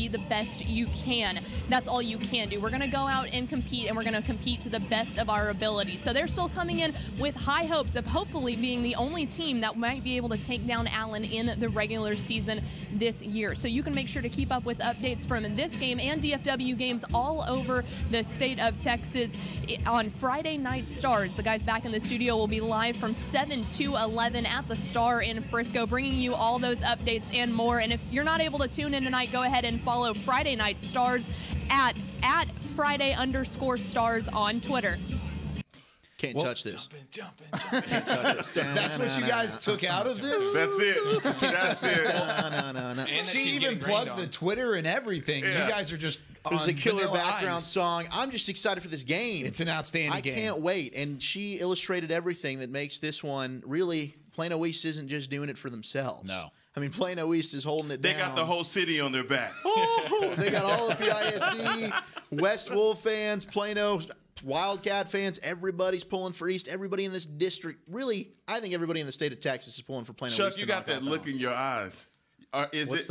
be the best you can. That's all you can do. We're going to go out and compete, and we're going to compete to the best of our ability. So they're still coming in with high hopes of hopefully being the only team that might be able to take down Allen in the regular season this year. So you can make sure to keep up with updates from this game and DFW games all over the state of Texas on Friday Night Stars. The guys back in the studio will be live from 7 to 11 at the Star in Frisco, bringing you all those updates and more. And if you're not able to tune in tonight, go ahead and follow Friday Night Stars at Friday_Stars on Twitter. Can't touch this. Jumping. Can't touch this. That's what you guys took out of this? That's it. That's it. And She even plugged the Twitter and everything. Yeah. You guys are just It was a killer Vanilla background Ice. song. I'm just excited for this game. It's an outstanding game. I can't wait. And she illustrated everything that makes this one really. Plano East isn't just doing it for themselves. No. I mean, Plano East is holding it They down. got the whole city on their back. Oh, they got all the PISD, West Wolf fans, Plano, Wildcat fans. Everybody's pulling for East. Everybody in this district, really, I think everybody in the state of Texas is pulling for Plano Chuck, East. you got that look in your eyes. Are you going to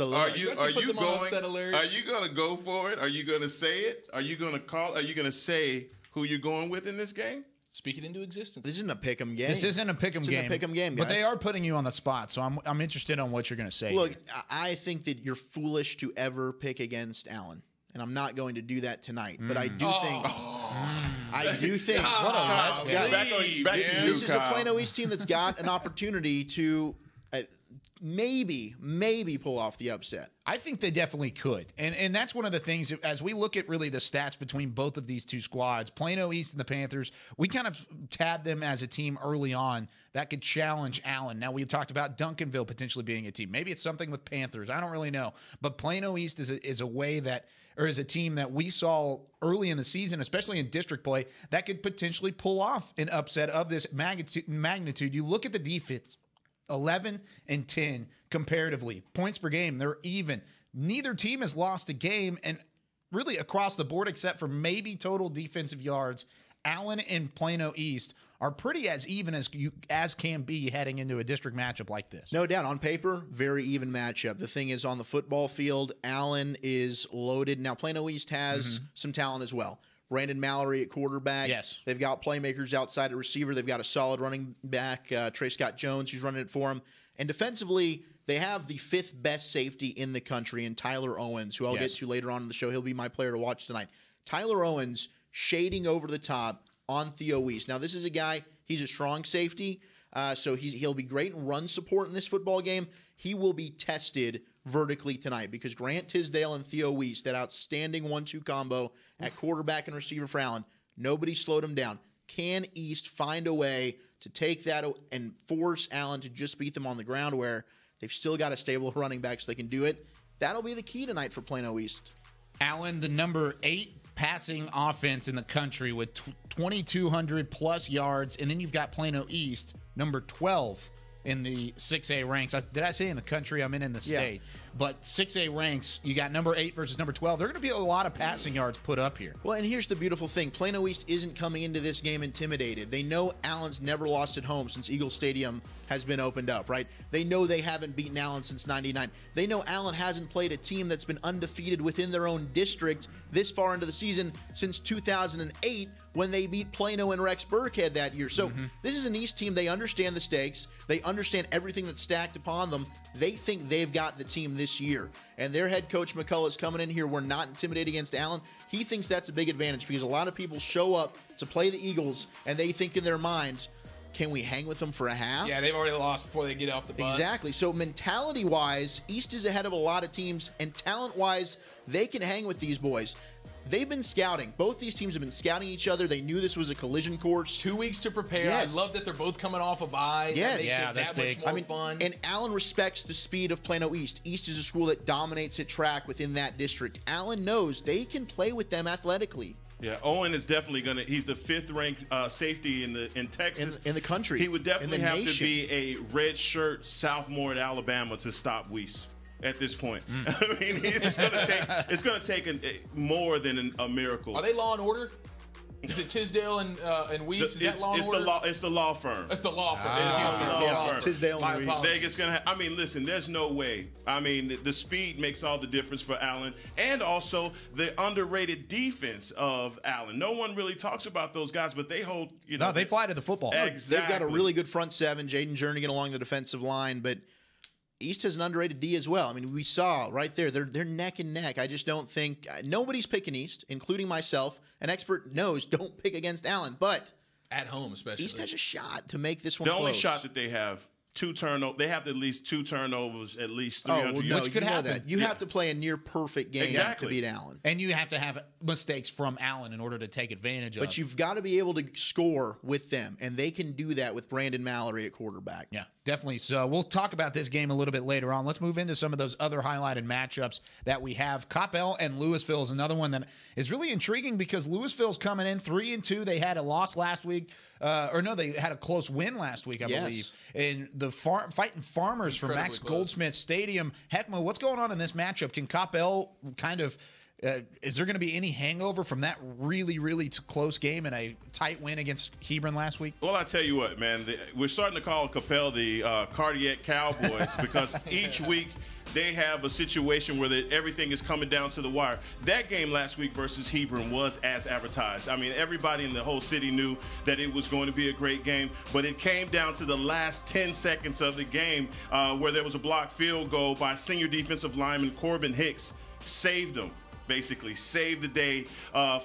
go for it? Are you going to say it? Are you going to call? Are you going to say who you're going with in this game? Speak it into existence. This isn't a pick'em game. This isn't a pick'em game. This isn't a pick'em game, guys. But they are putting you on the spot, so I'm interested on what you're going to say. Look, I think that you're foolish to ever pick against Allen, and I'm not going to do that tonight. But I do think. I do think. What a guys, back to you, this is a Kyle. Plano East team that's got an opportunity to maybe pull off the upset. I think they definitely could. And that's one of the things, as we look at really the stats between both of these two squads, Plano East and the Panthers, we kind of tabbed them as a team early on that could challenge Allen. Now, we talked about Duncanville potentially being a team. Maybe it's something with Panthers. I don't really know. But Plano East is a way that, or is a team that we saw early in the season, especially in district play, that could potentially pull off an upset of this magnitude. You look at the defense. 11 and 10 comparatively. Points per game, they're even. Neither team has lost a game, and really across the board, except for maybe total defensive yards, Allen and Plano East are pretty as even as can be heading into a district matchup like this. No doubt. On paper, very even matchup. The thing is, on the football field, Allen is loaded. Now, Plano East has some talent as well. Brandon Mallory at quarterback. Yes. They've got playmakers outside at receiver. They've got a solid running back, Trey Scott Jones, who's running it for them. And defensively, they have the 5th best safety in the country in Tyler Owens, who I'll get to later on in the show. He'll be my player to watch tonight. Tyler Owens shading over the top on Theo East. Now, this is a guy, he's a strong safety, so he'll be great in run support in this football game. He will be tested vertically tonight because Grant Tisdale and Theo Weiss, that outstanding 1-2 combo at quarterback and receiver for Allen, nobody slowed him down. Can East find a way to take that and force Allen to just beat them on the ground where they've still got a stable of running backs they can do it? That'll be the key tonight for Plano East. Allen, the number 8 passing offense in the country with 2,200 plus yards, and then you've got Plano East, number 12 in the 6A ranks. Did I say in the country? I'm in the state. But 6A ranks, you got number 8 versus number 12. There are going to be a lot of passing yards put up here. Well, and here's the beautiful thing. Plano East isn't coming into this game intimidated. They know Allen's never lost at home since Eagle Stadium has been opened up, right? They know they haven't beaten Allen since '99. They know Allen hasn't played a team that's been undefeated within their own district this far into the season since 2008 when they beat Plano and Rex Burkhead that year. So this is an East team. They understand the stakes. They understand everything that's stacked upon them. They think they've got the team this year. And their head coach, McCullough's coming in here. We're not intimidated against Allen. He thinks that's a big advantage because a lot of people show up to play the Eagles and they think in their mind, can we hang with them for a half? Yeah, they've already lost before they get off the bus. Exactly. So mentality-wise, East is ahead of a lot of teams, and talent-wise, they can hang with these boys. They've been scouting. Both these teams have been scouting each other. They knew this was a collision course. 2 weeks to prepare. Yes. I love that they're both coming off a bye. Yes. That makes Yeah, it that's that big. much more fun. And Allen respects the speed of Plano East. East is a school that dominates at track within that district. Allen knows they can play with them athletically. Yeah, Owen is definitely going to – he's the 5th ranked safety in Texas. In the country. He would definitely in the have nation. to be a red shirt sophomore at Alabama to stop Weiss at this point. I mean, it's going to take more than a miracle. Are they Law and Order? Is it Tisdale and Weiss? Is that law it's and order? It's the law firm. It's the law firm. It's the law firm. Tisdale and Weiss. Vegas gonna. I mean, listen. There's no way. I mean, the speed makes all the difference for Allen, and also the underrated defense of Allen. No one really talks about those guys, but they hold. No, they fly to the football. Exactly. They've got a really good front seven. Jaden Jernigan along the defensive line, but East has an underrated D as well. I mean, we saw right there, they're neck and neck. I just don't think nobody's picking East, including myself. An expert knows don't pick against Allen, but At home, especially. East has a shot to make this one The close. only shot that they have. 2 turnovers. They have at least 2 turnovers, at least 300 well, yards. which could happen. You have to play a near perfect game Exactly. to beat Allen. And you have to have mistakes from Allen in order to take advantage of. But you've got to be able to score with them, and they can do that with Brandon Mallory at quarterback. Yeah, definitely. So we'll talk about this game a little bit later on. Let's move into some of those other highlighted matchups that we have. Coppell and Louisville is another one that is really intriguing because Louisville's coming in 3-2. They had a loss last week. They had a close win last week, I believe. And the Fighting Farmers from Max Goldsmith Stadium. Heckma, what's going on in this matchup? Can Coppell kind of is there going to be any hangover from that really, really close game and a tight win against Hebron last week? Well, I tell you what, man, we're starting to call Coppell the cardiac Cowboys because each week they have a situation where everything is coming down to the wire. That game last week versus Hebron was as advertised. I mean, everybody in the whole city knew that it was going to be a great game, but it came down to the last 10 seconds of the game where there was a blocked field goal by senior defensive lineman Corbin Hicks. Saved them. Basically saved the day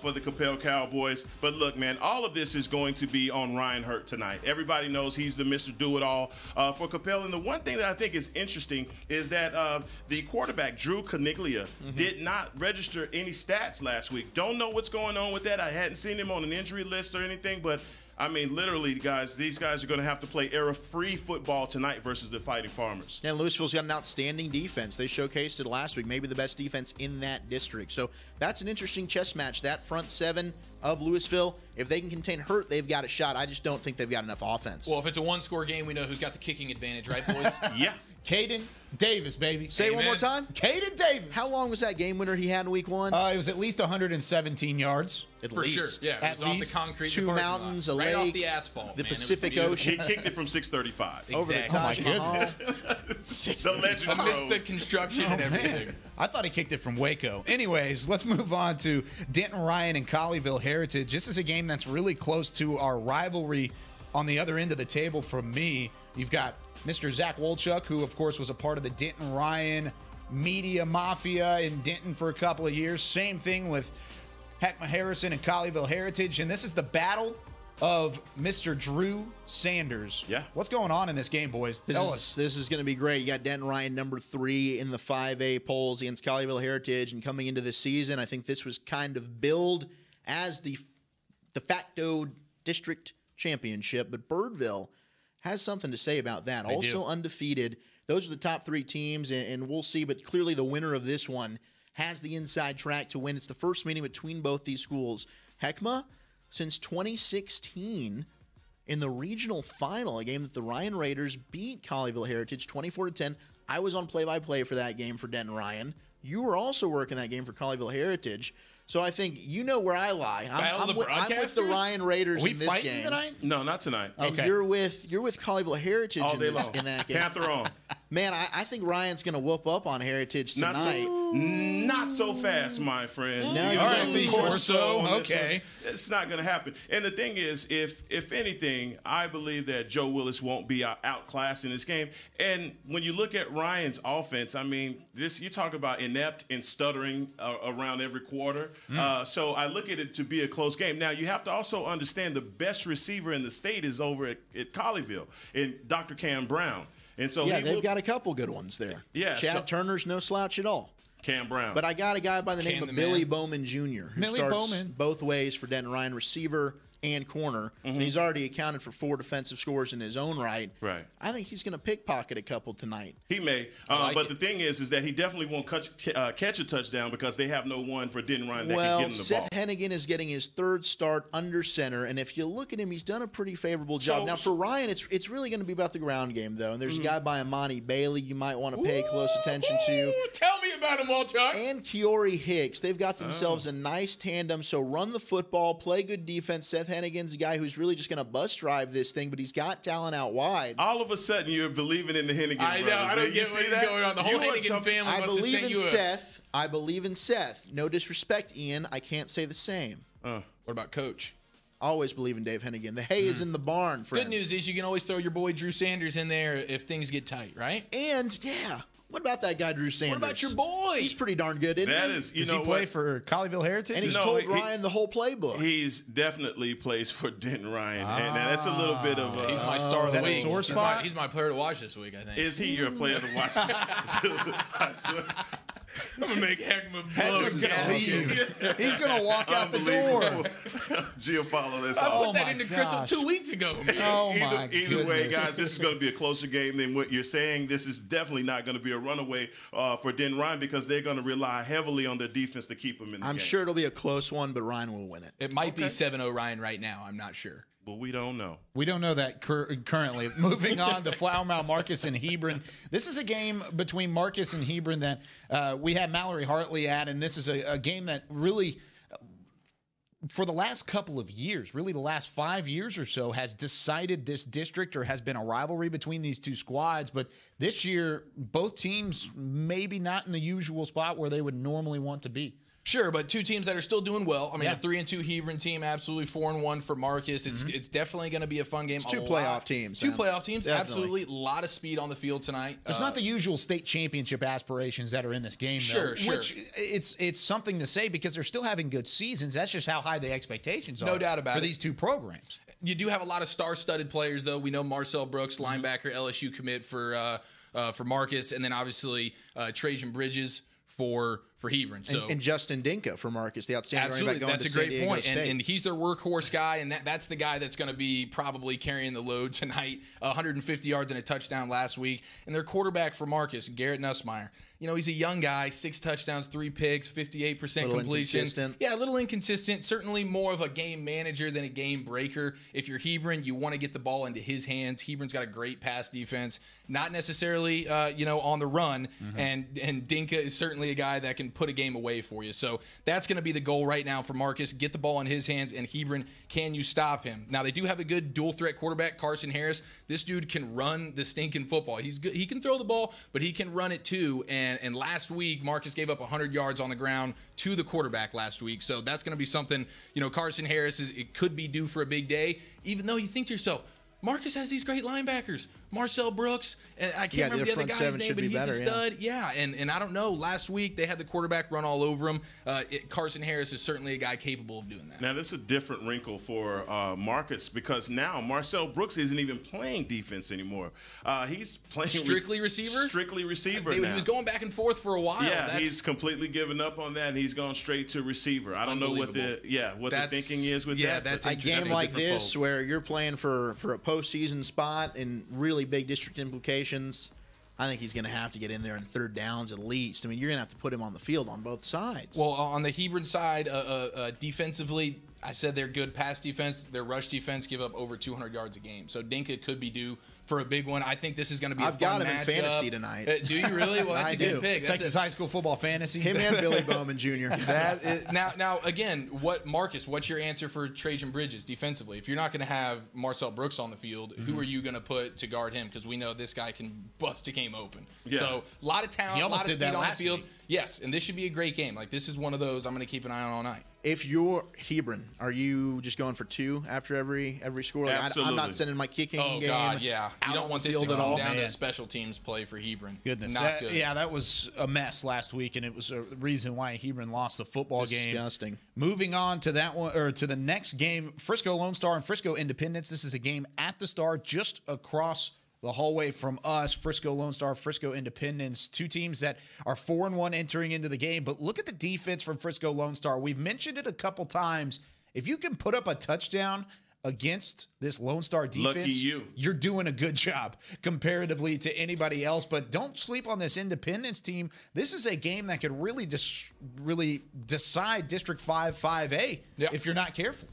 for the Coppell Cowboys. But look, man, all of this is going to be on Ryan Hurt tonight. Everybody knows he's the Mr. Do-It-All for Coppell. And the one thing that I think is interesting is that the quarterback, Drew Caniglia, did not register any stats last week. Don't know what's going on with that. I hadn't seen him on an injury list or anything, but I mean, literally, guys, these guys are going to have to play error-free football tonight versus the Fighting Farmers. And Louisville's got an outstanding defense. They showcased it last week, maybe the best defense in that district. So that's an interesting chess match. That front seven of Louisville, if they can contain Hurt, they've got a shot. I just don't think they've got enough offense. Well, if it's a one-score game, we know who's got the kicking advantage, right, boys? Yeah. Caden Davis, baby. Say it one more time. Caden Davis. How long was that game winner he had in week one? It was at least 117 yards. For sure. Yeah, it At was least off the concrete. 2 mountains, a right lake, off the asphalt. the man. It was Pacific beautiful. Ocean. He kicked it from 635. Over the Exactly. Taj Mahal. The legend Amidst the rose. construction and everything. I thought he kicked it from Waco. Anyways, let's move on to Denton Ryan and Colleyville Heritage. This is a game that's really close to our rivalry on the other end of the table from me. You've got Mr. Zach Wolchuk, who, of course, was a part of the Denton Ryan media mafia in Denton for a couple of years. Same thing with Heckma Harrison and Colleyville Heritage. And this is the battle of Mr. Drew Sanders. Yeah. What's going on in this game, boys? Tell us. This is going to be great. You got Denton Ryan, number 3 in the 5A polls against Colleyville Heritage. And coming into this season, I think this was kind of billed as the de facto district championship. But Birdville has something to say about that. They also do. undefeated. Those are the top 3 teams, and we'll see. But clearly the winner of this one has the inside track to win. It's the first meeting between both these schools. Heckma, since 2016, in the regional final, a game that the Ryan Raiders beat Colleyville Heritage 24-10. I was on play-by-play for that game for Denton Ryan. You were also working that game for Colleyville Heritage. So I think you know where I lie. I'm with the Ryan Raiders Are we in this fighting game. tonight? No, not tonight. And Okay. you're with Colleyville Heritage All in, day this, long. in that game. Panther on. Man, I think Ryan's going to whoop up on Heritage tonight. Not so fast, my friend. No, You you know, don't of think course so. on this Okay. one. It's not going to happen. And the thing is, if anything, I believe that Joe Willis won't be outclassed in this game. And when you look at Ryan's offense, I mean, you talk about inept and stuttering around every quarter. So I look at it to be a close game. Now, you have to also understand the best receiver in the state is over at Colleyville, and Dr. Cam Brown. And so Yeah, they've got a couple good ones there. Yeah, Chad Turner's no slouch at all. Cam Brown. But I got a guy by the name Cam of the Billy man. Bowman Jr., who Billy starts Bowman. both ways for Denton Ryan, receiver and corner, and he's already accounted for 4 defensive scores in his own right. Right. I think he's going to pickpocket a couple tonight. He may, but the thing is that he definitely won't catch a touchdown because they have no one for Denton Ryan that can get him the ball. Seth Hennigan is getting his 3rd start under center, and if you look at him, he's done a pretty favorable job. Now, for Ryan, it's really going to be about the ground game, though, and there's a guy by Imani Bailey you might want to pay close attention to. Tell me about him, Walchuk. And Kiori Hicks. They've got themselves a nice tandem, so run the football, play good defense. Seth Hennigan's a guy who's really just going to bus drive this thing, but he's got talent out wide. All of a sudden, you're believing in the Hennigan I know. brothers. I don't get what's going on. The whole Hennigan family I wants to believe send in you Seth. I believe in Seth. No disrespect, Ian. I can't say the same. What about Coach? Always believe in Dave Hennigan. The hay is in the barn, friend. Good news is you can always throw your boy Drew Sanders in there if things get tight, right? And, yeah, what about that guy, Drew Sanders? What about your boy? He's pretty darn good, isn't That he? is, you Does know he play what? for Colleyville Heritage? And he's No, told he- Ryan the whole playbook. He's definitely plays for Denton Ryan, and that's a little bit of a. He's my star of the that a week. sore spot? He's my player to watch this week, I think. Is he your player to watch? I'm gonna make Heckman blow He's his gonna gasket. leave. He's gonna walk out the door. Gio, follow this. I off. put that my into Crystal gosh. 2 weeks ago. Man. Oh my Either way, goodness. guys, this is going to be a closer game than what you're saying. This is definitely not going to be a runaway for Denton Ryan because they're going to rely heavily on their defense to keep him in the game. I'm sure it'll be a close one, but Ryan will win it. It might be 7-0 Ryan right now. I'm not sure. But we don't know. We don't know that currently. Moving on to Flowermouth, Marcus and Hebron. This is a game between Marcus and Hebron that we had Mallory Hartley at, and this is a game that really, for the last couple of years, really the last 5 years or so, has decided this district or has been a rivalry between these two squads. But this year, both teams maybe not in the usual spot where they would normally want to be. Sure, but two teams that are still doing well. I mean, Yeah. a 3-2 Hebron team, absolutely 4-1 for Marcus. It's definitely going to be a fun game. It's two A playoff lot- teams, Two man. playoff teams, Definitely. absolutely. A lot of speed on the field tonight. There's not the usual state championship aspirations that are in this game, though. Sure. Which it's something to say because they're still having good seasons. That's just how high the expectations are. No doubt about for it. these two programs. You do have a lot of star-studded players, though. We know Marcel Brooks, linebacker, LSU commit for Marcus, and then obviously Trajan Bridges for Hebron. So And Justin Dinka for Marcus, the outstanding running absolutely, back going that's to a San great Diego point. State. And he's their workhorse guy, and that's the guy that's going to be probably carrying the load tonight. 150 yards and a touchdown last week. And their quarterback for Marcus, Garrett Nussmeier. You know, he's a young guy, 6 touchdowns, 3 picks, 58% Little completion. inconsistent. Yeah, a little inconsistent. Certainly more of a game manager than a game breaker. If you're Hebron, you want to get the ball into his hands. Hebron's got a great pass defense, not necessarily on the run. And Dinka is certainly a guy that can put a game away for you. So that's going to be the goal right now for Marcus. Get the ball in his hands, and Hebron, can you stop him? Now, they do have a good dual threat quarterback, Carson Harris. This dude can run the stinking football. He's good. He can throw the ball, but he can run it too. And last week, Marcus gave up 100 yards on the ground to the quarterback last week. So that's going to be something, Carson Harris it could be due for a big day, even though you think to yourself, Marcus has these great linebackers. Marcel Brooks, and I can't remember the other guy's name, but he's a stud. Yeah, and I don't know. Last week, they had the quarterback run all over him. Carson Harris is certainly a guy capable of doing that. Now, this is a different wrinkle for Marcus because now Marcel Brooks isn't even playing defense anymore. He's playing Strictly receiver? Strictly receiver He now. was going back and forth for a while. Yeah, he's completely given up on that, and he's gone straight to receiver. I don't know what the thinking is with that. Yeah, that's a interesting. game like Different this fold. where you're playing for a postseason spot and really big district implications, I think he's going to have to get in there in third downs at least. I mean, you're going to have to put him on the field on both sides. Well, on the Hebron side, defensively, I said they're good pass defense. Their rush defense give up over 200 yards a game. So Dinka could be due for a big one. I think this is going to be a I've fun got him in matchup. fantasy tonight. Do you really? Well, that's I a good do. pick. Texas high school football fantasy. him and Billy Bowman Jr. Now, again, what's your answer for Trajan Bridges defensively? If you're not going to have Marcel Brooks on the field, who are you going to put to guard him? Because we know this guy can bust a game open. Yeah. So a lot of talent, He a almost lot of did speed that on the last field. week. Yes, and this should be a great game. Like, this is one of those I'm going to keep an eye on all night. If you're Hebron, are you just going for 2 after every score? Like, I'm Absolutely. not sending my kicking Oh, game. God, yeah. You out don't on want the this to field at come all. down Man. to special teams play for Hebron. Goodness, Not good. Yeah, that was a mess last week, and it was a reason why Hebron lost the football game. Disgusting. Moving on to that one, or to the next game, Frisco Lone Star and Frisco Independence. This is a game at the Star, just across the hallway from us. Frisco Lone Star, Frisco Independence, two teams that are 4-1 entering into the game. But look at the defense from Frisco Lone Star. We've mentioned it a couple times. If you can put up a touchdown against this Lone Star defense, lucky you. You're doing a good job comparatively to anybody else. But don't sleep on this Independence team. This is a game that could really really decide District 5-5A if you're not careful.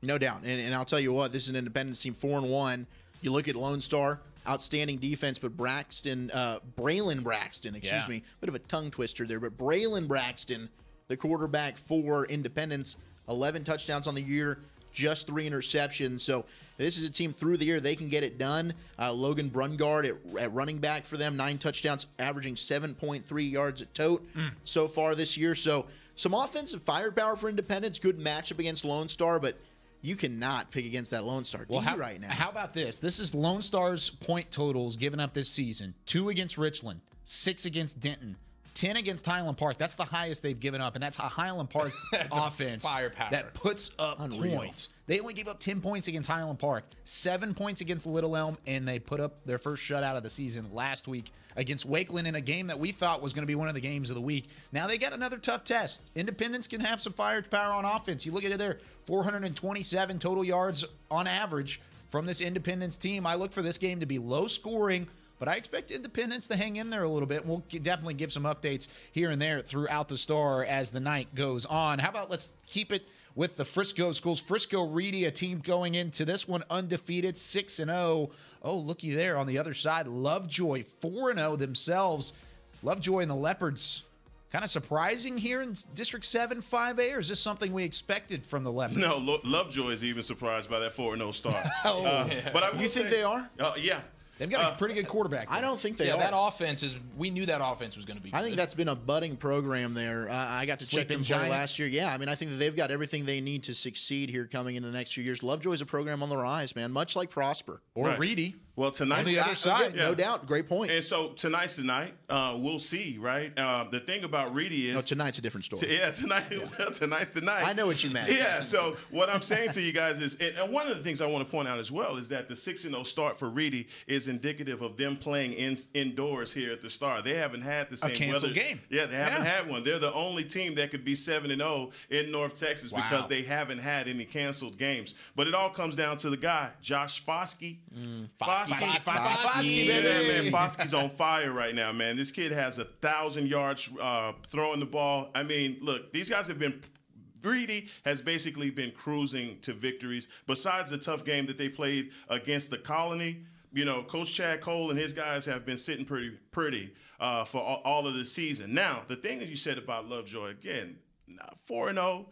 No doubt. And I'll tell you what, this is an Independence team 4-1. You look at Lone Star, outstanding defense, but Braylon Braxton, excuse me, bit of a tongue twister there, but Braylon Braxton, the quarterback for Independence, 11 touchdowns on the year, just 3 interceptions. So this is a team through the year. They can get it done. Logan Brungard at running back for them, 9 touchdowns, averaging 7.3 yards a tote so far this year. So some offensive firepower for Independence. Good matchup against Lone Star, but you cannot pick against that Lone Star D right now. How about this? This is Lone Star's point totals given up this season. 2 against Richland, 6 against Denton, 10 against Highland Park. That's the highest they've given up, and that's a Highland Park offense firepower that puts up points. They only gave up 10 points against Highland Park, 7 points against Little Elm, and they put up their first shutout of the season last week against Wakeland in a game that we thought was going to be one of the games of the week. Now they got another tough test. Independence can have some firepower on offense. You look at it there, 427 total yards on average from this Independence team. I look for this game to be low scoring, but I expect Independence to hang in there a little bit. We'll definitely give some updates here and there throughout the Star as the night goes on. How about let's keep it with the Frisco schools. Frisco Reedy, a team going into this one undefeated, 6-0. Oh, looky there on the other side. Lovejoy, 4-0 themselves. Lovejoy and the Leopards. Kind of surprising here in District 7-5A, or is this something we expected from the Leopards? No, Lovejoy is even surprised by that 4-0 start. But You think they are? Yeah. They've got a pretty good quarterback. I don't think they are. That offense is. We knew that offense was going to be good. I think that's been a budding program there. I got to check them play last year. Yeah, I mean, I think that they've got everything they need to succeed here coming into the next few years. Lovejoy's a program on the rise, man, much like Prosper. Or Reedy. Well, tonight on the other side, no doubt. Great point. And so tonight's the night. We'll see, right? The thing about Reedy is tonight's a different story. Tonight's the night. I know what you meant. Yeah. So what I'm saying to you guys is, and one of the things I want to point out as well is that the 6-0 start for Reedy is indicative of them playing indoors here at the Star. They haven't had the same canceled game. Yeah, they haven't had one. They're the only team that could be 7-0 in North Texas because they haven't had any canceled games. But it all comes down to the guy, Josh Foskey. Foskey, baby. Yeah, man, Foskey's on fire right now, man. This kid has 1,000 yards throwing the ball. I mean, look, these guys have been. Reedy has basically been cruising to victories. Besides the tough game that they played against the Colony, you know, Coach Chad Cole and his guys have been sitting pretty for all of the season. Now, the thing that you said about Lovejoy, again, 4-0.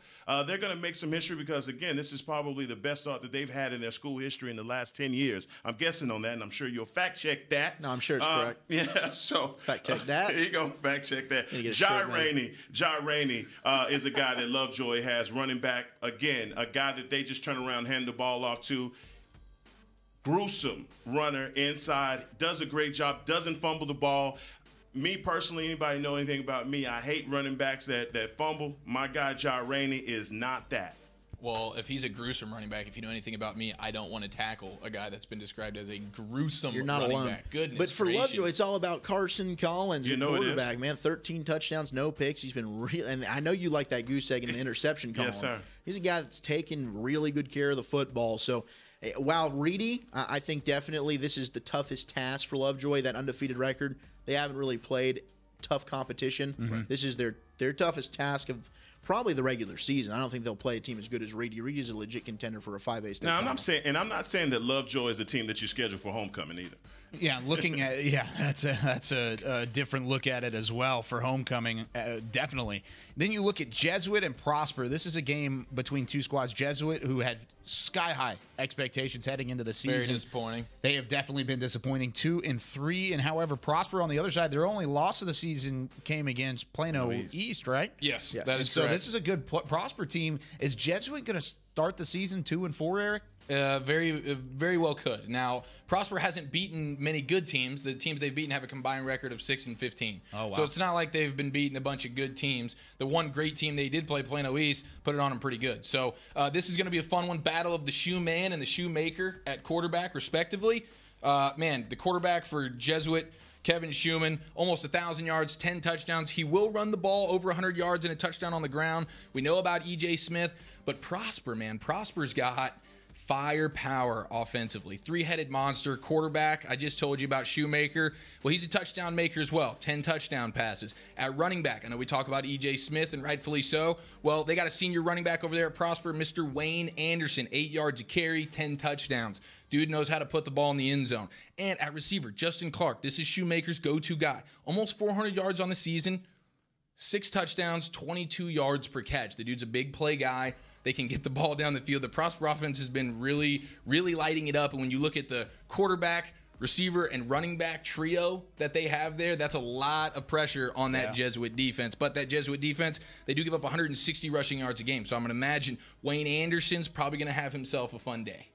They're going to make some history because, again, this is probably the best start that they've had in their school history in the last 10 years. I'm guessing on that, and I'm sure you'll fact check that. No, I'm sure it's correct. Yeah, so fact check that. There you go, fact check that. Jai Rainey is a guy that Lovejoy has running back. Again, a guy that they just turn around, hand the ball off to. Gruesome runner inside, does a great job, doesn't fumble the ball. Me personally, anybody know anything about me, I hate running backs that fumble. My guy, Jai Rainey, is not that. Well, if he's a gruesome running back, if you know anything about me, I don't want to tackle a guy that's been described as a gruesome You're not running alone. back. Goodness But for gracious. Lovejoy, it's all about Carson Collins, You the know it is. quarterback, man. 13 touchdowns, no picks. He's been real, and I know you like that goose egg in the interception column. Yes, sir. He's a guy that's taken really good care of the football. So, while Reedy, I think definitely this is the toughest task for Lovejoy, that undefeated record. They haven't really played tough competition. This is their toughest task of probably the regular season. I don't think they'll play a team as good as Reedy. Reedy's a legit contender for a 5A state title. I'm not saying that Lovejoy is a team that you schedule for homecoming either. Yeah, looking at that's a different look at it as well for homecoming, definitely. Then you look at Jesuit and Prosper. This is a game between two squads. Jesuit, who had sky-high expectations heading into the season. Very disappointing. They have definitely been disappointing, 2-3. And however, Prosper on the other side, their only loss of the season came against Plano East, right? Yes, that is and so correct. this is a good Prosper team. Is Jesuit going to start the season 2-4, Eric? Very well could. Now, Prosper hasn't beaten many good teams. The teams they've beaten have a combined record of 6-15. Oh, wow. So it's not like they've been beating a bunch of good teams. The one great team they did play, Plano East, put it on them pretty good. So this is going to be a fun one. Battle of the shoe man and the shoemaker at quarterback, respectively. Man, the quarterback for Jesuit, Kevin Schumann, almost 1,000 yards, 10 touchdowns. He will run the ball over 100 yards and a touchdown on the ground. We know about E.J. Smith, but Prosper, man, Prosper's got firepower offensively. Three-headed monster quarterback. I just told you about Shoemaker. Well, he's a touchdown maker as well. 10 touchdown passes. At running back, I know we talk about E.J. Smith, and rightfully so. Well, they got a senior running back over there at Prosper, Mr. Wayne Anderson. 8 yards a carry, 10 touchdowns. Dude knows how to put the ball in the end zone. And at receiver, Justin Clark. This is Shoemaker's go-to guy. Almost 400 yards on the season. 6 touchdowns, 22 yards per catch. The dude's a big play guy. They can get the ball down the field. The Prosper offense has been really, really lighting it up. And when you look at the quarterback, receiver, and running back trio that they have there, that's a lot of pressure on that Jesuit defense. But that Jesuit defense, they do give up 160 rushing yards a game. So I'm going to imagine Wayne Anderson's probably going to have himself a fun day.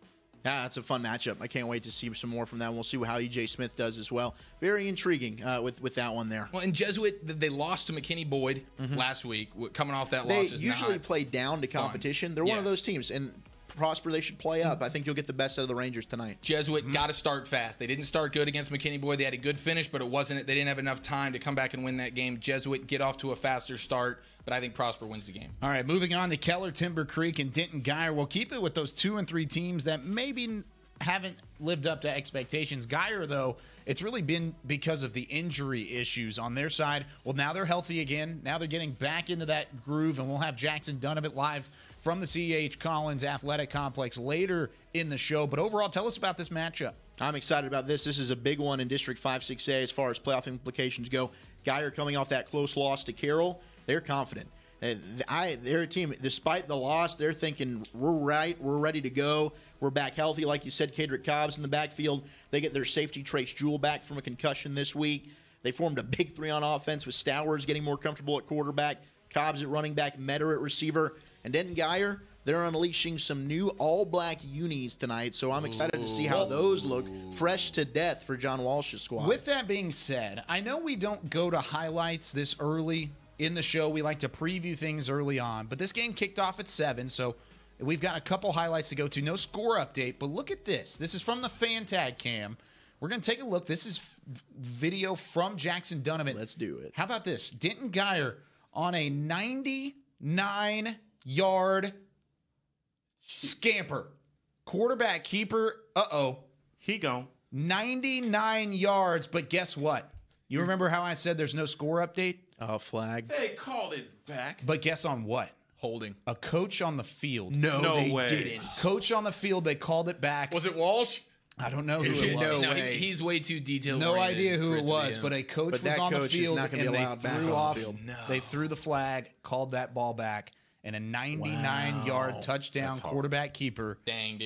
Yeah, it's a fun matchup. I can't wait to see some more from that. We'll see how E.J. Smith does as well. Very intriguing with that one there. Well, in Jesuit, they lost to McKinney Boyd last week. Coming off that They loss is usually play down to competition. Fun. They're one of those teams. And Prosper, they should play up. I think you'll get the best out of the Rangers tonight. Jesuit got to start fast. They didn't start good against McKinney Boyd. They had a good finish, but they didn't have enough time to come back and win that game. Jesuit get off to a faster start, but I think Prosper wins the game. All right, moving on to Keller, Timber Creek, and Denton Geyer. We'll keep it with those 2 and 3 teams that maybe haven't lived up to expectations. Geyer, though, it's really been because of the injury issues on their side. Well, now they're healthy again. Now they're getting back into that groove, and we'll have Jackson Dunovit live from the C.H. Collins Athletic Complex later in the show. But overall, tell us about this matchup. I'm excited about this. This is a big one in District 5-6A as far as playoff implications go. Geyer coming off that close loss to Carroll, they're confident. They're a team, despite the loss, they're thinking, we're ready to go. We're back healthy. Like you said, Kadrick Cobb's in the backfield. They get their safety Trace Jewell back from a concussion this week. They formed a big 3 on offense with Stowers getting more comfortable at quarterback, Cobb's at running back, Metter at receiver. And Denton Geyer, they're unleashing some new all-black unis tonight, so I'm excited to see how those look. Fresh to death for John Walsh's squad. With that being said, I know we don't go to highlights this early in the show. We like to preview things early on, but this game kicked off at 7, so we've got a couple highlights to go to. No score update, but look at this. This is from the fan tag cam. We're going to take a look. This is video from Jackson Dunovit. Let's do it. How about this? Denton Geyer on a 99-yard scamper. Quarterback keeper. He gone. 99 yards, but guess what? You remember how I said there's no score update? Oh, flag. They called it back. But guess on what? Holding. A coach on the field. No way. They didn't. Coach on the field, they called it back. Was it Walsh? I don't know who it was. No, he's way too detailed. No idea who it was, but a coach was on the field, and they threw the flag, called that ball back, and a 99-yard touchdown quarterback keeper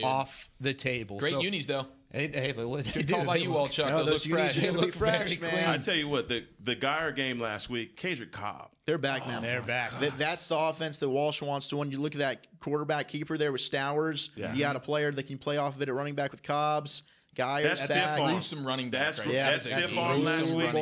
off the table. Great unis, though. Hey, they talk about you all, Chuck. Those look fresh. They look fresh, man. I tell you what, the Geyer game last week, Kadrick Cobb. They're back, man. They're back. That's the offense that Walsh wants to win. You look at that quarterback keeper there with Stowers. You got a player that can play off of it at running back with Cobbs. Geyer, that's stiff arm. Gruesome running back. That's stiff arm last week.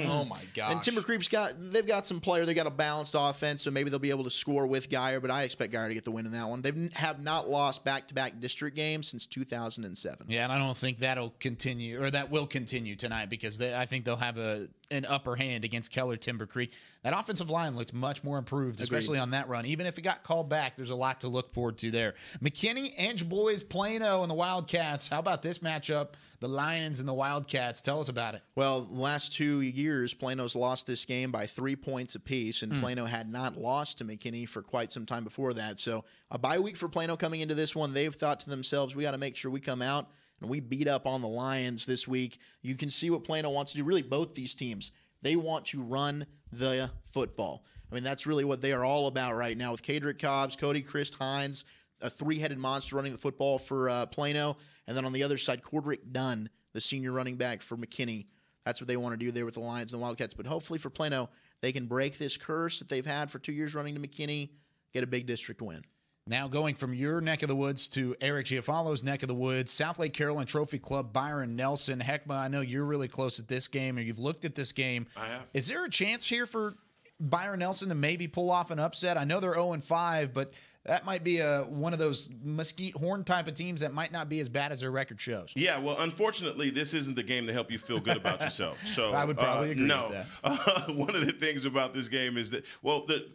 Oh my gosh. And Timber Creek's they've got some player. They got a balanced offense, so maybe they'll be able to score with Geyer. But I expect Geyer to get the win in that one. They have not lost back-to-back district games since 2007. Yeah, and I don't think that'll continue, or that will continue tonight, because I think they'll have an upper hand against Keller Timber Creek. That offensive line looked much more improved, especially on that run. Even if it got called back, there's a lot to look forward to there. McKinney, Edge Boys, Plano, and the Wildcats. How about this matchup? The Lions and the Wildcats. Tell us about it. Well, the last 2 years, Plano's lost this game by 3 points apiece, and Plano had not lost to McKinney for quite some time before that. So a bye week for Plano coming into this one. They've thought to themselves, we got to make sure we come out and we beat up on the Lions this week. You can see what Plano wants to do. Really, both these teams, they want to run the football. I mean, that's really what they are all about right now with Kadrick Cobbs, Cody Christ Hines, a 3-headed monster running the football for Plano. And then on the other side, Cordrick Dunn, the senior running back for McKinney. That's what they want to do there with the Lions and the Wildcats. But hopefully for Plano, they can break this curse that they've had for 2 years running to McKinney, get a big district win. Now going from your neck of the woods to Eric Giafalo's neck of the woods, South Lake Carolina Trophy Club, Byron Nelson. Heckma, I know you're really close at this game, or you've looked at this game. I have. Is there a chance here for Byron Nelson to maybe pull off an upset? I know they're 0-5, but that might be one of those mesquite horn type of teams that might not be as bad as their record shows. Yeah, well, unfortunately, this isn't the game to help you feel good about yourself. So I would probably agree with that. One of the things about this game is that,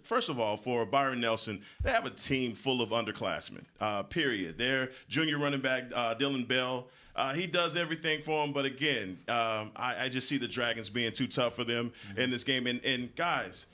first of all, for Byron Nelson, they have a team full of underclassmen, period. Their junior running back, Dylan Bell, he does everything for them. But again, I just see the Dragons being too tough for them in this game. And guys,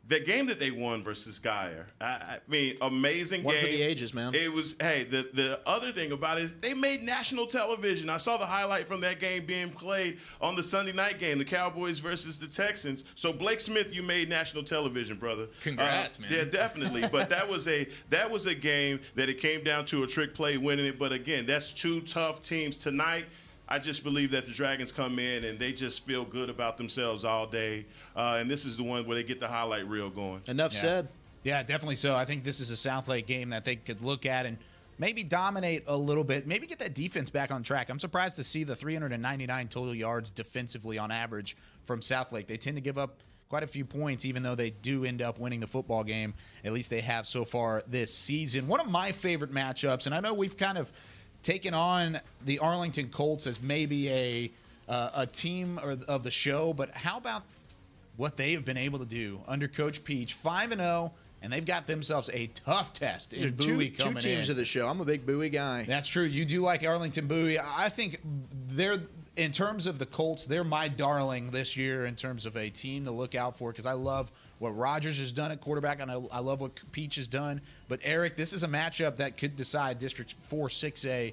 the game that they won versus Geyer, I mean, amazing One game. for the ages, man. It was, the other thing about it is they made national television. I saw the highlight from that game being played on the Sunday night game, the Cowboys versus the Texans. So, Blake Smith, you made national television, brother. Congrats, man. Yeah, definitely. But that was a game that it came down to a trick play winning it. But again, that's two tough teams tonight. I just believe that the Dragons come in and they just feel good about themselves all day. And this is the one where they get the highlight reel going. Enough said. Yeah, definitely so. I think this is a Southlake game that they could look at and maybe dominate a little bit, maybe get that defense back on track. I'm surprised to see the 399 total yards defensively on average from Southlake. They tend to give up quite a few points, even though they do end up winning the football game. At least they have so far this season. One of my favorite matchups, and I know we've kind of taken on the Arlington Colts as maybe a team of the show, but how about what they have been able to do under Coach Peach? 5-0, and they've got themselves a tough test in Bowie coming in. Two teams of the show. I'm a big Bowie guy. That's true. You do like Arlington Bowie. I think they're, in terms of the Colts, they're my darling this year in terms of a team to look out for, because I love what Rodgers has done at quarterback, and I love what Peach has done. But, Eric, this is a matchup that could decide District 4 6A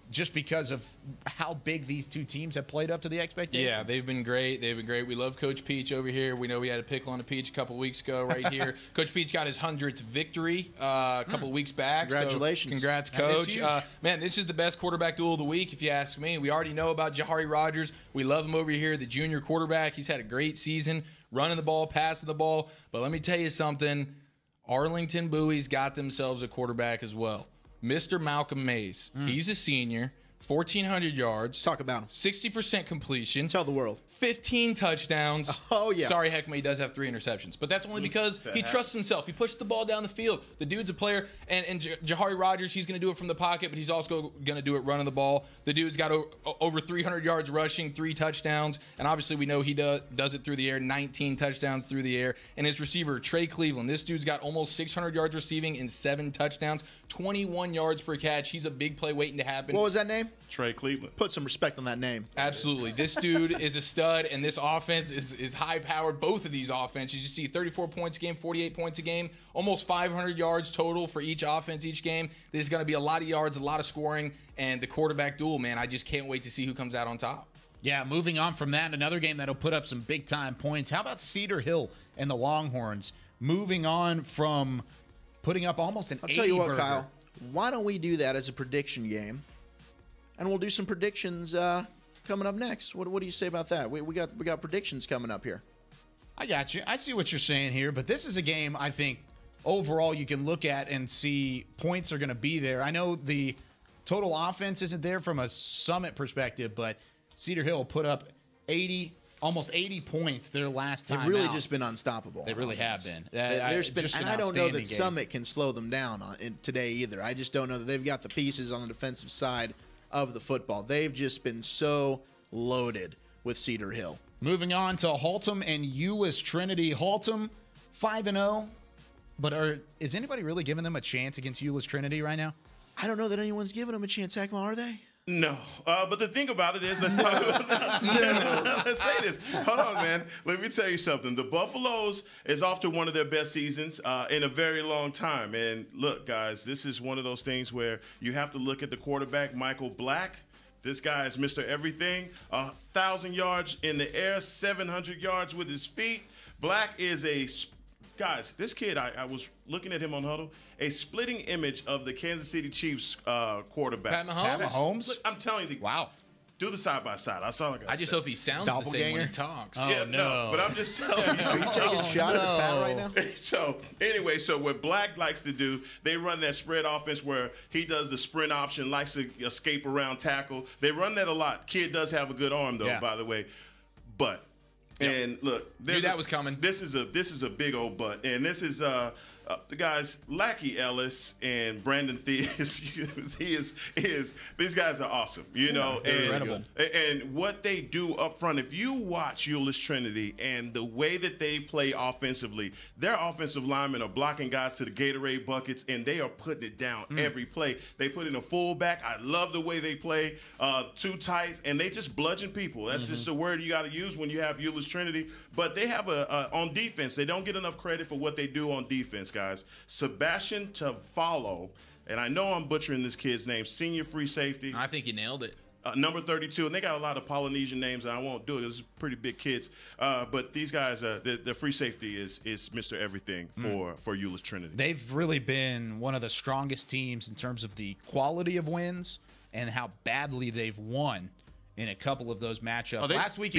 just because of how big these two teams have played up to the expectations. Yeah, they've been great. They've been great. We love Coach Peach over here. We know we had a pickle on a peach a couple weeks ago right here. Coach Peach got his 100th victory a couple weeks back. Congratulations. So congrats, Coach. Man, this is the best quarterback duel of the week, if you ask me. We already know about Jahari Rodgers. We love him over here, the junior quarterback. He's had a great season, running the ball, passing the ball. But let me tell you something. Arlington Bowie's got themselves a quarterback as well. Mr. Malcolm Mays. He's a senior, 1,400 yards. Talk about him. 60% completion. Tell the world. 15 touchdowns. Oh, yeah. Sorry, Heckma, he does have 3 interceptions. But that's only because he trusts himself. He pushes the ball down the field. The dude's a player. And Jahari Rodgers, he's going to do it from the pocket, but he's also going to do it running the ball. The dude's got over 300 yards rushing, 3 touchdowns. And obviously we know he does it through the air, 19 touchdowns through the air. And his receiver, Trey Cleveland, this dude's got almost 600 yards receiving and 7 touchdowns, 21 yards per catch. He's a big play waiting to happen. What was that name? Trey Cleveland. Put some respect on that name. Absolutely. This dude is a stud, and this offense is high-powered. Both of these offenses, you see 34 points a game, 48 points a game, almost 500 yards total for each offense each game. There's going to be a lot of yards, a lot of scoring, and the quarterback duel, man, I just can't wait to see who comes out on top. Yeah, moving on from that, another game that'll put up some big-time points. How about Cedar Hill and the Longhorns? Moving on from putting up almost an 80 I'll tell you what, burger. Kyle. Why don't we do that as a prediction game? And we'll do some predictions coming up next. What do you say about that? We got predictions coming up here. I got you. I see what you're saying here, but this is a game I think overall you can look at and see points are going to be there. I know the total offense isn't there from a Summit perspective, but Cedar Hill put up almost 80 points their last time. They've really out. just been unstoppable. They really have been. There's been, and I don't know that game. Summit can slow them down today either. I just don't know that they've got the pieces on the defensive side of the football. They've just been so loaded with Cedar Hill. Moving on to Haltom and Euless Trinity. Haltom 5-0, but is anybody really giving them a chance against Euless Trinity right now? I don't know that anyone's giving them a chance, Heckma, are they? No, but the thing about it is, let's talk about that. Let's say this. Hold on, man. Let me tell you something. The Buffaloes is off to one of their best seasons in a very long time. And look, guys, this is one of those things where you have to look at the quarterback, Michael Black. This guy is Mr. Everything. 1,000 yards in the air, 700 yards with his feet. Black is guys, this kid, I was looking at him on Huddle, a splitting image of the Kansas City Chiefs quarterback. Pat Mahomes? Pat Mahomes? Look, I'm telling you. Wow. Do the side-by-side. That's all I got. I just hope he sounds the same when he talks. Yeah, no, but I'm just telling you. Are you taking shots at Pat right now? So, anyway, what Black likes to do, they run that spread offense where he does the sprint option, likes to escape around tackle. They run that a lot. Kid does have a good arm, though, by the way. But, and look. Knew that was coming. This is a big old but. And this is the guys, Lackey Ellis and Brandon Theus, these guys are awesome, you know. And what they do up front, if you watch Euless Trinity and the way that they play offensively, their offensive linemen are blocking guys to the Gatorade buckets, and they are putting it down every play. They put in a fullback. I love the way they play, two tights, and they just bludgeon people. That's just a word you got to use when you have Euless Trinity. But they have on defense, they don't get enough credit for what they do on defense, guys. Sebastian Tafalo, and I know I'm butchering this kid's name, senior free safety. I think you nailed it. Number 32, and they got a lot of Polynesian names, and I won't do it. It's pretty big kids. But these guys, the free safety is Mr. Everything for Euless Trinity. They've really been one of the strongest teams in terms of the quality of wins and how badly they've won in a couple of those matchups. Last week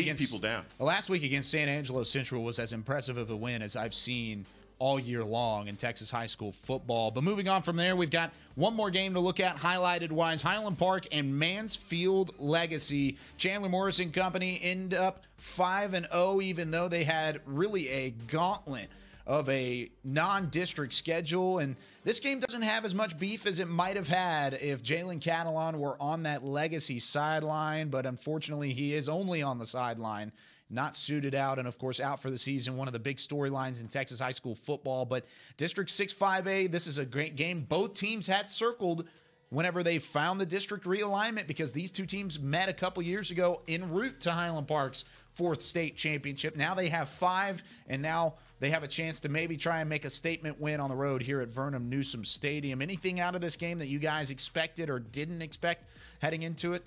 against San Angelo Central was as impressive of a win as I've seen all year long in Texas high school football. But moving on from there, we've got one more game to look at, highlighted-wise. Highland Park and Mansfield Legacy. Chandler Morris and company end up 5-0, even though they had really a gauntlet of a non-district schedule. And this game doesn't have as much beef as it might have had if Jalen Catalan were on that Legacy sideline. But unfortunately, he is only on the sideline, not suited out, and of course out for the season. One of the big storylines in Texas high school football. But District 6-5A, this is a great game. Both teams had circled whenever they found the district realignment, because these two teams met a couple years ago en route to Highland Park's 4th state championship. Now they have 5, and now they have a chance to maybe try and make a statement win on the road here at Vernon Newsom Stadium. Anything out of this game that you guys expected or didn't expect heading into it?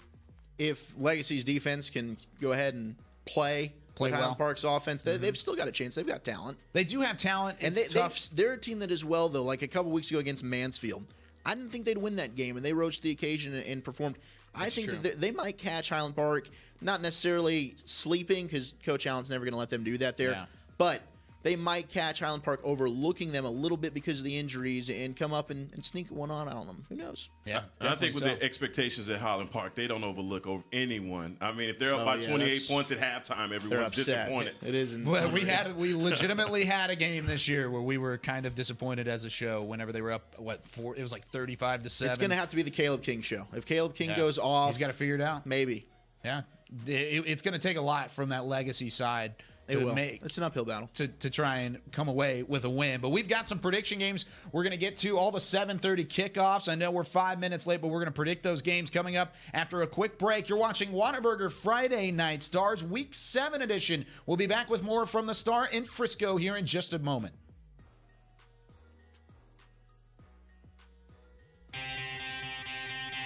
If Legacy's defense can go ahead and play well. Highland Park's offense, they've still got a chance. They've got talent. They do have talent. It's tough. They're a team that is well, though. Like a couple weeks ago against Mansfield, I didn't think they'd win that game, and they rose to the occasion and performed. I think that they might catch Highland Park, not necessarily sleeping, because Coach Allen's never going to let them do that there, but they might catch Highland Park overlooking them a little bit because of the injuries and come up and sneak one on them. Who knows? Yeah, I think with the expectations at Highland Park, they don't overlook anyone. I mean, if they're up by 28 points at halftime, everyone's disappointed. It isn't. Well, we legitimately had a game this year where we were kind of disappointed as a show whenever they were up, it was like 35-7. It's going to have to be the Caleb King show. If Caleb King goes off, he's got to figure it out. Maybe. Yeah. It's going to take a lot from that Legacy side it's an uphill battle to try and come away with a win. But we've got some prediction games we're going to get to, all the 7:30 kickoffs. I know we're 5 minutes late, but we're going to predict those games coming up after a quick break. You're watching Whataburger Friday Night Stars Week 7 edition. We'll be back with more from the Star in Frisco here in just a moment.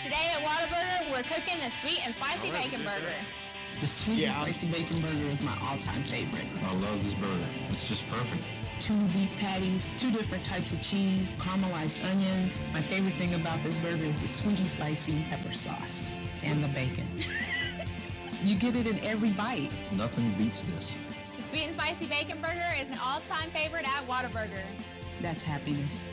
Today at Whataburger, we're cooking a sweet and spicy bacon burger. The sweet and spicy bacon burger is my all-time favorite. I love this burger. It's just perfect. 2 beef patties, 2 different types of cheese, caramelized onions. My favorite thing about this burger is the sweet and spicy pepper sauce and the bacon. You get it in every bite. Nothing beats this. The sweet and spicy bacon burger is an all-time favorite at Whataburger. That's happiness.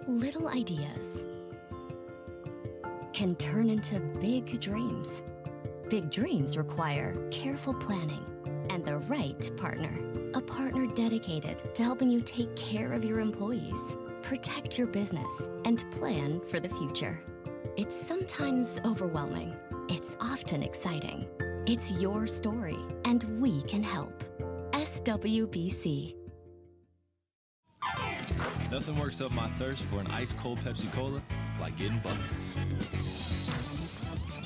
Little ideas can turn into big dreams. Big dreams require careful planning and the right partner. A partner dedicated to helping you take care of your employees, protect your business, and plan for the future. It's sometimes overwhelming. It's often exciting. It's your story, and we can help. SWBC. Nothing works up my thirst for an ice-cold Pepsi Cola like getting buckets.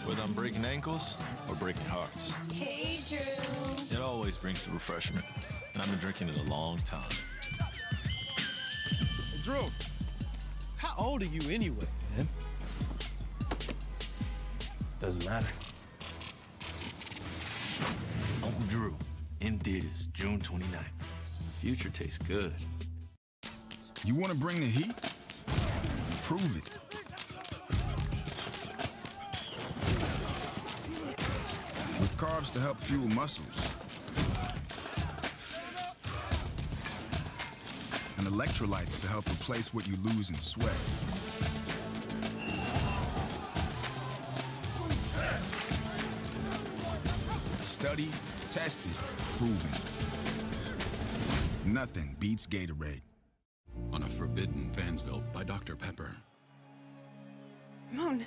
Whether I'm breaking ankles or breaking hearts. Hey, Drew. It always brings the refreshment, and I've been drinking it a long time. Drew, how old are you anyway? Man. Doesn't matter. Uncle Drew, In theaters, June 29th. Future tastes good. You want to bring the heat? Prove it. With carbs to help fuel muscles. And electrolytes to help replace what you lose in sweat. Studied, tested, proven. Nothing beats Gatorade. On a Forbidden Fansville by Dr. Pepper. Ramon,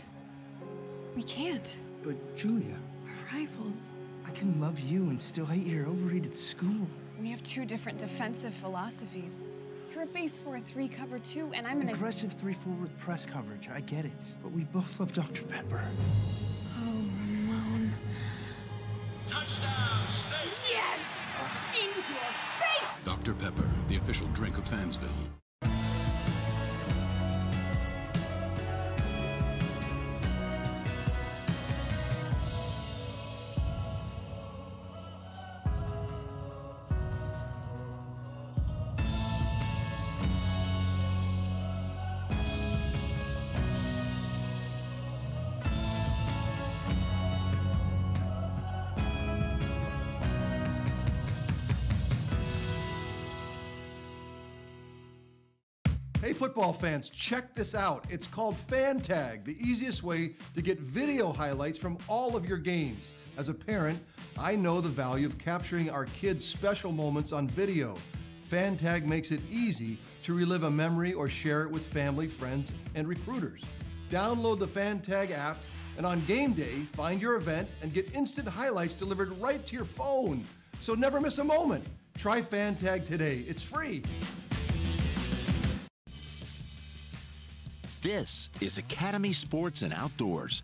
we can't. But Julia, We're rivals. I can love you and still hate your overrated school. We have two different defensive philosophies. You're a base 4-3 cover 2, and I'm an aggressive 3-4 with press coverage. I get it, but we both love Dr. Pepper. Oh, Ramon. Touchdown, State! Yes! In your face! Dr. Pepper, the official drink of Fansville. Hey football fans, check this out. It's called Fan Tag, the easiest way to get video highlights from all of your games. As a parent, I know the value of capturing our kids' special moments on video. Fan Tag makes it easy to relive a memory or share it with family, friends, and recruiters. Download the Fan Tag app, and on game day, find your event and get instant highlights delivered right to your phone. So never miss a moment. Try Fan Tag today. It's free. This is Academy Sports and Outdoors.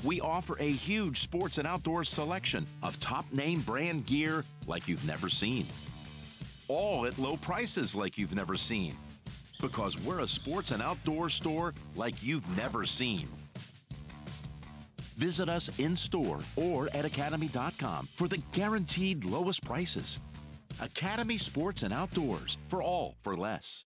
We offer a huge sports and outdoors selection of top name brand gear like you've never seen. All at low prices like you've never seen. Because we're a sports and outdoor store like you've never seen. Visit us in store or at academy.com for the guaranteed lowest prices. Academy Sports and Outdoors, for all for less.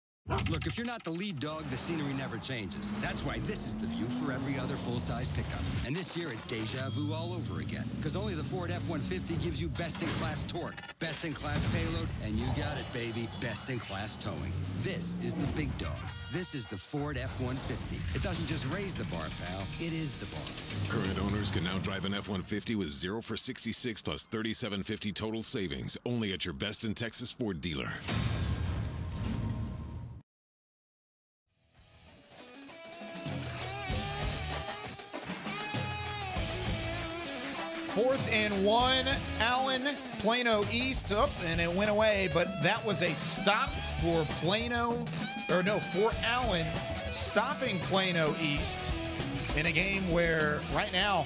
Look, if you're not the lead dog, the scenery never changes. That's why this is the view for every other full-size pickup. And this year, it's deja vu all over again. Because only the Ford F-150 gives you best-in-class torque, best-in-class payload, and you got it, baby, best-in-class towing. This is the big dog. This is the Ford F-150. It doesn't just raise the bar, pal. It is the bar. Current owners can now drive an F-150 with 0 for 66 plus $3,750 total savings. Only at your best in Texas Ford dealer. 4th and 1, Allen, Plano East, and it went away, but that was a stop for for Allen, stopping Plano East in a game where right now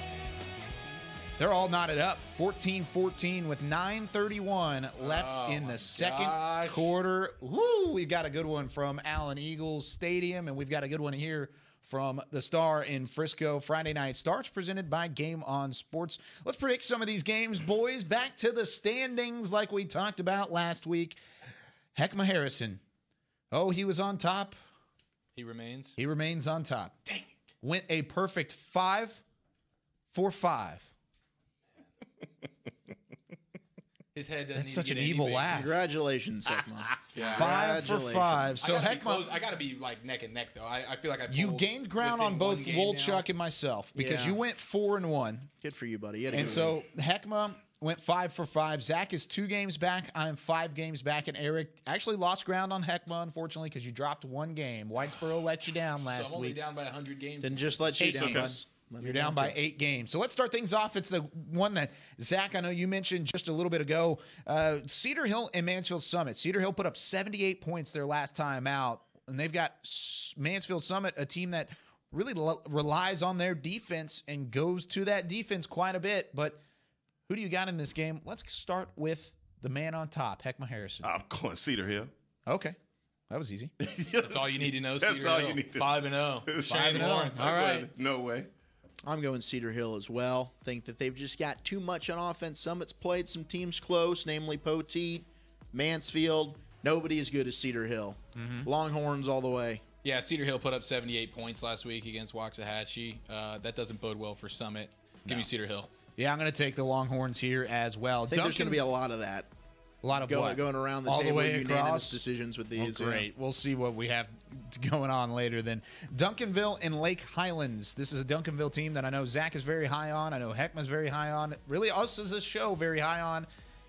they're all knotted up, 14-14 with 9:31 left in the second quarter. Woo! We've got a good one from Allen Eagles Stadium, and we've got a good one here from the Star in Frisco. Friday Night Starts presented by Game On Sports. Let's predict some of these games, boys. Back to the standings like we talked about last week. Heckma Harrison. Oh, he was on top. He remains. He remains on top. Dang it. Went a perfect 5 for 5. His head doesn't That's need such to an get any evil bigger. laugh. Congratulations, Heckma. Yeah. 5 for 5. So Heckma, I got to be like neck and neck though. I feel like you gained ground on both Wolchuk and myself because you went 4-1. Good for you, buddy. And so Heckma went 5 for 5. Zach is 2 games back. I'm 5 games back. And Eric actually lost ground on Heckma, unfortunately, because you dropped 1 game. Whitesboro let you down last week. So I'm only down by 100 games. Didn't just let you down. You're down by 8 games. So let's start things off. It's the one that, Zach, I know you mentioned just a little bit ago. Cedar Hill and Mansfield Summit. Cedar Hill put up 78 points their last time out. And they've got Mansfield Summit, a team that really relies on their defense and goes to that defense quite a bit. But who do you got in this game? Let's start with the man on top, Heckma Harrison. I'm going Cedar Hill. Okay. That was easy. That's all you need to know. That's Cedar all Hill. you need to 5-0. 5-0. All right. No way. I'm going Cedar Hill as well. Think that they've just got too much on offense. Summit's played some teams close, namely Poteet, Mansfield. Nobody as good as Cedar Hill. Longhorns all the way. Yeah, Cedar Hill put up 78 points last week against Waxahachie. That doesn't bode well for Summit. Give me Cedar Hill. Yeah, I'm going to take the Longhorns here as well. I think there's going to be a lot of that. A lot of going around the all table, the way unanimous across decisions with these. Oh, great. We'll see what we have going on later then. Duncanville and Lake Highlands. This is a Duncanville team that I know Zach is very high on. I know Heckma's very high on. Really, us as a show, very high on.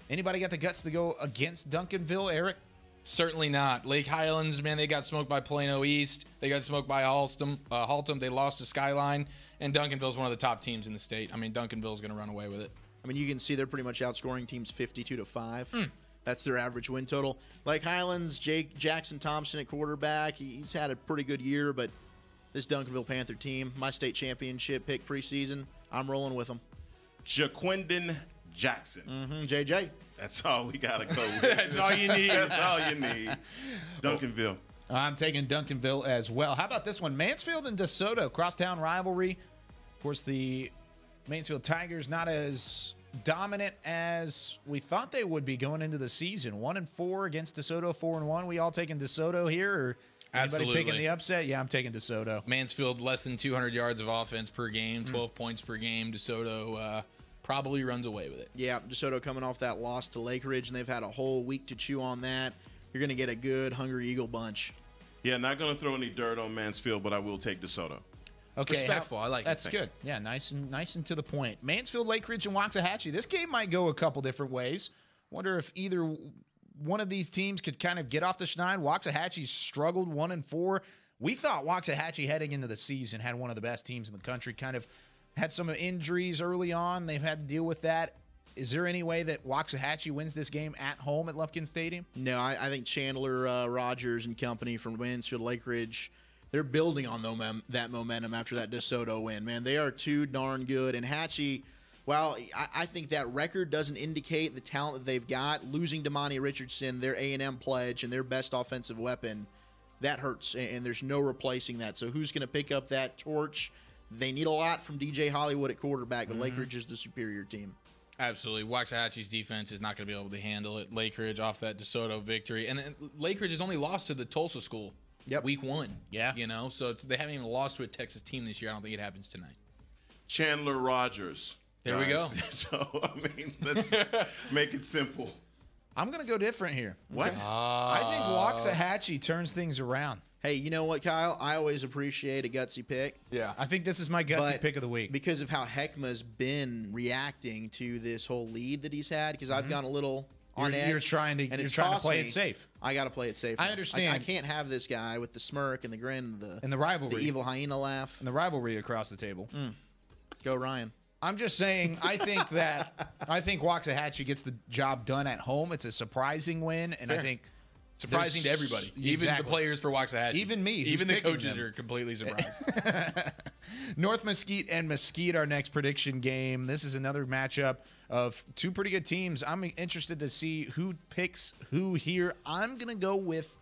Anybody got the guts to go against Duncanville, Eric? Certainly not. Lake Highlands, man, they got smoked by Plano East. They got smoked by Haltom. They lost to Skyline. And Duncanville's one of the top teams in the state. I mean, Duncanville's going to run away with it. I mean, you can see they're pretty much outscoring teams 52-5. That's their average win total. Lake Highlands, Jackson Thompson at quarterback. He's had a pretty good year, but this Duncanville Panther team, my state championship pick preseason, I'm rolling with them. Jaquindon Jackson. JJ. That's all we got to go with. That's all you need. That's all you need. Duncanville. I'm taking Duncanville as well. How about this one? Mansfield and DeSoto, crosstown rivalry. Of course, the Mansfield Tigers not as dominant as we thought they would be going into the season. 1-4 against DeSoto, 4-1. We all taking DeSoto here, or anybody Absolutely. picking the upset? Yeah, I'm taking DeSoto. Mansfield less than 200 yards of offense per game, 12 points per game. DeSoto probably runs away with it. Yeah, DeSoto coming off that loss to Lake Ridge, and they've had a whole week to chew on that. You're going to get a good Hungry Eagle bunch. Yeah, not going to throw any dirt on Mansfield, but I will take DeSoto. Okay, respectful. I like that's it. good. Yeah, nice and to the point. Mansfield, Lake Ridge, and Waxahachie. This game might go a couple different ways. Wonder if either one of these teams could kind of get off the schneid. Waxahachie struggled 1-4. We thought Waxahachie heading into the season had one of the best teams in the country. Kind of had some injuries early on. They've had to deal with that. Is there any way that Waxahachie wins this game at home at Lufkin Stadium? No, I think Chandler Rogers and company from Mansfield, Lake Ridge, they're building on that momentum after that DeSoto win. Man, they are too darn good. And Hatchie, well, I think that record doesn't indicate the talent that they've got. Losing Damani Richardson, their A&M pledge, and their best offensive weapon, that hurts, and there's no replacing that. So who's going to pick up that torch? They need a lot from DJ Hollywood at quarterback, but Lake Ridge is the superior team. Absolutely. Waxahachie's defense is not going to be able to handle it. Lake Ridge off that DeSoto victory. And then Lake Ridge has only lost to the Tulsa school week 1. Yeah. You know, so they haven't even lost to a Texas team this year. I don't think it happens tonight. Chandler Rogers. There we go. So, I mean, let's make it simple. I'm going to go different here. What? I think Waxahachie turns things around. Hey, you know what, Kyle? I always appreciate a gutsy pick. Yeah. I think this is my gutsy pick of the week. Because of how Heckma's been reacting to this whole lead that he's had, because I've gone a little on edge. You're trying to play it safe. I got to play it safe. I understand. I can't have this guy with the smirk and the grin and the rivalry. The evil hyena laugh. And the rivalry across the table. Go, Ryan. I'm just saying, I think Waxahachie gets the job done at home. It's a surprising win, and I think surprising to everybody, even the players for Waxahachie, even me, even the coaches are completely surprised. North Mesquite and Mesquite, our next prediction game. This is another matchup of two pretty good teams. I'm interested to see who picks who here. I'm gonna go with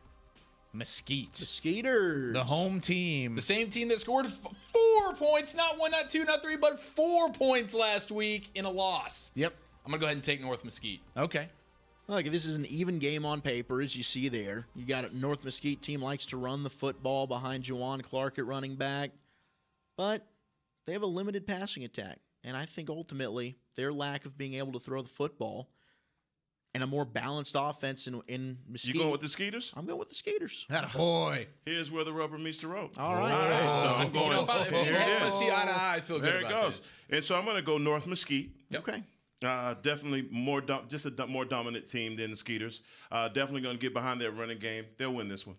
Mesquite. The Skeeters. The home team. The same team that scored 4 points, not 1, not 2, not 3, but 4 points last week in a loss. Yep. I'm going to go ahead and take North Mesquite. Okay. Look, this is an even game on paper, as you see there. You got a North Mesquite team likes to run the football behind Juwan Clark at running back, but they have a limited passing attack. And I think ultimately their lack of being able to throw the football and a more balanced offense in Mesquite. You going with the Skeeters? I'm going with the Skeeters. Attaboy. Here's where the rubber meets the road. All right. So I'm going. If you have to see eye to eye, I feel good there about it goes. this. And so I'm going to go North Mesquite. Okay. Definitely more more dominant team than the Skeeters. Definitely going to get behind their running game. They'll win this one.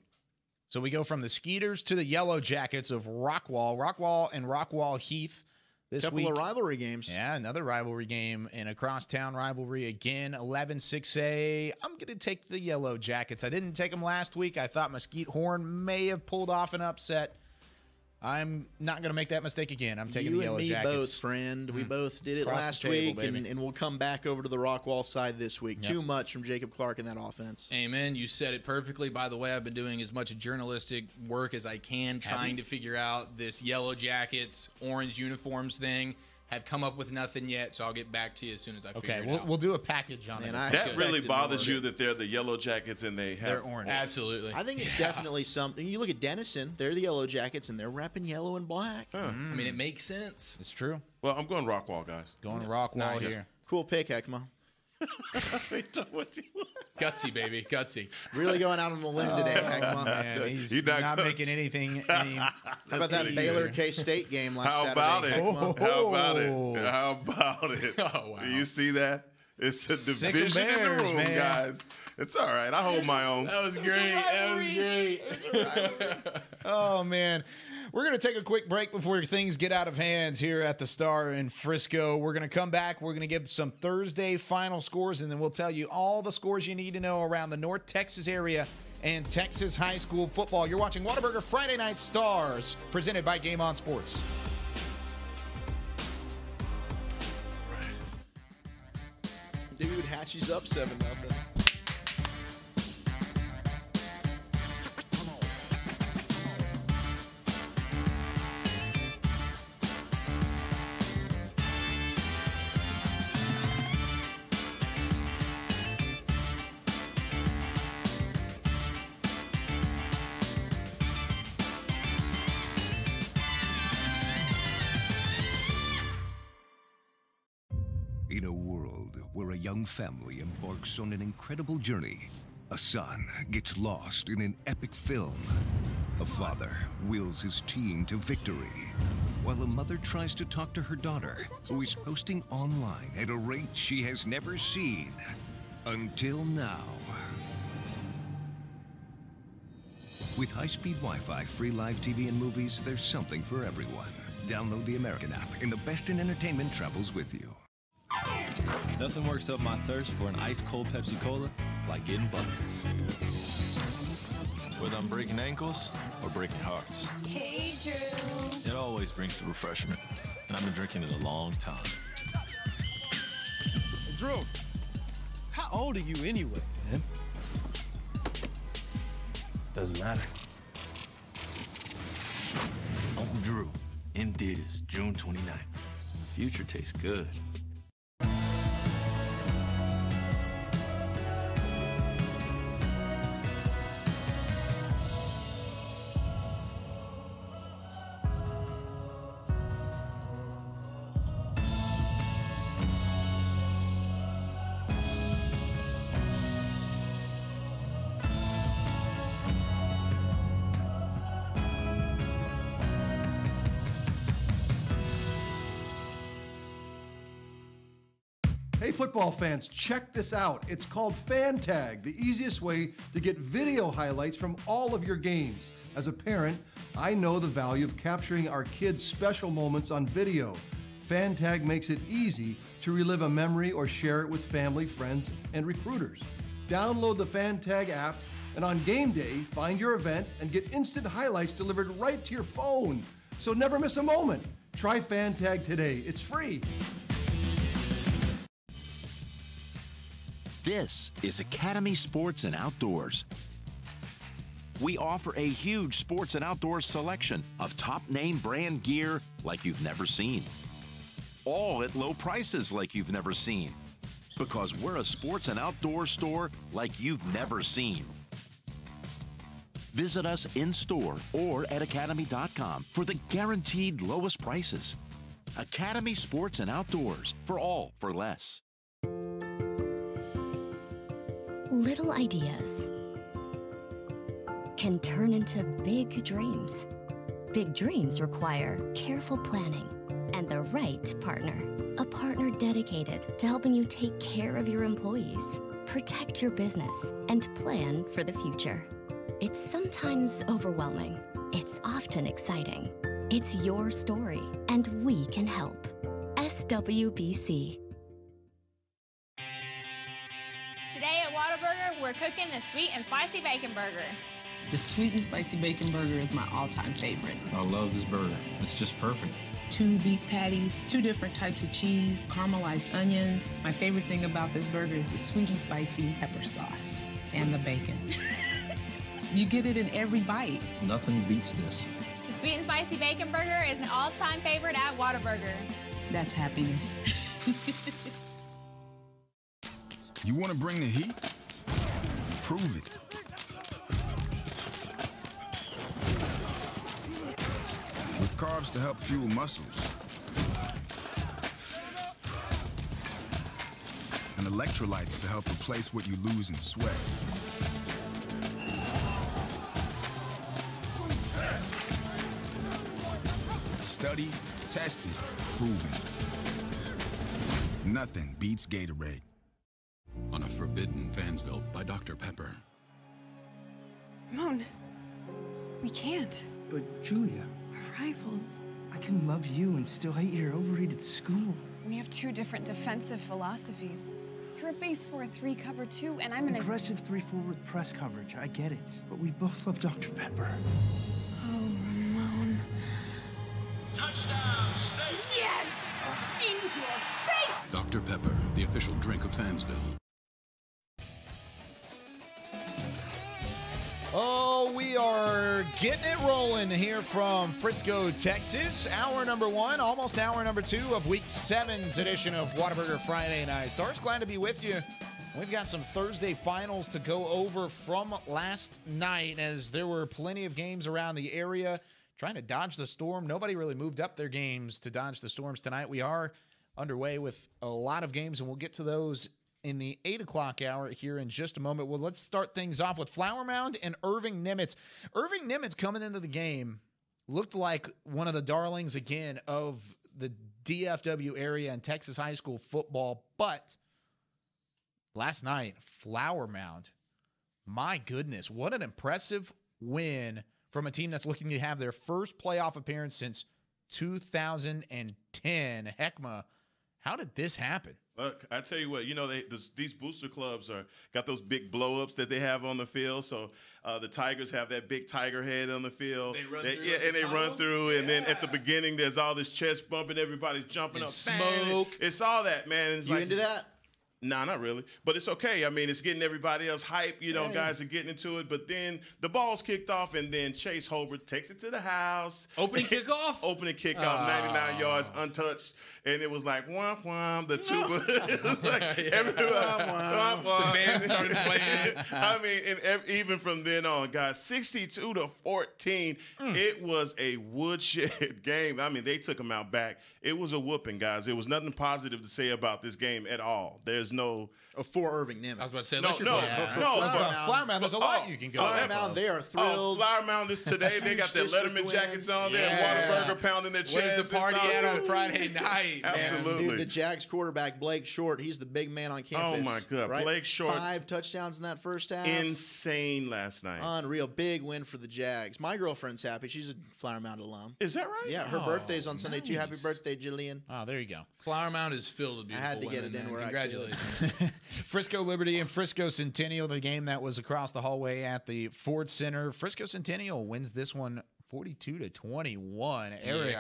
So we go from the Skeeters to the Yellow Jackets of Rockwall and Rockwall Heath. This couple week, of rivalry games. Yeah, another rivalry game and a crosstown rivalry again. 11-6A. I'm going to take the Yellow Jackets. I didn't take them last week. I thought Mesquite Horn may have pulled off an upset. I'm not going to make that mistake again. I'm taking you the Yellow and me Jackets. both, friend. We both did it Across last the table, week, baby. and we'll come back over to the Rockwall side this week. Yep. Too much from Jacob Clark in that offense. Amen. You said it perfectly. By the way, I've been doing as much journalistic work as I can, trying to figure out this Yellow Jackets, orange uniforms thing. Have come up with nothing yet, so I'll get back to you as soon as I figure it out. We'll do a package on it. That really bothers you that they're the Yellow Jackets and they have They're orange. Absolutely. I think it's definitely something. You look at Denison; they're the Yellow Jackets, and they're repping yellow and black. I mean, it makes sense. It's true. Well, I'm going Rockwall, guys. Going Rockwall here. Cool pick, Heckma. Gutsy, baby. Gutsy. Really going out on a limb today, Heckma. Man, he's not making anything any. How about that Baylor K-State game last How Saturday? about it? Heckma? How about it? How about it? Oh, wow. Do you see that? It's a Sick division in the Bears, room, man. guys. It's all right. I hold my own. That was great. That was great. Oh, man. We're going to take a quick break before things get out of hands here at the Star in Frisco. We're going to come back. We're going to give some Thursday final scores, and then we'll tell you all the scores you need to know around the North Texas area and Texas high school football. You're watching Whataburger Friday Night Stars, presented by Game On Sports. Dude, Hatchie's up 7-0. In a world where a young family embarks on an incredible journey, a son gets lost in an epic film. A father wills his team to victory, while a mother tries to talk to her daughter, who is posting online at a rate she has never seen until now. With high-speed Wi-Fi, free live TV and movies, there's something for everyone. Download the American app, and the best in entertainment travels with you. Nothing works up my thirst for an ice-cold Pepsi Cola like getting buckets. Whether I'm breaking ankles or breaking hearts, Hey, Drew. it always brings the refreshment, and I've been drinking it a long time. Drew, how old are you anyway? Man, doesn't matter. Uncle Drew, in theaters, June 29th. The future tastes good. Hey, football fans, check this out. It's called FanTag, the easiest way to get video highlights from all of your games. As a parent, I know the value of capturing our kids' special moments on video. FanTag makes it easy to relive a memory or share it with family, friends, and recruiters. Download the FanTag app, and on game day, find your event and get instant highlights delivered right to your phone. So never miss a moment. Try FanTag today. It's free. This is Academy Sports and Outdoors. We offer a huge sports and outdoors selection of top name brand gear like you've never seen. All at low prices like you've never seen. Because we're a sports and outdoor store like you've never seen. Visit us in store or at academy.com for the guaranteed lowest prices. Academy Sports and Outdoors, for all for less. Little ideas can turn into big dreams. Big dreams require careful planning and the right partner. A partner dedicated to helping you take care of your employees, protect your business, and plan for the future. It's sometimes overwhelming. It's often exciting. It's your story, and we can help. SWBC. Today at Whataburger, we're cooking the sweet and spicy bacon burger. The sweet and spicy bacon burger is my all-time favorite. I love this burger. It's just perfect. 2 beef patties, 2 different types of cheese, caramelized onions. My favorite thing about this burger is the sweet and spicy pepper sauce and the bacon. You get it in every bite. Nothing beats this. The sweet and spicy bacon burger is an all-time favorite at Whataburger. That's happiness. You want to bring the heat? Prove it. With carbs to help fuel muscles. And electrolytes to help replace what you lose in sweat. Studied, tested, proven. Nothing beats Gatorade. On a forbidden Fansville by Dr. Pepper. Ramon, we can't. But Julia, We're rivals. I can love you and still hate your overrated school. We have 2 different defensive philosophies. You're a base 4-3 cover 2, and I'm an aggressive 3-4 with press coverage. I get it, but we both love Dr. Pepper. Oh, Ramon. Touchdown, State! Yes! In your face! Dr. Pepper, the official drink of Fansville. Oh, we are getting it rolling here from Frisco, Texas. Hour number 1, almost hour number 2 of Week 7's edition of Whataburger Friday Night Stars. Glad to be with you. We've got some Thursday finals to go over from last night, as there were plenty of games around the area trying to dodge the storm. Nobody really moved up their games to dodge the storms tonight. We are underway with a lot of games, and we'll get to those in the 8 o'clock hour here in just a moment. Well, let's start things off with Flower Mound and Irving Nimitz. Irving Nimitz coming into the game looked like one of the darlings again of the DFW area and Texas high school football. But last night, Flower Mound, my goodness, what an impressive win from a team that's looking to have their first playoff appearance since 2010. Heckma, how did this happen? Look, I tell you what, you know, these booster clubs got those big blow-ups that they have on the field. So the Tigers have that big tiger head on the field. They run through. They run through, and then at the beginning, there's all this chest bumping, everybody's jumping up, smoke. It's all that, man. It's You like, into that? Nah, not really. But it's okay. I mean, it's getting everybody else hype. You know, guys are getting into it. But then the ball's kicked off, and then Chase Holbert takes it to the house. Opening kickoff? Opening kickoff, 99 yards, untouched. And it was like, womp, womp, the tuba. It was like, everybody, womp, womp. The band started playing. I mean, and even from then on, guys, 62-14, it was a woodshed game. I mean, they took them out back. It was a whooping, guys. There was nothing positive to say about this game at all. There's no for Irving Nimitz. I was about to say, no. Flower Mound, there's a lot you can go. Flower Mound, they are thrilled. Flower Mound is today. They got their Letterman jackets on there, Whataburger pounding their chest. Where's the party at on Friday night? Absolutely. Dude, the Jags quarterback, Blake Short, he's the big man on campus. Oh, my God. Right? Blake Short. 5 touchdowns in that first half. Insane last night. Unreal. Big win for the Jags. My girlfriend's happy. She's a Flower Mound alum. Is that right? Yeah, her birthday's on Sunday, too. Happy birthday, Jillian. Oh, there you go. Flower Mound is filled with beautiful I had to get it in where Congratulations. I could. Frisco Liberty and Frisco Centennial, the game that was across the hallway at the Ford Center. Frisco Centennial wins this one 42-21. Eric,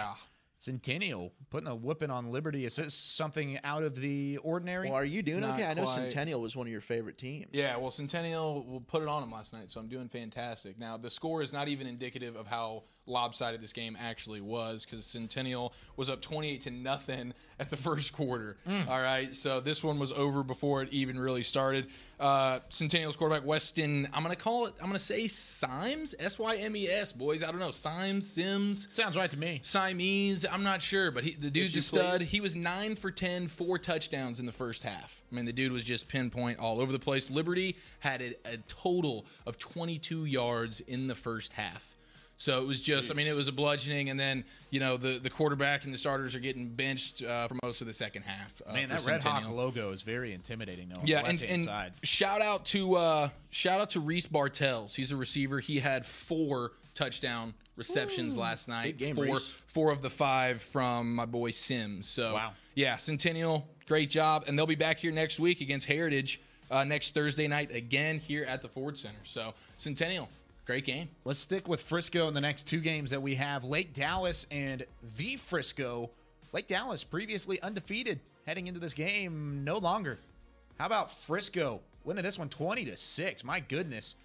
Centennial putting a whooping on Liberty. Is this something out of the ordinary? Well, are you doing Not okay? I know quite. Centennial was one of your favorite teams. Yeah, well, Centennial will put it on them last night, so I'm doing fantastic. Now, the score is not even indicative of how lopsided this game actually was, because Centennial was up 28-0 at the first quarter. All right, so this one was over before it even really started. Centennial's quarterback, Weston, I'm going to say Symes, S-Y-M-E-S, boys. I don't know, Sims. Sounds right to me. Siamese, I'm not sure, but the dude's a stud. He was 9 for 10, 4 touchdowns in the first half. I mean, the dude was just pinpoint all over the place. Liberty had a total of 22 yards in the first half. So it was just, I mean, it was a bludgeoning, and then, you know, the quarterback and the starters are getting benched for most of the second half. Man, that Red Hawk logo is very intimidating, though. Yeah, and side. shout out to Reese Bartels. He's a receiver. He had 4 touchdown receptions last night. Big game, four of the 5 from my boy Sims. So, wow. Yeah, Centennial, great job. And they'll be back here next week against Heritage next Thursday night again here at the Ford Center. So, Centennial, Great game. Let's stick with Frisco in the next two games that we have. Lake Dallas and the Frisco. Lake Dallas previously undefeated heading into this game, no longer. How about Frisco winning this one 20-6? My goodness.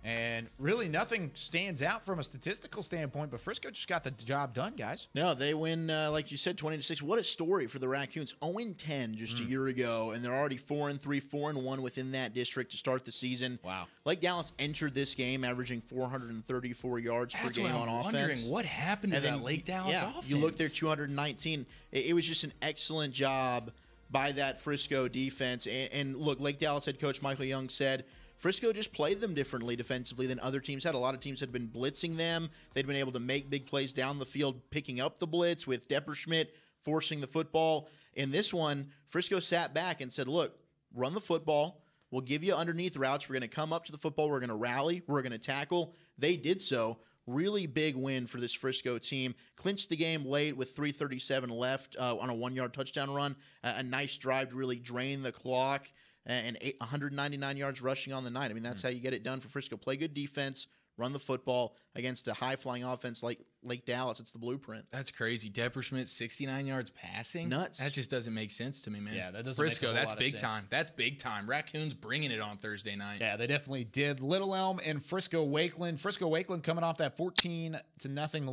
And really nothing stands out from a statistical standpoint, but Frisco just got the job done, guys. No, they win, like you said, 20-6. What a story for the Raccoons. 0-10 just a year ago, and they're already 4-3, 4-1 within that district to start the season. Wow. Lake Dallas entered this game averaging 434 yards per game on offense. Wondering what happened to that Lake Dallas offense. You look there, 219. It was just an excellent job by that Frisco defense. And look, Lake Dallas head coach Michael Young said, Frisco just played them differently defensively than other teams had. A lot of teams had been blitzing them. They'd been able to make big plays down the field, picking up the blitz with Depperschmidt forcing the football. In this one, Frisco sat back and said, look, run the football. We'll give you underneath routes. We're going to come up to the football. We're going to rally. We're going to tackle. They did so. Really big win for this Frisco team. Clinched the game late with 3:37 left on a 1-yard touchdown run. A nice drive to really drain the clock. And 199 yards rushing on the night. I mean, that's how you get it done for Frisco. Play good defense, run the football against a high-flying offense like Lake Dallas. It's the blueprint. That's crazy. Depperschmidt, 69 yards passing? Nuts. That just doesn't make sense to me, man. Yeah, that doesn't Frisco, make a whole that's lot of big sense. time. That's big time. Raccoons bringing it on Thursday night. Yeah, they definitely did. Little Elm and Frisco Wakeland. Frisco Wakeland coming off that 14-0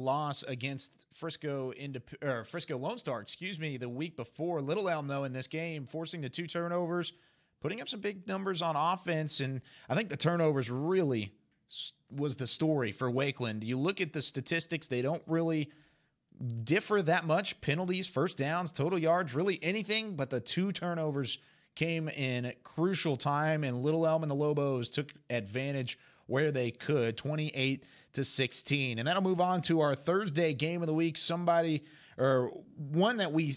loss against Frisco Lone Star, the week before. Little Elm, though, in this game, forcing the 2 turnovers, putting up some big numbers on offense, and I think the turnovers really was the story for Wakeland. You look at the statistics, they don't really differ that much. Penalties, first downs, total yards, really anything, but the 2 turnovers came in crucial time, and Little Elm and the Lobos took advantage where they could, 28-16. And that'll move on to our Thursday game of the week, one that we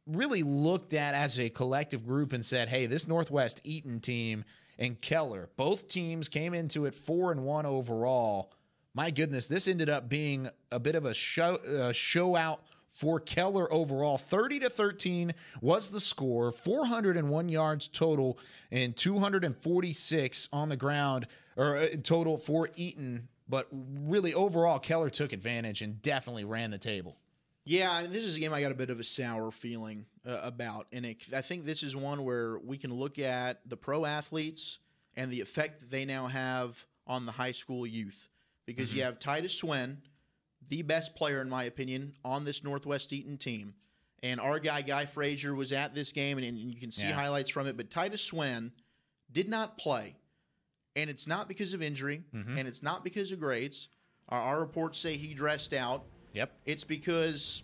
really looked at as a collective group and said, hey, this Northwest Eaton team and Keller, both teams came into it 4-1 overall. My goodness, this ended up being a bit of a show out for Keller overall. 30-13 was the score, 401 yards total and 246 on the ground, or total for Eaton. But really, overall, Keller took advantage and definitely ran the table. Yeah, this is a game I got a bit of a sour feeling about. And I think this is one where we can look at the pro athletes and the effect that they now have on the high school youth. Because you have Titus Swen, the best player, in my opinion, on this Northwest Eaton team. And our Guy Frazier was at this game, and you can see highlights from it. But Titus Swen did not play. And it's not because of injury, and it's not because of grades. Our reports say he dressed out. Yep. It's because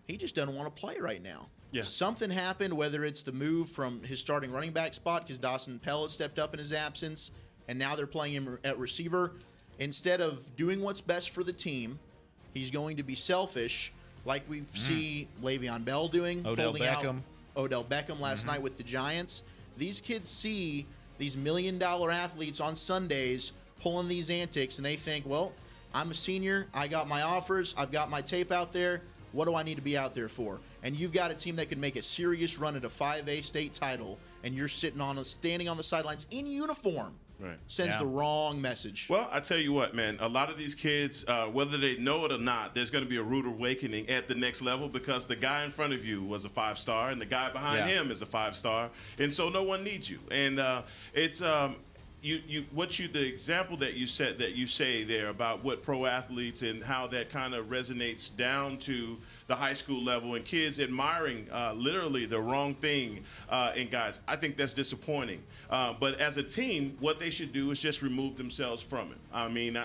he just doesn't want to play right now. Yeah. Something happened, whether it's the move from his starting running back spot because Dawson Pell has stepped up in his absence, and now they're playing him at receiver. Instead of doing what's best for the team, he's going to be selfish, like we see Le'Veon Bell doing. Odell Beckham last night with the Giants. These kids see these $1 million athletes on Sundays pulling these antics, and they think, well, I'm a senior. I got my offers. I've got my tape out there. What do I need to be out there for? And you've got a team that can make a serious run at a 5A state title, and you're standing on the sidelines in uniform. Right. Sends the wrong message. Well, I tell you what, man, a lot of these kids, whether they know it or not, there's going to be a rude awakening at the next level because the guy in front of you was a 5-star and the guy behind him is a 5-star. And so no one needs you. And it's the example that you said, that you say there about what pro athletes and how that kind of resonates down to the high school level and kids admiring literally the wrong thing in guys. I think that's disappointing. But as a team, what they should do is just remove themselves from it. I mean,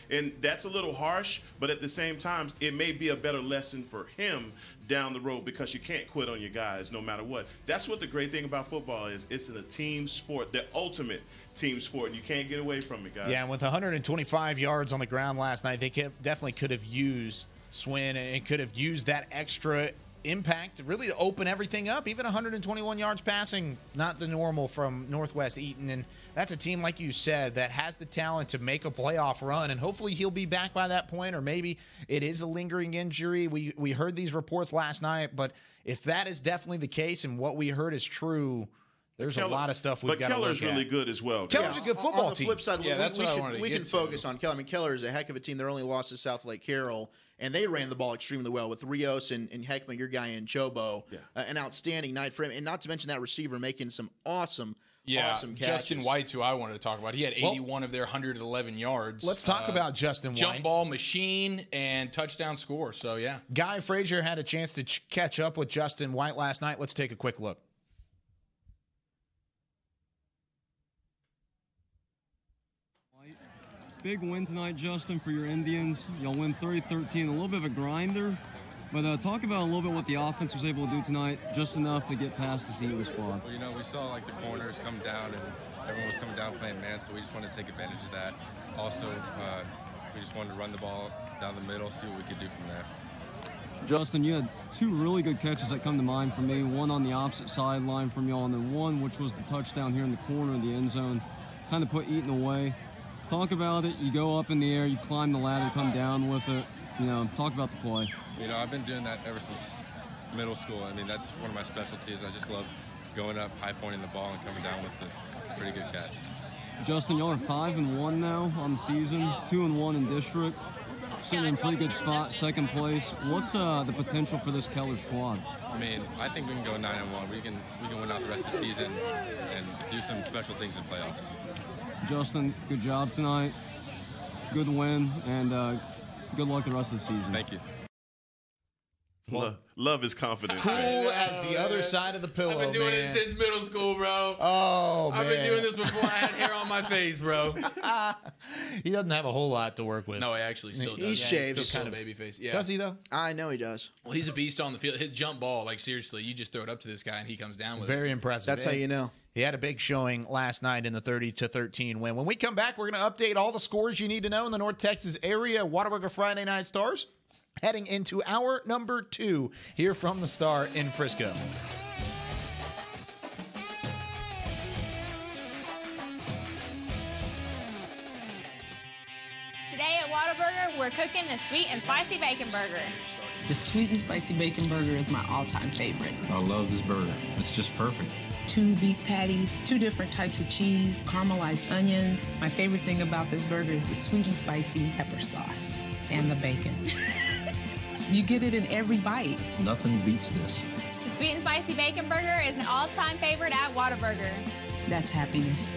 and that's a little harsh, but at the same time, it may be a better lesson for him down the road because you can't quit on your guys no matter what. That's what the great thing about football is. It's a team sport, the ultimate team sport, and you can't get away from it, guys. Yeah, and with 125 yards on the ground last night, they definitely could have used Swin and could have used that extra impact really to open everything up. Even 121 yards passing, not the normal from Northwest Eaton. And that's a team, like you said, that has the talent to make a playoff run. And hopefully he'll be back by that point, or maybe it is a lingering injury. We heard these reports last night, but if that is definitely the case and what we heard is true, There's a lot of stuff we've got to look at. But Keller's really good as well. Keller's a good football on the team. flip side, that's what I wanted to we get can to. focus on Keller. I mean, Keller is a heck of a team. Their only loss is South Lake Carroll, and they ran the ball extremely well with Rios and Heckman, your guy in Chobo. An outstanding night for him, and not to mention that receiver making some awesome catches. Justin White's who I wanted to talk about. He had 81 of their 111 yards. Let's talk about Justin White. Jump ball machine and touchdown score. So, yeah. Guy Frazier had a chance to catch up with Justin White last night. Let's take a quick look. Big win tonight, Justin, for your Indians. Y'all win 30-13, a little bit of a grinder. But talk about a little bit what the offense was able to do tonight, just enough to get past the Eagle squad. Well, you know, we saw like the corners come down and everyone was coming down playing man, so we just wanted to take advantage of that. Also, we just wanted to run the ball down the middle, see what we could do from there. Justin, you had two really good catches that come to mind for me. One on the opposite sideline from y'all, and then one which was the touchdown here in the corner of the end zone. Kind of put Eaton away. Talk about it. You go up in the air, you climb the ladder, come down with it. You know, talk about the play. You know, I've been doing that ever since middle school. I mean, that's one of my specialties. I just love going up, high pointing the ball, and coming down with a pretty good catch. Justin, y'all are 5-1 now on the season, 2-1 in district. Sitting in a pretty good spot, second place. What's the potential for this Keller squad? I mean, I think we can go 9-1. We can win out the rest of the season and do some special things in playoffs. Justin, good job tonight. Good win, and good luck the rest of the season. Thank you. Love his confidence. Cool as the other side of the pillow, I've been doing man. it since middle school, bro. Oh, man. I've been doing this before I had hair on my face, bro. He doesn't have a whole lot to work with. No, he actually still does. He shaves. He's still kind of baby face. Yeah. Does he, though? I know he does. Well, he's a beast on the field. His jump ball, like, seriously, you just throw it up to this guy and he comes down with it. Very impressive. That's how you know. He had a big showing last night in the 30-13 win. When we come back, we're going to update all the scores you need to know in the North Texas area. Whataburger Friday Night Stars heading into hour number 2 here from the Star in Frisco. Today at Whataburger, we're cooking the sweet and spicy bacon burger. The sweet and spicy bacon burger is my all-time favorite. I love this burger. It's just perfect. 2 beef patties, 2 different types of cheese, caramelized onions. My favorite thing about this burger is the sweet and spicy pepper sauce and the bacon. You get it in every bite. Nothing beats this. The sweet and spicy bacon burger is an all-time favorite at Whataburger. That's happiness.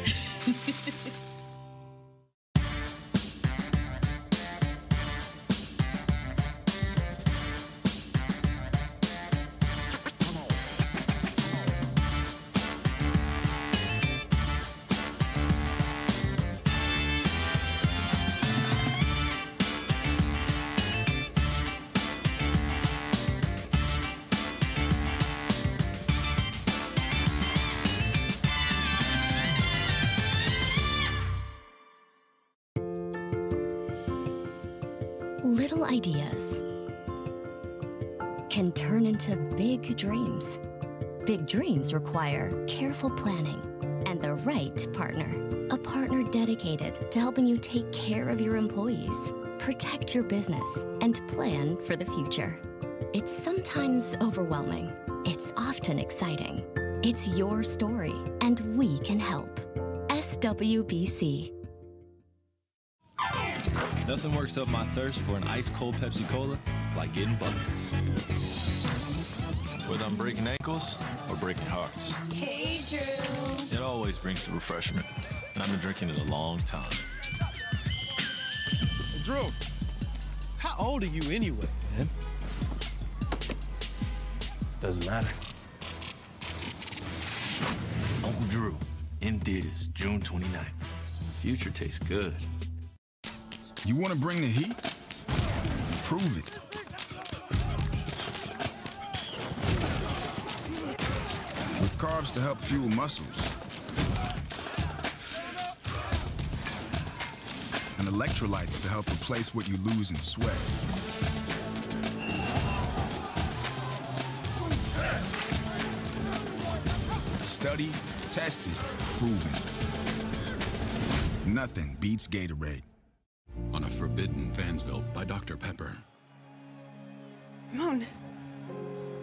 Little ideas can turn into big dreams. Big dreams require careful planning and the right partner. A partner dedicated to helping you take care of your employees, protect your business, and plan for the future. It's sometimes overwhelming. It's often exciting. It's your story, and we can help. SWBC. Nothing works up my thirst for an ice-cold Pepsi Cola like getting buckets. Whether I'm breaking ankles or breaking hearts, Hey, Drew. it always brings the refreshment, and I've been drinking it a long time. Drew, how old are you anyway, man? Doesn't matter. Uncle Drew, in theaters, June 29th. Future tastes good. You want to bring the heat? Prove it. With carbs to help fuel muscles. And electrolytes to help replace what you lose in sweat. Studied, tested, proven. Nothing beats Gatorade. On a forbidden Fansville by Dr. Pepper. Ramon,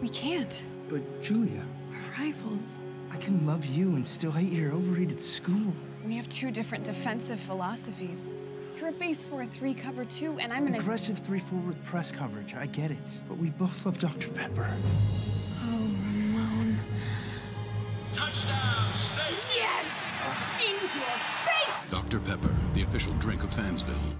we can't. But Julia, Our rivals. I can love you and still hate your overrated school. We have two different defensive philosophies. You're a base for a 3 cover 2, and I'm an aggressive 3-4 with press coverage. I get it, but we both love Dr. Pepper. Oh, Ramon. Touchdown, State! Yes! Into your face! Dr. Pepper, the official drink of Fansville.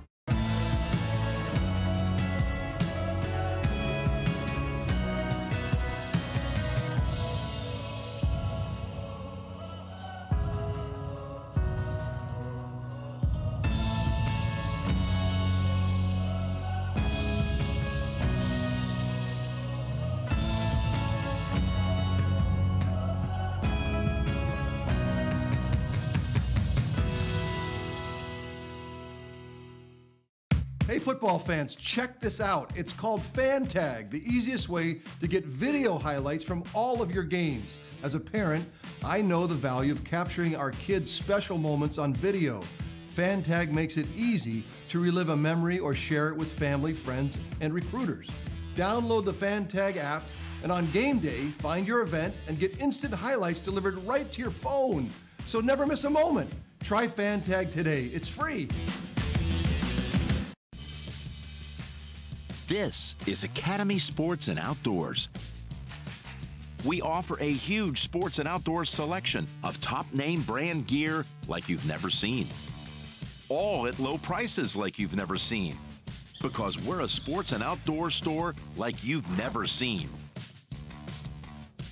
Hey, football fans, check this out. It's called Fan Tag, the easiest way to get video highlights from all of your games. As a parent, I know the value of capturing our kids' special moments on video. Fan Tag makes it easy to relive a memory or share it with family, friends, and recruiters. Download the Fan Tag app, and on game day, find your event and get instant highlights delivered right to your phone. So never miss a moment. Try Fan Tag today. It's free. This is Academy Sports and Outdoors. We offer a huge sports and outdoors selection of top name brand gear like you've never seen. All at low prices like you've never seen. Because we're a sports and outdoor store like you've never seen.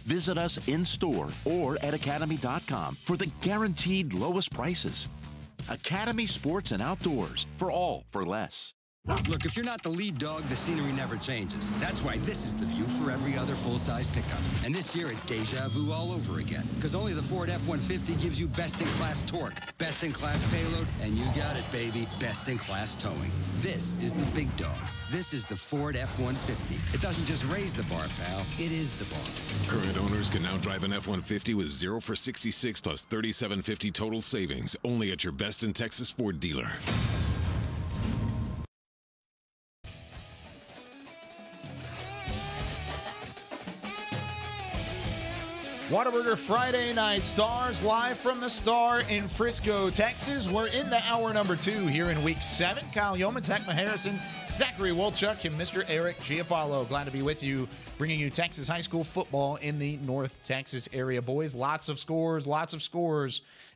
Visit us in store or at academy.com for the guaranteed lowest prices. Academy Sports and Outdoors, for all for less. Look, if you're not the lead dog, the scenery never changes. That's why this is the view for every other full-size pickup. And this year, it's deja vu all over again. Because only the Ford F-150 gives you best-in-class torque, best-in-class payload, and you got it, baby, best-in-class towing. This is the big dog. This is the Ford F-150. It doesn't just raise the bar, pal. It is the bar. Current owners can now drive an F-150 with 0 for 66 plus $3,750 total savings, only at your Best in Texas Ford dealer. Whataburger Friday Night Stars, live from the Star in Frisco, Texas. We're in the hour number 2 here in week 7. Kyle Yeomans, Heckma Harrison, Zachary Wolchuk, and Mr. Eric Giafalo. Glad to be with you, bringing you Texas high school football in the North Texas area. Boys, lots of scores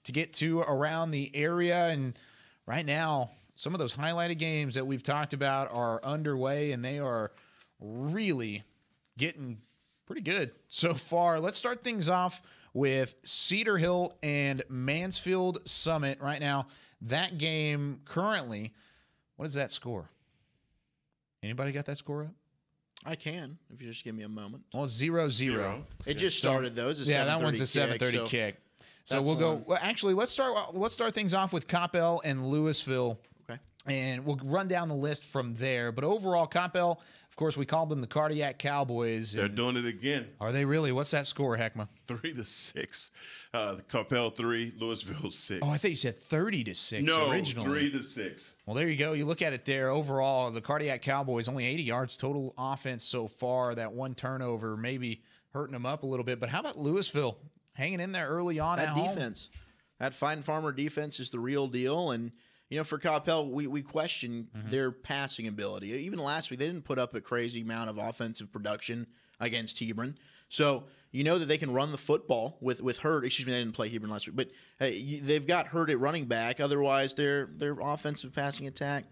to get to around the area. And right now, some of those highlighted games that we've talked about are underway, and they are really getting pretty good so far. Let's start things off with Cedar Hill and Mansfield Summit right now. That game currently, what is that score? Anybody got that score up? I can, if you just give me a moment. Well, 0-0. It just started, though. Yeah, that one's a 7:30 kick. So we'll go. Well, actually, let's start things off with Coppell and Louisville. Okay. And we'll run down the list from there. But overall, Coppell, of course, we called them the Cardiac Cowboys. They're doing it again. Are they really? What's that score, Heckma? 3-6. Coppell 3, Louisville 6. Oh, I thought you said 30-6 originally. 3-6. Well, there you go. You look at it there. Overall, the Cardiac Cowboys, only 80 yards total offense so far. That one turnover maybe hurting them up a little bit. But how about Louisville hanging in there early on at home? Defense. That Fine Farmer defense is the real deal. And, you know, for Coppell, we question their passing ability. Even last week, they didn't put up a crazy amount of offensive production against Hebron. So you know that they can run the football with Hurt. Excuse me, they didn't play Hebron last week. But they've got Hurt at running back. Otherwise, their offensive passing attack,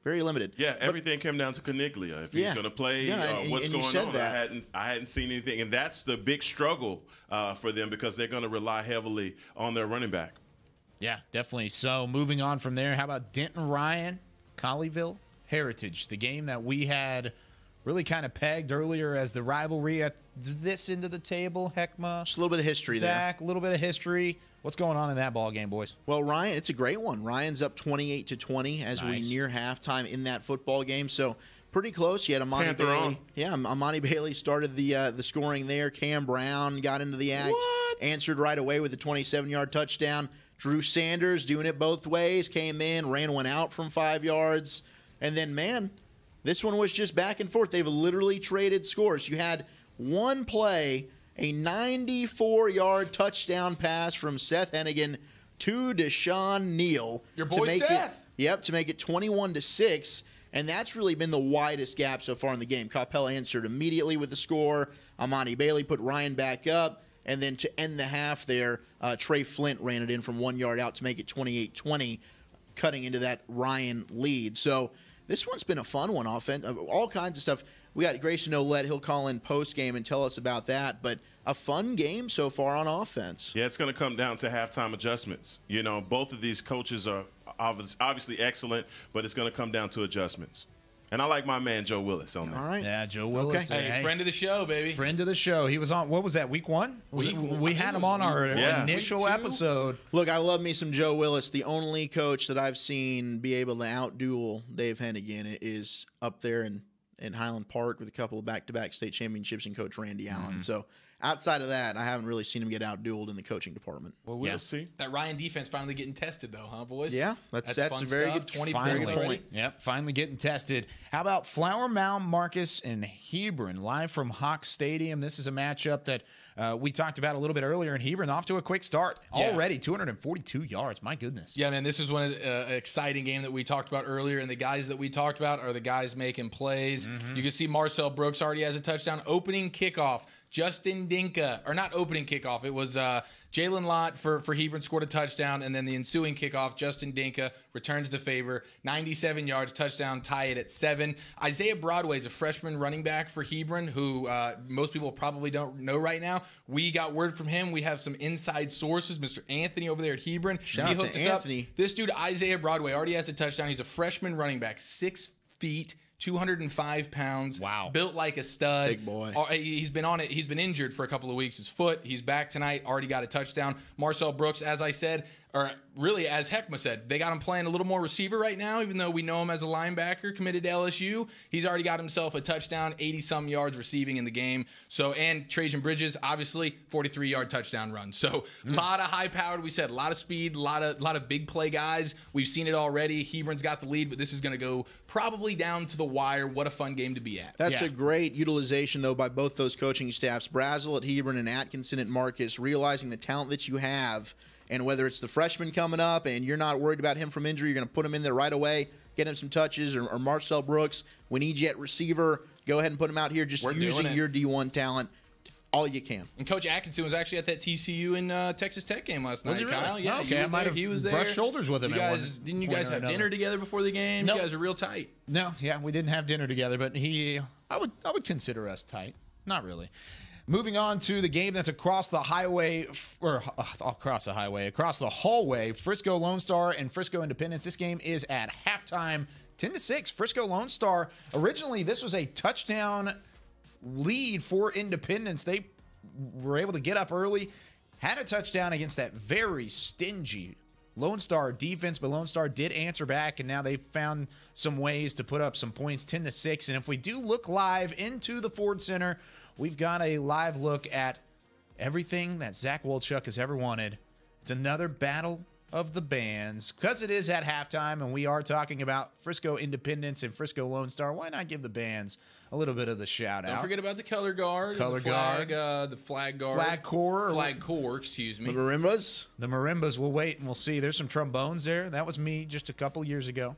very limited. Yeah, everything came down to Caniglia. If he's going to play, what's going on? I hadn't seen anything. And that's the big struggle for them because they're going to rely heavily on their running back. Yeah, definitely. So moving on from there, how about Denton Ryan, Colleyville Heritage, the game that we had really kind of pegged earlier as the rivalry at this end of the table, Heckma. Just a little bit of history there. Zach, a little bit of history. What's going on in that ball game, boys? Well, Ryan, it's a great one. Ryan's up 28-20 as we near halftime in that football game. So pretty close. You had Amani Bailey. Yeah, Amani Bailey started the scoring there. Cam Brown got into the act, answered right away with a 27-yard touchdown. Drew Sanders doing it both ways, came in, ran one out from 5 yards. And then, man, this one was just back and forth. They've literally traded scores. You had one play A 94-yard touchdown pass from Seth Hennigan to Deshaun Neal. Your boy Seth. To make it 21-6. And that's really been the widest gap so far in the game. Coppell answered immediately with the score. Amani Bailey put Ryan back up. And then to end the half there, Trey Flint ran it in from 1 yard out to make it 28-20, cutting into that Ryan lead. So this one's been a fun one, all kinds of stuff. We got Grayson Ouellette. He'll call in post-game and tell us about that. But a fun game so far on offense. Yeah, it's going to come down to halftime adjustments. You know, both of these coaches are obviously excellent, but it's going to come down to adjustments. And I like my man Joe Willis on that. All right. Yeah, Joe Willis. Okay. Hey, friend of the show, baby. Friend of the show. He was on, what was that, week 1? We had him on our initial episode. Look, I love me some Joe Willis. The only coach that I've seen be able to outduel Dave Hennigan is up there in Highland Park with a couple of back-to-back state championships and Coach Randy Allen. So outside of that, I haven't really seen him get outdueled in the coaching department. Well, we'll see. That Ryan defense finally getting tested, though, huh, boys? Yeah, that's a very good 20 points already. Yep, finally getting tested. How about Flower Mound, Marcus, and Hebron, live from Hawk Stadium? This is a matchup that we talked about a little bit earlier in Hebron. Off to a quick start. Already 242 yards. My goodness. Yeah, man, this is one exciting game that we talked about earlier, and the guys that we talked about are the guys making plays. You can see Marcel Brooks already has a touchdown. Opening kickoff, Justin Dinka, or not opening kickoff, it was Jalen Lott for Hebron scored a touchdown, and then the ensuing kickoff, Justin Dinka returns the favor, 97 yards, touchdown, tie it at 7. Isaiah Broadway is a freshman running back for Hebron who most people probably don't know right now. We got word from him. We have some inside sources. Mr. Anthony over there at Hebron. Shout out to Anthony. This dude, Isaiah Broadway, already has a touchdown. He's a freshman running back, 6 feet. 205 pounds. Wow. Built like a stud. Big boy. He's been on it. He's been injured for a couple of weeks. His foot. He's back tonight. Already got a touchdown. Marcel Brooks, as I said, or really as Heckma said, they got him playing a little more receiver right now, even though we know him as a linebacker committed to LSU. He's already got himself a touchdown, 80-some yards receiving in the game. So, and Trajan Bridges, obviously, 43-yard touchdown run. So, a lot of high-powered, we said, a lot of speed, a lot of big play guys. We've seen it already. Hebron's got the lead, but this is going to go probably down to the wire. What a fun game to be at. That's a great utilization, though, by both those coaching staffs, Brazel at Hebron and Atkinson at Marcus, realizing the talent that you have. And whether it's the freshman coming up and you're not worried about him from injury, you're going to put him in there right away, get him some touches, or Marcel Brooks, we need you at receiver, go ahead and put him out here, just using your D1 talent all you can. And Coach Atkinson was actually at that TCU and Texas Tech game last night. Was he really? Kyle? Yeah, okay, I might have he was there. brushed shoulders with him. Didn't you guys have dinner together before the game? Nope. You guys are real tight. No, yeah, we didn't have dinner together, but I would consider us tight. Not really. Moving on to the game that's across the hallway, Frisco Lone Star and Frisco Independence. This game is at halftime, 10-6. Frisco Lone Star. Originally, this was a touchdown lead for Independence. They were able to get up early, had a touchdown against that very stingy Lone Star defense, but Lone Star did answer back, and now they've found some ways to put up some points, 10-6. And if we do look live into the Ford Center, we've got a live look at everything that Zach Wolchuk has ever wanted. It's another battle of the bands because it is at halftime, and we are talking about Frisco Independence and Frisco Lone Star. Why not give the bands a little bit of the shout out? Don't forget about the color guard, the flag guard, flag corps. Excuse me. The marimbas. The marimbas. We'll wait and we'll see. There's some trombones there. That was me just a couple years ago.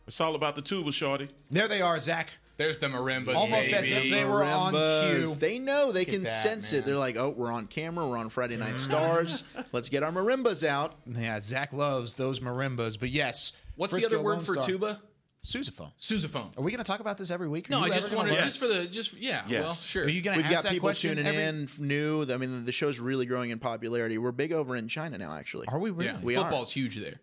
It's all about the tuba, shorty. There they are, Zach. There's the marimbas. Almost baby. as if they were on cue. They know. They can sense it. They're like, oh, we're on camera. We're on Friday Night Stars. Let's get our marimbas out. Yeah, Zach loves those marimbas. But yes. What's the other word for tuba? Sousaphone. Sousaphone. Are we going to talk about this every week? No, I just wanted Yes. Well, sure. Are you going to We've ask got that people question tuning in new. I mean, the show's really growing in popularity. We're big over in China now, actually. Are we really? Yeah, we football's are. huge there.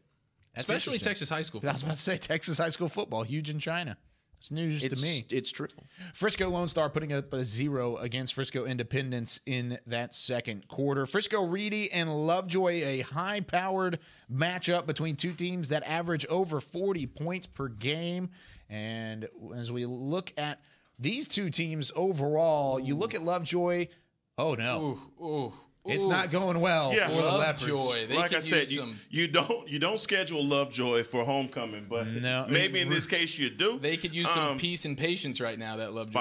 That's Especially Texas high school football. I was football. about to say Texas high school football, huge in China. It's news to me. It's true. Frisco Lone Star putting up a 0 against Frisco Independence in that second quarter. Frisco Reedy and Lovejoy, a high-powered matchup between two teams that average over 40 points per game. And as we look at these two teams overall, you look at Lovejoy. Oh, no. It's not going well for the Leopards. Like I said, you don't schedule Lovejoy for homecoming, but maybe in this case you do. They could use some peace and patience right now, that Lovejoy.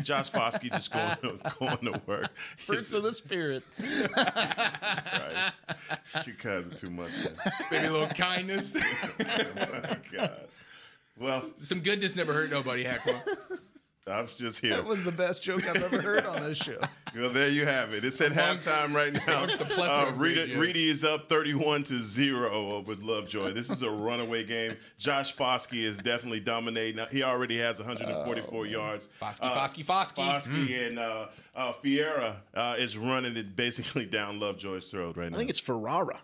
Josh Foskey just going to work. Fruits of the Spirit. Right. You guys are too much, man. Maybe a little kindness. Oh, my God. Well, some goodness never hurt nobody, Heckma. I was just here. That was the best joke I've ever heard on this show. Well, there you have it. It's at halftime right now. Reedy is up 31-0 over Lovejoy. This is a runaway game. Josh Foskey is definitely dominating. He already has 144 yards. Foskey. And Fiera is running it basically down Lovejoy's throat right now. I think it's Ferrara.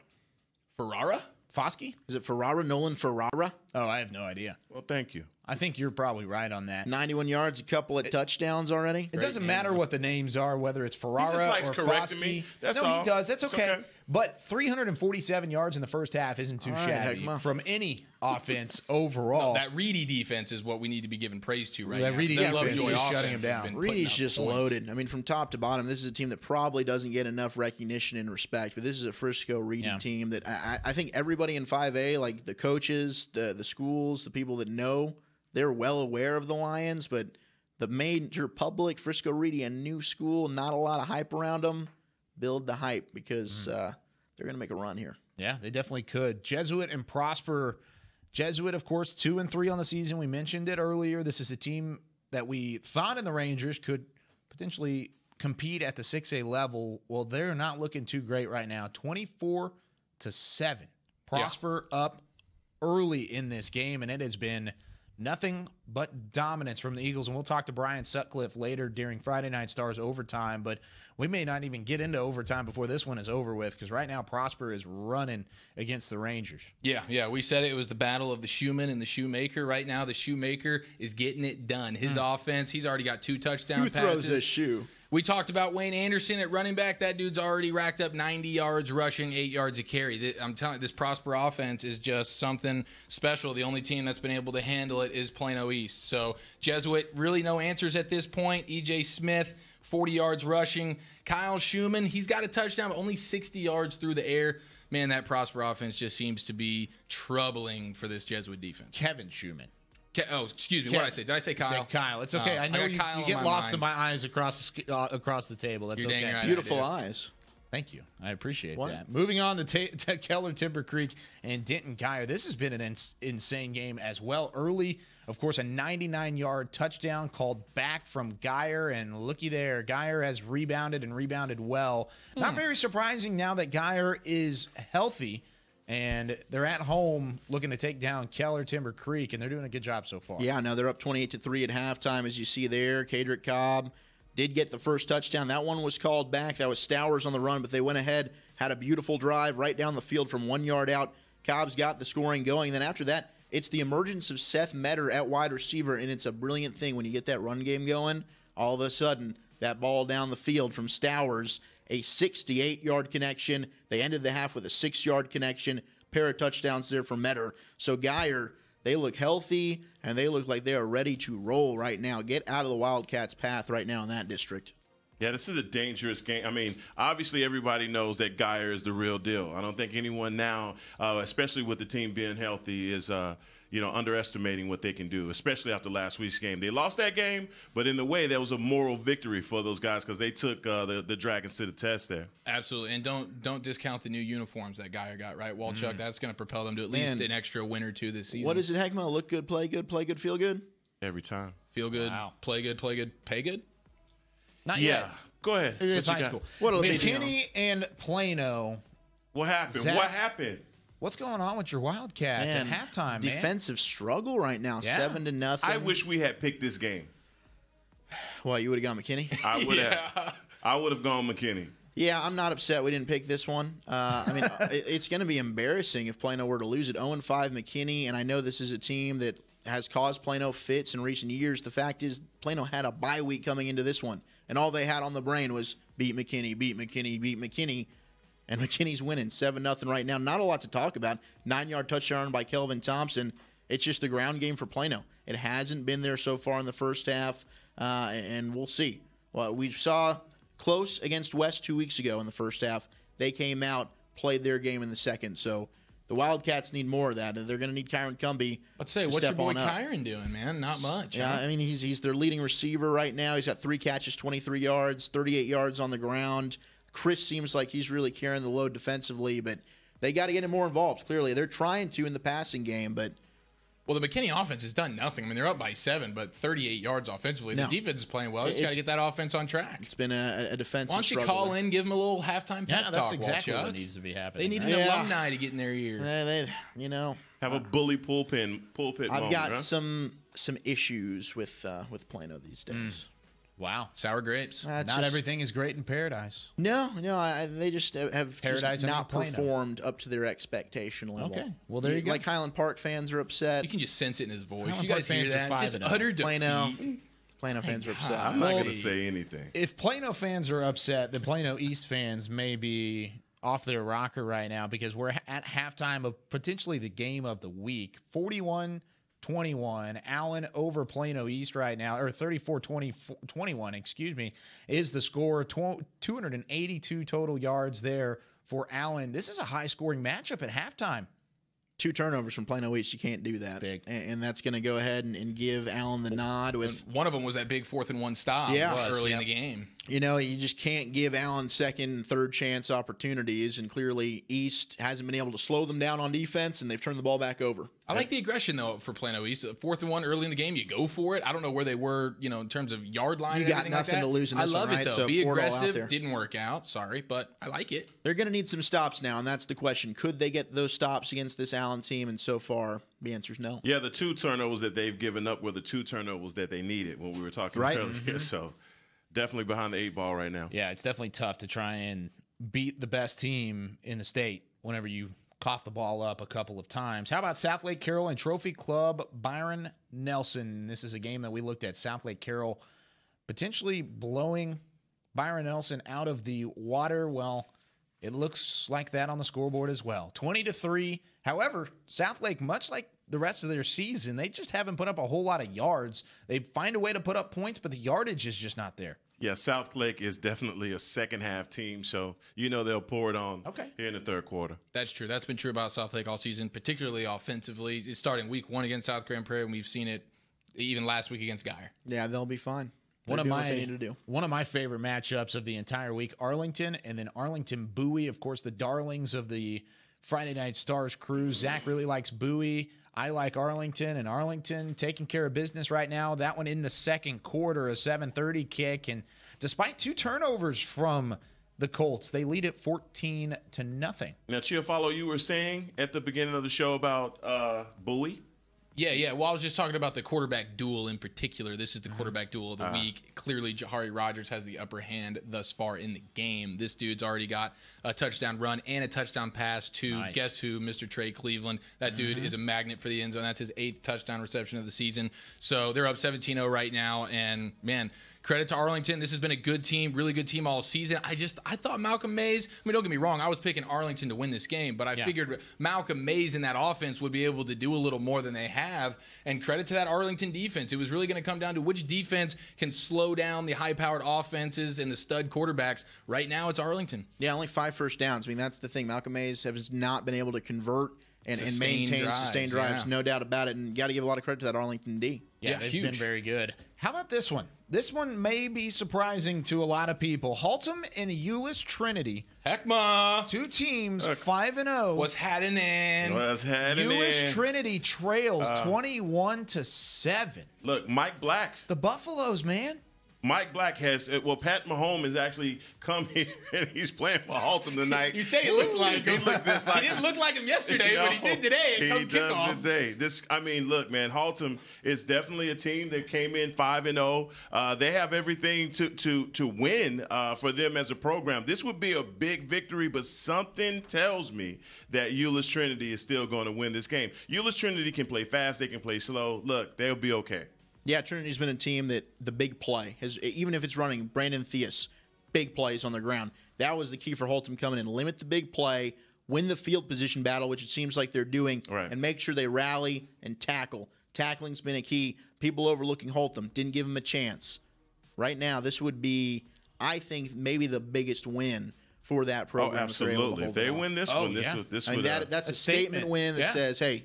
Ferrara? Foskey? Is it Ferrara? Nolan Ferrara? Oh, I have no idea. Well, thank you. I think you're probably right on that. 91 yards, a couple of touchdowns already. It doesn't matter what the names are, whether it's Ferrara He just likes or correcting Foskey. me. That's no, all. he does. That's It's okay. okay. But 347 yards in the first half isn't too shabby from any offense overall. No, that Reedy defense is what we need to be giving praise to right That now. Reedy That defense Lovejoy is offense shutting him has down. been putting Reedy's up just points. loaded. I mean, from top to bottom, this is a team that probably doesn't get enough recognition and respect. But this is a Frisco Reedy team that I think everybody in 5A, like the coaches, the schools, the people that know, they're well aware of the Lions. But the major public, Frisco Reedy, a new school, not a lot of hype around them. Build the hype because they're going to make a run here. Yeah, they definitely could. Jesuit and Prosper. Jesuit, of course, 2-3 on the season. We mentioned it earlier. This is a team that we thought in the Rangers could potentially compete at the 6A level. Well, they're not looking too great right now. 24-7. Prosper up early in this game, and it has been nothing but dominance from the Eagles. And we'll talk to Brian Sutcliffe later during Friday Night Stars overtime, but we may not even get into overtime before this one is over with, because right now Prosper is running against the Rangers. Yeah. We said it was the battle of the shoeman and the shoemaker. Right now, the shoemaker is getting it done. His offense, he's already got 2 touchdown passes. Who throws a shoe? We talked about Wayne Anderson at running back. That dude's already racked up 90 yards rushing, 8 yards a carry. I'm telling you, this Prosper offense is just something special. The only team that's been able to handle it is Plano East. So Jesuit, really no answers at this point. E.J. Smith, 40 yards rushing. Kyle Schumann, he's got a touchdown, but only 60 yards through the air. Man, that Prosper offense just seems to be troubling for this Jesuit defense. Kevin Schumann. Oh, excuse me. What did I say? Did I say Kyle? Say Kyle. It's okay. I know you get lost in my eyes across the table. That's okay. Right, beautiful eyes. Thank you. I appreciate that. Moving on to Keller, Timber Creek, and Denton Geyer. This has been an insane game as well. Early, of course, a 99-yard touchdown called back from Geyer, and looky there. Geyer has rebounded and rebounded well. Not very surprising now that Geyer is healthy, and they're at home looking to take down Keller, Timber Creek, and they're doing a good job so far. Yeah, no, they're up 28-3 at halftime, as you see there. Kadrick Cobb did get the first touchdown. That one was called back. That was Stowers on the run, but they went ahead, had a beautiful drive right down the field from 1 yard out. Cobb's got the scoring going. And then after that, it's the emergence of Seth Metter at wide receiver, and it's a brilliant thing when you get that run game going. All of a sudden, that ball down the field from Stowers, a 68-yard connection. They ended the half with a 6-yard connection. Pair of touchdowns there for Metter. So Geyer, they look healthy, and they look like they are ready to roll right now. Get out of the Wildcats' path right now in that district. Yeah, this is a dangerous game. I mean, obviously everybody knows that Geyer is the real deal. I don't think anyone now, especially with the team being healthy, is underestimating what they can do, especially after last week's game. They lost that game, but in a way, that was a moral victory for those guys because they took the Dragons to the test there. Absolutely, and don't discount the new uniforms that Geyer got, right? Walchuk, that's going to propel them to at least an extra win or two this season. What is it, Heckma? Look good, play good, feel good? Every time. Feel good, play good, pay good? Not yet. Go ahead. It's high school. McKinney and Plano. What happened? Zach, what happened? What's going on with your Wildcats at halftime, defensive struggle right now, 7-0. I wish we had picked this game. What, you would have gone McKinney? I would have. I would have gone McKinney. Yeah, I'm not upset we didn't pick this one. I mean, it's going to be embarrassing if Plano were to lose it. 0-5 McKinney, and I know this is a team that has caused Plano fits in recent years. The fact is, Plano had a bye week coming into this one, and all they had on the brain was beat McKinney, beat McKinney, beat McKinney. And McKinney's winning 7-0 right now. Not a lot to talk about. 9-yard touchdown by Kelvin Thompson. It's just the ground game for Plano. It hasn't been there so far in the first half, and we'll see. Well, we saw close against West 2 weeks ago in the first half. They came out, played their game in the second. So The Wildcats need more of that, and they're going to need Kyron Cumbie. Let's say, what's your boy Kyron doing, man? Not much. Yeah, huh? I mean, he's their leading receiver right now. He's got 3 catches, 23 yards, 38 yards on the ground. Chris seems like he's really carrying the load defensively, but they got to get him more involved. Clearly, they're trying to in the passing game, but well, the McKinney offense has done nothing. I mean, they're up by 7, but 38 yards offensively. No. The defense is playing well. You just got to get that offense on track. It's been a defensive Why don't you struggle call there. in, give them a little halftime pep talk? that's exactly Chuck. what needs to be happening. They need right? an alumni to get in their ear. Have a bully pulpit I've moment, got huh? some issues with Plano these days. Wow. Sour grapes. Not everything is great in paradise. No, they just have Paradise just not under Plano. performed up to their expectation level. Okay, well, there you go. Like Highland Park fans are upset. You can just sense it in his voice. Highland You guys Park hear fans are that? Just 5-0. utter defeat. Plano fans are upset. I'm not going to say anything. If Plano fans are upset, the Plano East fans may be off their rocker right now because we're at halftime of potentially the game of the week. 41-21. Allen over Plano East right now, or 34-21, excuse me, is the score. 282 total yards there for Allen. This is a high-scoring matchup at halftime. 2 turnovers from Plano East. You can't do that. Big. And that's going to go ahead and give Allen the nod. With One of them was that big 4th-and-1 stop early in the game. You know, you just can't give Allen second and third chance opportunities, and clearly East hasn't been able to slow them down on defense, and they've turned the ball back over. I like the aggression, though, for Plano East. 4th-and-1 early in the game, you go for it. I don't know where they were, in terms of yard line You and got everything nothing like that. to lose in this I love one, it, right? though. So Be pour it all out aggressive. there. Didn't work out. Sorry, but I like it. They're going to need some stops now, and that's the question. Could they get those stops against this Allen team? And so far, the answer is no. Yeah, the 2 turnovers that they've given up were the 2 turnovers that they needed when we were talking Right. earlier. Mm-hmm. So definitely behind the 8 ball right now. Yeah, it's definitely tough to try and beat the best team in the state whenever you cough the ball up a couple of times. How about South Lake Carroll and Trophy Club Byron Nelson? This is a game that we looked at. South Lake Carroll potentially blowing Byron Nelson out of the water. Well, it looks like that on the scoreboard as well. 20-3. However, South Lake, much like the rest of their season, they just haven't put up a whole lot of yards. They find a way to put up points, but the yardage is just not there. Yeah, South Lake is definitely a second-half team, so they'll pour it on here in the third quarter. That's true. That's been true about South Lake all season, particularly offensively. It's starting week 1 against South Grand Prairie, and we've seen it even last week against Geyer. Yeah, they'll be fine. One of what they need to do. One of my favorite matchups of the entire week, Arlington and then Arlington Bowie, of course, the darlings of the Friday Night Stars crew. Zach really likes Bowie. I like Arlington, and Arlington taking care of business right now. That one in the second quarter, a 7:30 kick, and despite 2 turnovers from the Colts, they lead it 14-0. Now, Chiafalo, you were saying at the beginning of the show about Bowie. Yeah. Well, I was just talking about the quarterback duel in particular. This is the quarterback duel of the week. Clearly, Jahari Rogers has the upper hand thus far in the game. This dude's already got a touchdown run and a touchdown pass to guess who, Mr. Trey Cleveland. That dude is a magnet for the end zone. That's his 8th touchdown reception of the season. So they're up 17-0 right now. And, man, credit to Arlington. This has been a good team, really good team all season. I thought Malcolm Mays, don't get me wrong, I was picking Arlington to win this game, but I figured Malcolm Mays in that offense would be able to do a little more than they have. And credit to that Arlington defense. It was really going to come down to which defense can slow down the high-powered offenses and the stud quarterbacks. Right now, it's Arlington. Yeah, only 5 first downs. I mean, that's the thing. Malcolm Mays has not been able to convert and maintain sustained drives, no doubt about it. And you got to give a lot of credit to that Arlington D. Yeah, they've been very good. How about this one? This one may be surprising to a lot of people. Haltom and Euless Trinity. Heckma. 2 teams, 5-0. What's happening? Euless Trinity trails 21-7. Look, Mike Black. The Buffaloes, man. Mike Black has, Pat Mahomes has actually come here and he's playing for Haltom tonight. You say he looked like him. He looked just like he didn't look like him yesterday, but he did today. He does today. Look, man, Haltom is definitely a team that came in 5-0. They have everything to win for them as a program. This would be a big victory, but something tells me that Euless Trinity is still going to win this game. Euless Trinity can play fast. They can play slow. Look, they'll be okay. Yeah, Trinity's been a team that the big play has, even if it's running Brandon Theus, big plays on the ground. That was the key for Haltom coming in. Limit the big play, win the field position battle, which it seems like they're doing, and make sure they rally and tackle. Tackling's been a key. People overlooking Haltom didn't give him a chance. Right now, this would be, I think, maybe the biggest win for that program. Oh, absolutely. If they win this one, this would that's a statement win that says, hey,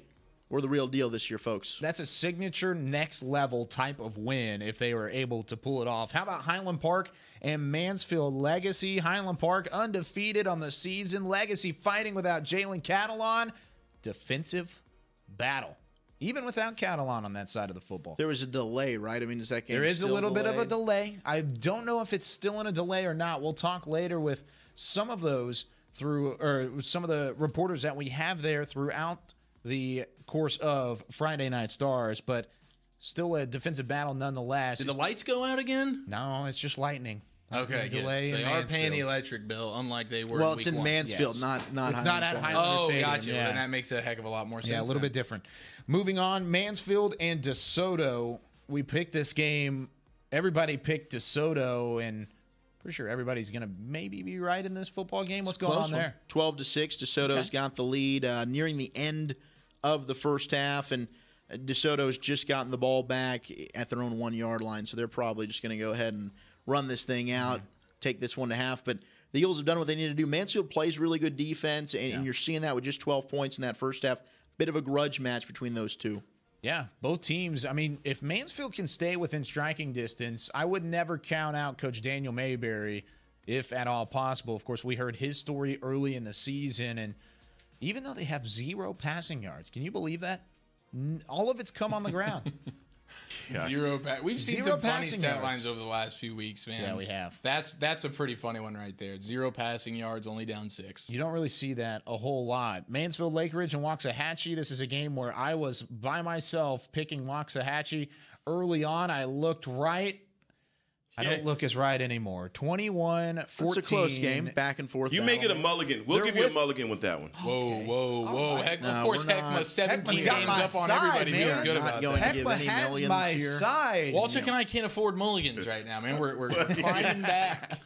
we're the real deal this year, folks. That's a signature next level type of win if they were able to pull it off. How about Highland Park and Mansfield Legacy? Highland Park undefeated on the season. Legacy fighting without Jalen Catalon. Defensive battle. Even without Catalon on that side of the football. There was a delay, right? I mean, is that game There is a still little bit of a delayed? delay. I don't know if it's still in a delay or not. We'll talk later with some of those some of the reporters that we have there throughout the course of Friday Night Stars, but still a defensive battle nonetheless. Did the lights go out again? No, it's just lightning. Okay, delay. So they are paying the Mansfield. electric bill, unlike they were. Well, in it's week in one. Mansfield, Yes. not It's not at Park. Highlander Stadium. Gotcha. Yeah. Then that makes a heck of a lot more sense. Yeah, a little bit different. Moving on, Mansfield and DeSoto. We picked this game. Everybody picked DeSoto, and pretty sure everybody's going to maybe be right in this football game. What's going on there? 12-6. DeSoto's got the lead nearing the end of the first half, and DeSoto's just gotten the ball back at their own 1-yard line, so they're probably just going to go ahead and run this thing out, take this one to half. But the Eagles have done what they need to do. Mansfield plays really good defense, and you're seeing that with just 12 points in that first half. Bit of a grudge match between those two. Yeah, both teams. I mean, if Mansfield can stay within striking distance, I would never count out Coach Daniel Mayberry, if at all possible. Of course, we heard his story early in the season, and even though they have 0 passing yards, can you believe that? All of it's come on the ground. We've seen Zero some funny passing stat yards. lines over the last few weeks, man. Yeah, we have. That's a pretty funny one right there. 0 passing yards, only down 6. You don't really see that a whole lot. Mansfield, Lake Ridge, and Waxahachie. This is a game where I was by myself picking Waxahachie. Early on, I looked right. I don't look as right anymore. 21-14. It's a close game, back and forth. You may get a mulligan. We'll give you a mulligan with that one. Whoa. Right. Of course, Heckma 17 got games my up on side, everybody. man. Feels good Not about going that. to give Heckma any has millions my here. side. Walter and I can't afford mulligans right now, man. We're climbing back.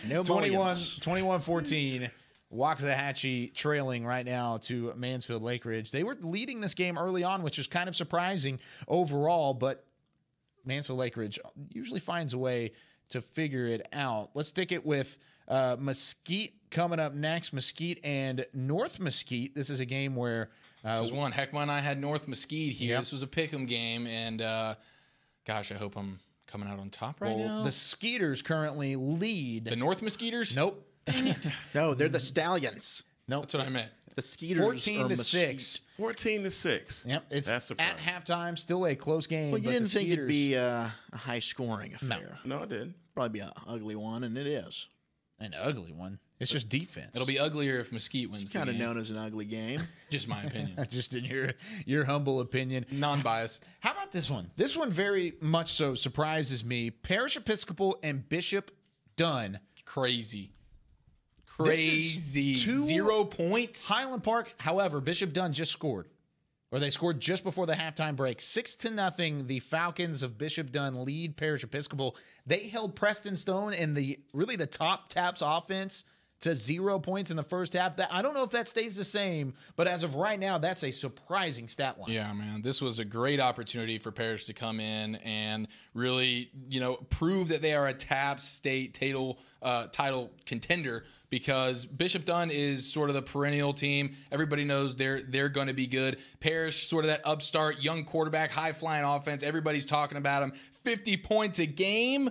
No mulligans. 21-14. Waxahachie trailing right now to Mansfield Lake Ridge. They were leading this game early on, which is kind of surprising overall, but Mansfield Lake Ridge usually finds a way to figure it out. Let's stick it with Mesquite coming up next. Mesquite and North Mesquite. This is a game where This is one. Heckma and I had North Mesquite here. Yep. This was a pick'em game, and gosh, I hope I'm coming out on top right now. the Skeeters currently lead. The North Mesquiters? Nope. Dang it. No, they're the Stallions. Nope. That's what I meant. The Skeeters 14-6. 14-6. Yep, it's That's surprising. at halftime. Still a close game. Well, you but didn't the think it'd Skeeters- be a high-scoring affair. No, I didn't. Probably be an ugly one, and it is. an ugly one. It's just defense. It'll be uglier if Mesquite wins. It's kind of known as an ugly game. Just my opinion. Just in your humble opinion. Non-biased. How about this one? This one very much so surprises me. Parish Episcopal and Bishop Dunn. Crazy. This is 0 points. Highland Park, however, Bishop Dunn just scored. Or they scored just before the halftime break. 6-0. The Falcons of Bishop Dunn lead Parish Episcopal. They held Preston Stone and the top Taps offense to 0 points in the first half. I don't know if that stays the same, but as of right now, that's a surprising stat line. Yeah, man. This was a great opportunity for Parish to come in and really, prove that they are a Taps state title contender, because Bishop Dunn is sort of the perennial team. Everybody knows they're going to be good. Parish, sort of that upstart, young quarterback, high-flying offense. Everybody's talking about him. 50 points a game.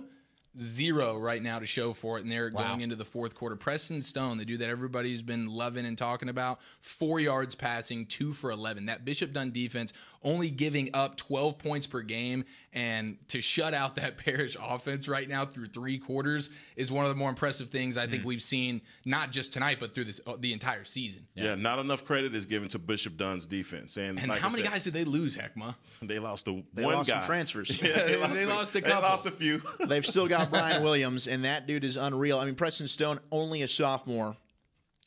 0 right now to show for it, and they're going into the fourth quarter. Preston Stone, the dude that everybody's been loving and talking about, 4 yards passing, 2 for 11. That Bishop Dunn defense only giving up 12 points per game, and to shut out that Parish offense right now through 3 quarters is one of the more impressive things I think we've seen, not just tonight, but through the entire season. Yeah, not enough credit is given to Bishop Dunn's defense. And like how many guys did they lose, Heckma? They lost one lost guy. some transfers. Yeah, they lost a couple. They lost a few. They've still got Brian Williams, and that dude is unreal. I mean, Preston Stone, only a sophomore,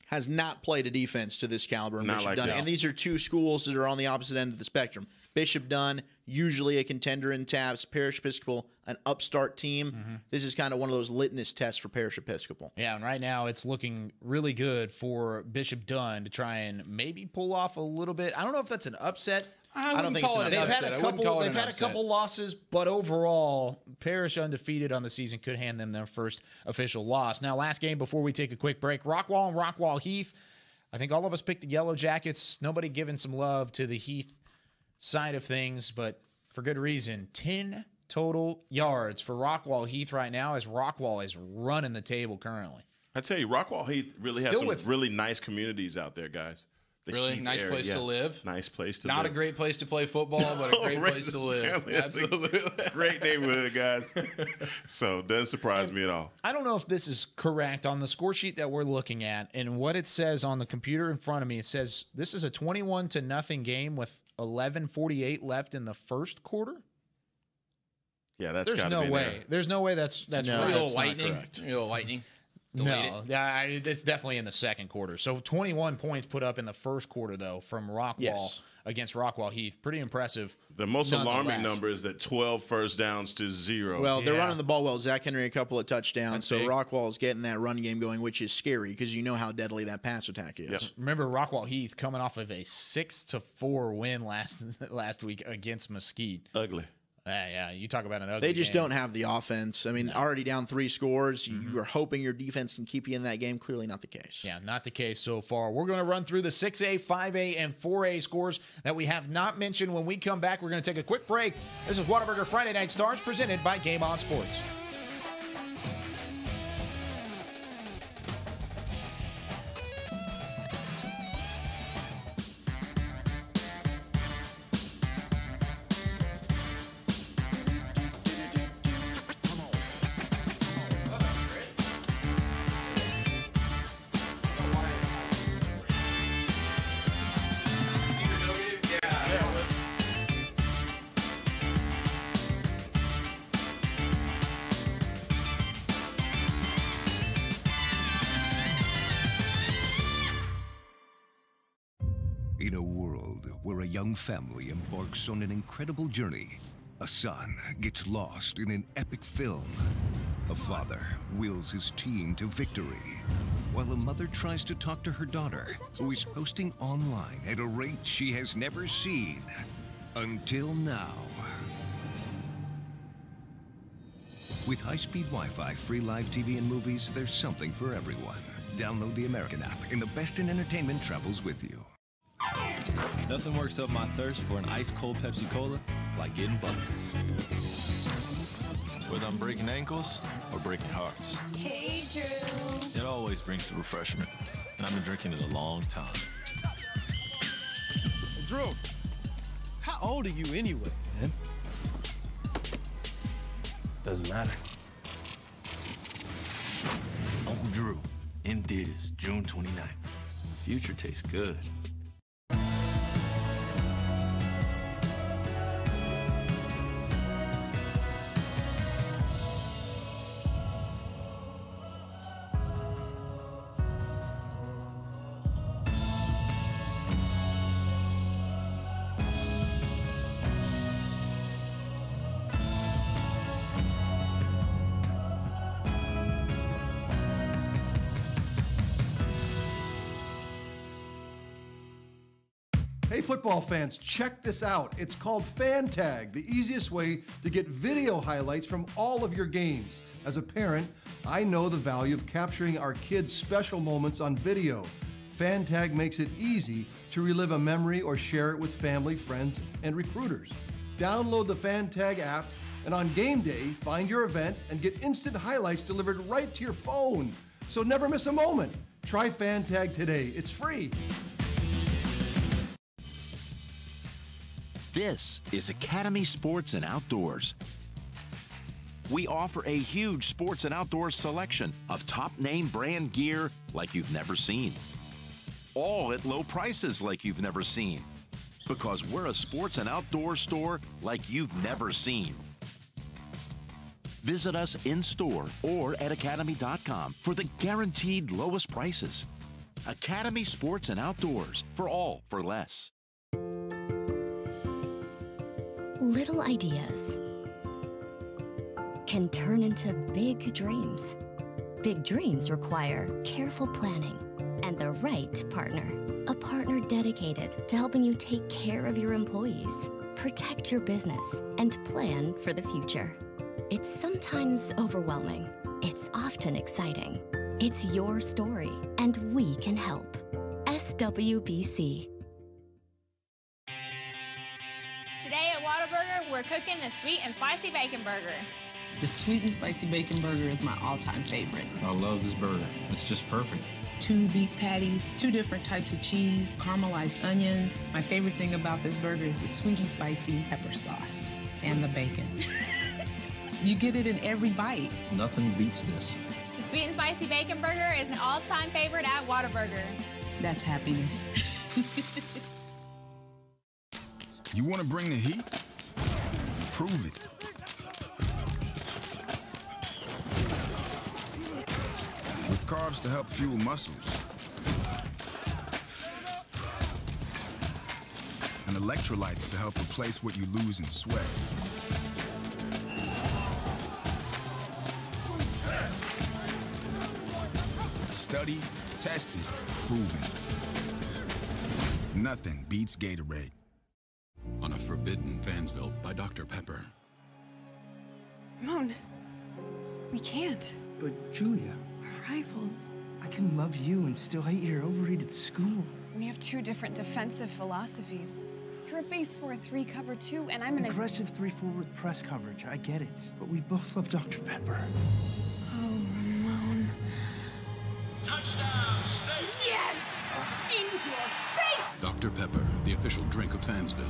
has not played a defense to this caliber in Not Bishop like Dunn. that. And these are two schools that are on the opposite end of the spectrum. Bishop Dunn, usually a contender in Taps. Parish Episcopal, an upstart team. This is kind of one of those litmus tests for Parish Episcopal. Yeah, and right now it's looking really good for Bishop Dunn to try and maybe pull off a little bit. I don't know if that's an upset. I don't think it's an They've upset. had a couple losses, but overall, Parrish undefeated on the season could hand them their first official loss. Now, last game before we take a quick break, Rockwall and Rockwall Heath. I think all of us picked the Yellow Jackets. Nobody giving some love to the Heath side of things, but for good reason. 10 total yards for Rockwall Heath right now as Rockwall is running the table currently. I tell you, Rockwall Heath really has some really nice communities out there, guys. Really nice place to live. Nice place to live. Not a great place to play football, but a great place to live. Absolutely. Great neighborhood, guys. So, doesn't surprise me at all. I don't know if this is correct on the score sheet that we're looking at and what it says on the computer in front of me. It says this is a 21-0 game with 11:48 left in the first quarter. Yeah, that's There's no way. There's no way that's right. That's not correct. A little lightning. No, it's definitely in the second quarter. So 21 points put up in the first quarter, though, from Rockwall against Rockwall Heath. Pretty impressive. The most alarming number is that 12 first downs to 0. Well, they're running the ball well. Zach Henry, a couple of touchdowns. So Rockwall's getting that run game going, which is scary because you know how deadly that pass attack is. Yep. Remember, Rockwall Heath coming off of a 6-4 win last week against Mesquite. Ugly. Yeah, you talk about an ugly They just game. don't have the offense. I mean, already down 3 scores. You are hoping your defense can keep you in that game. Clearly not the case. Yeah, not the case so far. We're going to run through the 6A, 5A, and 4A scores that we have not mentioned. When we come back, we're going to take a quick break. This is Whataburger Friday Night Stars presented by Game On Sports. In a world where a young family embarks on an incredible journey, a son gets lost in an epic film. A father wills his team to victory, while a mother tries to talk to her daughter, who is posting online at a rate she has never seen until now. With high-speed Wi-Fi, free live TV and movies, there's something for everyone. Download the American app, and the best in entertainment travels with you. Nothing works up my thirst for an ice-cold Pepsi Cola like getting buckets. Whether I'm breaking ankles or breaking hearts. Hey, Drew. It always brings the refreshment, and I've been drinking it a long time. Drew, how old are you anyway? Man. Doesn't matter. Uncle Drew, in theaters, June 29th. Future tastes good. Hey football fans, check this out. It's called Fan Tag, the easiest way to get video highlights from all of your games. As a parent, I know the value of capturing our kids' special moments on video. Fan Tag makes it easy to relive a memory or share it with family, friends, and recruiters. Download the Fan Tag app, and on game day, find your event and get instant highlights delivered right to your phone. So never miss a moment. Try Fan Tag today. It's free. This is Academy Sports and Outdoors. We offer a huge sports and outdoors selection of top name brand gear like you've never seen. All at low prices like you've never seen. Because we're a sports and outdoor store like you've never seen. Visit us in store or at academy.com for the guaranteed lowest prices. Academy Sports and Outdoors, for all for less. Little ideas can turn into big dreams. Big dreams require careful planning and the right partner. a partner dedicated to helping you take care of your employees, protect your business, and plan for the future. It's sometimes overwhelming. It's often exciting. It's your story, and we can help. SWBC. Today at Whataburger, we're cooking the sweet and spicy bacon burger. The sweet and spicy bacon burger is my all-time favorite. I love this burger. It's just perfect. 2 beef patties, 2 different types of cheese, caramelized onions. My favorite thing about this burger is the sweet and spicy pepper sauce and the bacon. You get it in every bite. Nothing beats this. The sweet and spicy bacon burger is an all-time favorite at Whataburger. That's happiness. You want to bring the heat? Prove it. With carbs to help fuel muscles. And electrolytes to help replace what you lose in sweat. Studied, tested, proven. Nothing beats Gatorade. On a forbidden Fansville by Dr. Pepper. Ramon, we can't. But Julia, We're rivals. I can love you and still hate your overrated school. We have 2 different defensive philosophies. You're a base 4-3 cover 2, and I'm an aggressive 3-4 with press coverage. I get it, but we both love Dr. Pepper. Oh, Ramon. Touchdown, State! Yes! Into your face! Dr. Pepper, the official drink of Fansville.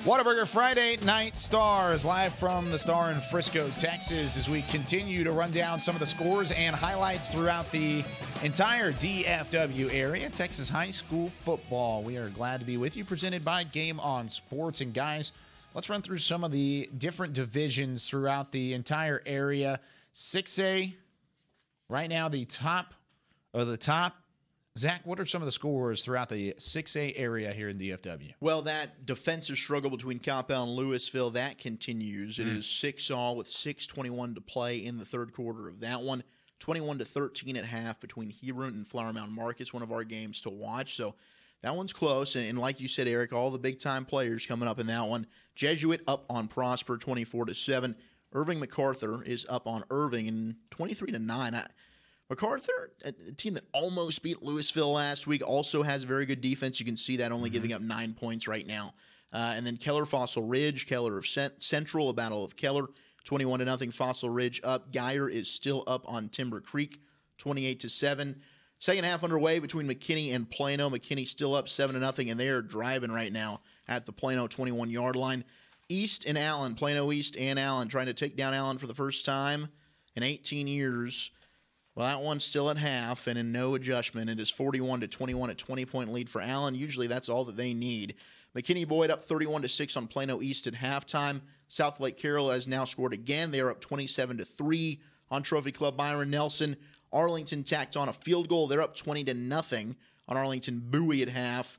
Whataburger Friday Night Stars, live from the Star in Frisco, Texas, as we continue to run down some of the scores and highlights throughout the entire DFW area. Texas high school football. We are glad to be with you, presented by Game On Sports. And guys, let's run through some of the different divisions throughout the entire area. 6A, right now the top of the top. Zach, what are some of the scores throughout the 6A area here in DFW? Well, that defensive struggle between Coppell and Louisville, that continues. It is 6-all with 6:21 to play in the third quarter of that one. 21-13 at half between Hebron and Flower Mound Marcus, one of our games to watch. So that one's close. And like you said, Eric, all the big-time players coming up in that one. Jesuit up on Prosper 24-7. Irving MacArthur is up on Irving in 23-9. MacArthur, a team that almost beat Louisville last week, also has very good defense. You can see that only giving up 9 points right now. And then Keller Fossil Ridge, Keller of Central, a battle of Keller, 21-0. Fossil Ridge up. Geyer is still up on Timber Creek, 28-7. Second half underway between McKinney and Plano. McKinney still up 7-0, and they are driving right now at the Plano 21-yard line. East and Allen, Plano East and Allen, trying to take down Allen for the first time in 18 years. Well, that one's still at half and in no adjustment. It is 41-21, a 20-point lead for Allen. Usually that's all that they need. McKinney Boyd up 31-6 on Plano East at halftime. South Lake Carroll has now scored again. They are up 27-3 on Trophy Club Byron Nelson. Arlington tacked on a field goal. They're up 20-0 on Arlington Bowie at half.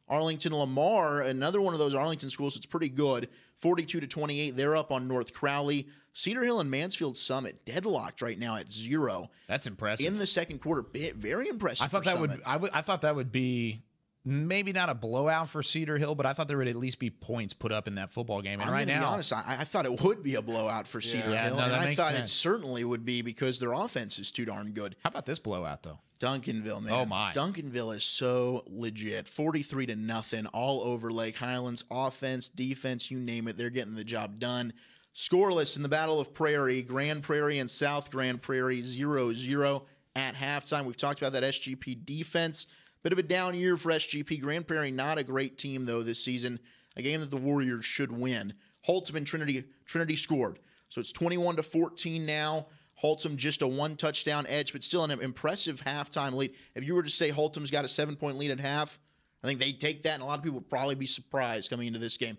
Arlington Lamar, another one of those Arlington schools that's pretty good, 42-28. They're up on North Crowley. Cedar Hill and Mansfield Summit deadlocked right now at 0. That's impressive. In the second quarter, very impressive. I thought that would be maybe not a blowout for Cedar Hill, but I thought there would at least be points put up in that football game. And I'm right now, be honest, I thought it would be a blowout for Cedar Hill, no, and I thought sense. it certainly would be because their offense is too darn good. How about this blowout though? Duncanville, man. Oh my. Duncanville is so legit. 43-0 all over Lake Highlands. Offense, defense, you name it, they're getting the job done. Scoreless in the Battle of Prairie. Grand Prairie and South Grand Prairie 0-0 at halftime. We've talked about that SGP defense. Bit of a down year for SGP. Grand Prairie not a great team though this season. A game that the Warriors should win. Holtum and Trinity scored. So it's 21-14 now. Holtum just a 1-touchdown edge, but still an impressive halftime lead. If you were to say Holtum's got a 7-point lead at half, I think they'd take that, and a lot of people would probably be surprised coming into this game.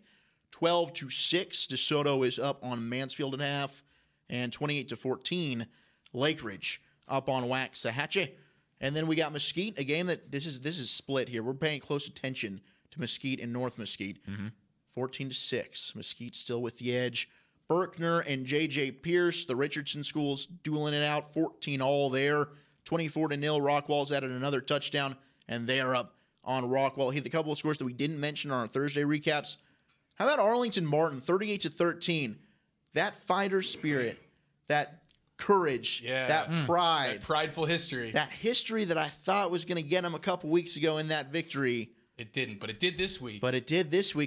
12-6, DeSoto is up on Mansfield at half, and 28-14, Lake Ridge up on Waxahachie. And then we got Mesquite, a game that this is split here. We're paying close attention to Mesquite and North Mesquite. 14-6, Mesquite still with the edge. Berkner and J.J. Pierce. The Richardson schools dueling it out, 14-all there. 24-0. Rockwall's added another touchdown, and they are up on Rockwall. Hit a couple of scores that we didn't mention on our Thursday recaps. How about Arlington Martin, 38-13? That fighter spirit, that courage, that pride. That prideful history. That history that I thought was going to get them a couple weeks ago in that victory. It didn't, but it did this week.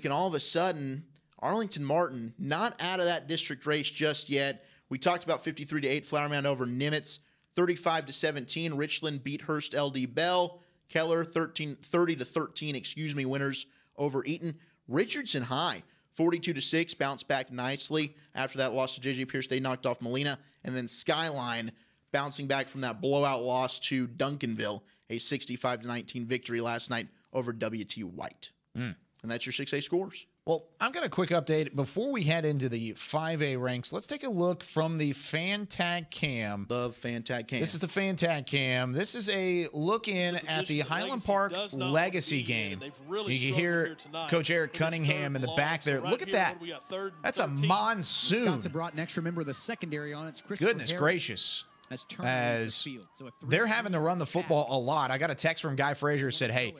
And all of a sudden, Arlington Martin not out of that district race just yet. We talked about 53-8 Flower Mound over Nimitz, 35-17. Richland beat Hearst LD Bell. Keller 30-13, winners over Eaton. Richardson High 42-6, bounced back nicely after that loss to J.J. Pierce. They knocked off Molina, and then Skyline bouncing back from that blowout loss to Duncanville, a 65-19 victory last night over W.T. White. And that's your 6A scores. Well, I've got a quick update. Before we head into the 5A ranks, let's take a look from the FanTag Cam. The FanTag Cam. This is the FanTag Cam. This is a look in at the Highland Park Legacy game. You can hear Coach Eric Cunningham in the back there. Look at that. That's a monsoon. Wisconsin brought an extra member of the secondary on. It's Goodness gracious. As they're having to run the football a lot. I got a text from Guy Frazier said, hey,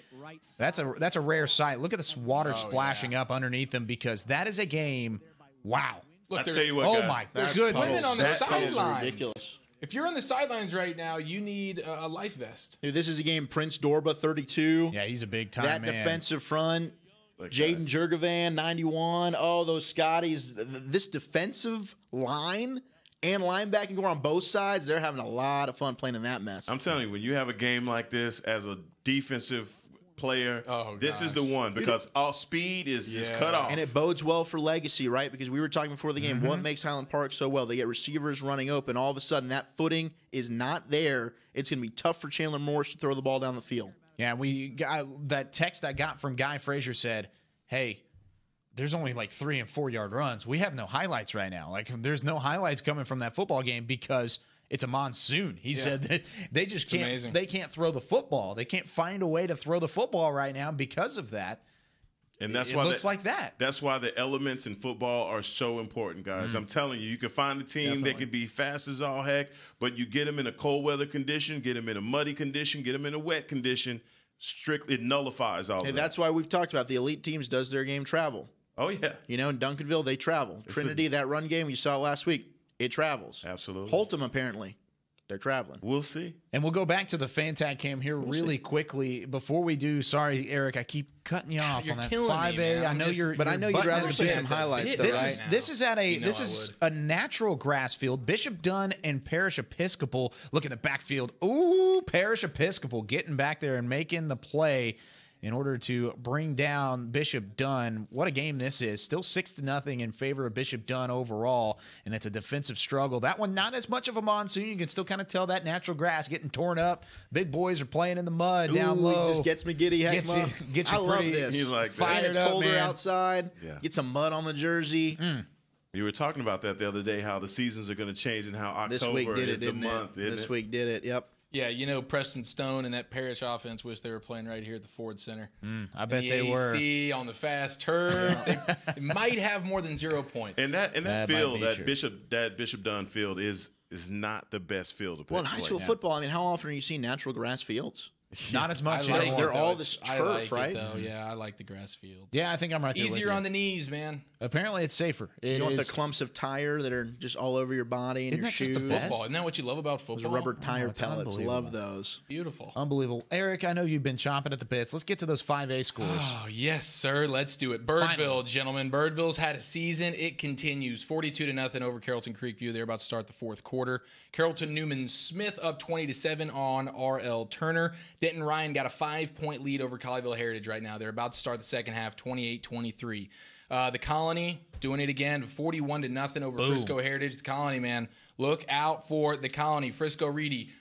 that's a rare sight. Look at this water splashing up underneath them because that is a game. Wow. Look, I tell you what, oh my goodness. Women on the sidelines. Ridiculous. If you're on the sidelines right now, you need a life vest. Dude, this is a game. Prince Dorba, 32. Yeah, he's a big time man. That defensive front. Jaden Jurgovan, 91. Oh, those Scotties. This defensive line and linebacking core on both sides, they're having a lot of fun playing in that mess. I'm telling you, when you have a game like this as a defensive player, this is the one because all speed is cut off. And it bodes well for Legacy, right? Because we were talking before the game, what makes Highland Park so well? They get receivers running open. All of a sudden, that footing is not there. It's going to be tough for Chandler Morris to throw the ball down the field. Yeah, that text I got from Guy Frazier said, hey, there's only like 3 and 4 yard runs. We have no highlights right now. Like there's no highlights coming from that football game because it's a monsoon. He said that they just can't. Amazing. They can't throw the football. They can't find a way to throw the football right now because of that. And that's why it looks like that. That's why the elements in football are so important, guys. I'm telling you, you can find a team that can be fast as all heck, but you get them in a cold weather condition, get them in a muddy condition, get them in a wet condition. Strictly, it nullifies all of that. That's why we've talked about the elite teams does their game travel. Oh, yeah. You know, in Duncanville, they travel. Trinity, that run game, you saw it last week, it travels. Absolutely. Holtham, apparently, they're traveling. We'll see. And we'll go back to the FanTag Cam here really quickly. Before we do, sorry, Eric, I keep cutting you off on that 5A. I know you're but I know you'd rather see some highlights, though, right? This is at a a natural grass field. Bishop Dunn and Parish Episcopal. Look in the backfield. Ooh, Parish Episcopal getting back there and making the play in order to bring down Bishop Dunn. What a game this is. Still 6-0 in favor of Bishop Dunn overall, and it's a defensive struggle. That one, not as much of a monsoon. You can still kind of tell that natural grass getting torn up. Big boys are playing in the mud down low. It just gets me giddy. Gets you I love this. You like that. And it's colder man. outside. Yeah. Get some mud on the jersey. You were talking about that the other day, how the seasons are going to change and how October is the month. This week did it, yep. Yeah, you know, Preston Stone and that Parish offense wish they were playing right here at the Ford Center. I bet the they were. AC on the fast turf. They might have more than 0 points. And that field, that Bishop Dunn field is not the best field to play. Well, in high school football, I mean, how often are you seeing natural grass fields? Not as much. They're all this turf, right? Yeah, I like the grass field. Yeah, I think I'm right there. Easier on the knees, man. Apparently, it's safer. You don't want the clumps of tire that are just all over your body and your shoes. Football. Isn't that what you love about football? Those rubber tire pellets. Love those. Beautiful. Unbelievable. Eric, I know you've been chomping at the bits. Let's get to those 5A scores. Oh, yes, sir. Let's do it. Birdville, gentlemen. Birdville's had a season. It continues. 42-0 over Carrollton Creekview. They're about to start the fourth quarter. Carrollton Newman Smith up 20-7 on R.L. Turner. Denton Ryan got a 5-point lead over Colleyville Heritage right now. They're about to start the second half, 28-23. The Colony doing it again, 41-0 over Frisco Heritage. The Colony, man, look out for the Colony. Frisco Reedy,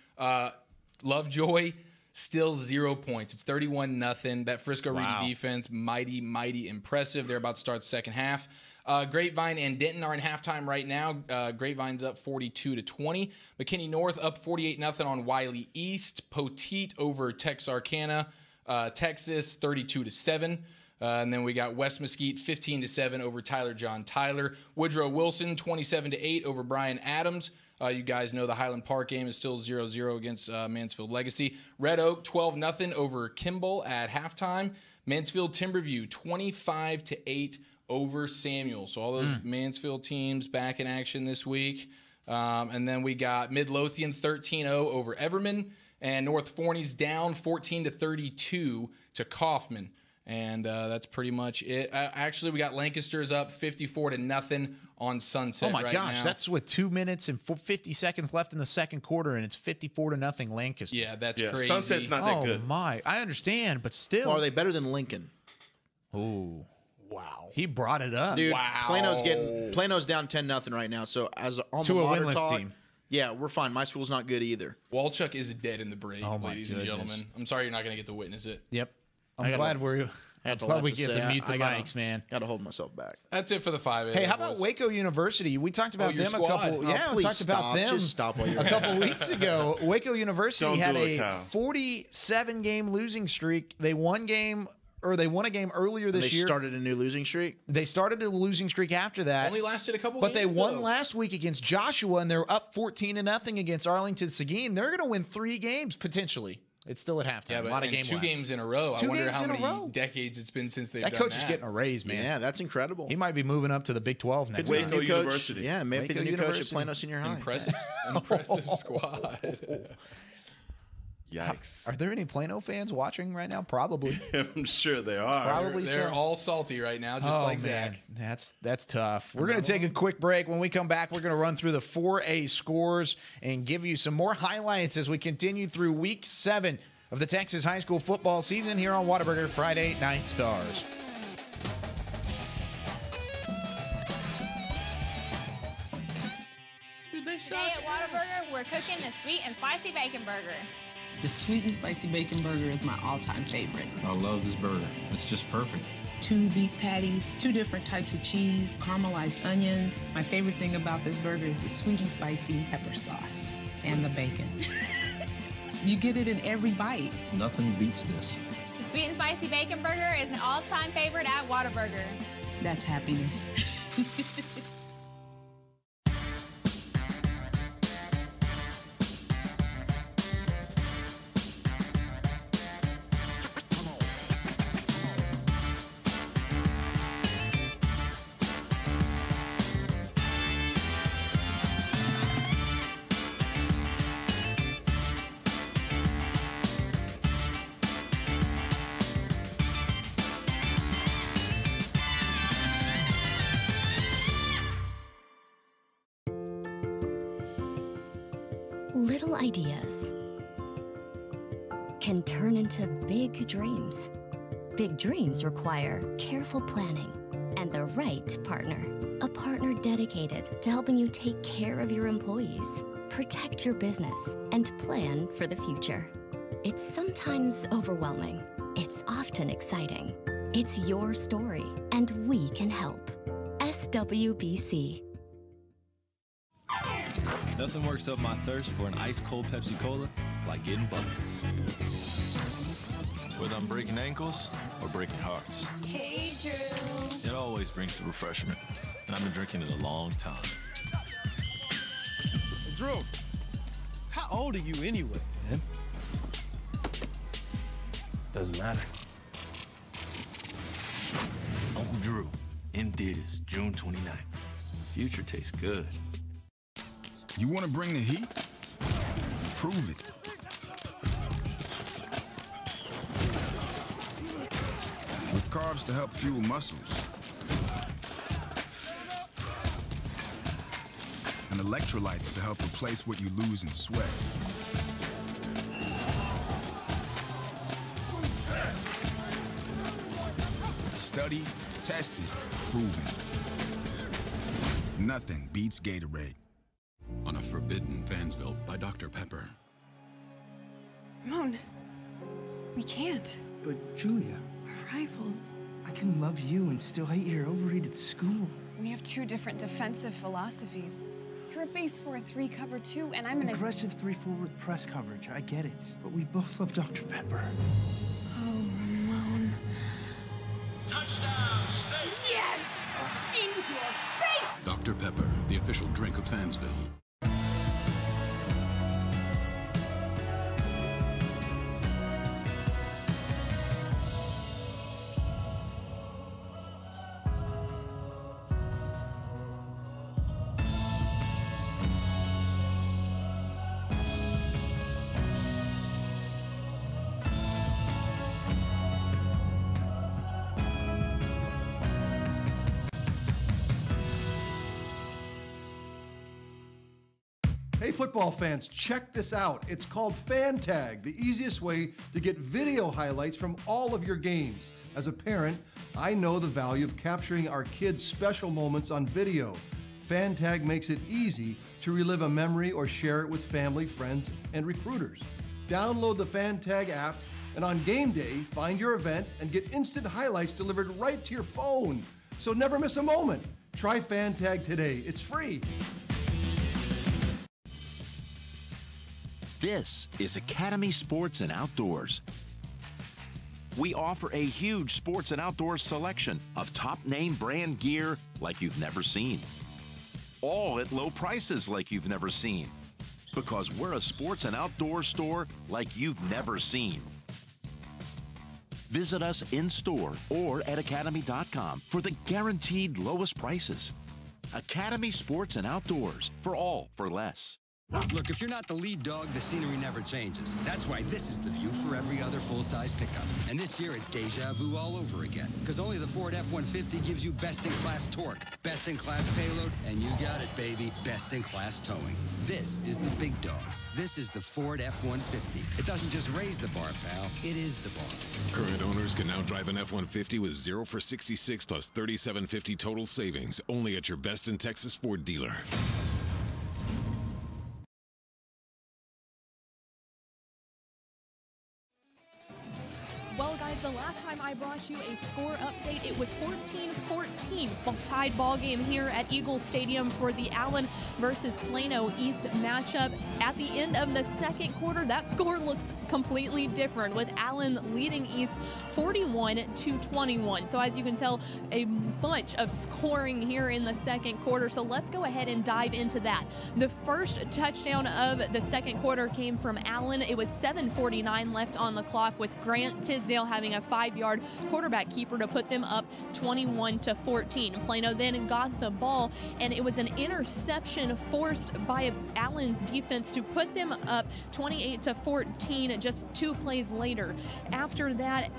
Lovejoy, still 0 points. It's 31-0. That Frisco Reedy defense, mighty, mighty impressive. They're about to start the second half. Grapevine and Denton are in halftime right now. Grapevine's up 42-20. McKinney North up 48-0 on Wiley East. Poteet over Texarkana, Texas, 32-7. And then we got West Mesquite 15-7 over Tyler John Tyler. Woodrow Wilson 27-8 over Brian Adams. You guys know the Highland Park game is still 0-0 against Mansfield Legacy. Red Oak 12-0 over Kimball at halftime. Mansfield Timberview 25-8 over Samuel. So all those Mansfield teams back in action this week. And then we got Midlothian 13-0 over Everman. And North Forney's down 14-32 to Kaufman. And that's pretty much it. Actually, we got Lancaster's up 54-0 on Sunset. Oh my right gosh, now. that's with 2 minutes and 50 seconds left in the second quarter, and it's 54-0 Lancaster. Yeah, that's crazy. Sunset's not that good. Oh my, I understand, but still. Well, are they better than Lincoln? Oh, wow. He brought it up. Dude, Wow. Plano's down 10-0 right now. So as on To the a water winless talk, team. Yeah, we're fine. My school's not good either. Walchuk is dead in the break, Oh my ladies and goodness. gentlemen. I'm sorry you're not going to get to witness it. Yep. I I'm got glad a- we're. I had a Glad lot we to get say. to mute the I gotta- mics, man. Got to hold myself back. That's it for the 5A. Hey, how about Waco University? We talked about your them a squad. couple. Oh, Yeah, we please talked about stop. them Just stop while you're a couple weeks ago. Waco University Don't had do it, a Kyle. 47-game losing streak. They won a game earlier this They year. started a new losing streak. They started a losing streak after that. Only lasted a couple But games, they won though. last week against Joshua, and they're up 14-0 against Arlington Seguin. They're going to win 3 games potentially. It's still at halftime. Yeah, but a lot of and game 2 left. games in a row. Two I wonder games how in a many row. decades it's been since they've That done coach is getting a raise, man. Yeah, that's incredible. He might be moving up to the Big 12 next Could be time. the new Waco coach. University. Yeah, maybe Waco the new coach at University. Plano Senior High. Impressive squad. Yikes. Are there any Plano fans watching right now? Probably. I'm sure they are. Probably They're so. all salty right now, just like Zach. That's tough. We're going to take a quick break. When we come back, we're going to run through the 4A scores and give you some more highlights as we continue through Week 7 of the Texas high school football season here on Whataburger Friday Night Stars. Today at Whataburger, we're cooking the sweet and spicy bacon burger. The sweet and spicy bacon burger is my all-time favorite. I love this burger. It's just perfect. 2 beef patties, 2 different types of cheese, caramelized onions. My favorite thing about this burger is the sweet and spicy pepper sauce and the bacon. You get it in every bite. Nothing beats this. The sweet and spicy bacon burger is an all-time favorite at Whataburger. That's happiness. Little ideas can turn into big dreams. Big dreams require careful planning and the right partner. A partner dedicated to helping you take care of your employees, protect your business, and plan for the future. It's sometimes overwhelming. It's often exciting. It's your story, and we can help. SWBC. Nothing works up my thirst for an ice-cold Pepsi Cola like getting buckets. Whether I'm breaking ankles or breaking hearts, Hey, Drew. it always brings the refreshment. And I've been drinking it a long time. Drew, how old are you anyway? Doesn't matter. Uncle Drew, in theaters, June 29th. Future tastes good. You want to bring the heat? Prove it. With carbs to help fuel muscles. And electrolytes to help replace what you lose in sweat. Studied, tested, proven. Nothing beats Gatorade. On a forbidden Fansville by Dr. Pepper. Ramon, we can't. But Julia, We're rivals. I can love you and still hate your overrated school. We have 2 different defensive philosophies. You're a base 4-3 cover 2, and I'm an aggressive 3-4 with press coverage. I get it, but we both love Dr. Pepper. Oh, Ramon. Yes! In your face! Dr. Pepper, the official drink of Fansville. Hey, football fans, check this out. It's called Fan Tag, the easiest way to get video highlights from all of your games. As a parent, I know the value of capturing our kids' special moments on video. Fan Tag makes it easy to relive a memory or share it with family, friends, and recruiters. Download the Fan Tag app, and on game day, find your event and get instant highlights delivered right to your phone. So never miss a moment. Try Fan Tag today. It's free. This is Academy Sports and Outdoors. We offer a huge sports and outdoors selection of top name brand gear like you've never seen. All at low prices like you've never seen. Because we're a sports and outdoor store like you've never seen. Visit us in store or at academy.com for the guaranteed lowest prices. Academy Sports and Outdoors, for all for less. Look, if you're not the lead dog, the scenery never changes. That's why this is the view for every other full-size pickup. And this year, it's deja vu all over again. Because only the Ford F-150 gives you best-in-class torque, best-in-class payload, and you got it, baby, best-in-class towing. This is the big dog. This is the Ford F-150. It doesn't just raise the bar, pal. It is the bar. Current owners can now drive an F-150 with 0 for 66 plus $3,750 total savings, only at your best in Texas Ford dealer. Well, guys, the last time I brought you a score update, it was 14-14, tied ball game here at Eagle Stadium for the Allen versus Plano East matchup. At the end of the second quarter, that score looks completely different, with Allen leading East 41-21. So as you can tell, a bunch of scoring here in the second quarter. So let's go ahead and dive into that. The first touchdown of the second quarter came from Allen. It was 7:49 left on the clock, with Grant Tisdale having a 5-yard quarterback keeper to put them up 21-14. Plano then got the ball, and it was an interception forced by Allen's defense to put them up 28-14 just 2 plays later. After that,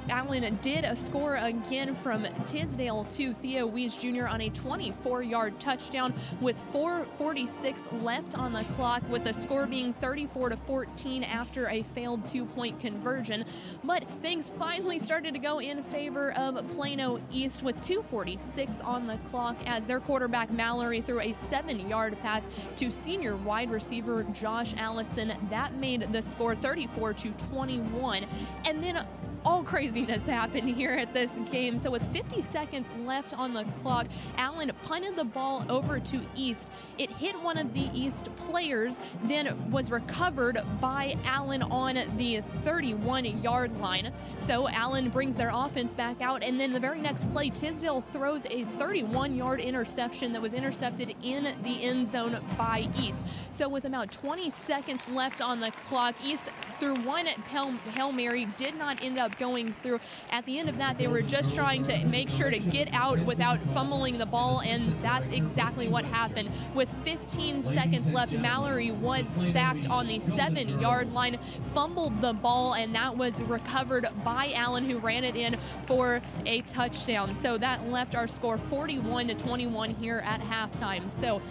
Allen did a score again from Tisdale to Theo Weiss Jr. on a 24-yard touchdown with 4:46 left on the clock, with the score being 34-14 after a failed 2-point conversion. But things finally started to go in favor of Plano East with 2:46 on the clock, as their quarterback Mallory threw a 7-yard pass to senior wide receiver Josh Allison. That made the score 34-21. And then all craziness happened here at this game. So with 50 seconds left on the clock, Allen punted the ball over to East. It hit one of the East players, then was recovered by Allen on the 31-yard line. So Allen brings their offense back out, and then the very next play, Tisdale throws a 31-yard interception that was intercepted in the end zone by East. So with about 20 seconds left on the clock, East threw one Hail Mary, did not end up going through. At the end of that, they were just trying to make sure to get out without fumbling the ball, and that's exactly what happened. With 15 seconds left, Mallory was sacked on the 7-yard line, fumbled the ball, and that was recovered by Allen, who ran it in for a touchdown. So that left our score 41-21 here at halftime. So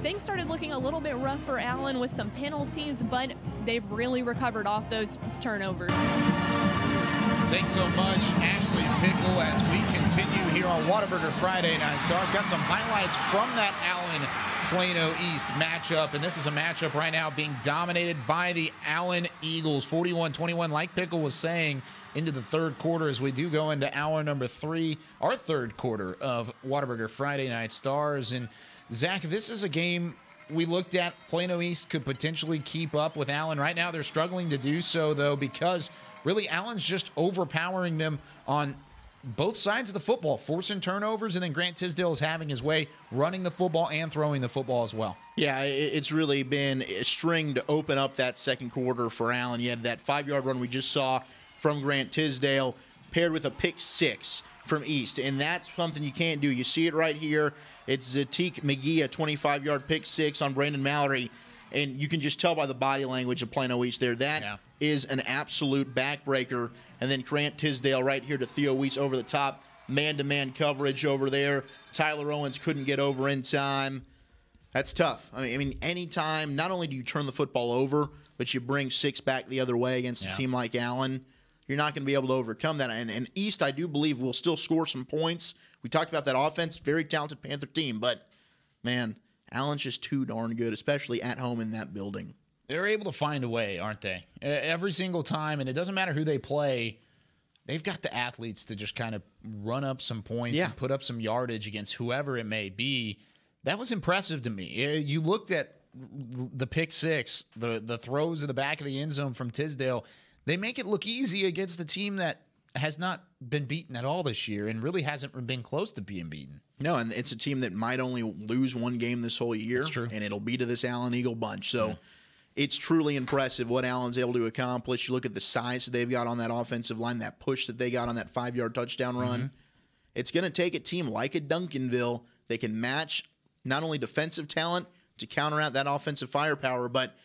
things started looking a little bit rough for Allen with some penalties, but they've really recovered off those turnovers. Thanks so much, Ashley Pickle, as we continue here on Whataburger Friday Night Stars. Got some highlights from that Allen-Plano East matchup, and this is a matchup right now being dominated by the Allen Eagles, 41-21, like Pickle was saying, into the third quarter as we do go into hour number 3, our third quarter of Whataburger Friday Night Stars. And Zach, this is a game we looked at. Plano East could potentially keep up with Allen. Right now they're struggling to do so, though, because really Allen's just overpowering them on both sides of the football, forcing turnovers, and then Grant Tisdale is having his way running the football and throwing the football as well. Yeah, it's really been a string to open up that second quarter for Allen. You had that 5-yard run we just saw from Grant Tisdale paired with a pick 6 from East, and that's something you can't do. You see it right here. It's Zatique McGee, a 25-yard pick 6 on Brandon Mallory, and you can just tell by the body language of Plano East there. That is an absolute backbreaker. And then Grant Tisdale right here to Theo Weiss over the top. Man-to-man coverage over there. Tyler Owens couldn't get over in time. That's tough. I mean, anytime, not only do you turn the football over, but you bring 6 back the other way against a team like Allen, you're not going to be able to overcome that. And East, I do believe, will still score some points. We talked about that offense. Very talented Panther team. But, man, Allen's just too darn good, especially at home in that building. They're able to find a way, aren't they? Every single time, and it doesn't matter who they play, they've got the athletes to just kind of run up some points and put up some yardage against whoever it may be. That was impressive to me. You looked at the pick 6, the throws in the back of the end zone from Tisdale. They make it look easy against a team that has not been beaten at all this year and really hasn't been close to being beaten. No, and it's a team that might only lose one game this whole year. That's true. And it'll be to this Allen Eagle bunch. So it's truly impressive what Allen's able to accomplish. You look at the size that they've got on that offensive line, that push that they got on that 5-yard touchdown run. It's going to take a team like a Duncanville. They can match not only defensive talent to counter out that offensive firepower, but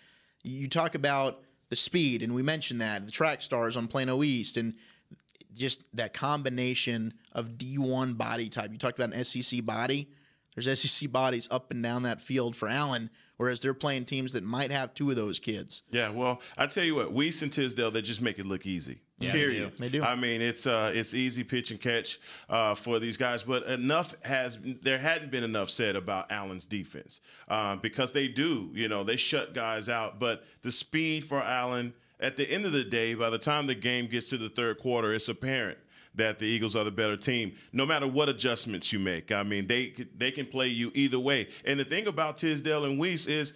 you talk about the speed, and we mentioned that, the track stars on Plano East, and just that combination of D1 body type. You talked about an SEC body. There's SEC bodies up and down that field for Allen, whereas they're playing teams that might have 2 of those kids. Yeah, well, I tell you what, Weiss and Tisdale, they just make it look easy. Yeah, period. They do. I mean, it's easy pitch and catch for these guys, but there hadn't been enough said about Allen's defense because they do, they shut guys out. But the speed for Allen, at the end of the day, by the time the game gets to the third quarter, it's apparent that the Eagles are the better team, no matter what adjustments you make. I mean, they can play you either way. And the thing about Tisdale and Weiss is,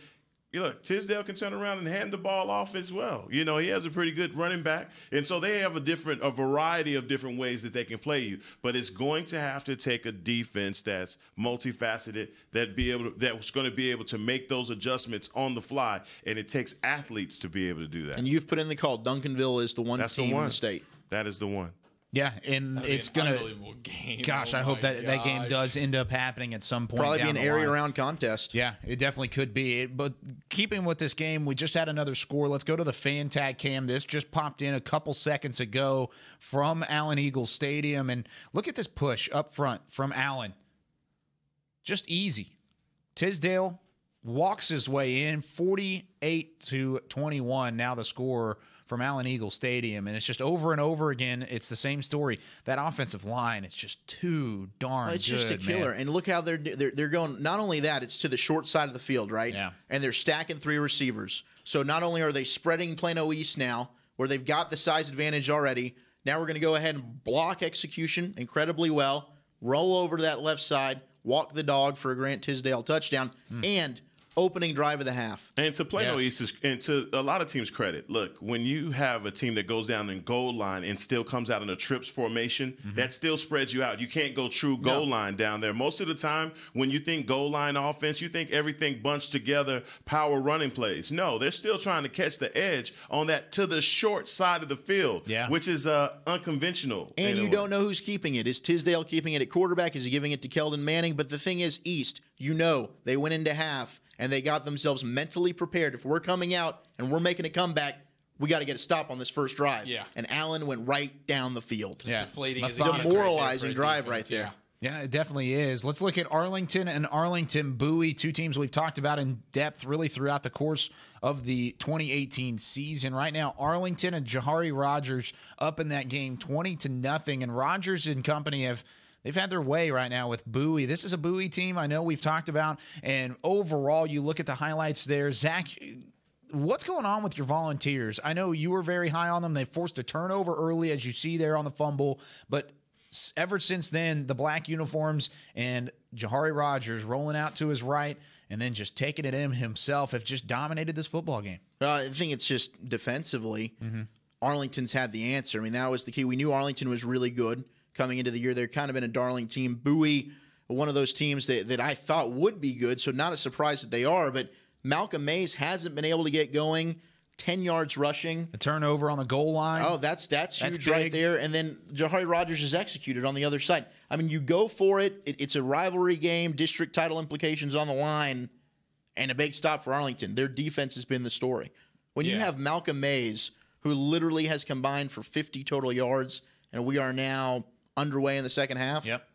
Tisdale can turn around and hand the ball off as well. He has a pretty good running back. And so they have a variety of different ways that they can play you. But it's going to have to take a defense that's multifaceted, that's going to be able to make those adjustments on the fly. And it takes athletes to be able to do that. And you've put in the call. Duncanville is the one team in the state. That is the one. Yeah, and it's going to – unbelievable game. Gosh, I hope that game does end up happening at some point. Probably be an area line. round contest. Yeah, it definitely could be. But keeping with this game, we just had another score. Let's go to the fan tag cam. This just popped in a couple seconds ago from Allen Eagles Stadium. And look at this push up front from Allen. Just easy. Tisdale walks his way in, 48-21. Now the score from Allen Eagle Stadium, and it's just over and over again. It's the same story. That offensive line, it's just too darn it's good, just a killer. man. And look how they're going. Not only that, it's to the short side of the field, right? Yeah. And they're stacking 3 receivers. So not only are they spreading Plano East now, where they've got the size advantage already, now we're going to go ahead and block execution incredibly well, roll over to that left side, walk the dog for a Grant Tisdale touchdown, and opening drive of the half. And to Plano East, and to a lot of teams' credit, look, when you have a team that goes down in goal line and still comes out in a trips formation, that still spreads you out. You can't go true goal line down there. Most of the time, when you think goal line offense, you think everything bunched together, power running plays. No, they're still trying to catch the edge on that to the short side of the field, which is unconventional. And you don't know who's keeping it. Is Tisdale keeping it at quarterback? Is he giving it to Keldon Manning? But the thing is, East, they went into half, and they got themselves mentally prepared. If we're coming out and we're making a comeback, we got to get a stop on this first drive. Yeah. And Allen went right down the field. It's deflating. Demoralizing drive right there. Yeah, it definitely is. Let's look at Arlington and Arlington Bowie, 2 teams we've talked about in depth really throughout the course of the 2018 season. Right now, Arlington and Jahari Rogers up in that game 20-0, and Rogers and company they've had their way right now with Bowie. This is a Bowie team I know we've talked about. And overall, you look at the highlights there. Zach, what's going on with your Volunteers? I know you were very high on them. They forced a turnover early, as you see there on the fumble. But ever since then, the black uniforms and Jahari Rogers rolling out to his right and then just taking it in himself have just dominated this football game. I think it's just defensively. Arlington's had the answer. I mean, that was the key. We knew Arlington was really good coming into the year. They've kind of been a darling team. Bowie, one of those teams that I thought would be good, so not a surprise that they are. But Malcolm Mays hasn't been able to get going. 10 yards rushing. A turnover on the goal line. Oh, that's huge right there. And then Jahari Rogers is executed on the other side. I mean, you go for it. It's a rivalry game, district title implications on the line, and a big stop for Arlington. Their defense has been the story. When you have Malcolm Mays, who literally has combined for 50 total yards, and we are now underway in the second half. Yep.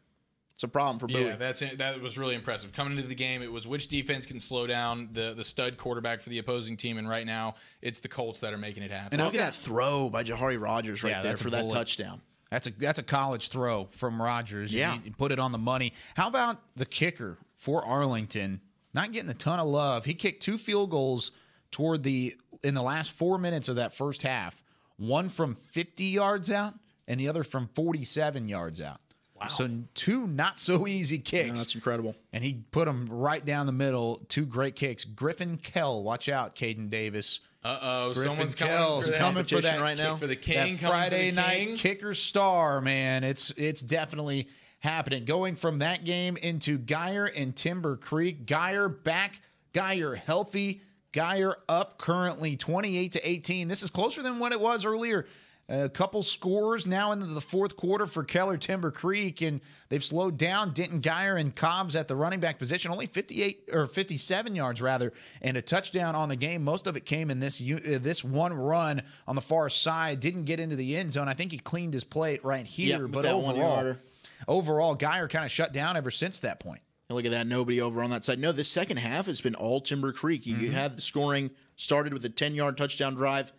It's a problem for Bowie. Yeah, that was really impressive. Coming into the game, it was which defense can slow down the stud quarterback for the opposing team, and right now it's the Colts that are making it happen. And look at that throw by Jahari Rogers there for that touchdown. That's a college throw from Rogers. Yeah. You put it on the money. How about the kicker for Arlington? Not getting a ton of love. He kicked 2 field goals in the last 4 minutes of that first half. One from 50 yards out and the other from 47 yards out. Wow. So 2 not so easy kicks. No, that's incredible. And he put them right down the middle. 2 great kicks. Griffin Kell, watch out, Caden Davis. Someone's coming for that right now. For the king, that Friday night kicker star, man. It's definitely happening. Going from that game into Geyer and Timber Creek. Geyer back. Geyer healthy. Geyer up currently 28-18. This is closer than what it was earlier. A couple scores now into the fourth quarter for Keller Timber Creek, and they've slowed down Denton Geyer and Cobbs at the running back position. Only 57 yards rather, and a touchdown on the game. Most of it came in this one run on the far side. Didn't get into the end zone. I think he cleaned his plate right here, but overall, Geyer kind of shut down ever since that point. Look at that. Nobody over on that side. No, this second half has been all Timber Creek. You had the scoring started with a 10-yard touchdown drive.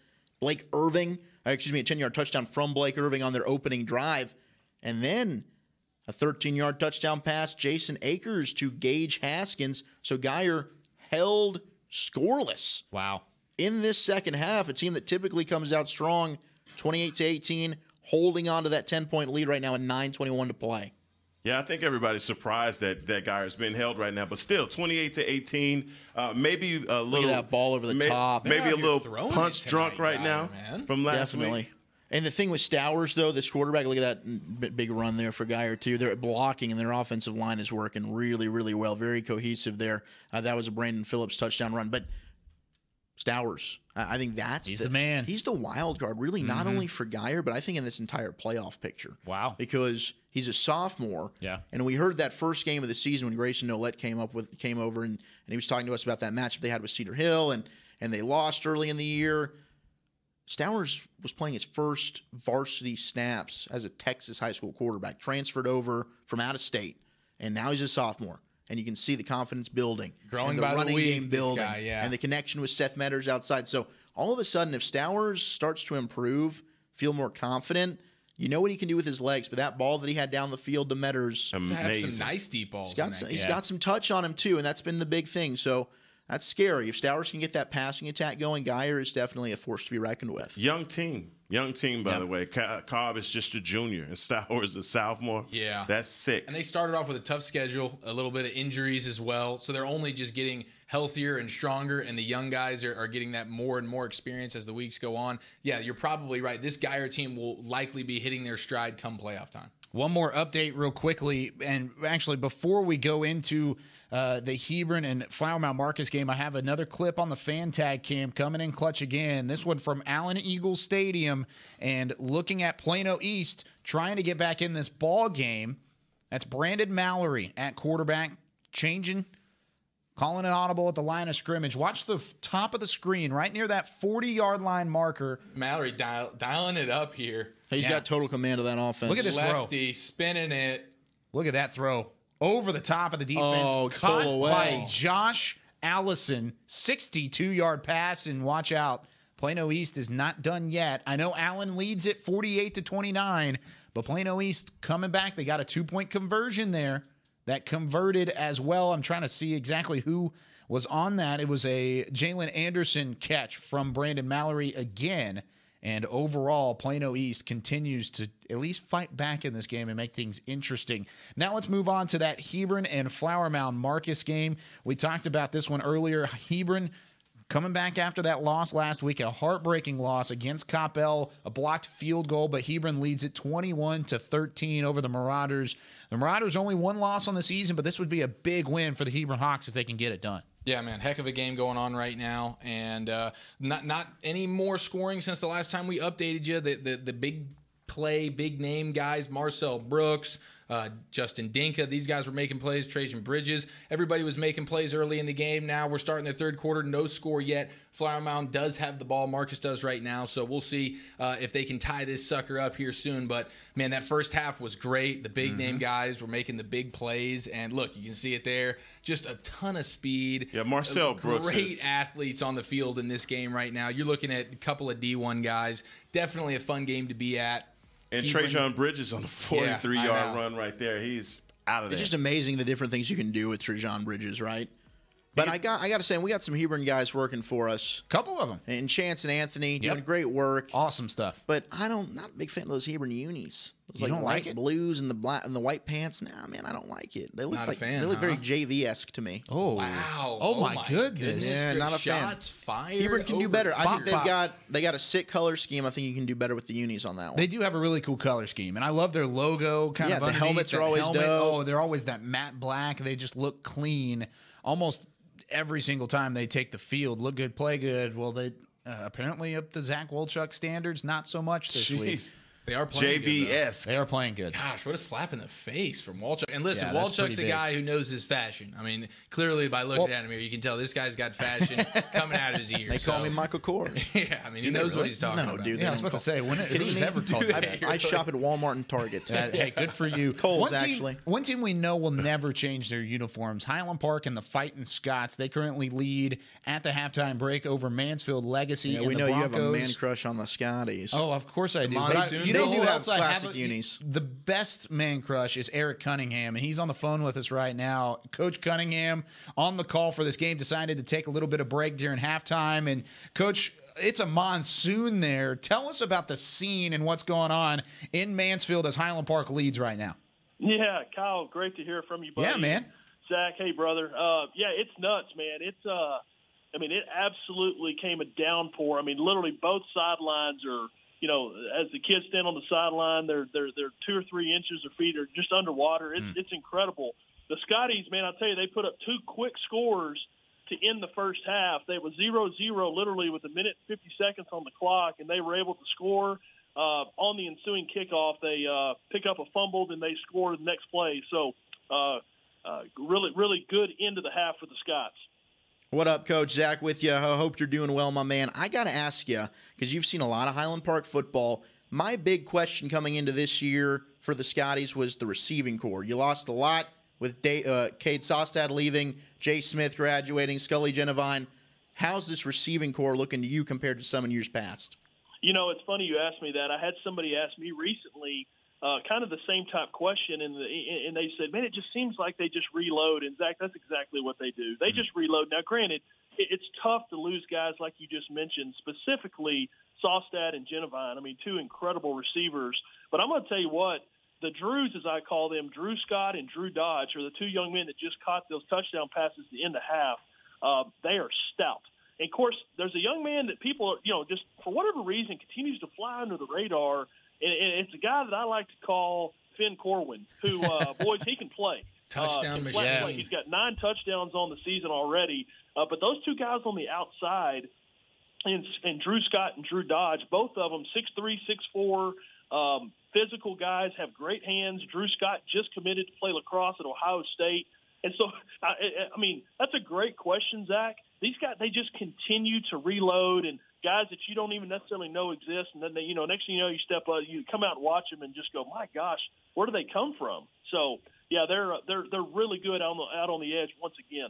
a 10-yard touchdown from Blake Irving on their opening drive. And then a 13-yard touchdown pass, Jason Akers to Gage Haskins. So Geyer held scoreless. Wow. In this second half, a team that typically comes out strong, 28-18, holding on to that 10-point lead right now and 9:21 to play. Yeah, I think everybody's surprised that Geyer's been held right now, but still 28-18. Maybe a little look at that ball over the top. Maybe a little punch drunk right now from last week. And the thing with Stowers, though, this quarterback, look at that big run there for Geyer, too. They're blocking, and their offensive line is working really, really well. Very cohesive there. That was a Brandon Phillips touchdown run. But Stowers, I think he's the man. He's the wild card, really, not only for Geyer, but I think in this entire playoff picture. Wow. Because he's a sophomore. Yeah. And we heard that first game of the season when Grayson Nolet came over, and he was talking to us about that matchup they had with Cedar Hill, and they lost early in the year. Stowers was playing his first varsity snaps as a Texas high school quarterback, transferred over from out of state, and now he's a sophomore. And you can see the confidence building, growing and the by running the week, game building, yeah. and the connection with Seth Metters outside. So all of a sudden, if Stowers starts to improve, feel more confident, you know what he can do with his legs. But that ball that he had down the field to Metters, have some nice deep balls. He's got some touch on him too, and that's been the big thing. So that's scary. If Stowers can get that passing attack going, Geyer is definitely a force to be reckoned with. Young team, by the way. Cobb is just a junior, and Stowers a sophomore. Yeah. That's sick. And they started off with a tough schedule, a little bit of injuries as well. So they're only just getting healthier and stronger, and the young guys are getting that more and more experience as the weeks go on. Yeah, you're probably right. This Geyer team will likely be hitting their stride come playoff time. One more update real quickly, and actually before we go into the Hebron and Flower Mound Marcus game, I have another clip on the fan tag cam coming in clutch again. This one from Allen Eagles Stadium, and looking at Plano East trying to get back in this ball game. That's Brandon Mallory at quarterback, calling an audible at the line of scrimmage. Watch the top of the screen right near that 40-yard line marker. Mallory dialing it up here. He's got total command of that offense. Look at this lefty spinning it. Look at that throw. Over the top of the defense. Caught by Josh Allison. 62-yard pass, and watch out. Plano East is not done yet. I know Allen leads it 48-29, but Plano East coming back. They got a 2-point conversion there that converted as well. I'm trying to see exactly who was on that. It was a Jalen Anderson catch from Brandon Mallory again. And overall, Plano East continues to at least fight back in this game and make things interesting. Now let's move on to that Hebron and Flower Mound Marcus game. We talked about this one earlier. Hebron coming back after that loss last week, a heartbreaking loss against Coppell, a blocked field goal, but Hebron leads it 21-13 over the Marauders. The Marauders only one loss on the season, but this would be a big win for the Hebron Hawks if they can get it done. Yeah, man, heck of a game going on right now, and not any more scoring since the last time we updated you. The big play, big name guys, Marcel Brooks, Justin Dinka, these guys were making plays, Trajan Bridges. Everybody was making plays early in the game. Now we're starting the third quarter, no score yet. Flower Mound does have the ball. Marcus does right now, so we'll see if they can tie this sucker up here soon. But, man, that first half was great. The big-name guys were making the big plays. And, look, you can see it there. Just a ton of speed. Yeah, Marcel Brooks. Great athletes on the field in this game right now. You're looking at a couple of D1 guys. Definitely a fun game to be at. And Trajan Bridges on the 43-yard run right there. He's out of there. It's just amazing the different things you can do with Trajan Bridges, right? But I got to say, we got some Hebron guys working for us. Couple of them. And Chance and Anthony doing great work. Awesome stuff. But not a big fan of those Hebron unis. Those You don't like it? Blues and the black and the white pants. Nah, man, I don't like it. They look Not a fan, they look very huh? JV-esque to me. Oh, wow. Oh, my goodness. Yeah, not a fan. Shots fired. Hebron can do better. I think Pop. they got a sick color scheme. I think you can do better with the unis on that one. They do have a really cool color scheme, and I love their logo kind of the underneath. helmets are That always helmet, dope. Oh, they're always that matte black. They just look clean almost every single time they take the field. Look good, play good. Well, they apparently up to Zach Wolchuk standards, not so much this week. They are playing JV-esque. They are playing good. Gosh, what a slap in the face from Walchuk. And listen, Yeah, that's Walchuk's pretty a big. guy who knows his fashion. I mean, clearly by looking at him here, you can tell this guy's got fashion coming out of his ears. They call me Michael Kors. Yeah, I mean, he knows what he's talking about. No, dude. Yeah, I was about to say, when who's ever told you that? I shop at Walmart and Target. Hey, good for you. Kohl's, actually. One team we know will never change their uniforms. Highland Park and the Fightin' Scots. They currently lead at the halftime break over Mansfield Legacy. Yeah, and we the know Broncos. you have a man crush on the Scotties. Oh, of course I do. Monsoon. You know They who do have else I classic have? unis. The best man crush is Eric Cunningham, and he's on the phone with us right now. Coach Cunningham, on the call for this game, decided to take a little bit of break during halftime. And, Coach, it's a monsoon there. Tell us about the scene and what's going on in Mansfield as Highland Park leads right now. Yeah, Kyle, great to hear from you, buddy. Yeah, man. Zach, hey, brother. Yeah, it's nuts, man. It's I mean, it absolutely came a downpour. I mean, literally both sidelines are, you know, as the kids stand on the sideline, they're 2 or 3 inches of feet are just underwater. It's incredible. The Scotties, man, I'll tell you, they put up 2 quick scores to end the first half. They were 0-0 literally with 1 minute and 50 seconds on the clock, and they were able to score. On the ensuing kickoff, they pick up a fumble, and they score the next play. So really, really good end of the half for the Scots. What up, Coach? Zach with you. I hope you're doing well, my man. I got to ask you, because you've seen a lot of Highland Park football, my big question coming into this year for the Scotties was the receiving corps. You lost a lot with Cade Sostad leaving, Jay Smith graduating, Scully Genevine. How's this receiving corps looking to you compared to some in years past? You know, it's funny you asked me that. I had somebody ask me recently kind of the same type question, and they said, man, it just seems like they just reload. And, Zach, that's exactly what they do. They just reload. Now, granted, it's tough to lose guys like you just mentioned, specifically Sostad and Genevine. I mean, 2 incredible receivers. But I'm going to tell you what, the Drews, as I call them, Drew Scott and Drew Dodge, are the 2 young men that just caught those touchdown passes at the end of half. They are stout. And, of course, there's a young man that people, you know, just for whatever reason continues to fly under the radar, and it's a guy that I like to call Finn Corwin, who, boys, he can play. Touchdown can play. machine. He's got 9 touchdowns on the season already. But those 2 guys on the outside, and Drew Scott and Drew Dodge, both of them 6'3", 6'4", physical guys, have great hands. Drew Scott just committed to play lacrosse at Ohio State. And so, I mean, that's a great question, Zach. These guys, they just continue to reload, and guys that you don't even necessarily know exist. And then, they, you know, next thing you know, you step up, you come out and watch them and just go, my gosh, where do they come from? So, yeah, they're really good out on the edge once again.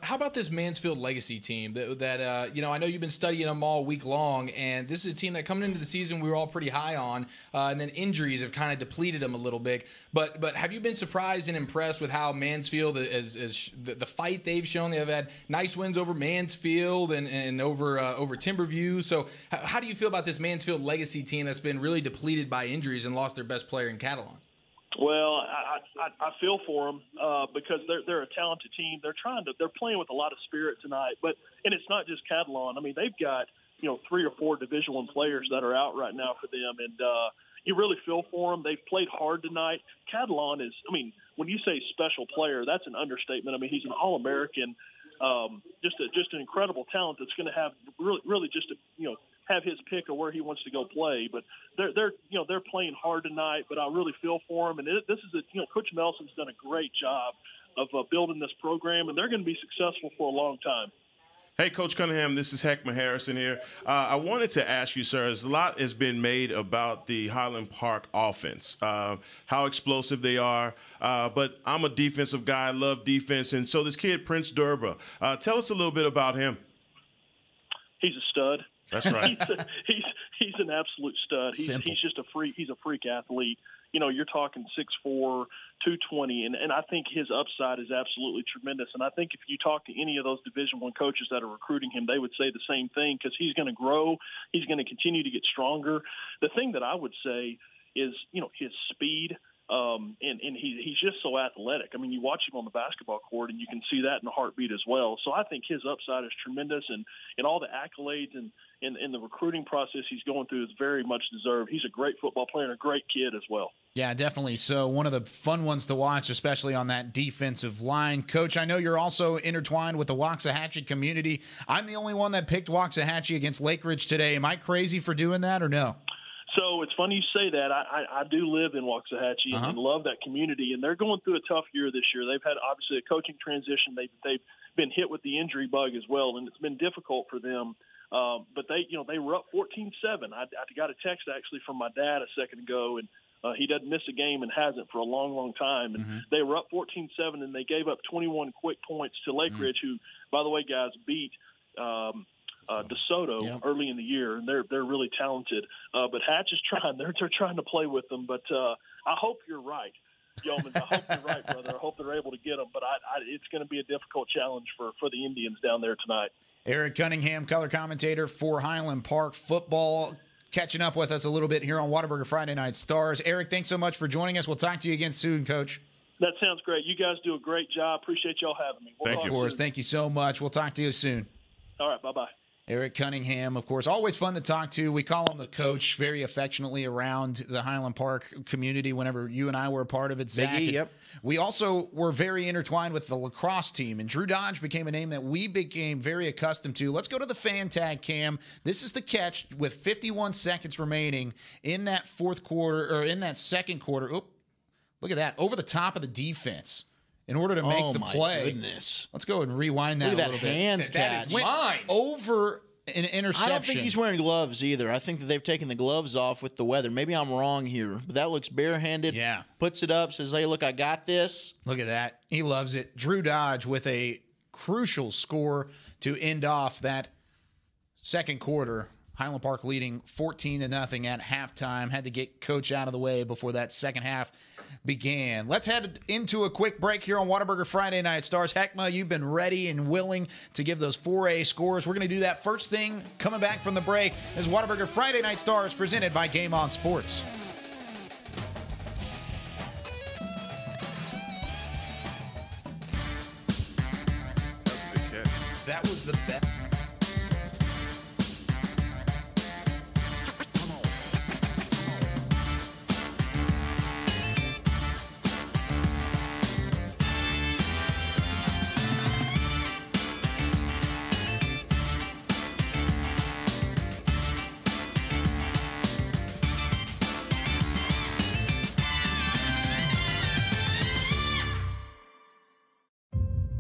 How about this Mansfield Legacy team that you know, I know you've been studying them all week long, and this is a team that coming into the season we were all pretty high on, and then injuries have kind of depleted them a little bit. But have you been surprised and impressed with how Mansfield, as the fight they've shown? They have had nice wins over Mansfield and over Timberview. So how do you feel about this Mansfield Legacy team that's been really depleted by injuries and lost their best player in Catalan? Well, I feel for them because they're a talented team. They're playing with a lot of spirit tonight. And it's not just Catalan. I mean, they've got 3 or 4 Division I players that are out right now for them, and you really feel for them. They've played hard tonight. Catalan is, I mean, when you say special player, that's an understatement. I mean, he's an All-American, just an incredible talent that's going to have really just have his pick of where he wants to go play. But they're playing hard tonight. But I really feel for him. And this is Coach Melson's done a great job of building this program, and they're going to be successful for a long time. Hey, Coach Cunningham, this is Heckma Harrison here. I wanted to ask you, sir, a lot has been made about the Highland Park offense, how explosive they are. But I'm a defensive guy, I love defense, and so this kid, Prince Durba, tell us a little bit about him. He's a stud. That's right. he's an absolute stud. He's just a freak. He's a freak athlete. You're talking 6'4", 220, and I think his upside is absolutely tremendous. And I think if you talk to any of those Division I coaches that are recruiting him, they would say the same thing because he's going to grow. He's going to continue to get stronger. The thing that I would say is, his speed. And he's just so athletic. I mean, you watch him on the basketball court, and you can see that in the heartbeat as well. So I think his upside is tremendous, and all the accolades and the recruiting process he's going through is very much deserved. He's a great football player and a great kid as well. Yeah, definitely. So one of the fun ones to watch, especially on that defensive line. Coach, I know you're also intertwined with the Waxahachie community. I'm the only one that picked Waxahachie against Lake Ridge today. Am I crazy for doing that or no? So it's funny you say that. I do live in Waxahachie and love that community, and they're going through a tough year this year. They've had, obviously, a coaching transition. They've been hit with the injury bug as well, and it's been difficult for them. But they were up 14-7. I got a text, actually, from my dad a second ago, and he doesn't miss a game and hasn't for a long, long time. And they were up 14-7, and they gave up 21 quick points to Lake Ridge, who, by the way, guys, beat DeSoto early in the year, and they're really talented. But Hatch is trying; they're trying to play with them. But I hope you're right, Yeoman. I hope you're right, brother. I hope they're able to get them. But it's going to be a difficult challenge for the Indians down there tonight. Eric Cunningham, color commentator for Highland Park football, catching up with us a little bit here on Whataburger Friday Night Stars. Eric, thanks so much for joining us. We'll talk to you again soon, Coach. That sounds great. You guys do a great job. Appreciate y'all having me. Thank you. Of course. Thank you so much. We'll talk to you soon. All right. Bye-bye. Eric Cunningham, of course, always fun to talk to. We call him the coach very affectionately around the Highland Park community whenever you and I were a part of it, Zach. Biggie, yep. We also were very intertwined with the lacrosse team, and Drew Dodge became a name that we became very accustomed to. Let's go to the fan tag cam. This is the catch with 51 seconds remaining in that fourth quarter, or in that second quarter. Oop, look at that, over the top of the defense. In order to make the play. Goodness. Let's go and rewind that a little bit. Hands catch. That is mine. Over an interception. I don't think he's wearing gloves either. I think that they've taken the gloves off with the weather. Maybe I'm wrong here, but that looks barehanded. Yeah. Puts it up, says, hey, look, I got this. Look at that. He loves it. Drew Dodge with a crucial score to end off that second quarter. Highland Park leading 14-0 at halftime. Had to get Coach out of the way before that second half began. Let's head into a quick break here on Whataburger Friday Night Stars. Heckma, you've been ready and willing to give those 4A scores. We're going to do that first thing coming back from the break as Whataburger Friday Night Stars presented by Game On Sports. That was the best.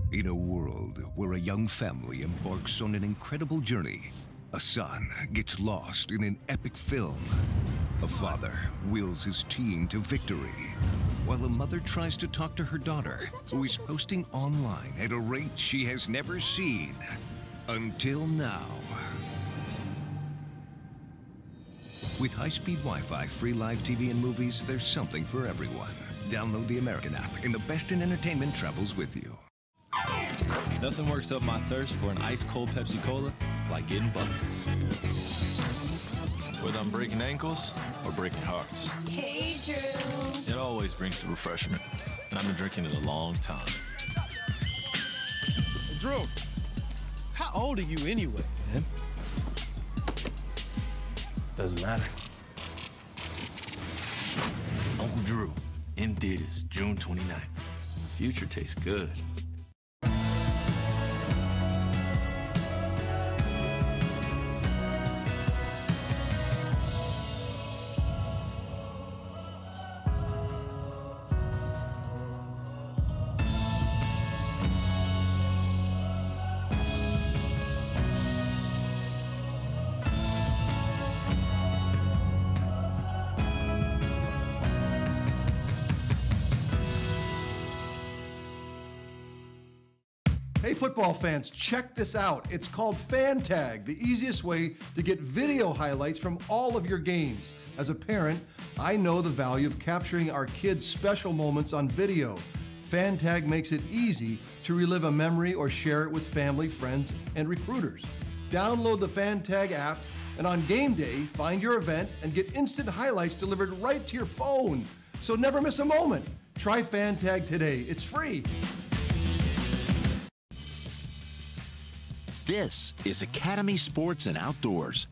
In a world where a young family embarks on an incredible journey, a son gets lost in an epic film. A father wills his team to victory, while a mother tries to talk to her daughter, who is posting online at a rate she has never seen until now. With high-speed Wi-Fi, free live TV and movies, there's something for everyone. Download the American app, and the best in entertainment travels with you. Nothing works up my thirst for an ice-cold Pepsi Cola like getting buckets. Whether I'm breaking ankles or breaking hearts, Hey, Drew. it always brings the refreshment. And I've been drinking it a long time. Drew, how old are you anyway? Man. Doesn't matter. Uncle Drew, in theaters, June 29th. The future tastes good. Hey, football fans, check this out. It's called Fan Tag, the easiest way to get video highlights from all of your games. As a parent, I know the value of capturing our kids' special moments on video. Fan Tag makes it easy to relive a memory or share it with family, friends, and recruiters. Download the Fan Tag app, and on game day, find your event and get instant highlights delivered right to your phone. So never miss a moment. Try Fan Tag today. It's free. This is Academy Sports and Outdoors.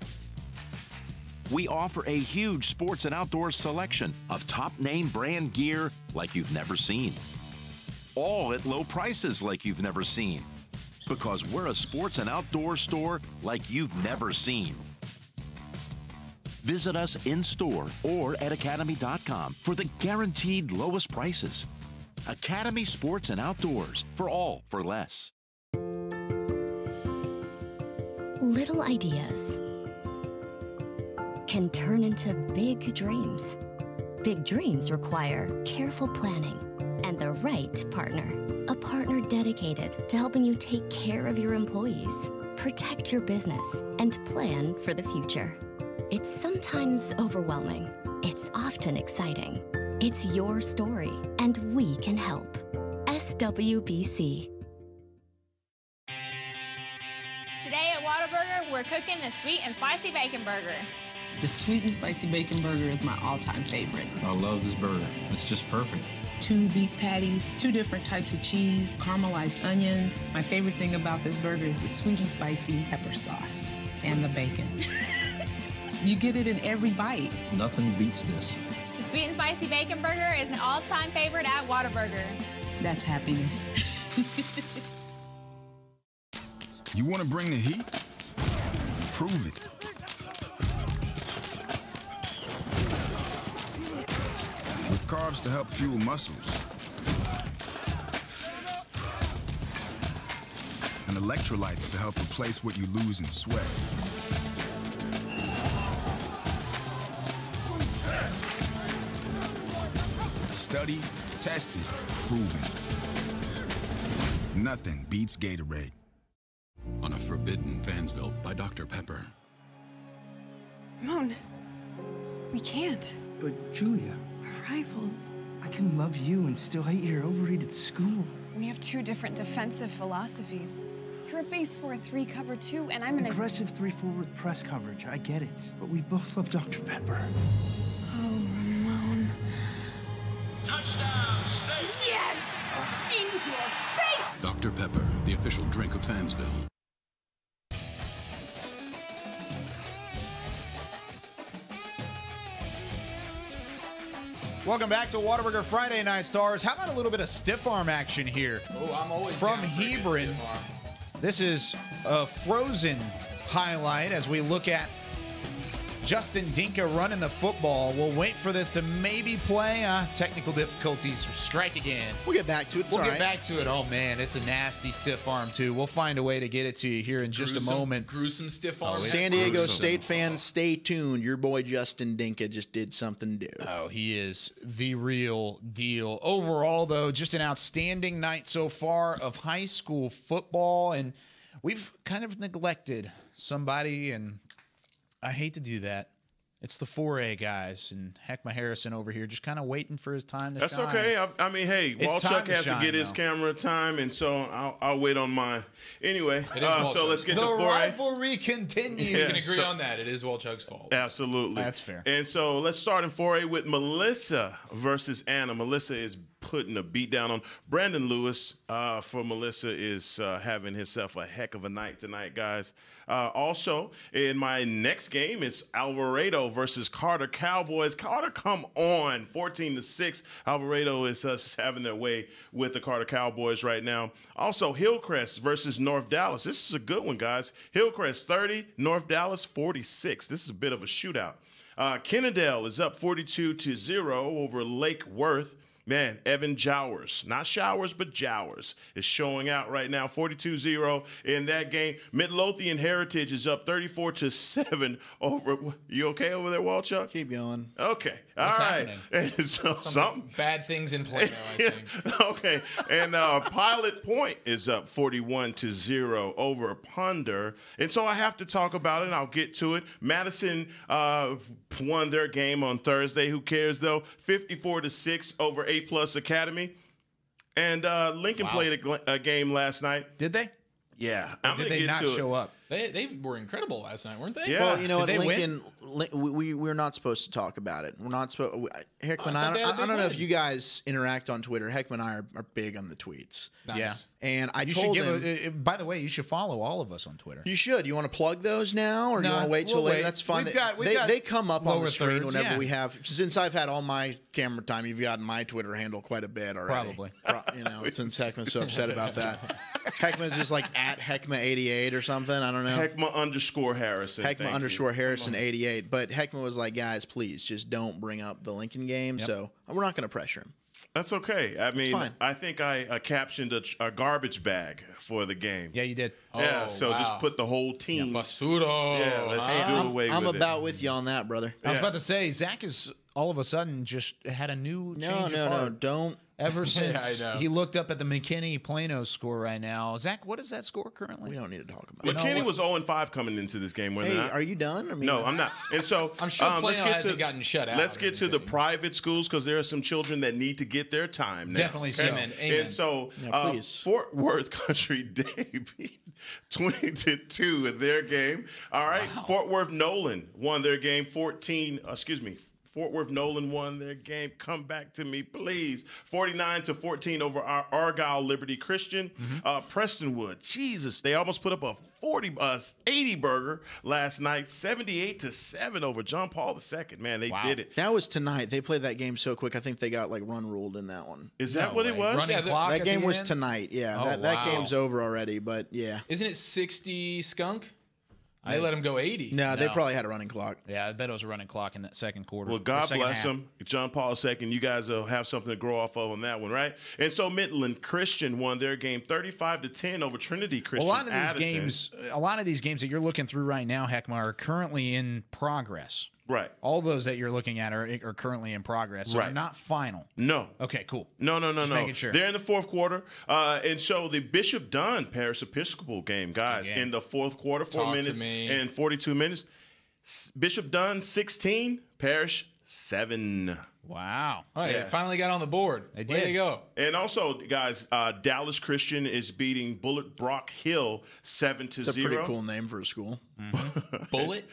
We offer a huge sports and outdoors selection of top name brand gear like you've never seen. All at low prices like you've never seen. Because we're a sports and outdoor store like you've never seen. Visit us in store or at academy.com for the guaranteed lowest prices. Academy Sports and Outdoors, for all for less. Little ideas can turn into big dreams. Big dreams require careful planning and the right partner. A partner dedicated to helping you take care of your employees, protect your business, and plan for the future. It's sometimes overwhelming. It's often exciting. It's your story, and we can help. SWBC. Today at Whataburger, we're cooking the sweet and spicy bacon burger. The sweet and spicy bacon burger is my all-time favorite. I love this burger. It's just perfect. 2 beef patties, 2 different types of cheese, caramelized onions. My favorite thing about this burger is the sweet and spicy pepper sauce and the bacon. You get it in every bite. Nothing beats this. The sweet and spicy bacon burger is an all-time favorite at Whataburger. That's happiness. You want to bring the heat? Prove it. With carbs to help fuel muscles. And electrolytes to help replace what you lose in sweat. Studied, tested, proven. Nothing beats Gatorade. On a forbidden Fansville by Dr. Pepper. Ramon, we can't. But Julia, We're rivals. I can love you and still hate your overrated school. We have 2 different defensive philosophies. You're a base 4-3 cover 2, and I'm an aggressive 3-4 with press coverage. I get it, but we both love Dr. Pepper. Oh, Ramon. Touchdown, State! Yes! In your face! Dr. Pepper, the official drink of Fansville. Welcome back to Whataburger Friday Night Stars. How about a little bit of stiff arm action here? Oh, I'm always from down for a good Hebron. stiff arm. This is a frozen highlight as we look at Justin Dinka running the football. We'll wait for this to maybe play. Technical difficulties strike again. We'll get back to it. It's We'll all get right. back to it. Oh, man, it's a nasty stiff arm, too. We'll find a way to get it to you here in just a moment. Gruesome stiff arm. San Diego State fans, stay tuned. Your boy Justin Dinka just did something new. Oh, he is the real deal. Overall, though, just an outstanding night so far of high school football, and we've kind of neglected somebody, and I hate to do that. It's the 4A guys, and Heckma Harrison over here just kind of waiting for his time to That's shine. okay. I mean, hey, Walchuk has to get his though. camera time, and so I'll wait on mine. Anyway, so let's get the to 4A. rivalry continues. We can agree on that. It is Walchuk's fault. Absolutely. That's fair. And so let's start in 4A with Melissa versus Anna. Melissa is putting a beat down on Brandon Lewis. For Melissa is having himself a heck of a night tonight, guys. Also, in my next game, it's Alvarado versus Carter Cowboys. Carter, come on, 14-6. Alvarado is having their way with the Carter Cowboys right now. Also, Hillcrest versus North Dallas. This is a good one, guys. Hillcrest 30, North Dallas 46. This is a bit of a shootout. Kennedale is up 42-0 over Lake Worth. Man, Evan Jowers, not Showers, but Jowers, is showing out right now, 42-0 in that game. Midlothian Heritage is up 34-7 over. You okay over there, Walchuk? Keep going. Okay. What's all right. happening? And so, something bad things in Plano, I think. Okay. And Pilot Point is up 41-0 over Ponder. And so I have to talk about it, and I'll get to it. Madison won their game on Thursday. Who cares, though? 54-6 over A+ Academy. And Lincoln played a game last night. Did they? Yeah. Did they not show up? They were incredible last night, weren't they? Yeah. Well, you know what, Did they Lincoln, we're not supposed to talk about it. We're not supposed. Heckman, I thought they had a I big don't know win. if you guys interact on Twitter. Heckman and I are big on the tweets. Nice. Yeah. And I You told should him. by the way, you should follow all of us on Twitter. You should. You want to plug those now, or do you No, want to wait till we'll later? wait. That's fine. We've got They come up on lower the screen thirds, whenever yeah. we have. Since I've had all my camera time, you've gotten my Twitter handle quite a bit already. Probably. You know, since Heckman's so upset about that. Heckman's just like at Heckma88 or something. I don't know. Heckma_Harrison. Heckma_Harrison 88. But Heckman was like, guys, please just don't bring up the Lincoln game. Yep. So we're not going to pressure him. That's okay. I mean, fine. I think I captioned a garbage bag for the game. Yeah, you did. Yeah, Oh, so wow. just put the whole team. Basuro. Yeah, let's Hey, do away I'm with about it. with you on that, brother. I was Yeah. about to say, Zach is all of a sudden just had a new change of No, heart. don't. Ever since I know. he looked up at the McKinney-Plano score right now. Zach, what is that score currently? We don't need to talk about it. McKinney was 0-5 coming into this game, wasn't Hey, it? are you done? I mean, No, I'm not. And so I'm sure let's Plano get hasn't to gotten shut out. Let's or get to the anything. private schools because there are some children that need to get their time now. Definitely so. Amen. Amen. And so Yeah, please. Fort Worth Country Day beat 20-2 in their game. All right. Wow. Fort Worth Nolan won their game Fort Worth Nolan won their game. Come back to me, please. 49-14 over our Argyle Liberty Christian. Prestonwood, Jesus, they almost put up a 80 burger last night. 78-7 over John Paul II. Man, they did it. That was tonight. They played that game so quick. I think they got like run ruled in that one. Is that what it was? Running Yeah, clock That at game the was end? tonight. Yeah, Oh, that wow. game's over already. But yeah, Isn't it 60 skunk? They let him go 80. no, they No. probably had a running clock. Yeah, I bet it was a running clock in that second quarter. Well, or God second bless half. him. John Paul II, you guys will have something to grow off of on that one, right? And so Midland Christian won their game 35-10 over Trinity Christian. A lot of these Addison. games that you're looking through right now, Heckma, are currently in progress. Right. All those that you're looking at are currently in progress. So Right. they're not final. No. Okay, cool. No. Just making sure. They're in the fourth quarter. And so the Bishop Dunn Parish Episcopal game, guys, game. in the fourth quarter, 4 Talk to minutes me. and 42 minutes. Bishop Dunn 16, Parish 7. Wow. Oh, yeah. Yeah. They finally got on the board. They Way did. to go. And also, guys, Dallas Christian is beating Bullet Brock Hill 7-0. It's a pretty cool name for a school. Bullet?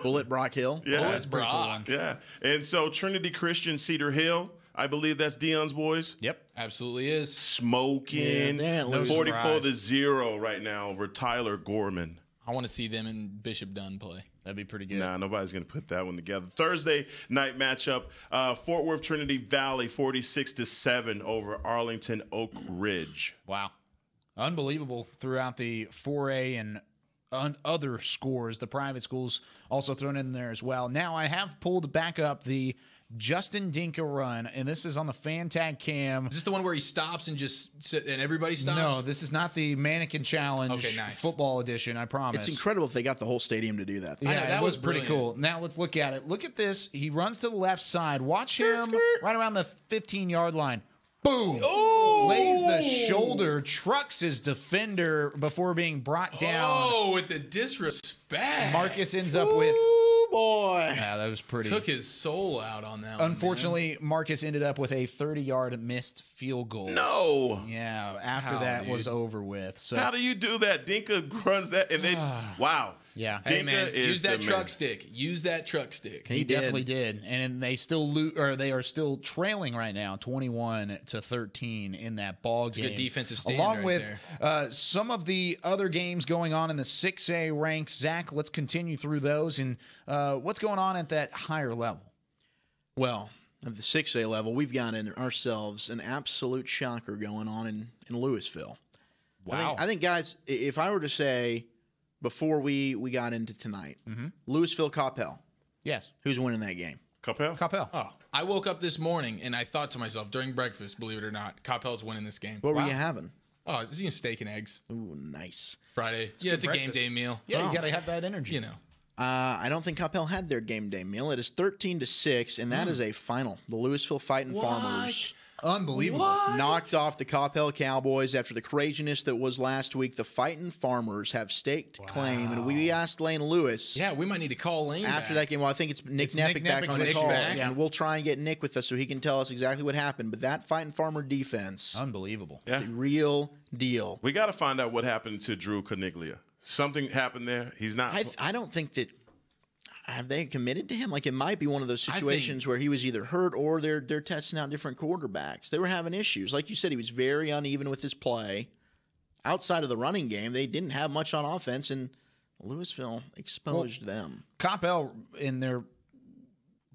Bullet Brock Hill. Yeah. Bullet's Brock. Yeah. And so Trinity Christian Cedar Hill, I believe that's Dion's boys. Yep. Absolutely is. Smoking. Yeah, they ain't losing. 44-0 right now over Tyler Gorman. I want to see them and Bishop Dunn play. That'd be pretty good. Nah, nobody's going to put that one together. Thursday night matchup, Fort Worth Trinity Valley 46-7 over Arlington Oak Ridge. Wow. Unbelievable throughout the 4A and other scores. The private schools also thrown in there as well. Now, I have pulled back up the Justin Dinka run, and this is on the Fan Tag Cam. Is this the one where he stops and just sit and everybody stops? No, this is not the Mannequin Challenge Okay, nice. football edition, I promise. It's incredible if they got the whole stadium to do that. Yeah, I know, that it was was pretty brilliant. cool. Now let's look at it. Look at this. He runs to the left side. Watch him right around the 15-yard line. Boom. Ooh. Lays the shoulder, trucks his defender before being brought down. Oh, with the disrespect. Marcus ends up with boy. Yeah, that was pretty. Took his soul out on that one. Unfortunately, Marcus ended up with a 30-yard missed field goal. No. Yeah, after that was over with. So how do you do that? Dinka runs that, and then wow. Yeah. Hey, Dinka man, is use that the truck man. stick. Use that truck stick. He definitely did, and they still they are still trailing right now, 21-13 in that ball game. Good defensive stand along right with there. some of the other games going on in the 6A ranks. Zach, let's continue through those and what's going on at that higher level. Well, at the 6A level, we've got ourselves an absolute shocker going on in Louisville. Wow. I think, guys, if I were to say before we got into tonight, Louisville, Coppell. Yes. Who's winning that game? Coppell. Oh, I woke up this morning and I thought to myself during breakfast, believe it or not, Coppell's winning this game. What were you having? Oh, I was eating steak and eggs. Ooh, nice. Friday. It's yeah, good it's breakfast. a game day meal. Yeah, you got to have that energy. You know. I don't think Coppell had their game day meal. It is 13-6, and that is a final. The Louisville Fighting Farmers. Unbelievable. Knocked off the Coppell Cowboys after the craziness that was last week. The Fighting Farmers have staked claim, and we asked Lane Lewis. Yeah, we might need to call Lane after back. that game. Well, I think it's Nick Nepic back on the Nick's call, back. and we'll try and get Nick with us so he can tell us exactly what happened. But that Fighting Farmer defense, unbelievable, Yeah. the real deal. We got to find out what happened to Drew Coniglia. Something happened there. He's not. I don't think that. Have they committed to him? Like, it might be one of those situations where he was either hurt or they're testing out different quarterbacks. They were having issues. Like you said, he was very uneven with his play. Outside of the running game, they didn't have much on offense, and Louisville exposed them. Coppell, in their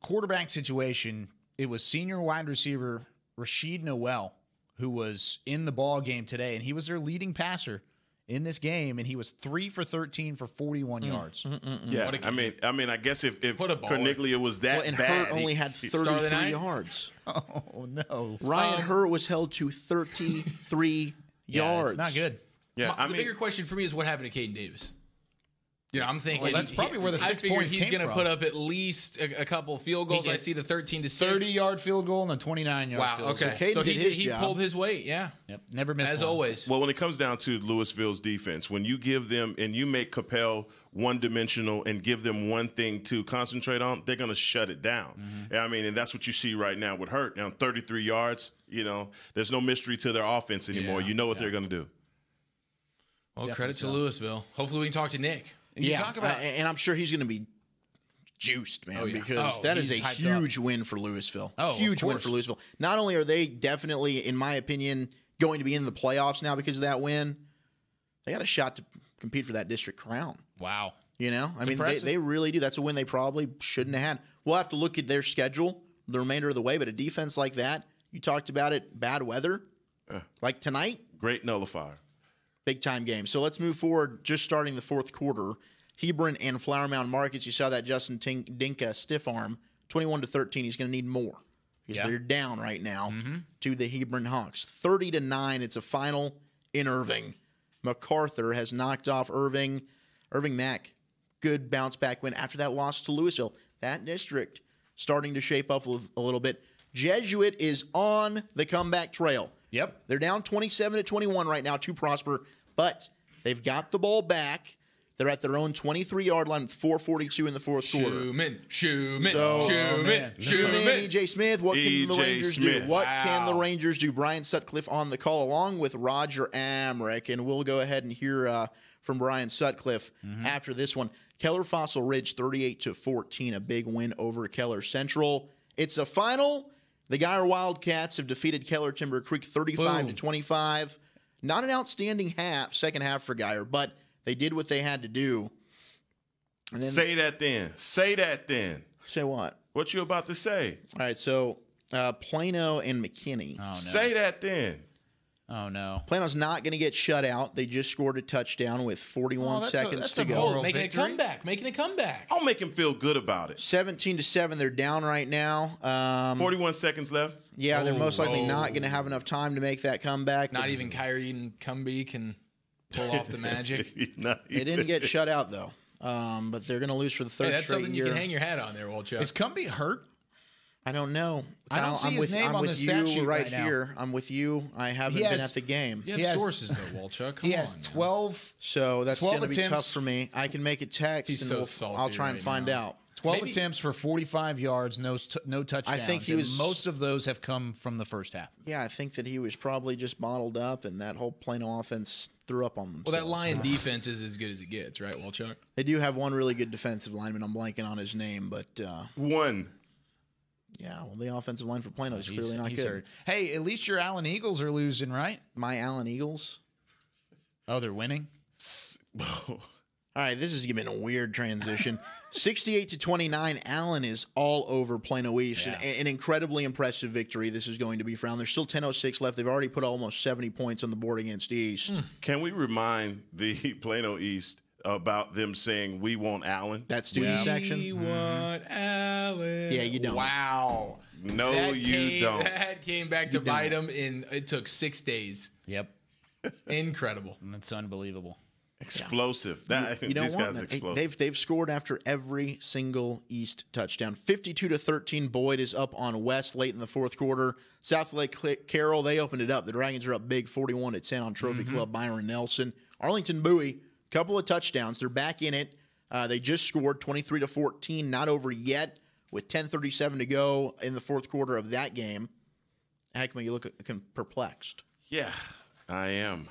quarterback situation, it was senior wide receiver Rashid Noel who was in the ball game today, and he was their leading passer in this game, and he was 3 for 13 for 41 yards. Yeah, I mean, I guess if Corniglia was that and bad, Hurt only had 33 yards. Oh no! Ryan Hurt was held to 33 yards. It's not good. Yeah, the bigger question for me is what happened to Caden Davis. You know, I'm thinking Well, that's probably where the 6 points he's came going to from. put up at least a couple field goals. I see the 13-6, 30-yard field goal and a 29-yard field goal. Okay, so he pulled his weight. Yeah. Yep. Never missed as one. always. Well, when it comes down to Louisville's defense, when you give them and you make Coppell one-dimensional and give them one thing to concentrate on, they're going to shut it down. I mean, and that's what you see right now with Hurt. Now, 33 yards, you know, there's no mystery to their offense anymore. You know what they're going to do. Well, credit to Louisville. Hopefully we can talk to Nick. Talk about, and I'm sure he's going to be juiced, man, because that is a huge win for Louisville. Huge win for Louisville. Not only are they definitely, in my opinion, going to be in the playoffs now because of that win, they got a shot to compete for that district crown. Wow. You know, It's I mean, impressive. they really do. That's a win they probably shouldn't have had. We'll have to look at their schedule the remainder of the way, but a defense like that, you talked about it, bad weather, like tonight. Great nullifier. Big-time game. So let's move forward, just starting the fourth quarter. Hebron and Flower Mound Markets, you saw that Justin Dinka stiff arm, 21-13. He's going to need more because they're down right now to the Hebron Hawks. 30-9, it's a final in Irving. MacArthur has knocked off Irving Mack. Good bounce-back win after that loss to Louisville. That district starting to shape up a little bit. Jesuit is on the comeback trail. Yep. They're down 27-21 right now to Prosper, but they've got the ball back. They're at their own 23-yard line with 4:42 in the fourth quarter. Schumann, E.J. Smith, what can the Rangers do? What can the Rangers do? Brian Sutcliffe on the call along with Roger Amrick, and we'll go ahead and hear from Brian Sutcliffe after this one. Keller Fossil Ridge 38-14, a big win over Keller Central. It's a final. The Geyer Wildcats have defeated Keller Timber Creek 35-25. Not an outstanding second half for Geyer, but they did what they had to do. And then, Say that then. Say what? What you about to say? All right, so Plano and McKinney. Oh, no. Say that then. Oh, no. Plano's not going to get shut out. They just scored a touchdown with 41 seconds to go. Making a comeback. I'll make him feel good about it. 17-7, they're down right now. 41 seconds left. Yeah, they're most likely not going to have enough time to make that comeback. Not even Kyrie and Cumby can pull off the magic. They didn't get shut out, though. But they're going to lose for the third that's straight something year. you can hang your hat on there, Walchuk. Is Cumby hurt? I don't know. I don't see his name on the stat sheet right now. here. I'm with you. I haven't been at the game. You have sources, though, Walchuk. He has 12. So that's going to be attempts. tough for me. I can make a text, He's and so salty I'll try and right find now. out. 12 attempts for 45 yards, no touchdowns. I think he was. Most of those have come from the first half. Yeah, I think that he was probably just bottled up, and that whole Plano offense threw up on themselves. Well, that Lion defense is as good as it gets, right, Walchuk? They do have one really good defensive lineman. I'm blanking on his name, but one. Yeah, well, the offensive line for Plano is clearly not good. Hurt. Hey, at least your Allen Eagles are losing, right? My Allen Eagles. Oh, they're winning. All right, this is giving a weird transition. 68-29, Allen is all over Plano East. Yeah. An incredibly impressive victory this is going to be for Allen. There's still 10:06 left. They've already put almost 70 points on the board against East. Can we remind the Plano East about them saying, "We want Allen"? That student section? We want Allen. Yeah, you don't. Wow. No, you don't. That came back to bite him, and it took 6 days. Yep. Incredible. That's unbelievable. Explosive. You don't These want guys them. explosive. They've scored after every single East touchdown. 52-13, Boyd is up on West late in the fourth quarter. South Lake Carroll, they opened it up. The Dragons are up big, 41-10 on Trophy Club Byron Nelson. Arlington Bowie, couple of touchdowns. They're back in it. They just scored 23-14, not over yet, with 10:37 to go in the fourth quarter of that game. Heckman, you look perplexed. Yeah. I am.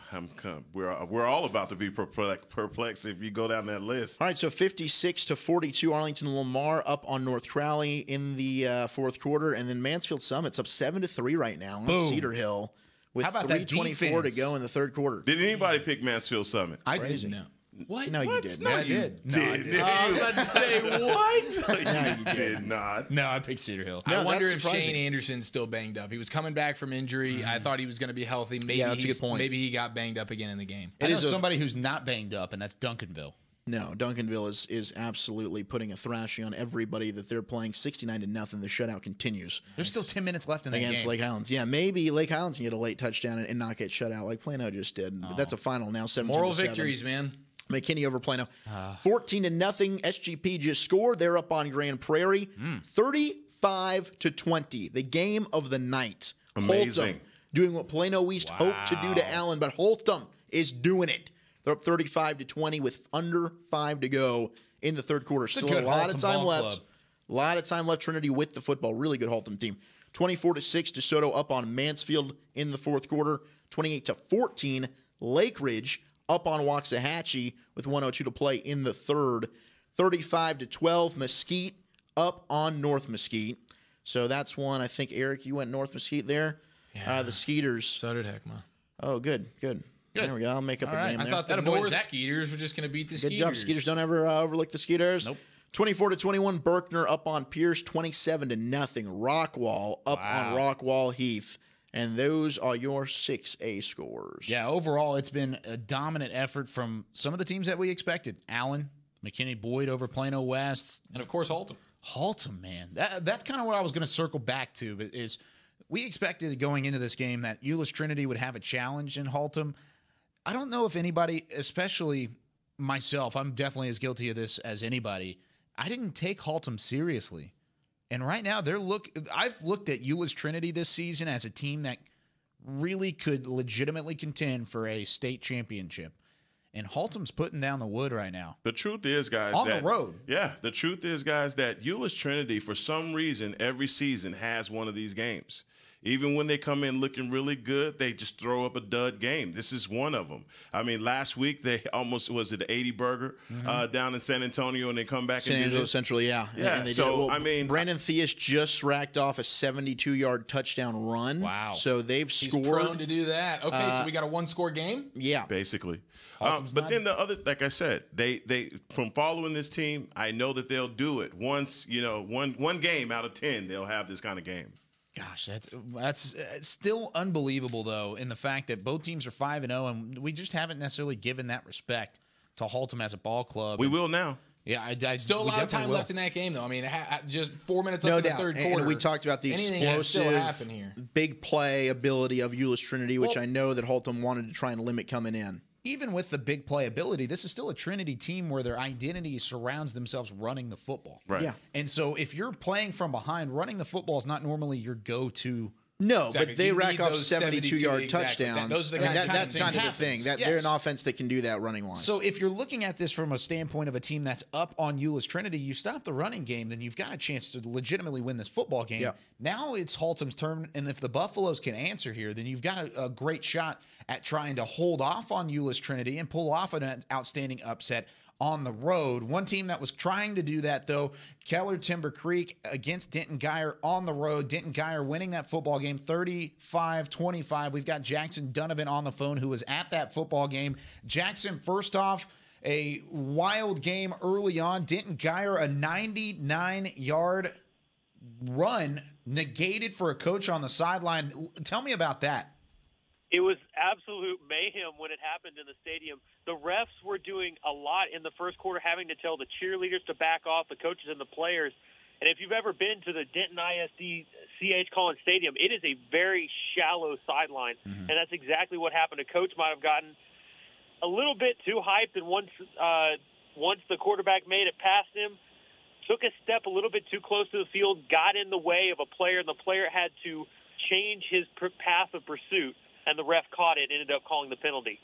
We're all about to be perplexed if you go down that list. All right, so 56-42, Arlington Lamar up on North Crowley in the fourth quarter, and then Mansfield Summit's up 7-3 right now on Cedar Hill with 3:24 to go in the third quarter. Did anybody pick Mansfield Summit? I did. No. What? No, you did. No, you did. I was about to say, what? No, you did not. No, I picked Cedar Hill. I wonder if Shane Anderson's still banged up. He was coming back from injury. I thought he was going to be healthy. Maybe that's a good point. Maybe he got banged up again in the game. I know somebody who's not banged up, and that's Duncanville. No, Duncanville is absolutely putting a thrashing on everybody that they're playing 69-0. The shutout continues. There's still 10 minutes left in the game. Against Lake Highlands. Yeah, maybe Lake Highlands can get a late touchdown and not get shut out like Plano just did. But that's a final now, 17-7. Moral victories, man. McKinney over Plano. 14-0. SGP just scored. They're up on Grand Prairie. 35-20. The game of the night. Amazing. Holtum doing what Plano East hoped to do to Allen, but Holtum is doing it. They're up 35-20 with under 5 to go in the third quarter. Still a lot of time left. A lot of time left. Trinity with the football. Really good Holtum team. 24-6. DeSoto up on Mansfield in the fourth quarter. 28-14. Lake Ridge up on Waxahachie with 1:02 to play in the third. 35-12. Mesquite up on North Mesquite. So that's one. I think, Eric, you went North Mesquite there. Yeah. The Skeeters. So did Heckma. Oh, good. There we go. I'll make up a name there. I thought the North Skeeters were just going to beat the Skeeters. Good job. Skeeters don't ever overlook the Skeeters. Nope. 24-21. Berkner up on Pierce. 27-0. Rockwall up on Rockwall Heath. And those are your 6A scores. Yeah, overall, it's been a dominant effort from some of the teams that we expected. Allen, McKinney Boyd over Plano West. And, of course, Holtum. Holtum, man. That's kind of what I was going to circle back to, is we expected going into this game that Euless Trinity would have a challenge in Holtum. I don't know if anybody, especially myself, I'm definitely as guilty of this as anybody, I didn't take Holtum seriously. And right now, I've looked at Euless Trinity this season as a team that really could legitimately contend for a state championship. And Haltom's putting down the wood right now. The truth is, guys, on the road. Yeah, the truth is, guys, that Euless Trinity, for some reason, every season has one of these games. Even when they come in looking really good, they just throw up a dud game. This is one of them. I mean, last week they almost was it 80 burger down in San Antonio, and they come back San Angelo Central, yeah. Yeah. And they so did. I mean, Brandon Theus just racked off a 72-yard touchdown run. Wow. So they've scored. He's prone to do that. Okay, so we got a one-score game. Yeah, basically. But then the other, like I said, they from following this team, I know that they'll do it once. One game out of 10, they'll have this kind of game. Gosh, that's still unbelievable, though, in the fact that both teams are 5-0, and we just haven't necessarily given that respect to Holtum as a ball club. We will now. Yeah, I still a lot of time left in that game, though. I mean, just 4 minutes left in the third quarter. And we talked about the explosive, big play ability of Euless Trinity, which I know that Holtum wanted to try and limit coming in. Even with the big play ability, this is still a Trinity team where their identity surrounds themselves running the football. Right. Yeah. And so if you're playing from behind, running the football is not normally your go-to No, Exactly. but they You rack need off those 72-yard exactly. touchdowns. Those are the That's kind of the happens. thing. They're Yes. an offense that can do that running-wise. So if you're looking at this from a standpoint of a team that's up on Euless Trinity, you stop the running game, then you've got a chance to legitimately win this football game. Yep. Now it's Haltom's turn, and if the Buffaloes can answer here, then you've got a great shot at trying to hold off on Euless Trinity and pull off an outstanding upset on the road. One team that was trying to do that, though, Keller Timber Creek against Denton Guyer on the road. Denton Guyer winning that football game 35-25. We've got Jackson Donovan on the phone, who was at that football game. Jackson, first off, a wild game early on. Denton Guyer, a 99-yard run negated for a coach on the sideline. Tell me about that. It was absolute mayhem when it happened in the stadium. The refs were doing a lot in the first quarter, having to tell the cheerleaders to back off, the coaches and the players. And if you've ever been to the Denton ISD C.H. Collins Stadium, it is a very shallow sideline. And that's exactly what happened. A coach might have gotten a little bit too hyped, and once the quarterback made it past him, took a step a little bit too close to the field, got in the way of a player, and the player had to change his path of pursuit. And the ref caught it and ended up calling the penalty.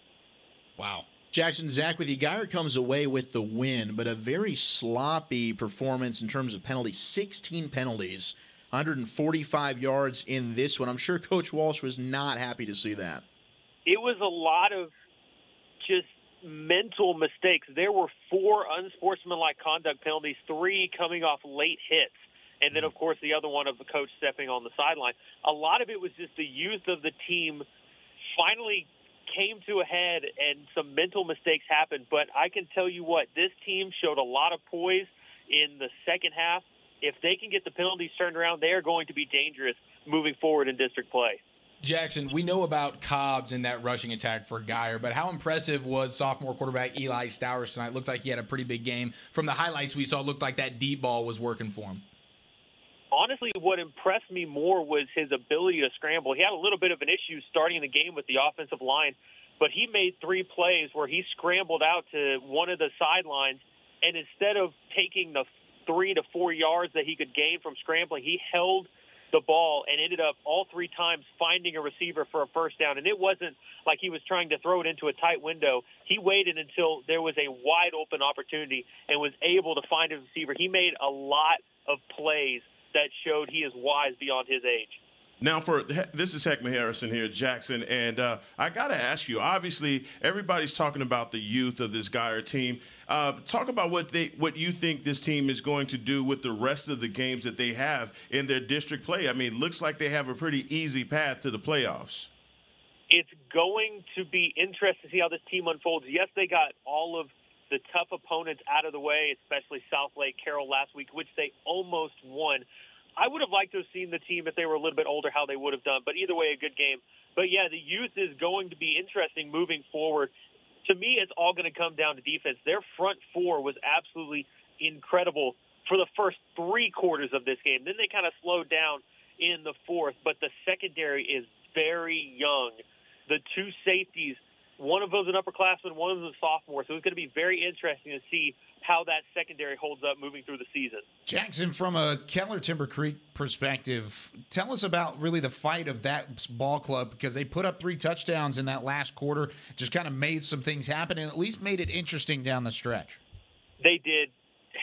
Wow. Jackson, Zach with you. Guyer comes away with the win, but a very sloppy performance in terms of penalties. 16 penalties, 145 yards in this one. I'm sure Coach Walsh was not happy to see that. It was a lot of just mental mistakes. There were 4 unsportsmanlike conduct penalties, 3 coming off late hits. And then, of course, the other one of the coach stepping on the sideline. A lot of it was just the youth of the team finally came to a head and some mental mistakes happened. But I can tell you what, this team showed a lot of poise in the second half. If they can get the penalties turned around, they are going to be dangerous moving forward in district play. Jackson, we know about Cobbs in that rushing attack for Guyer, but how impressive was sophomore quarterback Eli Stowers tonight? Looked like he had a pretty big game. From the highlights we saw, it looked like that deep ball was working for him. Honestly, what impressed me more was his ability to scramble. He had a little bit of an issue starting the game with the offensive line, but he made 3 plays where he scrambled out to one of the sidelines, and instead of taking the 3 to 4 yards that he could gain from scrambling, he held the ball and ended up all 3 times finding a receiver for a first down. And it wasn't like he was trying to throw it into a tight window. He waited until there was a wide open opportunity and was able to find a receiver. He made a lot of plays that showed he is wise beyond his age. Now, this is Heckman Harrison here, Jackson, and I got to ask you. Obviously, everybody's talking about the youth of this Guyer team. Talk about what you think this team is going to do with the rest of the games that they have in their district play. I mean, it looks like they have a pretty easy path to the playoffs. It's going to be interesting to see how this team unfolds. Yes, they got all of the tough opponents out of the way, especially South Lake Carroll last week, which they almost won. I would have liked to have seen the team, if they were a little bit older, how they would have done. But either way, a good game. But, yeah, the youth is going to be interesting moving forward. To me, it's all going to come down to defense. Their front 4 was absolutely incredible for the first 3 quarters of this game. Then they kind of slowed down in the fourth. But the secondary is very young. The 2 safeties, one of them's an upperclassman, one of them's a sophomore. So it's going to be very interesting to see how that secondary holds up moving through the season. Jackson, from a Keller Timber Creek perspective, tell us about really the fight of that ball club, because they put up 3 touchdowns in that last quarter, just kind of made some things happen and at least made it interesting down the stretch. They did.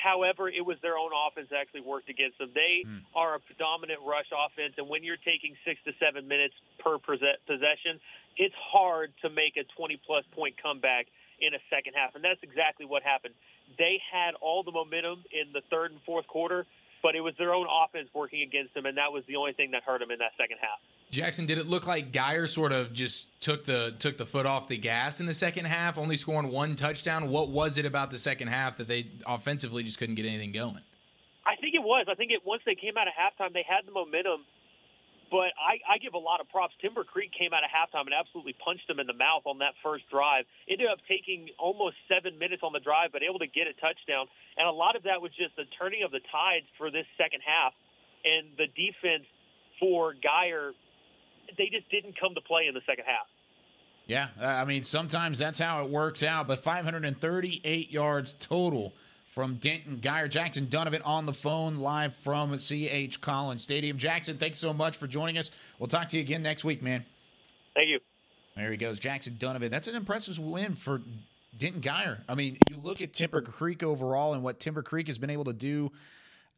However, it was their own offense that actually worked against them. They are a predominant rush offense, and when you're taking 6 to 7 minutes per possession, it's hard to make a 20-plus point comeback in a second half, and that's exactly what happened. They had all the momentum in the third and fourth quarter, but it was their own offense working against them, and that was the only thing that hurt them in that second half. Jackson, did it look like Guyer sort of just took the foot off the gas in the second half, only scoring 1 touchdown? What was it about the second half that they offensively just couldn't get anything going? I think it was. I think once they came out of halftime, they had the momentum. But I give a lot of props. Timber Creek came out of halftime and absolutely punched them in the mouth on that first drive. Ended up taking almost 7 minutes on the drive, but able to get a touchdown. And a lot of that was just the turning of the tides for this second half. And the defense for Guyer, they just didn't come to play in the second half. Yeah, I mean, sometimes that's how it works out. But 538 yards total from Denton Guyer. Jackson Donovan on the phone live from C.H. Collins Stadium. Jackson, thanks so much for joining us. We'll talk to you again next week, man. Thank you. There he goes, Jackson Donovan. That's an impressive win for Denton Guyer. I mean, you look at Timber Creek overall and what Timber Creek has been able to do.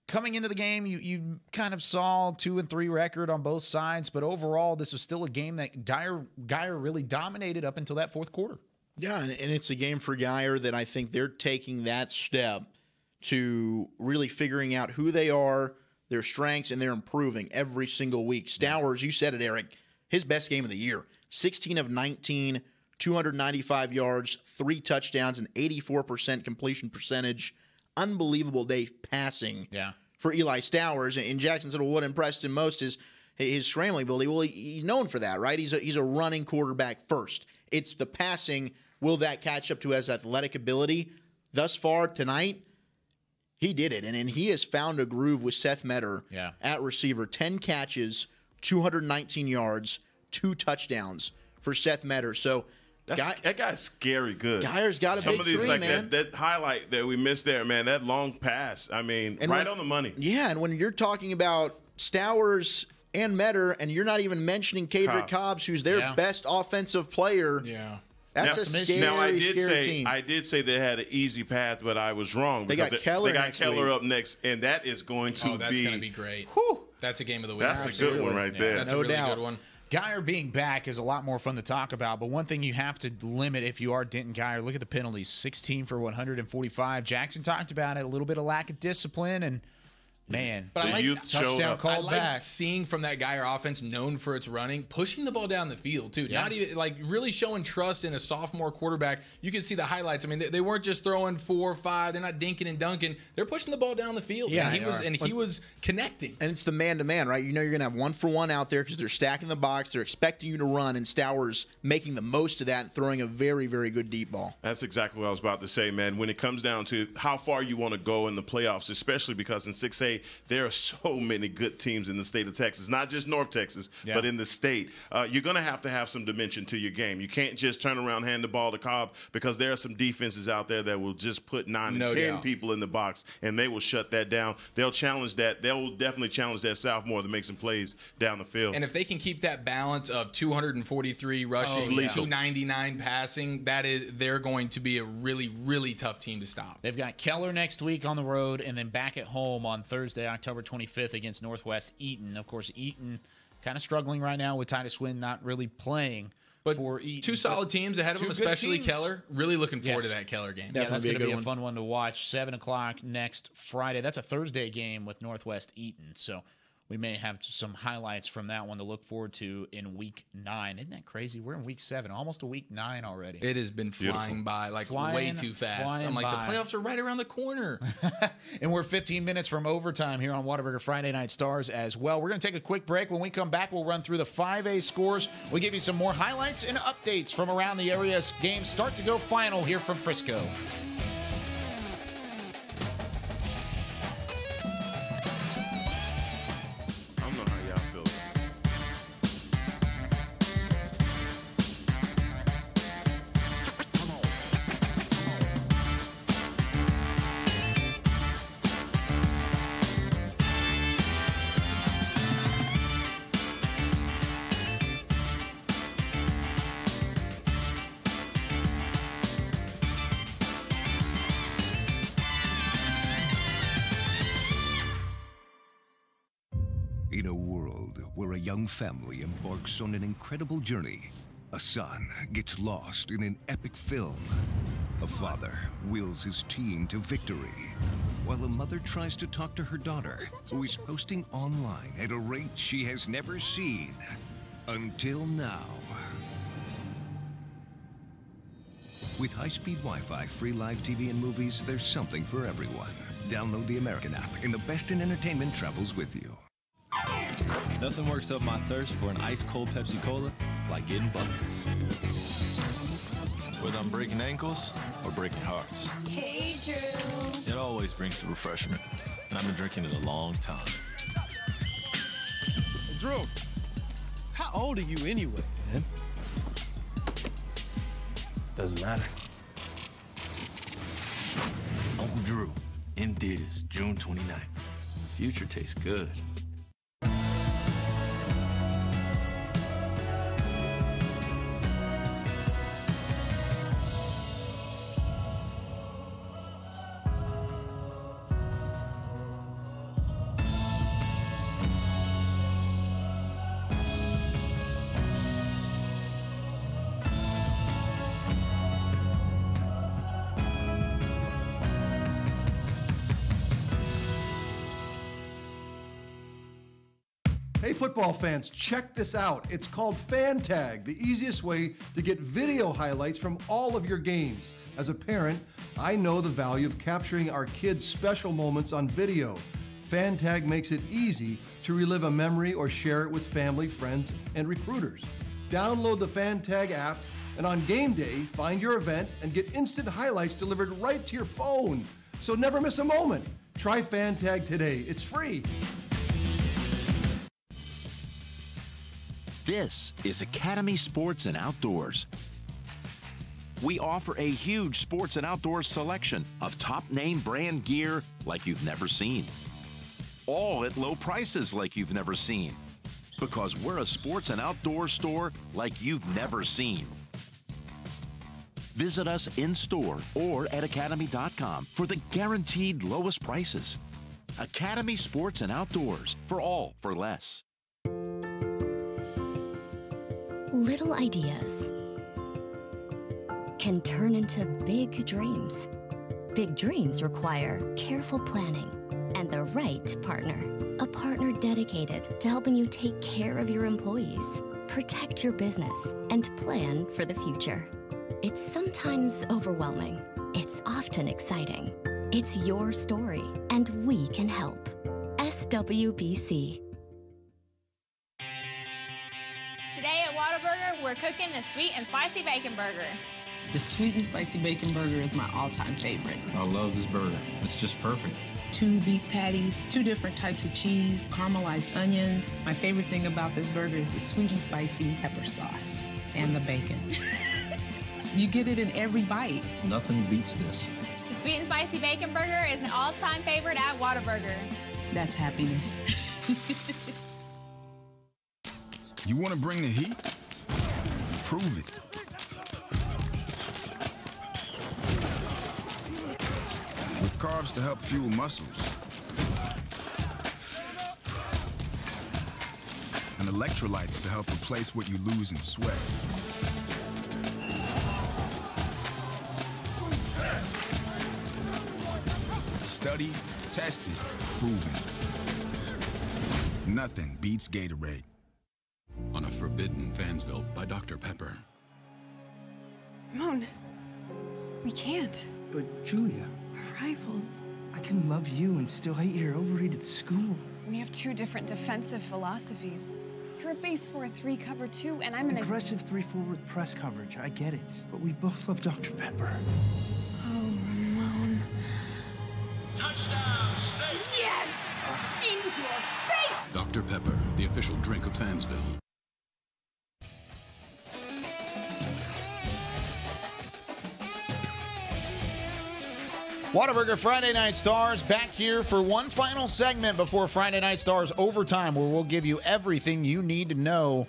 Coming into the game, you kind of saw 2-3 record on both sides, but overall, this was still a game that Guyer really dominated up until that fourth quarter. Yeah, and it's a game for Guyer that I think they're taking that step to really figuring out who they are, their strengths, and they're improving every single week. Stowers, you said it, Eric, his best game of the year. 16 of 19, 295 yards, 3 touchdowns, and 84% completion percentage. Unbelievable day passing for Eli Stowers. And Jackson said, well, what impressed him most is his scrambling ability. Well, he's known for that, right? He's a running quarterback first. It's the passing. Will that catch up to his athletic ability? Thus far tonight, he did it. And he has found a groove with Seth Metter at receiver. 10 catches, 219 yards, 2 touchdowns for Seth Metter. So that guy's scary good. Guyer's got a Some big of these, three, like man. that highlight that we missed there, man, that long pass. I mean, And right on the money. Yeah, and when you're talking about Stowers and Metter, and you're not even mentioning Cadrick Cobbs, who's their best offensive player. Yeah. That's a scary, scary team. I did say they had an easy path, but I was wrong. They got Keller next week. Up next, and that is going to that's going to be great. That's a game of the week. That's a good one right there. That's a really good one. Guyer being back is a lot more fun to talk about, but one thing you have to limit if you are Denton Guyer, look at the penalties. 16 for 145. Jackson talked about it, a little bit of lack of discipline, and man, but I like touchdown called back. I like seeing from that Guyer offense, known for its running, pushing the ball down the field too. Yeah. Not even like really showing trust in a sophomore quarterback. You can see the highlights. I mean, they weren't just throwing 4 or 5. They're not dinking and dunking. They're pushing the ball down the field. Yeah, and he was connecting. And it's the man-to-man, right? You know you're going to have 1-for-1 out there because they're stacking the box. They're expecting you to run, and Stowers making the most of that and throwing a very, very good deep ball. That's exactly what I was about to say, man. When it comes down to how far you want to go in the playoffs, especially because in 6A, there are so many good teams in the state of Texas, not just North Texas, but in the state. You're going to have some dimension to your game. You can't just turn around, hand the ball to Cobb, because there are some defenses out there that will just put 9 and 10 people in the box, and they will shut that down. They'll challenge that. They'll definitely challenge that sophomore to make some plays down the field. And if they can keep that balance of 243 rushing, 299 passing, they're going to be a really, really tough team to stop. They've got Keller next week on the road, and then back at home on Thursday, October 25th against Northwest Eaton. Of course, Eaton kind of struggling right now with Titus Wynn not really playing. But for Eaton. 2 solid teams ahead of them, especially teams. Keller. Really looking forward to that Keller game. Yeah, that's going to be a fun one to watch. 7 o'clock next Friday. That's a Thursday game with Northwest Eaton. So we may have some highlights from that one to look forward to in Week 9. Isn't that crazy? We're in Week 7, almost a Week 9 already. It has been flying by, way too fast. I'm like, the playoffs are right around the corner. And we're 15 minutes from overtime here on Whataburger Friday Night Stars as well. We're going to take a quick break. When we come back, we'll run through the 5A scores. We'll give you some more highlights and updates from around the area. Games start to go final here from Frisco. In a world where a young family embarks on an incredible journey, a son gets lost in an epic film. A father wills his team to victory, while a mother tries to talk to her daughter, who is posting online at a rate she has never seen until now. With high-speed Wi-Fi, free live TV and movies, there's something for everyone. Download the American app, and the best in entertainment travels with you. Nothing works up my thirst for an ice-cold Pepsi Cola like getting buckets. Whether I'm breaking ankles or breaking hearts. Hey, Drew. It always brings the refreshment, and I've been drinking it a long time. Drew, how old are you anyway? Man. Doesn't matter. Uncle Drew, In theaters, June 29th. The future tastes good. Hey, football fans, check this out. It's called Fan Tag, the easiest way to get video highlights from all of your games. As a parent, I know the value of capturing our kids' special moments on video. Fan Tag makes it easy to relive a memory or share it with family, friends, and recruiters. Download the Fan Tag app, and on game day, find your event and get instant highlights delivered right to your phone. So never miss a moment. Try Fan Tag today. It's free. This is Academy Sports and Outdoors. We offer a huge sports and outdoors selection of top name brand gear like you've never seen. All at low prices like you've never seen. Because we're a sports and outdoor store like you've never seen. Visit us in store or at academy.com for the guaranteed lowest prices. Academy Sports and Outdoors, for all for less. Little ideas can turn into big dreams. Big dreams require careful planning and the right partner. A partner dedicated to helping you take care of your employees, protect your business, and plan for the future. It's sometimes overwhelming. It's often exciting. It's your story, and we can help. SWBC. Today at Whataburger, we're cooking the sweet and spicy bacon burger. The sweet and spicy bacon burger is my all-time favorite. I love this burger. It's just perfect. 2 beef patties, 2 different types of cheese, caramelized onions. My favorite thing about this burger is the sweet and spicy pepper sauce and the bacon. You get it in every bite. Nothing beats this. The sweet and spicy bacon burger is an all-time favorite at Whataburger. That's happiness. You want to bring the heat? Prove it. With carbs to help fuel muscles. And electrolytes to help replace what you lose in sweat. Studied, tested, proven. Nothing beats Gatorade. On a forbidden Fansville by Dr. Pepper. Ramon, we can't. But Julia, We're rivals. I can love you and still hate your overrated school. We have 2 different defensive philosophies. You're a base 4-3 cover 2, and I'm an aggressive 3-4 with press coverage. I get it, but we both love Dr. Pepper. Oh, Ramon. Touchdown, State! Yes! In your face! Dr. Pepper, the official drink of Fansville. Whataburger Friday Night Stars back here for one final segment before Friday Night Stars Overtime, where we'll give you everything you need to know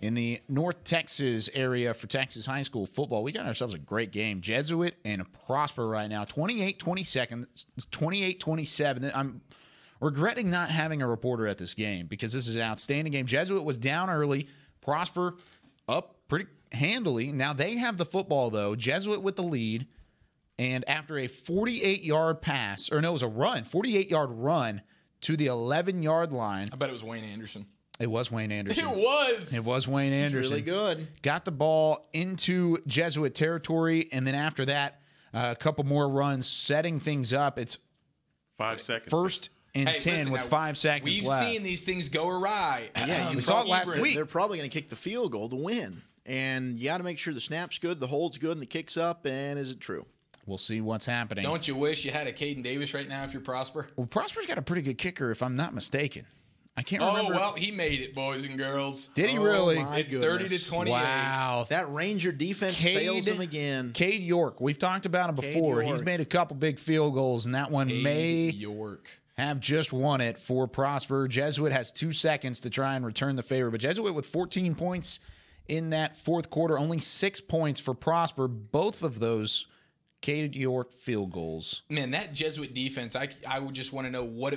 in the North Texas area for Texas high school football. We got ourselves a great game. Jesuit and Prosper right now, 28-27. I'm regretting not having a reporter at this game because this is an outstanding game. Jesuit was down early. Prosper up pretty handily. Now they have the football, though. Jesuit with the lead. And after a 48-yard pass, or no, it was a run, 48-yard run to the 11-yard line. I bet it was Wayne Anderson. It was Wayne Anderson. It was. It was Wayne Anderson. Really good. Got the ball into Jesuit territory, and then after that, a couple more runs, setting things up. It's 5 seconds. First and 10 listen, with now, 5 seconds we've left. We've seen these things go awry. Yeah, we saw it last week. They're probably going to kick the field goal to win. And you got to make sure the snap's good, the hold's good, and the kick's up. And is it true? We'll see what's happening. Don't you wish you had a Caden Davis right now if you're Prosper? Well, Prosper's got a pretty good kicker, if I'm not mistaken. I can't remember. Oh, well, he made it, boys and girls. Did he really? It's 30-28. Wow. That Ranger defense fails him again. Cade York, we've talked about him before. He's made a couple big field goals, and that one may have just won it for Prosper. Jesuit has 2 seconds to try and return the favor, but Jesuit with 14 points in that fourth quarter, only 6 points for Prosper. Both of those Cade York field goals. Man, that Jesuit defense, I would just want to know what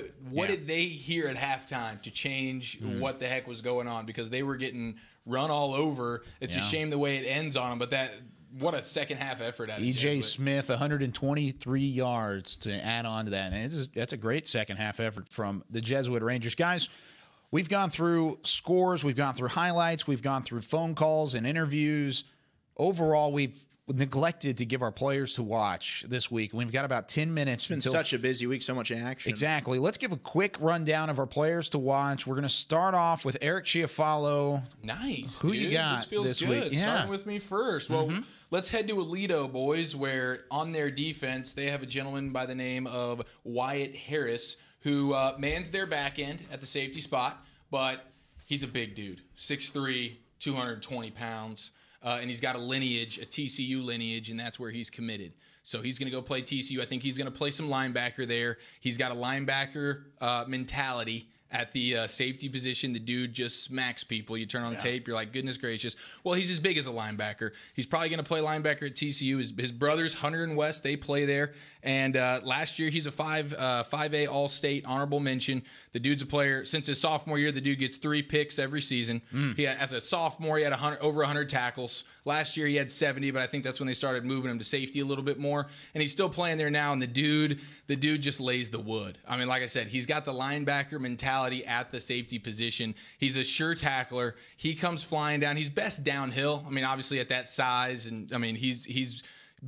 did they hear at halftime to change what the heck was going on, because they were getting run all over. It's a shame the way it ends on them, but what a second half effort out of E.J. Smith, 123 yards to add on to that. And that's a great second half effort from the Jesuit Rangers. Guys, we've gone through scores, we've gone through highlights, we've gone through phone calls and interviews. Overall, we've neglected to give our players to watch this week. We've got about 10 minutes. It's been such a busy week, so much action. Exactly. Let's give a quick rundown of our players to watch. We're going to start off with Eric Chiafalo. Nice. Who you got this feels this good. week? Yeah. Starting with me first. Well, let's head to Aledo, boys, where on their defense they have a gentleman by the name of Wyatt Harris, who mans their back end at the safety spot, but he's a big dude, 6'3", 220 pounds. And he's got a TCU lineage, and that's where he's committed. So he's going to go play TCU. I think he's going to play some linebacker there. He's got a linebacker mentality at the safety position. The dude just smacks people. You turn on the tape, you're like, goodness gracious. Well, he's as big as a linebacker. He's probably going to play linebacker at TCU. His brothers, Hunter and West, they play there. And last year, he's a 5A All-State honorable mention. The dude's a player. Since his sophomore year, the dude gets 3 picks every season. As a sophomore, he had over 100 tackles. Last year, he had 70, but I think that's when they started moving him to safety a little bit more. And he's still playing there now, and the dude just lays the wood. I mean, like I said, he's got the linebacker mentality at the safety position. He's a sure tackler. He comes flying down. He's best downhill. I mean, obviously at that size, and I mean, he's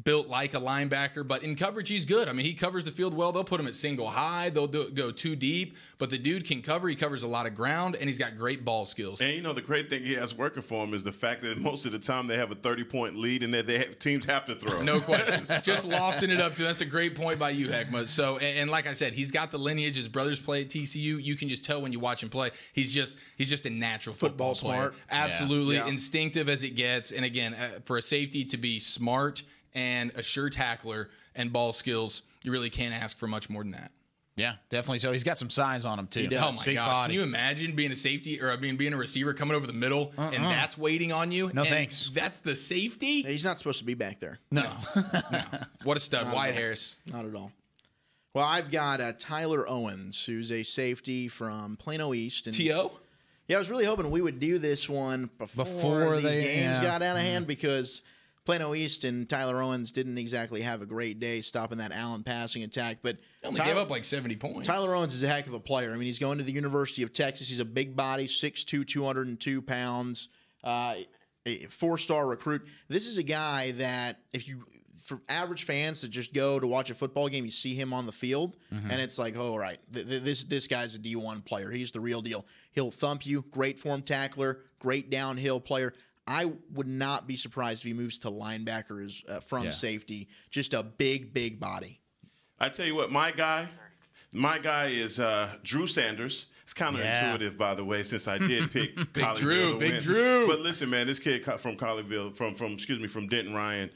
built like a linebacker, but in coverage, he's good. I mean, he covers the field well. They'll put him at single high. They'll go too deep, but the dude can cover. He covers a lot of ground, and he's got great ball skills. And, the great thing he has working for him is the fact that most of the time they have a 30-point lead and that teams have to throw. No question. Just lofting it up to. That's a great point by you, Heckma. So, and like I said, he's got the lineage. His brothers play at TCU. You can just tell when you watch him play. He's just a natural football player. Smart. Absolutely. Yeah. Instinctive as it gets. And again, for a safety to be smart and a sure tackler and ball skills, you really can't ask for much more than that. Yeah, definitely. So he's got some size on him too. He does. Oh my Big gosh! body. Can you imagine being a safety or being a receiver coming over the middle and that's waiting on you? No and thanks. That's the safety. He's not supposed to be back there. No. What a stud, Wyatt Harris. Not at all. Well, I've got Tyler Owens, who's a safety from Plano East. And T.O.? Yeah, I was really hoping we would do this one before these games got out of hand, because Plano East and Tyler Owens didn't exactly have a great day stopping that Allen passing attack. But they only gave up like 70 points. Tyler Owens is a heck of a player. I mean, he's going to the University of Texas. He's a big body, 6'2", 202 pounds, a 4-star recruit. This is a guy that for average fans that just go to watch a football game, you see him on the field, and it's like, oh, right, this guy's a D1 player. He's the real deal. He'll thump you. Great form tackler, great downhill player. I would not be surprised if he moves to linebacker from safety. Just a big body. I tell you what, my guy is Drew Sanders. It's counterintuitive, by the way, since I did pick Colleyville. Big Drew. But listen, man, this kid from Colleyville, from Denton Ryan,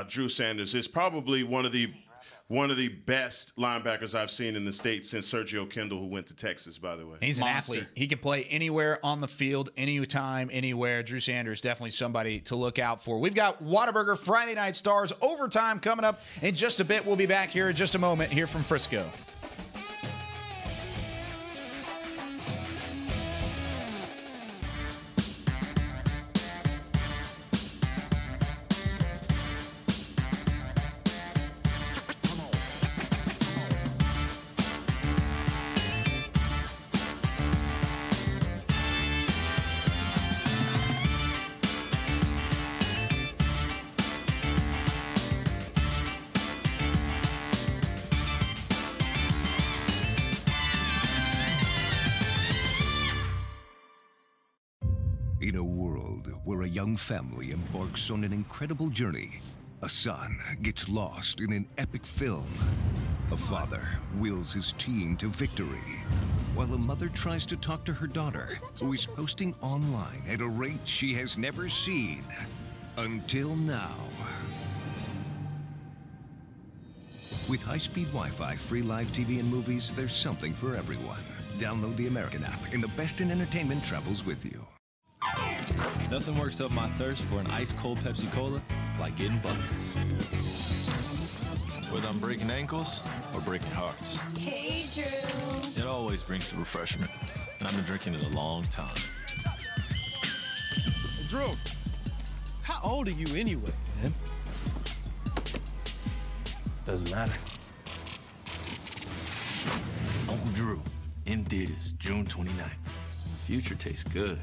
Drew Sanders is probably one of the best linebackers I've seen in the state since Sergio Kendall, who went to Texas, by the way. He's an athlete. He can play anywhere on the field, anytime, anywhere. Drew Sanders, definitely somebody to look out for. We've got Whataburger Friday Night Stars overtime coming up in just a bit. We'll be back here in just a moment here from Frisco. In a world where a young family embarks on an incredible journey, a son gets lost in an epic film. A father wills his team to victory, while a mother tries to talk to her daughter, who is posting online at a rate she has never seen. Until now. With high-speed Wi-Fi, free live TV and movies, there's something for everyone. Download the American app, and the best in entertainment travels with you. Nothing works up my thirst for an ice-cold Pepsi Cola like getting buckets. Whether I'm breaking ankles or breaking hearts. Hey, Drew. It always brings the refreshment, and I've been drinking it a long time. Drew, how old are you anyway? Man. Doesn't matter. Uncle Drew, in theaters, June 29th. Future tastes good.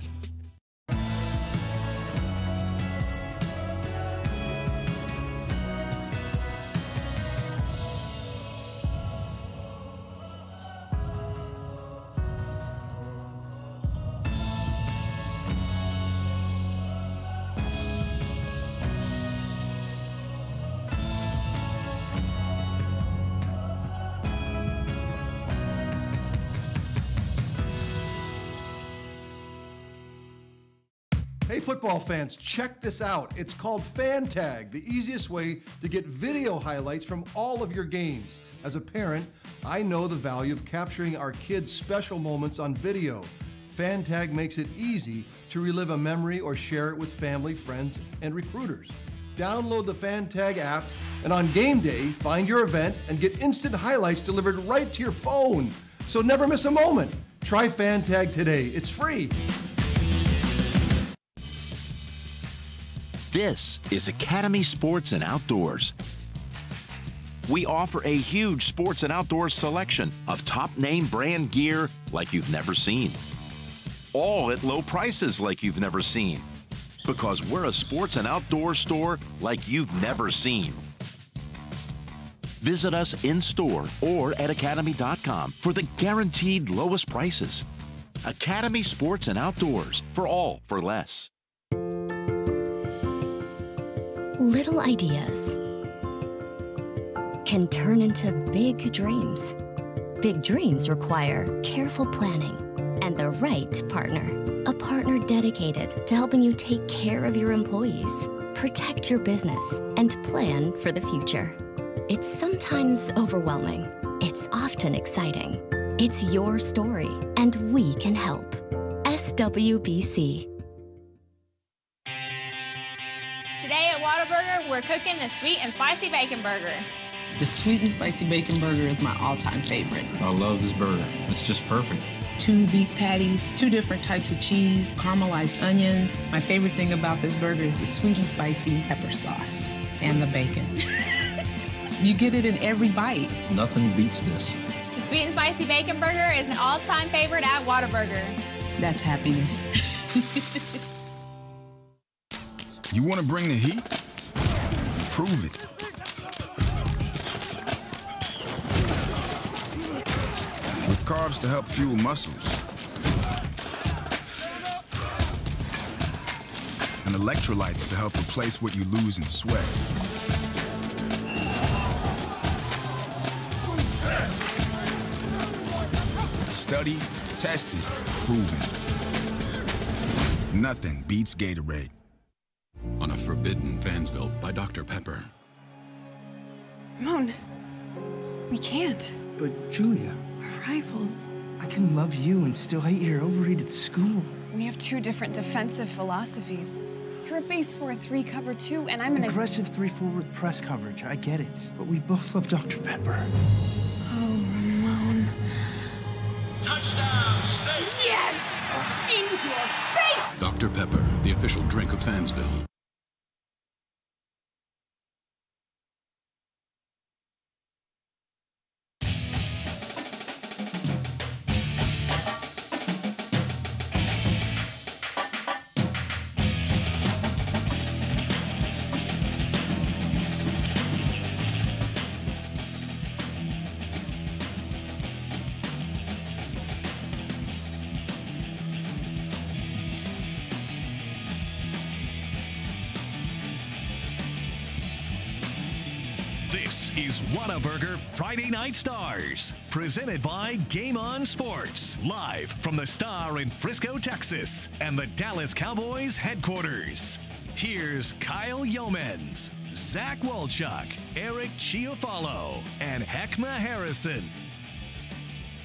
Hey, football fans, check this out. It's called Fan Tag, the easiest way to get video highlights from all of your games. As a parent, I know the value of capturing our kids' special moments on video. Fan Tag makes it easy to relive a memory or share it with family, friends, and recruiters. Download the Fan Tag app, and on game day, find your event and get instant highlights delivered right to your phone. So never miss a moment. Try Fan Tag today. It's free. This is Academy Sports and Outdoors. We offer a huge sports and outdoors selection of top name brand gear like you've never seen. All at low prices like you've never seen. Because we're a sports and outdoor store like you've never seen. Visit us in store or at academy.com for the guaranteed lowest prices. Academy Sports and Outdoors, for all for less. Little ideas can turn into big dreams. Big dreams require careful planning and the right partner. A partner dedicated to helping you take care of your employees, protect your business, and plan for the future. It's sometimes overwhelming. It's often exciting. It's your story, and we can help. SWBC. Today at Whataburger, we're cooking the sweet and spicy bacon burger. The sweet and spicy bacon burger is my all-time favorite. I love this burger. It's just perfect. 2 beef patties, 2 different types of cheese, caramelized onions. My favorite thing about this burger is the sweet and spicy pepper sauce and the bacon. You get it in every bite. Nothing beats this. The sweet and spicy bacon burger is an all-time favorite at Whataburger. That's happiness. You want to bring the heat? Prove it. With carbs to help fuel muscles. And electrolytes to help replace what you lose in sweat. Studied, tested, proven. Nothing beats Gatorade. On a forbidden Fansville by Dr. Pepper. Ramon, we can't. But Julia, We're rivals. I can love you and still hate your overrated school. We have 2 different defensive philosophies. You're a base 4-3 cover 2, and I'm an aggressive 3-4 with press coverage. I get it, but we both love Dr. Pepper. Oh, Ramon. Touchdown, State! Yes! Into your face! Dr. Pepper, the official drink of Fansville. is Whataburger Friday Night Stars, presented by Game On Sports, live from the Star in Frisco, Texas, and the Dallas Cowboys Headquarters. Here's Kyle Yeomans, Zach Wolchuk, Eric Chiafalo, and Heckma Harrison.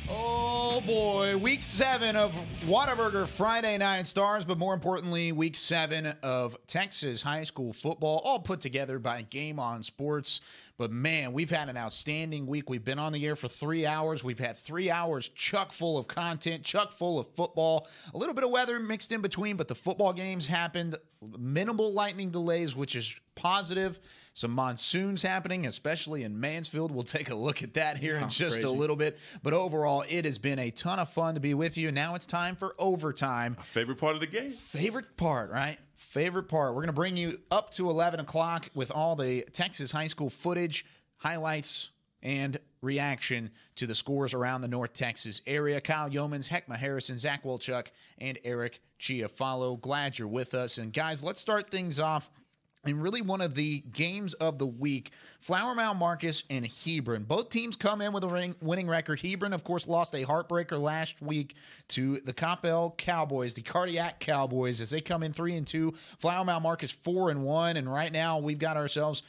Oh boy, week 7 of Whataburger Friday Night Stars, but more importantly, week 7 of Texas high school football, all put together by Game On Sports. But man, we've had an outstanding week. We've been on the air for 3 hours. We've had 3 hours chock full of content, chock full of football. A little bit of weather mixed in between, but the football games happened. Minimal lightning delays, which is positive. Some monsoons happening, especially in Mansfield. We'll take a look at that here in just a little bit. But overall, it has been a ton of fun to be with you. Now it's time for overtime. My favorite part of the game. Favorite part, right? Favorite part. We're going to bring you up to 11 o'clock with all the Texas high school footage, highlights, and reaction to the scores around the North Texas area. Kyle Yeomans, Heckma Harrison, Zach Wolchuk, and Eric Chiafalo. Glad you're with us. And guys, let's start things off. And really one of the games of the week, Flower Mound Marcus and Hebron. Both teams come in with a winning record. Hebron, of course, lost a heartbreaker last week to the Coppell Cowboys, the Cardiac Cowboys, as they come in 3-2. Flower Mound Marcus 4-1. And right now we've got ourselves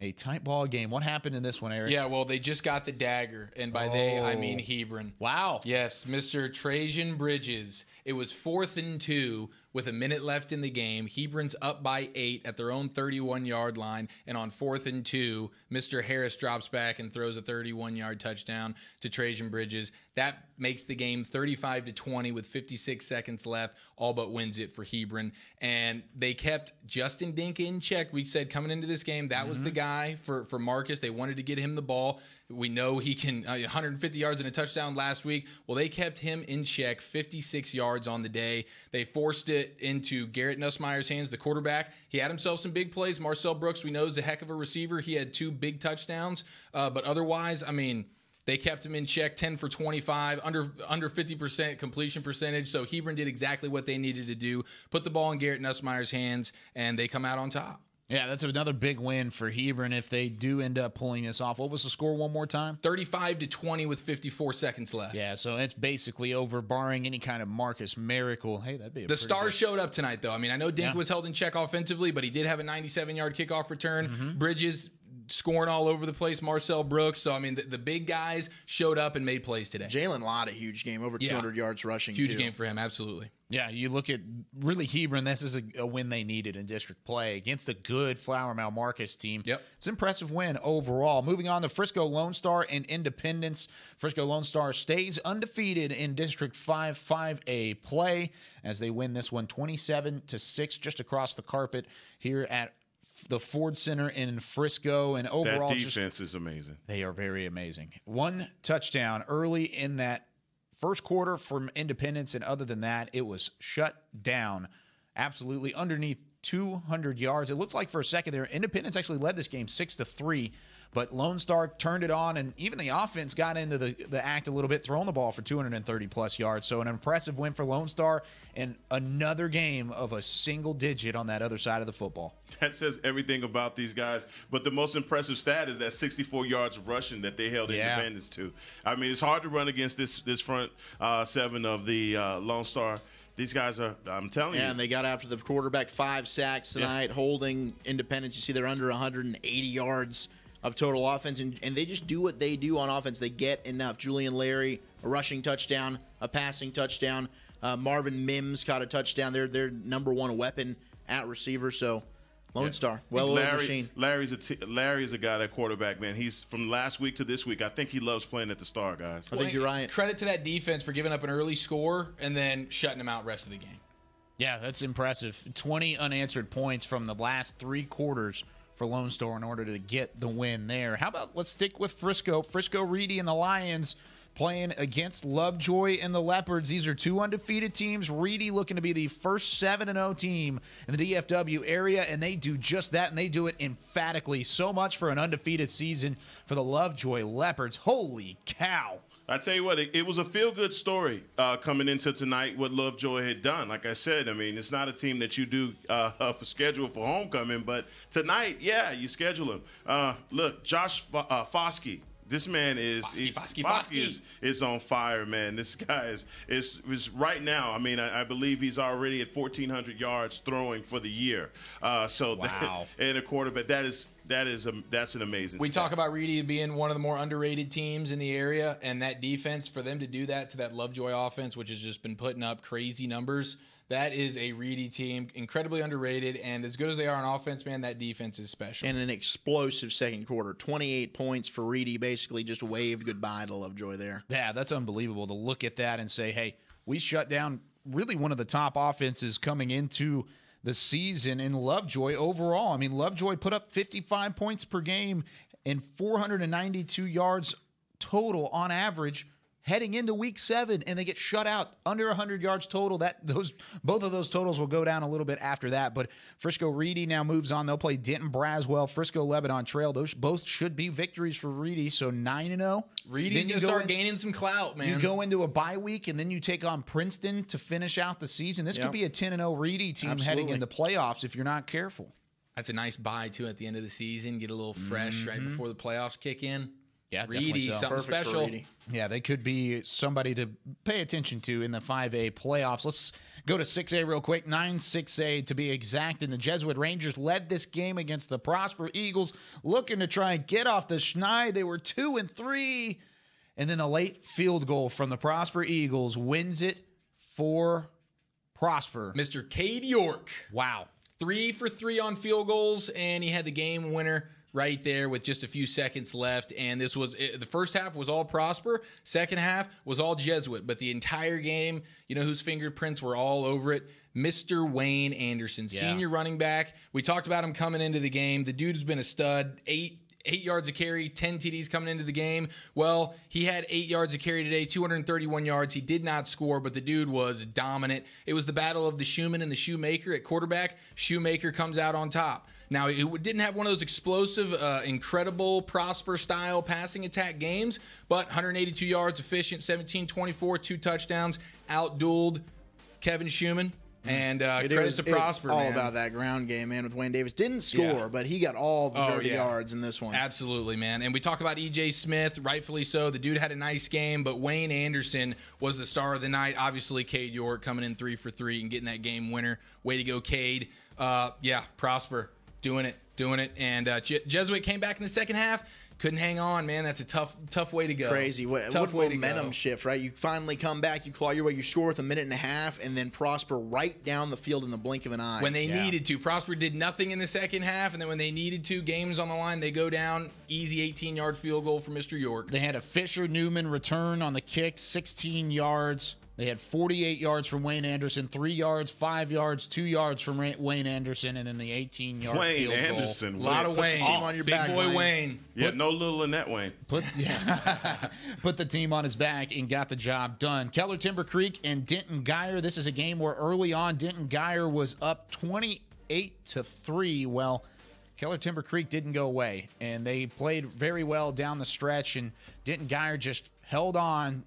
a tight ball game. What happened in this one, Eric? Yeah, well, they just got the dagger, and by they, I mean Hebron. Wow. Yes, Mr. Trajan Bridges. It was 4th and 2 with a minute left in the game. Hebron's up by 8 at their own 31-yard line, and on 4th and 2, Mr. Harris drops back and throws a 31-yard touchdown to Trajan Bridges. That makes the game 35-20 with 56 seconds left, all but wins it for Hebron. And they kept Justin Dink in check. We said coming into this game, that was the guy for Marcus. They wanted to get him the ball. We know he can 150 yards and a touchdown last week. Well, they kept him in check, 56 yards on the day. They forced it into Garrett Nussmeier's hands, the quarterback. He had himself some big plays. Marcel Brooks, we know, is a heck of a receiver. He had 2 big touchdowns. But otherwise, I mean, they kept him in check, 10 for 25, under 50% completion percentage. So Hebron did exactly what they needed to do, put the ball in Garrett Nussmeier's hands, and they come out on top. Yeah, that's another big win for Hebron if they do end up pulling this off. What was the score one more time? 35-20 with 54 seconds left. Yeah, so it's basically over, barring any kind of Marcus miracle. Hey, that'd be the Stars showed up tonight, though. I mean, I know Dink was held in check offensively, but he did have a 97-yard kickoff return. Bridges scoring all over the place, Marcel Brooks. So, I mean, the big guys showed up and made plays today. Jalen Lott, a huge game, over 200 yards rushing. Huge game for him, absolutely. Yeah, you look at really Hebron, this is a win they needed in district play against a good Flower Mound Marcus team. Yep. It's an impressive win overall. Moving on to Frisco Lone Star and Independence. Frisco Lone Star stays undefeated in District 5-5A play as they win this one 27-6 just across the carpet here at the Ford Center in Frisco. And overall, that defense is amazing. They are very amazing. 1 touchdown early in that first quarter from Independence, and other than that, it was shut down absolutely underneath 200 yards. It looked like for a second there, Independence actually led this game 6-3, but Lone Star turned it on, and even the offense got into the act a little bit, throwing the ball for 230-plus yards. So an impressive win for Lone Star, and another game of a single digit on that other side of the football. That says everything about these guys. But the most impressive stat is that 64 yards of rushing that they held Independence to. I mean, it's hard to run against this front 7 of the Lone Star. These guys are, I'm telling you. And they got after the quarterback, 5 sacks tonight, holding Independence. You see they're under 180 yards of total offense, and they just do what they do on offense. They get enough. Julian Larry, a rushing touchdown, a passing touchdown. Marvin Mims caught a touchdown. They're their number 1 weapon at receiver. So Lone Star, well-oiled machine. Larry is a guy, that quarterback, man. He's from last week to this week. I think he loves playing at the Star, guys. I think you're right. Credit to that defense for giving up an early score and then shutting them out rest of the game. Yeah, that's impressive. 20 unanswered points from the last 3 quarters for Lone Star in order to get the win there. How about let's stick with Frisco. Frisco Reedy and the Lions playing against Lovejoy and the Leopards. These are 2 undefeated teams. Reedy looking to be the first 7-0 team in the DFW area, and they do just that, and they do it emphatically. So much for an undefeated season for the Lovejoy Leopards. Holy cow. I tell you what, it was a feel-good story coming into tonight, what Lovejoy had done. Like I said, I mean, it's not a team that you do schedule for homecoming, but tonight, yeah, you schedule him. Look, Josh Foskey. This man Foskey is on fire, man. This guy is right now. I mean, I believe he's already at 1,400 yards throwing for the year. Wow. And a quarterback, that's an amazing. We talk about Reedy being one of the more underrated teams in the area, and that defense, for them to do that to that Lovejoy offense, which has just been putting up crazy numbers. That is a Reedy team, incredibly underrated, and as good as they are on offense, man, that defense is special. And an explosive second quarter. 28 points for Reedy, basically just waved goodbye to Lovejoy there. Yeah, that's unbelievable to look at that and say, hey, we shut down really one of the top offenses coming into the season in Lovejoy overall. I mean, Lovejoy put up 55 points per game and 492 yards total on average heading into week 7, and they get shut out under 100 yards total. Both of those totals will go down a little bit after that. But Frisco Reedy now moves on. They'll play Denton Braswell, Frisco Lebanon Trail. Those both should be victories for Reedy. So 9-0. Reedy's going to start gaining some clout, man. You go into a bye week, and then you take on Princeton to finish out the season. This could be a 10-0 Reedy team heading into playoffs if you're not careful. That's a nice bye, too, at the end of the season. Get a little fresh right before the playoffs kick in. Yeah, Reedy, something special. Yeah, they could be somebody to pay attention to in the 5A playoffs. Let's go to 6A real quick. 9-6A to be exact. And the Jesuit Rangers led this game against the Prosper Eagles, looking to try and get off the schneid. They were 2-3. And then the late field goal from the Prosper Eagles wins it for Prosper. Mr. Cade York. Wow. 3 for 3 on field goals, and he had the game winner right there with just a few seconds left. And this was the first half was all Prosper. Second half was all Jesuit. But the entire game, you know whose fingerprints were all over it? Mr. Wayne Anderson, senior running back. We talked about him coming into the game. The dude's been a stud. 8 yards a carry, 10 TDs coming into the game. Well, he had 8 yards a carry today, 231 yards. He did not score, but the dude was dominant. It was the battle of the Shoeman and the Shoemaker at quarterback. Shoemaker comes out on top. Now, it didn't have one of those explosive, incredible, Prosper-style passing attack games, but 182 yards, efficient, 17-24, 2 touchdowns, outdueled Kevin Shoeman. And credit to Prosper, all man. about that ground game, man, with Wayne Davis. Didn't score, but he got all the dirty yards in this one. Absolutely, man. And we talk about E.J. Smith, rightfully so. The dude had a nice game, but Wayne Anderson was the star of the night. Obviously, Cade York coming in 3 for 3 and getting that game winner. Way to go, Cade. Prosper doing it. And Jesuit came back in the second half. Couldn't hang on, man. That's a tough way to go. Crazy. What momentum shift, right? You finally come back, you claw your way, you score with a minute and a half, and then Prosper right down the field in the blink of an eye. When they needed to. Prosper did nothing in the second half, and then when they needed to, games on the line, they go down. Easy 18-yard field goal for Mr. York. They had a Fisher-Newman return on the kick, 16 yards. They had 48 yards from Wayne Anderson, 3 yards, 5 yards, 2 yards from Wayne Anderson, and then the 18-yard field goal. Wayne Anderson. A lot of Wayne. Team on your Big back, boy Wayne. Yeah, no little in that Wayne. Put the team on his back and got the job done. Keller Timber Creek and Denton Geyer. This is a game where early on Denton Geyer was up 28-3. Well, Keller Timber Creek didn't go away, and they played very well down the stretch, and Denton Geyer just held on.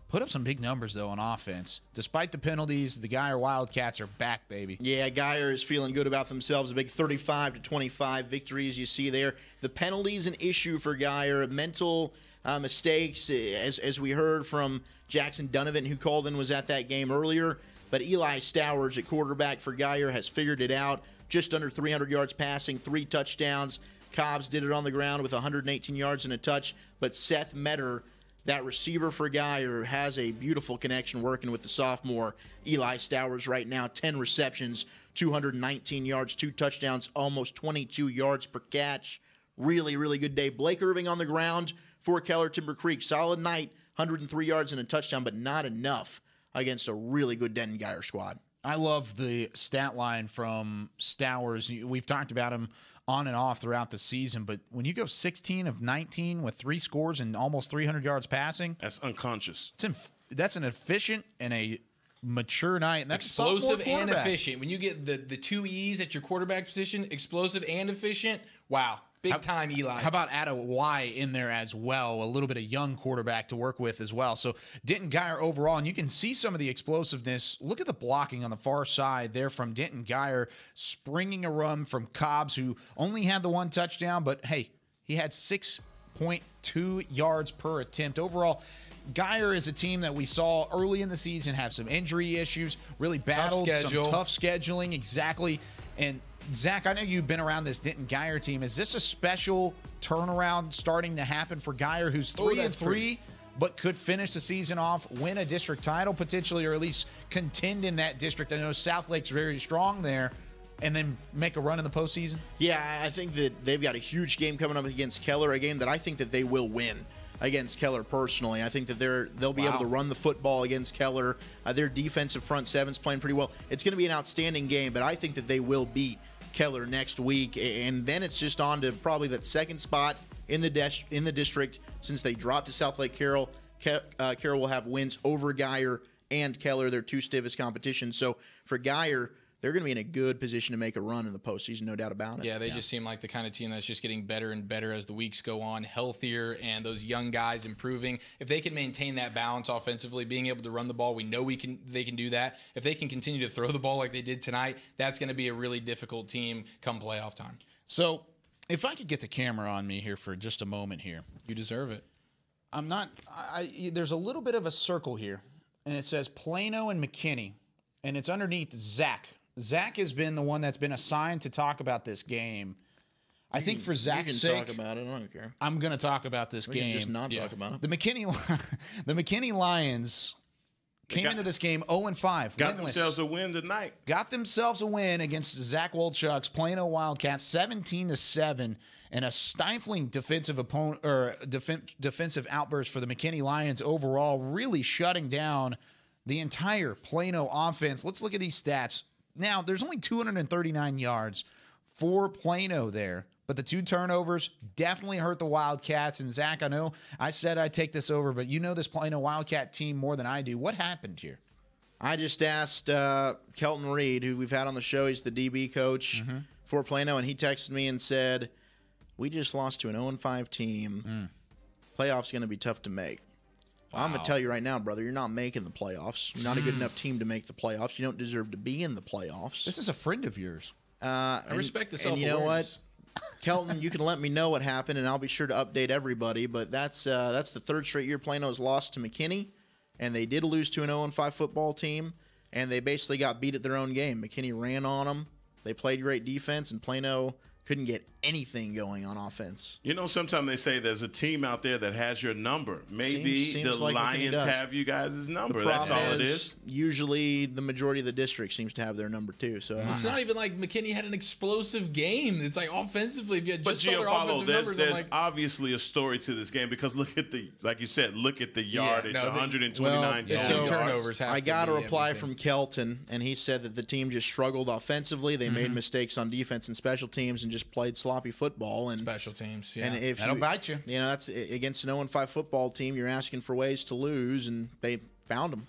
Put up some big numbers, though, on offense. Despite the penalties, the Geyer Wildcats are back, baby. Yeah, Geyer is feeling good about themselves. A big 35-25 victory, as you see there. The penalties an issue for Geyer. Mental mistakes, as we heard from Jackson Donovan, who called in, was at that game earlier. But Eli Stowers at quarterback for Geyer has figured it out. Just under 300 yards passing, 3 touchdowns. Cobbs did it on the ground with 118 yards and a touch. But Seth Metter, that receiver for Geyer, has a beautiful connection working with the sophomore Eli Stowers right now. 10 receptions, 219 yards, 2 touchdowns, almost 22 yards per catch. Really, really good day. Blake Irving on the ground for Keller Timber Creek. Solid night, 103 yards and a touchdown, but not enough against a really good Denton Geyer squad. I love the stat line from Stowers. We've talked about him on and off throughout the season, but when you go 16 of 19 with 3 scores and almost 300 yards passing, that's unconscious. That's an efficient and a mature night, and that's explosive and efficient. When you get the 2 E's at your quarterback position, explosive and efficient, wow. Big-time Eli. How about add a Y in there as well, a little bit of young quarterback to work with as well. So Denton Geyer overall, and you can see some of the explosiveness. Look at the blocking on the far side there from Denton Geyer, springing a run from Cobbs, who only had the one touchdown, but, hey, he had 6.2 yards per attempt. Overall, Geyer is a team that we saw early in the season have some injury issues, really battled some tough scheduling. Exactly. And Zach, I know you've been around this Denton Geyer team. Is this a special turnaround starting to happen for Geyer, who's 3-3, but could finish the season off, win a district title potentially, or at least contend in that district? I know South Lake's very strong there, and then make a run in the postseason? Yeah, I think that they've got a huge game coming up against Keller, a game that I think that they will win against Keller personally. I think that they'll be able to run the football against Keller. Their defensive front seven's playing pretty well. It's going to be an outstanding game, but I think that they will beat Keller next week, and then it's just on to probably that second spot in the district. Since they dropped to South Lake Carroll, Carroll will have wins over Geyer and Keller, their two stiffest competition. So for Geyer, they're going to be in a good position to make a run in the postseason, no doubt about it. Yeah, they just seem like the kind of team that's just getting better and better as the weeks go on, healthier, and those young guys improving. If they can maintain that balance offensively, being able to run the ball, we know they can do that. If they can continue to throw the ball like they did tonight, that's going to be a really difficult team come playoff time. So if I could get the camera on me here for just a moment here. You deserve it. I'm not there's a little bit of a circle here, and it says Plano and McKinney, and it's underneath Zach. Zach has been the one that's been assigned to talk about this game. I think for Zach's sake, you can talk about it. I don't care. I'm going to talk about this game. We can just not talk about it. The McKinney Lions came into this game 0-5. Got themselves a win tonight. Got themselves a win against Zach Wolchuk's Plano Wildcats, 17-7, and a stifling defensive defensive outburst for the McKinney Lions overall, really shutting down the entire Plano offense. Let's look at these stats. Now, there's only 239 yards for Plano there, but the two turnovers definitely hurt the Wildcats. And, Zach, I know I said I'd take this over, but you know this Plano Wildcat team more than I do. What happened here? I just asked Kelton Reed, who we've had on the show. He's the DB coach for Plano, and he texted me and said, we just lost to an 0-5 team. Playoffs going to be tough to make. Wow. I'm going to tell you right now, brother, you're not making the playoffs. You're not a good enough team to make the playoffs. You don't deserve to be in the playoffs. This is a friend of yours. I respect the self-awareness. And you know what? Kelton, you can let me know what happened, and I'll be sure to update everybody. But that's the third straight year Plano's lost to McKinney, and they did lose to an 0-5 football team, and they basically got beat at their own game. McKinney ran on them. They played great defense, and Plano couldn't get anything going on offense. You know, sometimes they say there's a team out there that has your number. Maybe seems the like Lions have you guys' number. That's all it is. Usually the majority of the district seems to have their number too. So it's not even like McKinney had an explosive game. It's like offensively, if you had just their offensive numbers, there's obviously a story to this game because look at like you said, look at the yardage, 129 turnovers. I got a reply from Kelton, and he said that the team just struggled offensively. They made mistakes on defense and special teams and just played sloppy football. And special teams, and if that'll bite you. You know, that's against an 0-5 football team. You're asking for ways to lose, and they found them.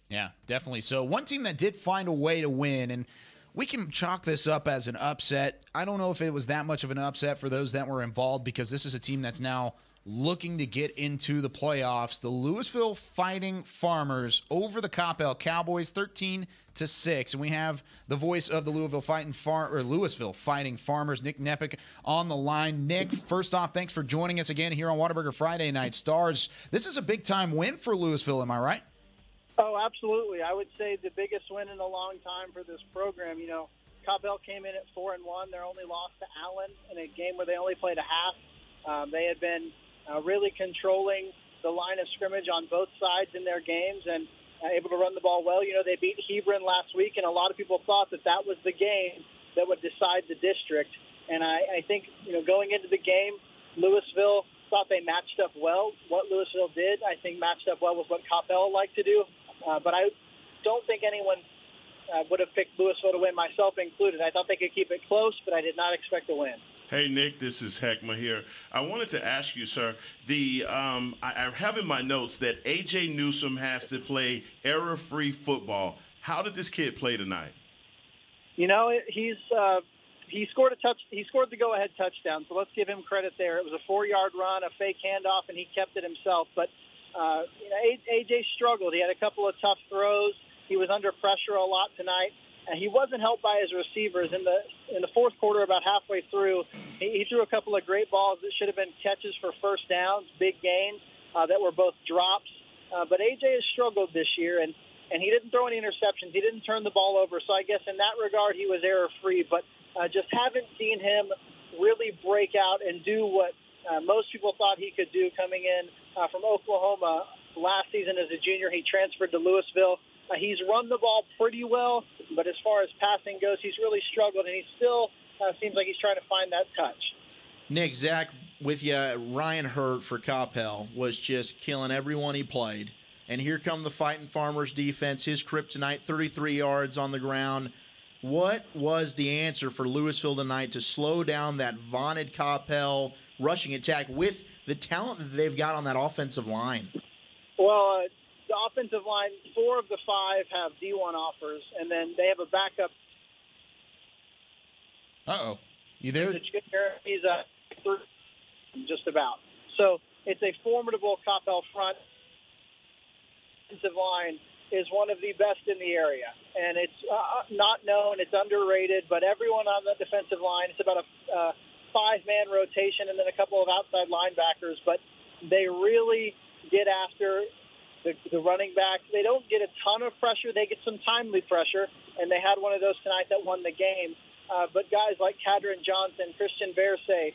Yeah, definitely. So one team that did find a way to win, and we can chalk this up as an upset. I don't know if it was that much of an upset for those that were involved because this is a team that's now looking to get into the playoffs. The Louisville Fighting Farmers over the Coppell Cowboys, 13-6, and we have the voice of the Louisville Fighting Farmers, Nick Nepic, on the line. Nick, first off, thanks for joining us again here on Whataburger Friday Night Stars. This is a big-time win for Louisville, am I right? Oh, absolutely. I would say the biggest win in a long time for this program. You know, Coppell came in at 4-1. Their only loss to Allen in a game where they only played a half. They had been really controlling the line of scrimmage on both sides in their games and able to run the ball well. You know, they beat Hebron last week, and a lot of people thought that that was the game that would decide the district. And I think, you know, going into the game, Louisville thought they matched up well. What Louisville did, I think, matched up well with what Coppell liked to do. But I don't think anyone would have picked Louisville to win, myself included. I thought they could keep it close, but I did not expect a win. Hey, Nick, this is Heckma here. I wanted to ask you, sir, I have in my notes that A.J. Newsome has to play error-free football. How did this kid play tonight? You know, he's he scored the go-ahead touchdown, so let's give him credit there. It was a 4-yard run, a fake handoff, and he kept it himself. But AJ struggled. He had a couple of tough throws. He was under pressure a lot tonight, and he wasn't helped by his receivers. In the fourth quarter, about halfway through, he threw a couple of great balls that should have been catches for first downs, big gains that were both drops. But AJ has struggled this year, and he didn't throw any interceptions. He didn't turn the ball over. So I guess in that regard, he was error-free. But just haven't seen him really break out and do what most people thought he could do coming in from Oklahoma last season as a junior. He transferred to Louisville. He's run the ball pretty well, but as far as passing goes, he's really struggled, and he still seems like he's trying to find that touch. Nick, Zach, with you, Ryan Hurt for Coppell was just killing everyone he played. And here come the Fighting Farmers defense. His kryptonite, 33 yards on the ground. What was the answer for Louisville tonight to slow down that vaunted Coppell rushing attack with the talent that they've got on that offensive line? Well, the offensive line, 4 of the 5 have D1 offers, and then they have a backup. Uh-oh. You there? He's just about. So it's a formidable Coppell front. Offensive line is one of the best in the area, and it's not known, it's underrated, but everyone on the defensive line, it's about a 5-man rotation and then a couple of outside linebackers, but they really get after the running backs. They don't get a ton of pressure. They get some timely pressure, and they had one of those tonight that won the game. But guys like Cadron Johnson, Christian Versay,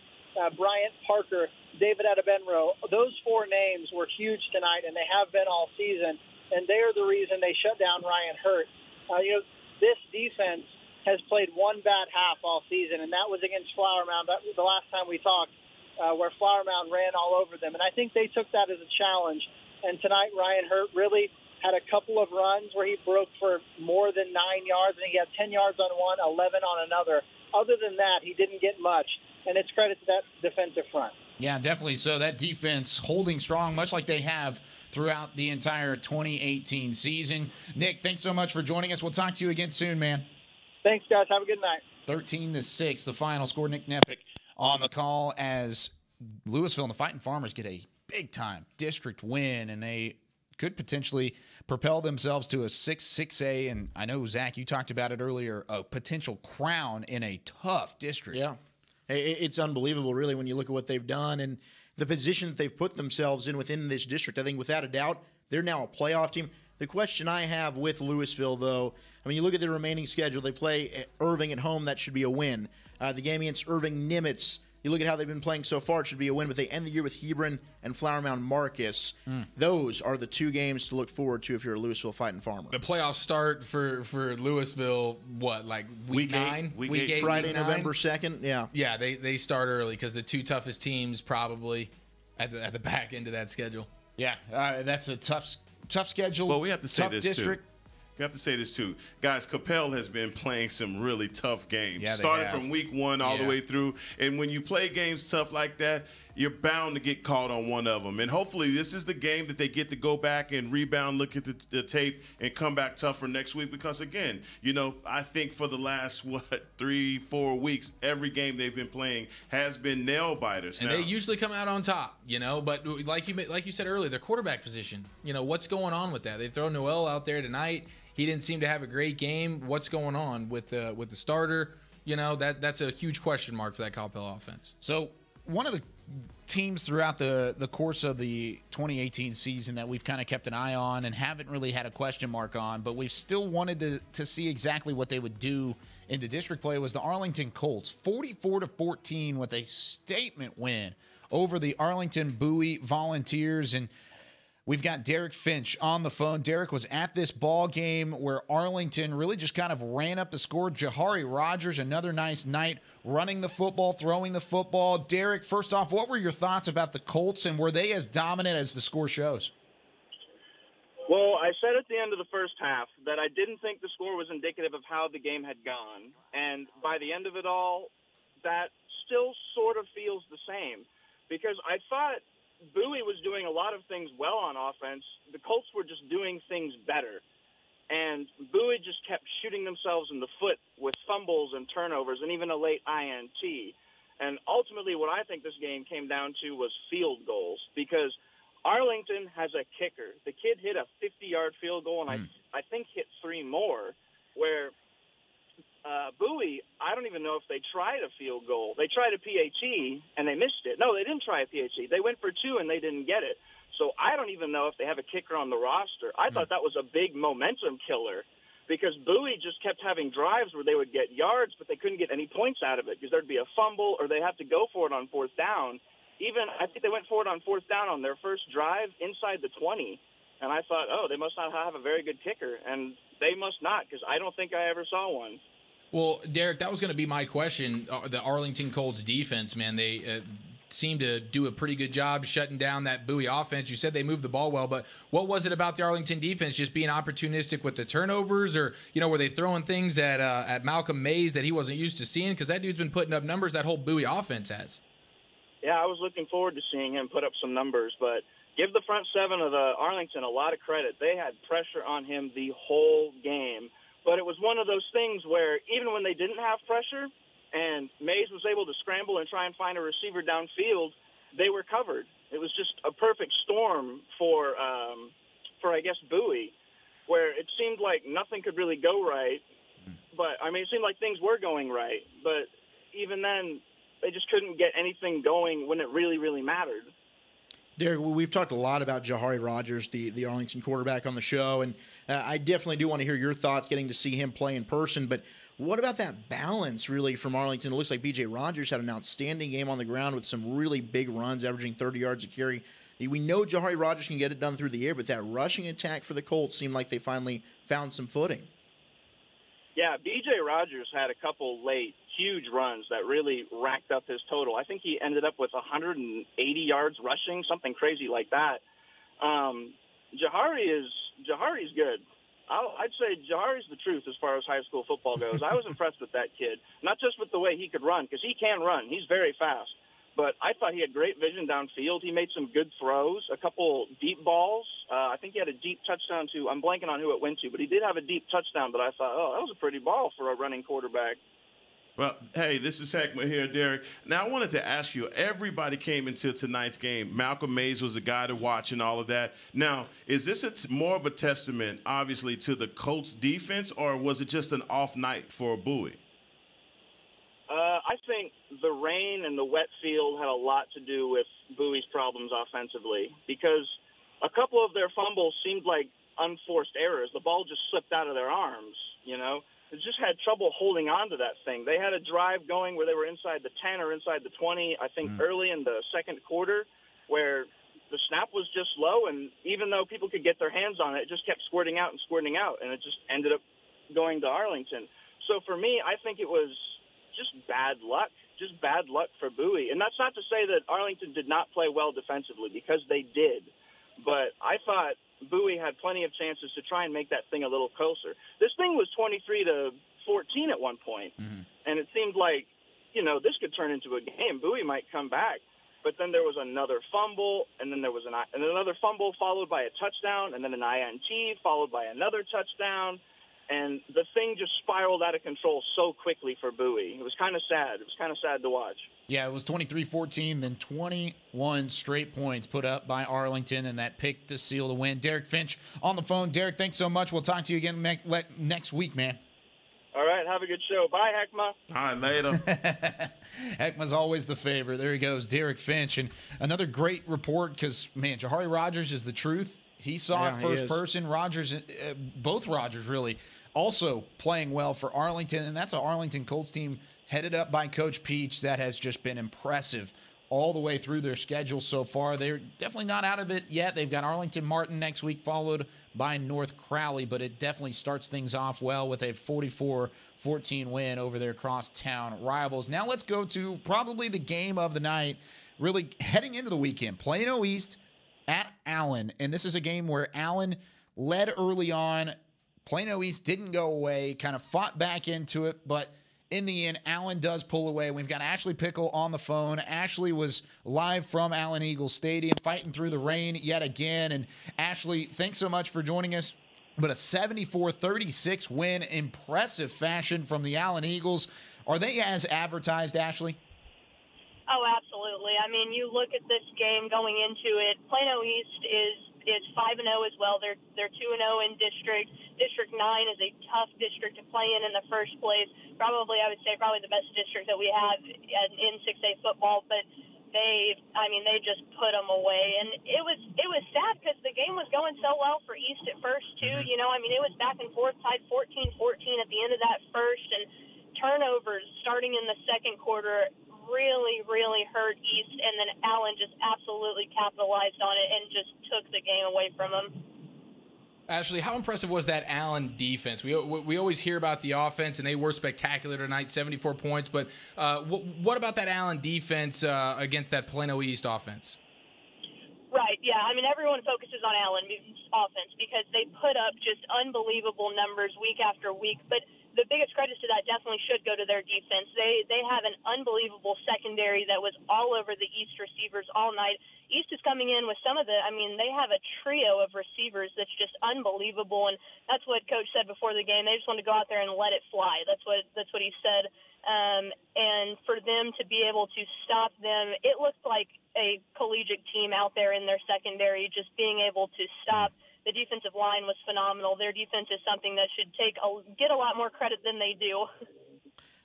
Bryant Parker, David Adebenro, those 4 names were huge tonight, and they have been all season, and they're the reason they shut down Ryan Hurt. This defense has played one bad half all season, and that was against Flower Mound. That was the last time we talked, where Flower Mound ran all over them, and I think they took that as a challenge. And tonight, Ryan Hurt really had a couple of runs where he broke for more than 9 yards, and he had 10 yards on one, 11 on another. Other than that, he didn't get much, and it's credit to that defensive front. Yeah, definitely. So that defense holding strong, much like they have throughout the entire 2018 season. Nick, thanks so much for joining us. We'll talk to you again soon, man. Thanks, guys. Have a good night. 13-6, the final score. Nick Nepic on the call as Louisville and the Fighting Farmers get a big-time district win, and they could potentially propel themselves to a 6A. And I know, Zach, you talked about it earlier, a potential crown in a tough district. Yeah. It's unbelievable, really, when you look at what they've done and the position that they've put themselves in within this district. I think, without a doubt, they're now a playoff team. The question I have with Louisville, though, I mean, you look at their remaining schedule. They play Irving at home. That should be a win. The game against Irving Nimitz, you look at how they've been playing so far, it should be a win, but they end the year with Hebron and Flower Mound Marcus. Those are the 2 games to look forward to if you're a Louisville Fighting Farmer. The playoff start for Louisville, what, like week 9? Week 8, Friday, November 2nd, yeah. Yeah, they start early because the 2 toughest teams probably at the back end of that schedule. Yeah, that's a tough schedule. Well, we have to say tough this, district. too. We have to say this, too. Guys, Coppell has been playing some really tough games. Yeah, started from week 1 all the way through. And when you play games tough like that, you're bound to get caught on one of them. And hopefully this is the game that they get to go back and rebound, look at the tape, and come back tougher next week. Because, again, I think for the last, 3-4 weeks, every game they've been playing has been nail-biters. And they usually come out on top, but like you said earlier, their quarterback position, what's going on with that? They throw Noel out there tonight. He didn't seem to have a great game. What's going on with the starter? That's a huge question mark for that Coppell offense. So one of the teams throughout the course of the 2018 season that we've kind of kept an eye on and haven't really had a question mark on, but we've still wanted to see exactly what they would do in the district play was the Arlington Colts. 44-14 with a statement win over the Arlington Bowie Volunteers. And we've got Derek Finch on the phone. Derek was at this ball game where Arlington really just kind of ran up the score. Jahari Rogers, another nice night, running the football, throwing the football. Derek, first off, what were your thoughts about the Colts, and were they as dominant as the score shows? Well, I said at the end of the first half that I didn't think the score was indicative of how the game had gone. And by the end of it all, that still sort of feels the same. Because I thought Bowie was doing a lot of things well on offense. The Colts were just doing things better. And Bowie just kept shooting themselves in the foot with fumbles and turnovers and even a late INT. And ultimately what I think this game came down to was field goals, because Arlington has a kicker. The kid hit a 50-yard field goal, and I think hit 3 more, where Bowie, I don't even know if they tried a field goal. They tried a PAT, and they missed it. No, they didn't try a PAT. They went for 2, and they didn't get it. So I don't even know if they have a kicker on the roster. I thought that was a big momentum killer, because Bowie just kept having drives where they would get yards, but they couldn't get any points out of it because there'd be a fumble or they have to go for it on 4th down. Even I think they went for it on 4th down on their first drive inside the 20. And I thought, oh, they must not have a very good kicker. And they must not, because I don't think I ever saw one. Well, Derek, that was going to be my question. The Arlington Colts defense, man, they seemed to do a pretty good job shutting down that Bowie offense. You said they moved the ball well, but what was it about the Arlington defense just being opportunistic with the turnovers, or were they throwing things at Malcolm Mays that he wasn't used to seeing? Because that dude's been putting up numbers that whole Bowie offense has. Yeah, I was looking forward to seeing him put up some numbers, but give the front 7 of the Arlington a lot of credit. They had pressure on him the whole game, but it was one of those things where even when they didn't have pressure, and Mays was able to scramble and try and find a receiver downfield, they were covered. It was just a perfect storm for I guess, Bowie, where it seemed like nothing could really go right. But, I mean, it seemed like things were going right. But even then, they just couldn't get anything going when it really, really mattered. Derek, we've talked a lot about Jahari Rogers, the Arlington quarterback, on the show, and I definitely do want to hear your thoughts getting to see him play in person. But what about that balance, really, from Arlington? It looks like B.J. Rogers had an outstanding game on the ground with some really big runs, averaging 30 yards a carry. We know Jahari Rogers can get it done through the air, but that rushing attack for the Colts seemed like they finally found some footing. Yeah, B.J. Rogers had a couple late huge runs that really racked up his total. I think he ended up with 180 yards rushing, something crazy like that. Jahari's good. I'd say Jahari's the truth as far as high school football goes. I was impressed with that kid, not just with the way he could run, because he can run. He's very fast. But I thought he had great vision downfield. He made some good throws, a couple deep balls. I think he had a deep touchdown to, I'm blanking on who it went to, but he did have a deep touchdown that I thought, oh, that was a pretty ball for a running quarterback. Well, hey, this is Heckma here, Derek. Now, I wanted to ask you, everybody came into tonight's game. Malcolm Mays was the guy to watch and all of that. Now, is this more of a testament, obviously, to the Colts defense, or was it just an off night for Bowie? I think the rain and the wet field had a lot to do with Bowie's problems offensively, because a couple of their fumbles seemed like unforced errors. The ball just slipped out of their arms, They just had trouble holding on to that thing. They had a drive going where they were inside the 10 or inside the 20, I think early in the second quarter, where the snap was just low, and even though people could get their hands on it, it just kept squirting out, and it just ended up going to Arlington. So for me, I think it was just bad luck for Bowie. And that's not to say that Arlington did not play well defensively, because they did. But I thought Bowie had plenty of chances to try and make that thing a little closer. This thing was 23-14 at one point, and it seemed like, this could turn into a game. Bowie might come back. But then there was another fumble, and then there was another fumble followed by a touchdown, and then an INT followed by another touchdown. And the thing just spiraled out of control so quickly for Bowie. It was kind of sad. It was kind of sad to watch. Yeah, it was 23-14, then 21 straight points put up by Arlington, and that pick to seal the win. Derek Finch on the phone. Derek, thanks so much. We'll talk to you again next week, man. All right, have a good show. Bye, Heckma. All right, later. Heckma's always the favorite. There he goes, Derek Finch. And another great report, because, man, Jahari Rogers is the truth. He saw it first person. Rogers, both Rogers really, also playing well for Arlington. And that's an Arlington Colts team headed up by Coach Peach that has just been impressive all the way through their schedule so far. They're definitely not out of it yet. They've got Arlington Martin next week, followed by North Crowley, but it definitely starts things off well with a 44-14 win over their crosstown rivals. Now let's go to probably the game of the night, really heading into the weekend. Plano East at Allen, and this is a game where Allen led early on. Plano East didn't go away, kind of fought back into it, but in the end, Allen does pull away. We've got Ashley Pickle on the phone. Ashley was live from Allen Eagles Stadium, fighting through the rain yet again. And Ashley, thanks so much for joining us. But a 74-36 win, impressive fashion from the Allen Eagles. Are they as advertised, Ashley? Oh, absolutely. I mean, you look at this game going into it. Plano East is 5-0 as well. They're 2-0 in district. District 9 is a tough district to play in the first place. Probably, I would say, probably the best district that we have in 6A football. But they just put them away, and it was sad because the game was going so well for East at first too. You know, I mean, it was back and forth, tied 14-14 at the end of that first, and turnovers starting in the second quarter really hurt East, and then Allen just absolutely capitalized on it and just took the game away from them. Ashley, how impressive was that Allen defense? We always hear about the offense, and they were spectacular tonight, 74 points. But what about that Allen defense against that Plano East offense? Right, yeah. I mean, everyone focuses on Allen's offense because they put up just unbelievable numbers week after week. But the biggest credit to that definitely should go to their defense. They have an unbelievable secondary that was all over the East receivers all night. East is coming in with they have a trio of receivers that's just unbelievable, and that's what Coach said before the game. They just want to go out there and let it fly. That's what he said. And for them to be able to stop them, it looked like a collegiate team out there in their secondary, just being able to stop. The defensive line was phenomenal. Their defense is something that should get a lot more credit than they do.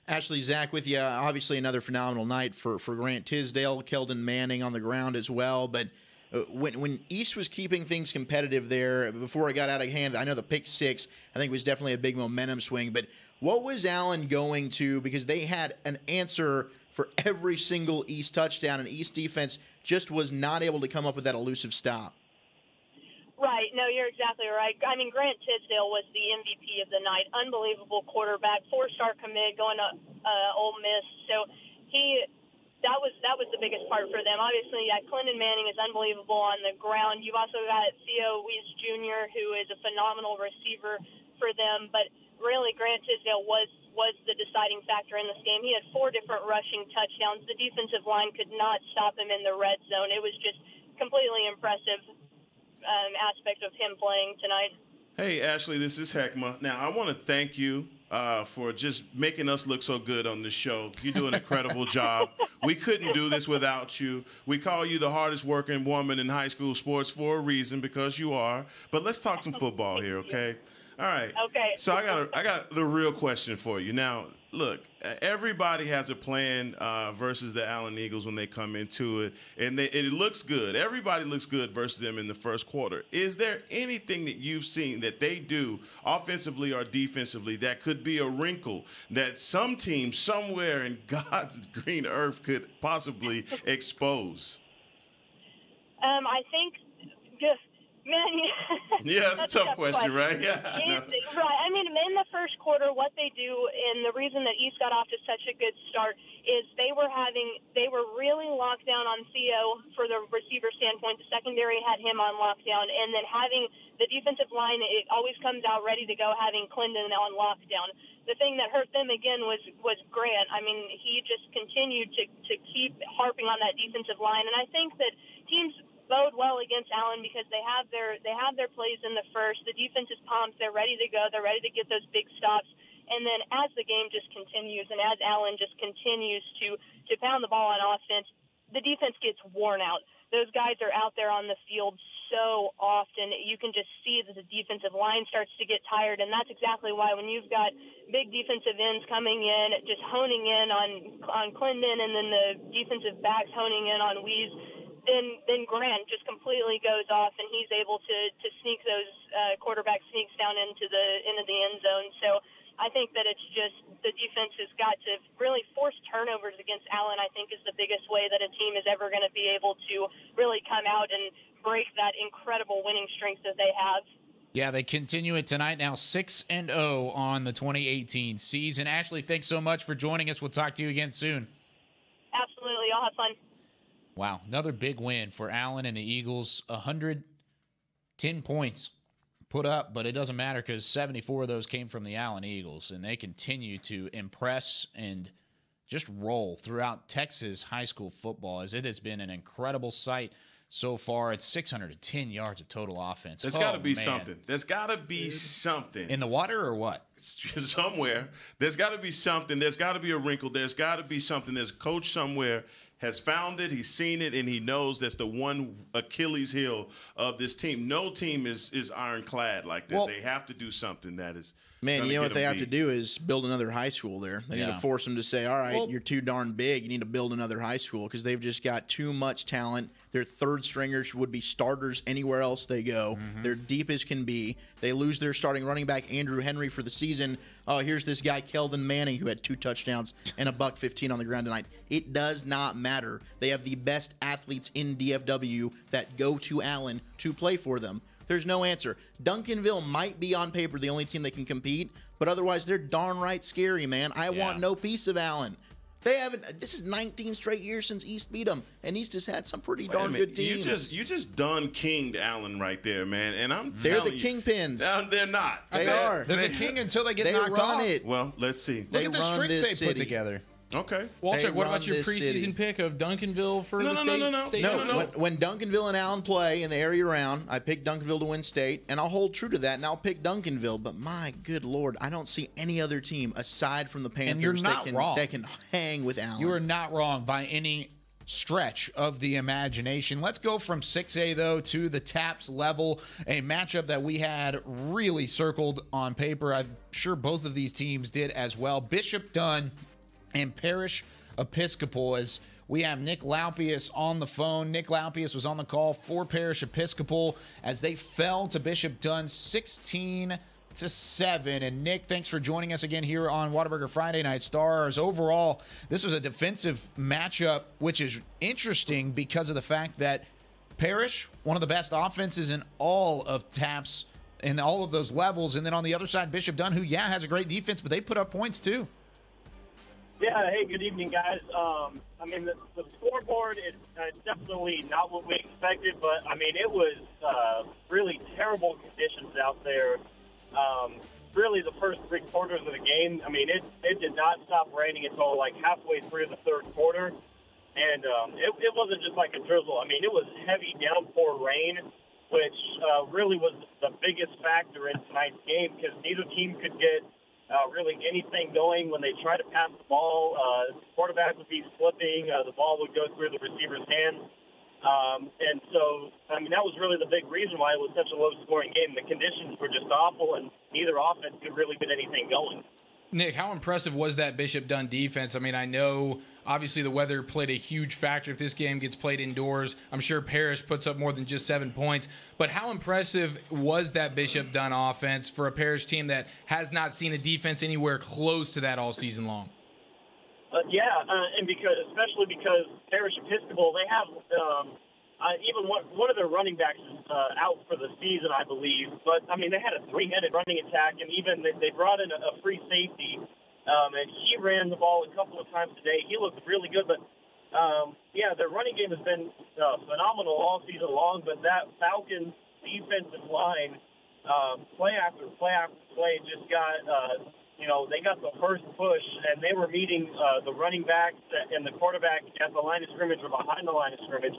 Ashley, Zach with you. Obviously another phenomenal night for Grant Tisdale, Keldon Manning on the ground as well. But when East was keeping things competitive there, before it got out of hand, I know the pick six, I think, was definitely a big momentum swing. But what was Allen going to, because they had an answer for every single East touchdown, and East defense just was not able to come up with that elusive stop. Right. No, you're exactly right. I mean, Grant Tisdale was the MVP of the night. Unbelievable quarterback, 4-star commit going to Ole Miss. So that was the biggest part for them. Obviously, Clinton Manning is unbelievable on the ground. You've also got Theo Weiss Jr., who is a phenomenal receiver for them. But really, Grant Tisdale was the deciding factor in this game. He had 4 different rushing touchdowns. The defensive line could not stop him in the red zone. It was just completely impressive aspect of him playing tonight. Hey, Ashley, this is Heckma. Now, I want to thank you for just making us look so good on this show. You do an incredible job. We couldn't do this without you. We call you the hardest working woman in high school sports for a reason, because you are. But let's talk some football here, okay? All right. Okay. So I got the real question for you. Now, look, everybody has a plan versus the Allen Eagles when they come into it, and it looks good. Everybody looks good versus them in the first quarter. Is there anything that you've seen that they do offensively or defensively that could be a wrinkle that some team somewhere in God's green earth could possibly expose? I think just – man, yeah, that's a tough question, right? Yeah. Right. I mean, in the first quarter, what they do, and the reason that East got off to such a good start, is they were really locked down on Theo for the receiver standpoint. The secondary had him on lockdown, and then having the defensive line, it always comes out ready to go, having Clinton on lockdown. The thing that hurt them again was Grant. I mean, he just continued to keep harping on that defensive line, and I think that teams bode well against Allen because they have their plays in the first. The defense is pumped. They're ready to go. They're ready to get those big stops. And then as the game just continues and as Allen just continues to pound the ball on offense, the defense gets worn out. Those guys are out there on the field so often. You can just see that the defensive line starts to get tired, and that's exactly why when you've got big defensive ends coming in, just honing in on Clinton, and then the defensive backs honing in on Weiss, then Grant just completely goes off, and he's able to sneak those quarterback sneaks down into the end zone. So I think that it's just the defense has got to really force turnovers against Allen, I think, is the biggest way that a team is ever going to be able to really come out and break that incredible winning streak that they have. Yeah, they continue it tonight, now 6-0 on the 2018 season. Ashley, thanks so much for joining us. We'll talk to you again soon. Absolutely. Y'all have fun. Wow, another big win for Allen and the Eagles. 110 points put up, but it doesn't matter because 74 of those came from the Allen Eagles, and they continue to impress and just roll throughout Texas high school football, as it has been an incredible sight so far. It's 610 yards of total offense. There's got to be something. There's got to be something. In the water or what? Somewhere. There's got to be something. There's got to be a wrinkle. There's got to be something. There's a coach somewhere has found it, he's seen it, and he knows that's the one Achilles heel of this team. No team is ironclad like that. Well, they have to do something that is. Man, you know what they have to do is build another high school there. They need to force them to say, all right, you're too darn big. You need to build another high school because they've just got too much talent. Their third stringers would be starters anywhere else they go. They're deep as can be. They lose their starting running back, Andrew Henry, for the season. Oh, here's this guy, Keldon Manning, who had 2 touchdowns and $115 on the ground tonight. It does not matter. They have the best athletes in DFW that go to Allen to play for them. There's no answer. Duncanville might be on paper the only team that can compete, but otherwise they're darn right scary, man. I want no piece of Allen. They haven't. This is 19 straight years since East beat them, and East has had some pretty darn good teams. You just done kinged Allen right there, man. And they're the kingpins. They're not. They are. They're the king until they get knocked off. It. Well, let's see. Look at the strengths they put together. Okay. Walter, what about your preseason pick of Duncanville for the state? No. When Duncanville and Allen play in the area round, I pick Duncanville to win state, and I'll hold true to that, and I'll pick Duncanville. But my good Lord, I don't see any other team aside from the Panthers that can hang with Allen. You are not wrong by any stretch of the imagination. Let's go from 6A, though, to the TAPS level, a matchup that we had really circled on paper. I'm sure both of these teams did as well. Bishop Dunn and Parish Episcopal, as we have Nick Laupius on the phone. Nick Laupius was on the call for Parish Episcopal as they fell to Bishop Dunn 16-7. And Nick, thanks for joining us again here on Whataburger Friday Night Stars. Overall, this was a defensive matchup, which is interesting because of the fact that Parish, one of the best offenses in all of TAPS in all of those levels. And then on the other side, Bishop Dunn, who, has a great defense, but they put up points too. Yeah, hey, good evening, guys. I mean, the scoreboard is definitely not what we expected, but, I mean, it was really terrible conditions out there. Really, the first 3 quarters of the game, I mean, it did not stop raining until, like, halfway through the 3rd quarter. And it wasn't just like a drizzle. I mean, it was heavy downpour rain, which really was the biggest factor in tonight's game because neither team could get really anything going when they tried to pass the ball. The quarterback would be slipping. The ball would go through the receiver's hands. And so, I mean, that was really the big reason why it was such a low-scoring game. The conditions were just awful, and neither offense could really get anything going. Nick, how impressive was that Bishop Dunn defense? I mean, I know obviously the weather played a huge factor. If this game gets played indoors, I'm sure Parish puts up more than just 7 points. But how impressive was that Bishop Dunn offense for a Parish team that has not seen a defense anywhere close to that all season long? And especially because Parish Episcopal, they have even one of their running backs is out for the season, I believe. But, I mean, they had a 3-headed running attack, and even they brought in a free safety, and he ran the ball a couple of times today. He looked really good. But, their running game has been phenomenal all season long, but that Falcons defensive line, play after play after play, just got they got the first push, and they were meeting the running backs and the quarterback at the line of scrimmage or behind the line of scrimmage.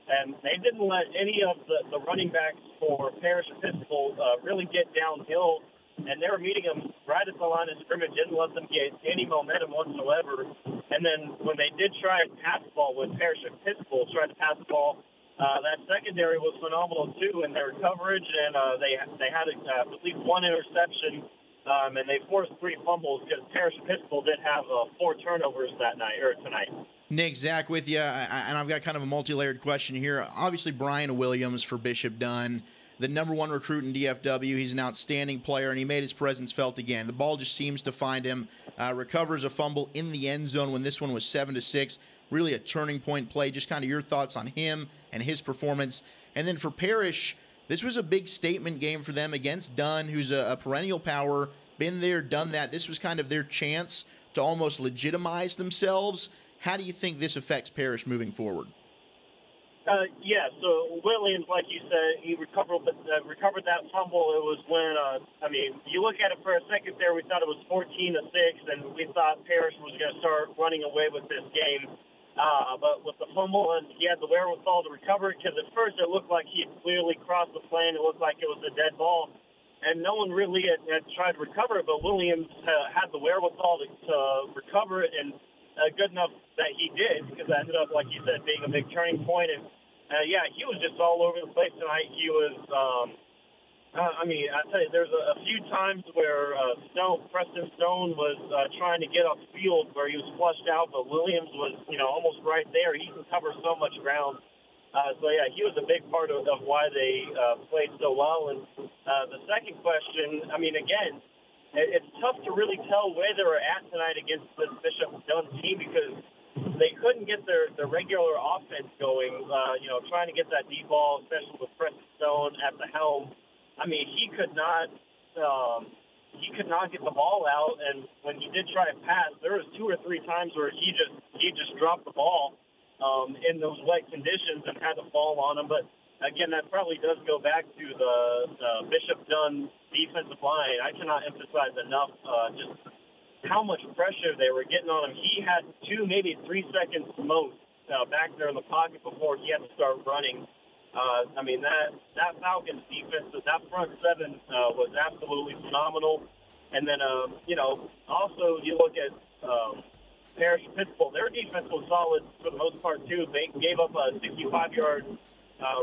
And they didn't let any of the running backs for Parish Episcopal really get downhill. And they were meeting them right at the line of scrimmage, didn't let them get any momentum whatsoever. And then when they did try and pass the ball, when Parish Episcopal tried to pass the ball, that secondary was phenomenal too in their coverage. And they had at least 1 interception. And they forced 3 fumbles because Parish Episcopal did have 4 turnovers tonight. Nick, Zach with you, and I've got kind of a multi-layered question here. Obviously, Brian Williams for Bishop Dunn, the #1 recruit in DFW. He's an outstanding player, and he made his presence felt again. The ball just seems to find him. Recovers a fumble in the end zone when this one was 7-6. Really a turning point play. Just kind of your thoughts on him and his performance. And then for Parish, this was a big statement game for them against Dunn, who's a perennial power, been there, done that. This was kind of their chance to almost legitimize themselves. How do you think this affects Parish moving forward? So Williams, like you said, he recovered that fumble. It was when, you look at it for a second there, we thought it was 14-6, and we thought Parish was going to start running away with this game. But with the fumble, and he had the wherewithal to recover it, because at first it looked like he had clearly crossed the plane. It looked like it was a dead ball. And no one really had tried to recover it, but Williams had the wherewithal to recover it, and good enough that he did, because that ended up, like you said, being a big turning point. And, yeah, he was just all over the place tonight. He was, I tell you, there's a few times where Preston Stone was trying to get off the field where he was flushed out, but Williams was, almost right there. He can cover so much ground. So, yeah, he was a big part of why they played so well. And the second question, again, it's tough to really tell where they were at tonight against this Bishop Dunn team, because they couldn't get their regular offense going, trying to get that deep ball, especially with Preston Stone at the helm. He could not get the ball out, and when he did try to pass, there was 2 or 3 times where he just dropped the ball in those wet conditions and had to fall on him. But again, that probably does go back to the Bishop Dunn defensive line. I cannot emphasize enough just how much pressure they were getting on him. He had 2, maybe 3 seconds most back there in the pocket before he had to start running. That Falcons defense, that front 7 was absolutely phenomenal. And then, also you look at Parish Episcopal, their defense was solid for the most part too. They gave up a 65-yard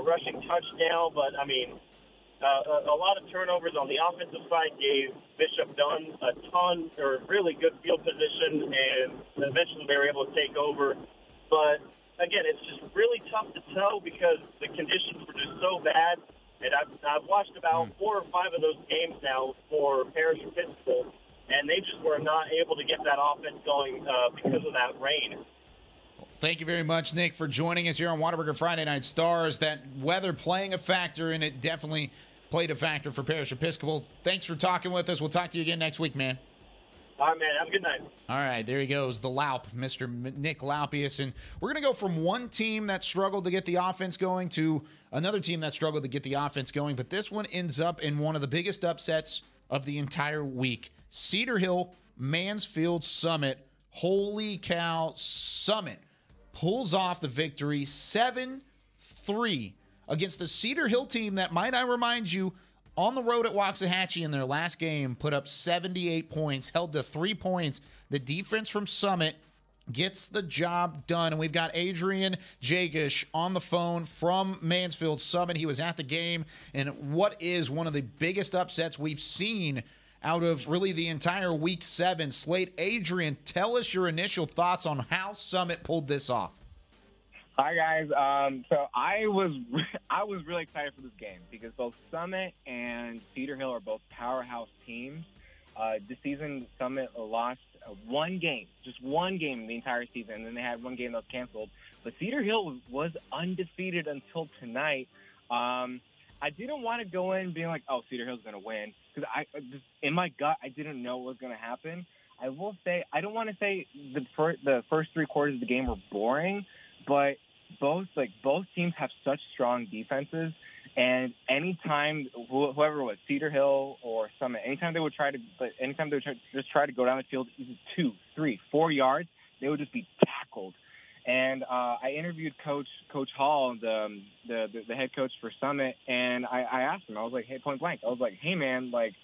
rushing touchdown, but a lot of turnovers on the offensive side gave Bishop Dunn a ton or really good field position, and eventually they were able to take over. But again, it's just really tough to tell because the conditions were just so bad. And I've watched about 4 or 5 of those games now for Parish Episcopal, and they just were not able to get that offense going because of that rain. Thank you very much, Nick, for joining us here on Whataburger Friday Night Stars. That weather playing a factor, and it definitely played a factor for Parish Episcopal. Thanks for talking with us. We'll talk to you again next week, man. All right, man. Have a good night. All right, there he goes, the Laup, Mr. Nick Laupius. And we're going to go from one team that struggled to get the offense going to another team that struggled to get the offense going. But this one ends up in one of the biggest upsets of the entire week. Cedar Hill, Mansfield Summit. Holy cow, Summit pulls off the victory 7-3 against the Cedar Hill team that, might I remind you, on the road at Waxahachie in their last game, put up 78 points, held to 3 points. The defense from Summit gets the job done. And we've got Adrian Jagish on the phone from Mansfield Summit. He was at the game, and what is one of the biggest upsets we've seen out of really the entire Week 7 slate. Adrian, tell us your initial thoughts on how Summit pulled this off. Hi, guys. So I was really excited for this game because both Summit and Cedar Hill are both powerhouse teams. This season, Summit lost just one game the entire season, and then they had one game that was canceled. But Cedar Hill was undefeated until tonight. I didn't want to go in being like, oh, Cedar Hill's going to win, because in my gut, I didn't know what was going to happen. I will say, I don't want to say the first 3 quarters of the game were boring, but both teams have such strong defenses, and anytime whoever it was, Cedar Hill or Summit, anytime they would try to just try to go down the field, even 2, 3, 4 yards, they would just be tackled. And I interviewed Coach Hall, the head coach for Summit, and I asked him, I was like, hey, point blank, I was like, hey man, like,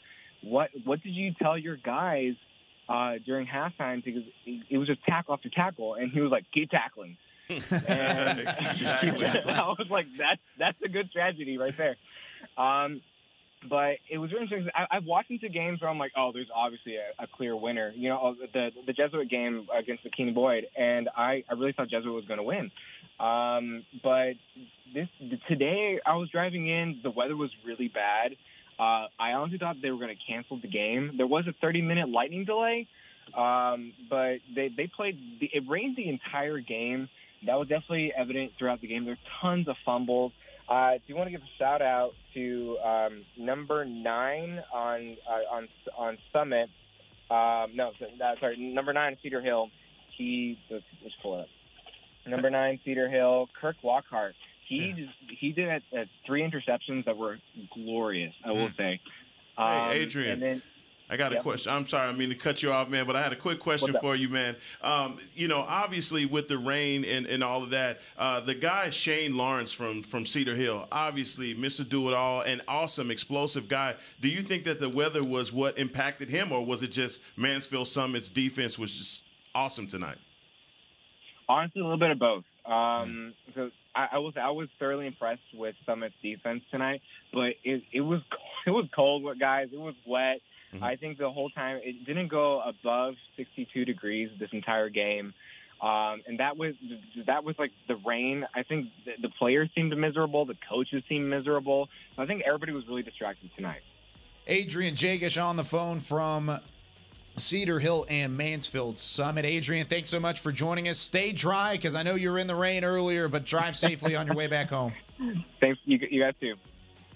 what did you tell your guys during halftime? Because it was just tackle after tackle, and he was like, keep tackling. And I was like, that's a good strategy right there. But it was really interesting. I've watched into games where I'm like, oh, there's obviously a clear winner. You know, the Jesuit game against the Keenan Boyd, and I really thought Jesuit was going to win. But today I was driving in, the weather was really bad. I honestly thought they were going to cancel the game. There was a 30-minute lightning delay, but they played. It rained the entire game. That was definitely evident throughout the game. There were tons of fumbles. I do want to give a shout out to number 9 on Summit. Number 9 Cedar Hill. Let's pull it up. Number 9 Cedar Hill, Kirk Lockhart. He did 3 interceptions that were glorious, I will say. Hey, Adrian. And then, I got a question. I'm sorry, I mean to cut you off, man, but I had a quick question for you, man. Obviously with the rain and all of that, the guy Shane Lawrence from Cedar Hill, obviously Mr. Do-It-All, an awesome, explosive guy. Do you think that the weather was what impacted him, or was it just Mansfield Summit's defense was just awesome tonight? Honestly, a little bit of both. So I was thoroughly impressed with Summit's defense tonight, but it was cold, guys. It was wet. I think the whole time it didn't go above 62 degrees this entire game, and that was like the rain. I think the players seemed miserable, the coaches seemed miserable. So I think everybody was really distracted tonight. Adrian Jagish on the phone from Cedar Hill and Mansfield Summit. Adrian, thanks so much for joining us. Stay dry because I know you were in the rain earlier, but drive safely on your way back home. Thanks, you guys too.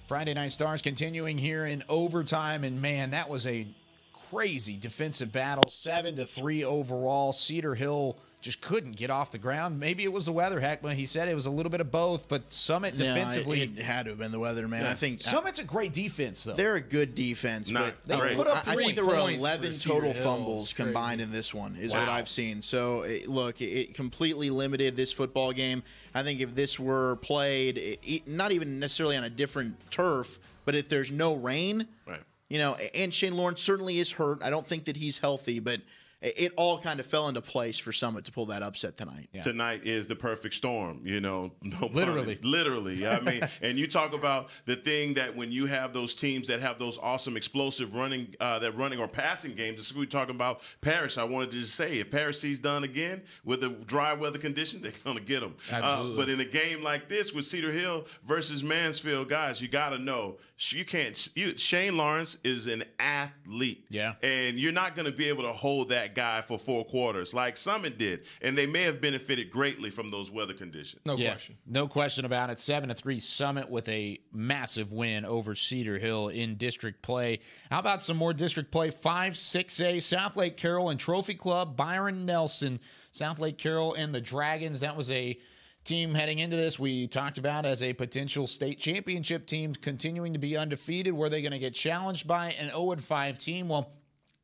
Friday Night Stars continuing here in overtime, and man, that was a crazy defensive battle. 7-3 overall. Cedar Hill just couldn't get off the ground. Maybe it was the weather, Heckma. He said it was a little bit of both, but Summit defensively. It had to have been the weather, man. Yeah. I think Summit's a great defense, though. They're a good defense, but they put up 3 I think there were 11 points total fumbles combined in this one, is what I've seen. So, look, it completely limited this football game. I think if this were played, not even necessarily on a different turf, but if there's no rain, and Shane Lawrence certainly is hurt. I don't think that he's healthy, but it all kind of fell into place for Summit to pull that upset tonight. Yeah. Tonight is the perfect storm, no literally. Literally. I mean, and you talk about the thing that when you have those teams that have those awesome explosive running or passing games, this is what we're talking about. Paris, I wanted to just say, if Paris sees done again with the dry weather condition, they're going to get them. But in a game like this with Cedar Hill versus Mansfield, guys, you got to know, Shane Lawrence is an athlete. Yeah. And you're not going to be able to hold that guy for 4 quarters like Summit did, and they may have benefited greatly from those weather conditions. No question. No question about it. 7-3 Summit with a massive win over Cedar Hill in district play. How about some more district play? 5-6A, South Lake Carroll and Trophy Club, Byron Nelson. South Lake Carroll and the Dragons. That was a team heading into this we talked about as a potential state championship team, continuing to be undefeated. Were they going to get challenged by an 0-5 team? Well,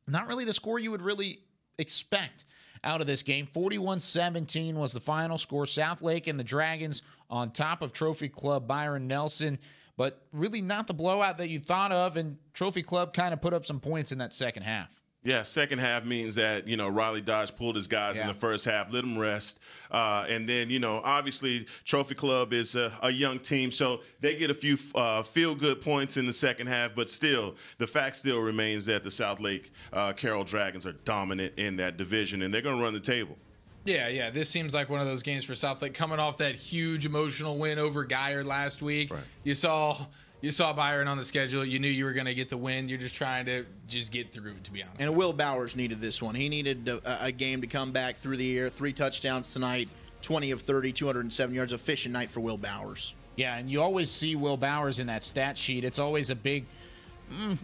not really the score you would really expect out of this game. 41-17 was the final score. South Lake and the Dragons on top of Trophy Club Byron Nelson, but really not the blowout that you thought of, and Trophy Club kind of put up some points in that second half. Yeah, second half means that, Riley Dodge pulled his guys in the first half, let them rest. And then, obviously Trophy Club is a young team, so they get a few feel-good points in the second half. But still, the fact still remains that the South Lake Carroll Dragons are dominant in that division, and they're going to run the table. Yeah. This seems like one of those games for South Lake, coming off that huge emotional win over Geyer last week. Right. You saw Byron on the schedule. You knew you were going to get the win. You're just trying to get through it, to be honest. And Will Bowers needed this one. He needed a game to come back through the air. 3 touchdowns tonight, 20 of 30, 207 yards. Efficient night for Will Bowers. Yeah, and you always see Will Bowers in that stat sheet. It's always a big-time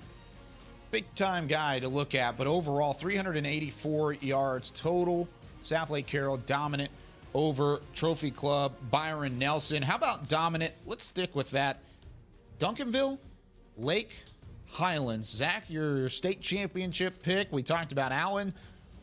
guy to look at. But overall, 384 yards total. South Lake Carroll dominant over Trophy Club Byron Nelson. How about dominant? Let's stick with that. Duncanville, Lake Highlands. Zach, your state championship pick. We talked about Allen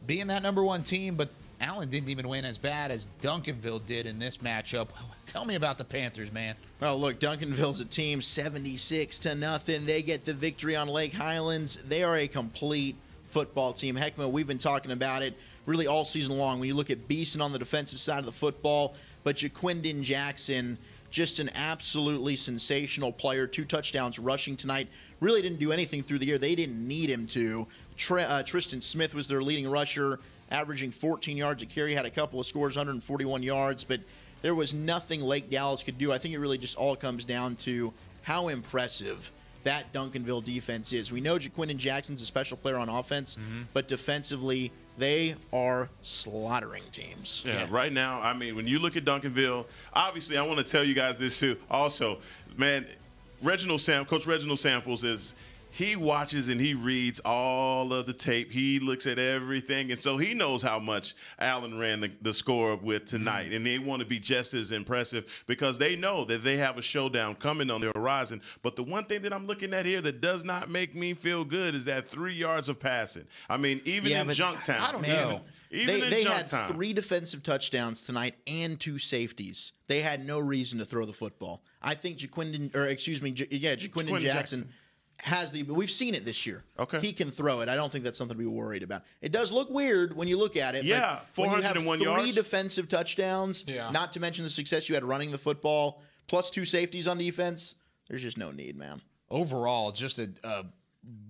being that number 1 team, but Allen didn't even win as bad as Duncanville did in this matchup. Tell me about the Panthers, man. Well, look, Duncanville's a team 76-0. They get the victory on Lake Highlands. They are a complete football team. Heckma, we've been talking about it really all season long. When you look at Beeson on the defensive side of the football, but Jaquindon Jackson, just an absolutely sensational player. 2 touchdowns rushing tonight. Really didn't do anything through the year. They didn't need him to. Tristan Smith was their leading rusher, averaging 14 yards a carry. Had a couple of scores, 141 yards. But there was nothing Lake Dallas could do. I think it really just all comes down to how impressive that Duncanville defense is. We know Jaquindon Jackson's a special player on offense, but defensively, they are slaughtering teams. Yeah, right now, I mean, when you look at Duncanville, obviously I want to tell you guys this too. Also, man, Coach Reginald Samples he watches and he reads all of the tape. He looks at everything, and so he knows how much Allen ran the score with tonight. And they want to be just as impressive because they know that they have a showdown coming on the horizon. But the one thing that I'm looking at here that does not make me feel good is that 3 yards of passing. I mean, even in junk time. I don't know. They had time. 3 defensive touchdowns tonight and 2 safeties. They had no reason to throw the football. I think Jaquindon Jackson has the. We've seen it this year. Okay, he can throw it. I don't think that's something to be worried about. It does look weird when you look at it. Yeah, but 401 when you have 3 yards. defensive touchdowns. Yeah. Not to mention the success you had running the football, plus 2 safeties on defense. There's just no need, man. Overall, just a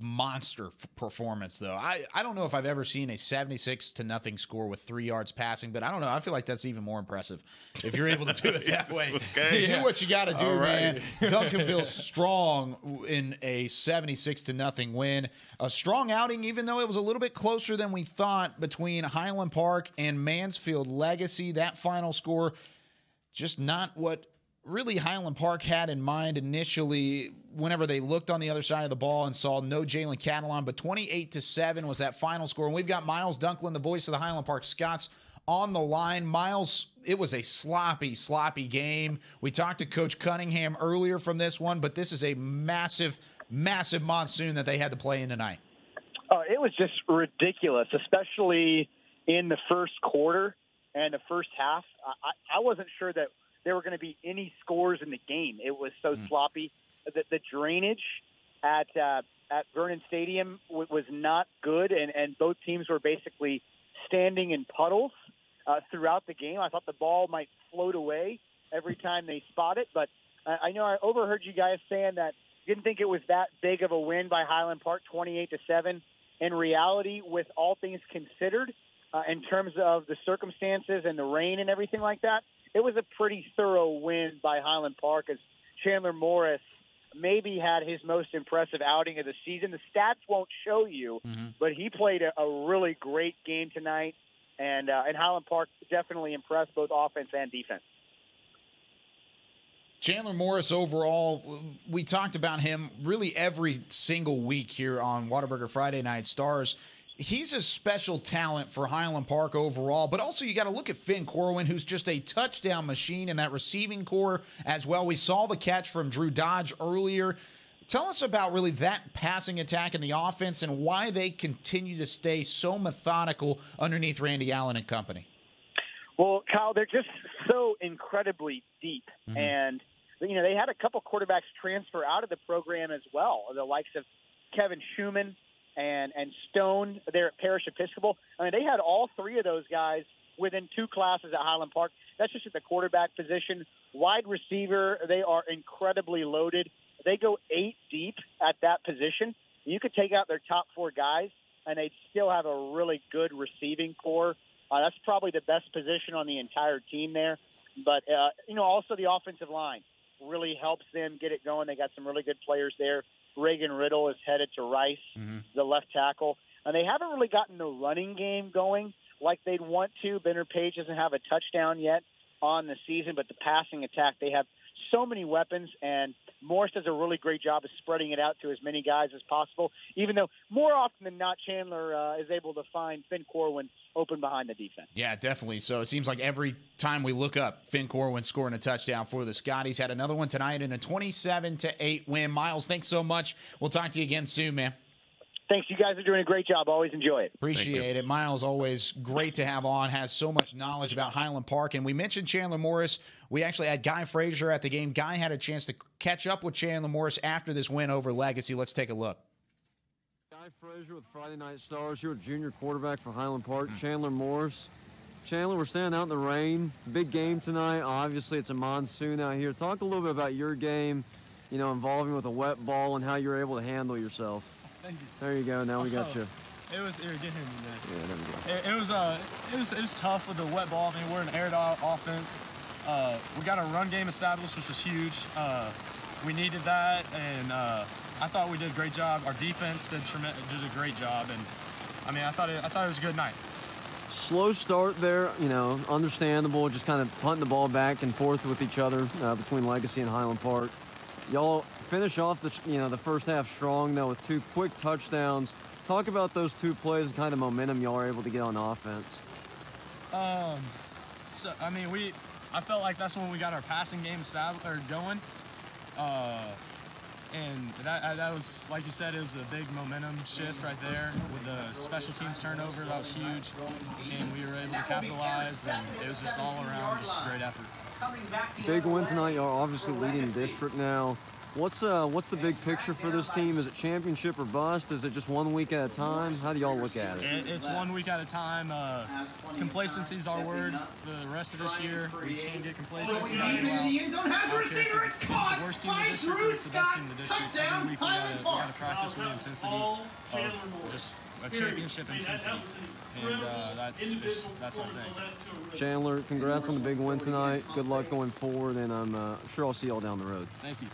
monster performance, though. I don't know if I've ever seen a 76-0 score with 3 yards passing, but I don't know. I feel like that's even more impressive if you're able to do it that way. Okay. Do what you got to do, All man. right. Duncanville strong in a 76-0 win. A strong outing, even though it was a little bit closer than we thought between Highland Park and Mansfield Legacy. That final score, just not what really Highland Park had in mind initially whenever they looked on the other side of the ball and saw no Jalen Catalon, but 28-7 was that final score. And we've got Miles Dunklin, the voice of the Highland Park Scots, on the line. Miles, it was a sloppy game. We talked to Coach Cunningham earlier from this one, but this is a massive monsoon that they had to play in tonight. It was just ridiculous, especially in the first quarter and the first half. I wasn't sure that there were going to be any scores in the game. It was so sloppy. The drainage at Vernon Stadium was not good, and both teams were basically standing in puddles throughout the game. I thought the ball might float away every time they spot it, but I know I overheard you guys saying that you didn't think it was that big of a win by Highland Park, 28-7. In reality, with all things considered, in terms of the circumstances and the rain and everything like that, it was a pretty thorough win by Highland Park as Chandler Morris maybe had his most impressive outing of the season. The stats won't show you, but he played a really great game tonight, and Highland Park definitely impressed both offense and defense. Chandler Morris overall, we talked about him really every single week here on Whataburger Friday Night Stars. He's a special talent for Highland Park overall, but also you got to look at Finn Corwin, who's just a touchdown machine in that receiving core as well. We saw the catch from Drew Dodge earlier. Tell us about really that passing attack in the offense and why they continue to stay so methodical underneath Randy Allen and company. Well, Kyle, they're just so incredibly deep, and you know they had a couple quarterbacks transfer out of the program as well, the likes of Kevin Schumann and Stone there at Parish Episcopal. I mean, they had all 3 of those guys within 2 classes at Highland Park. That's just at the quarterback position. Wide receiver, they are incredibly loaded. They go 8 deep at that position. You could take out their top 4 guys, and they'd still have a really good receiving core. That's probably the best position on the entire team there. But, also the offensive line really helps them get it going. They got some really good players there. Reagan Riddle is headed to Rice, the left tackle. And they haven't really gotten the running game going like they'd want to. Benner Page doesn't have a touchdown yet on the season, but the passing attack, they have so many weapons, and Morris does a really great job of spreading it out to as many guys as possible, even though more often than not Chandler is able to find Finn Corwin open behind the defense. Yeah, definitely. So it seems like every time we look up, Finn Corwin scoring a touchdown for the Scotties. Had another one tonight in a 27-8 win. Miles, thanks so much. We'll talk to you again soon, man. Thanks. You guys are doing a great job. Always enjoy it. Appreciate it. Miles, always great to have on. Has so much knowledge about Highland Park. And we mentioned Chandler Morris. We actually had Guy Frazier at the game. Guy had a chance to catch up with Chandler Morris after this win over Legacy. Let's take a look. Guy Frazier with Friday Night Stars here, junior quarterback for Highland Park. Chandler Morris. Chandler, we're standing out in the rain. Big game tonight. Obviously, it's a monsoon out here. Talk a little bit about your game, involving with a wet ball and how you're able to handle yourself. Thank you. There you go. Now we got you. It was get him Yeah, there we go. it was tough with the wet ball. I mean, we're an air offense. We got a run game established, which was huge. We needed that, and I thought we did a great job. Our defense did a great job, and I mean, I thought it was a good night. Slow start there, understandable. Just kind of punting the ball back and forth with each other between Legacy and Highland Park. Y'all Finish off the first half strong though with 2 quick touchdowns. Talk about those 2 plays and kind of momentum y'all are able to get on offense. So I mean, I felt like that's when we got our passing game going. And that was, like you said, it was a big momentum shift right there with the special teams turnover. That was huge, and we were able to capitalize, and it was just all around just a great effort. Big win tonight. Y'all are obviously leading district now. What's the big picture for this team? Is it championship or bust? Is it just 1 week at a time? How do y'all look at it? It's 1 week at a time. Complacency is our word for the rest of this year. We can't get complacent. We gotta go out. It's the worst team in the district, or it's the best team in the district. Every week we gotta practice with intensity of just a championship intensity, and that's our thing. Chandler, congrats on the big win tonight. Good luck going forward, and I'm sure I'll see y'all down the road. Thank you.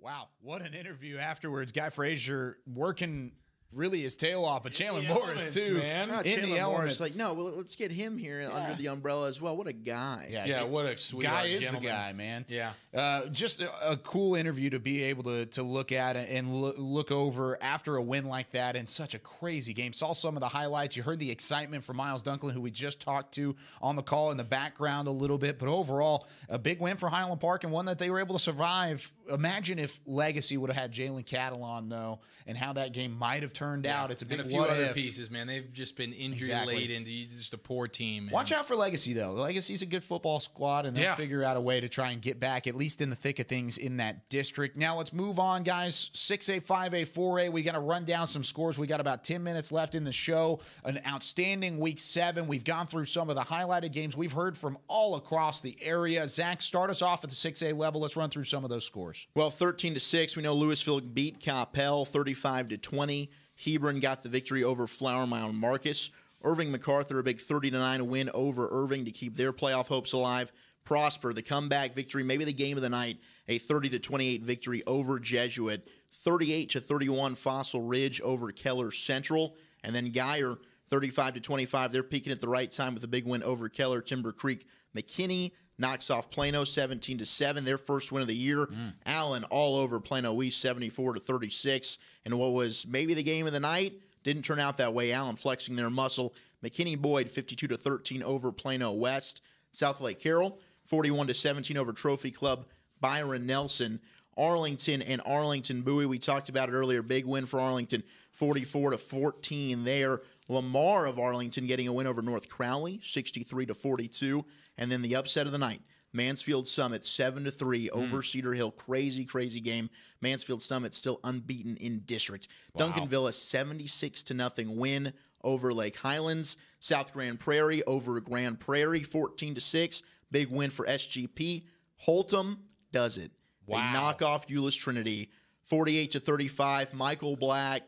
Wow, what an interview afterwards. Guy Frazier working really his tail off, but Chandler Morris too, man. in Chandler the elements. Morris, like, no, well, let's get him here under the umbrella as well. What a guy. Yeah, what a sweet guy is gentleman. the guy, man. Yeah. Just a cool interview to be able to look at and look over after a win like that in such a crazy game. Saw some of the highlights. You heard the excitement from Miles Dunklin, who we just talked to on the call in the background a little bit. But overall, a big win for Highland Park and one that they were able to survive. Imagine if Legacy would have had Jalen Cattle on, though, and how that game might have turned out. It's a big and a few other pieces, man. They've just been injury-laden. Just a poor team. Watch out for Legacy, though. Legacy's a good football squad, and they'll figure out a way to try and get back, at least in the thick of things in that district. Now, let's move on, guys. 6A, 5A, 4A. We got to run down some scores. We got about 10 minutes left in the show. An outstanding Week 7. We've gone through some of the highlighted games. We've heard from all across the area. Zach, start us off at the 6A level. Let's run through some of those scores. Well, 13-6. We know Louisville beat Coppell 35-20. Hebron got the victory over Flower Mound Marcus. Irving MacArthur, a big 30-9 win over Irving to keep their playoff hopes alive. Prosper, the comeback victory, maybe the game of the night, a 30-28 victory over Jesuit. 38-31 Fossil Ridge over Keller Central. And then Geyer, 35-25. They're peaking at the right time with a big win over Keller. Timber Creek. McKinney knocks off Plano 17-7, their first win of the year. Allen all over Plano East 74-36. And what was maybe the game of the night didn't turn out that way. Allen flexing their muscle. McKinney Boyd 52-13 over Plano West. South Lake Carroll 41-17 over Trophy Club Byron Nelson. Arlington and Arlington Bowie, we talked about it earlier. Big win for Arlington 44-14 there. Lamar of Arlington getting a win over North Crowley 63-42. And then the upset of the night, Mansfield Summit 7-3 over Cedar Hill. Crazy, crazy game. Mansfield Summit still unbeaten in district. Wow. Duncanville a 76-0 win over Lake Highlands. South Grand Prairie over Grand Prairie 14-6. Big win for SGP. Holtom does it. Wow. They knock off Euless Trinity 48-35. Michael Black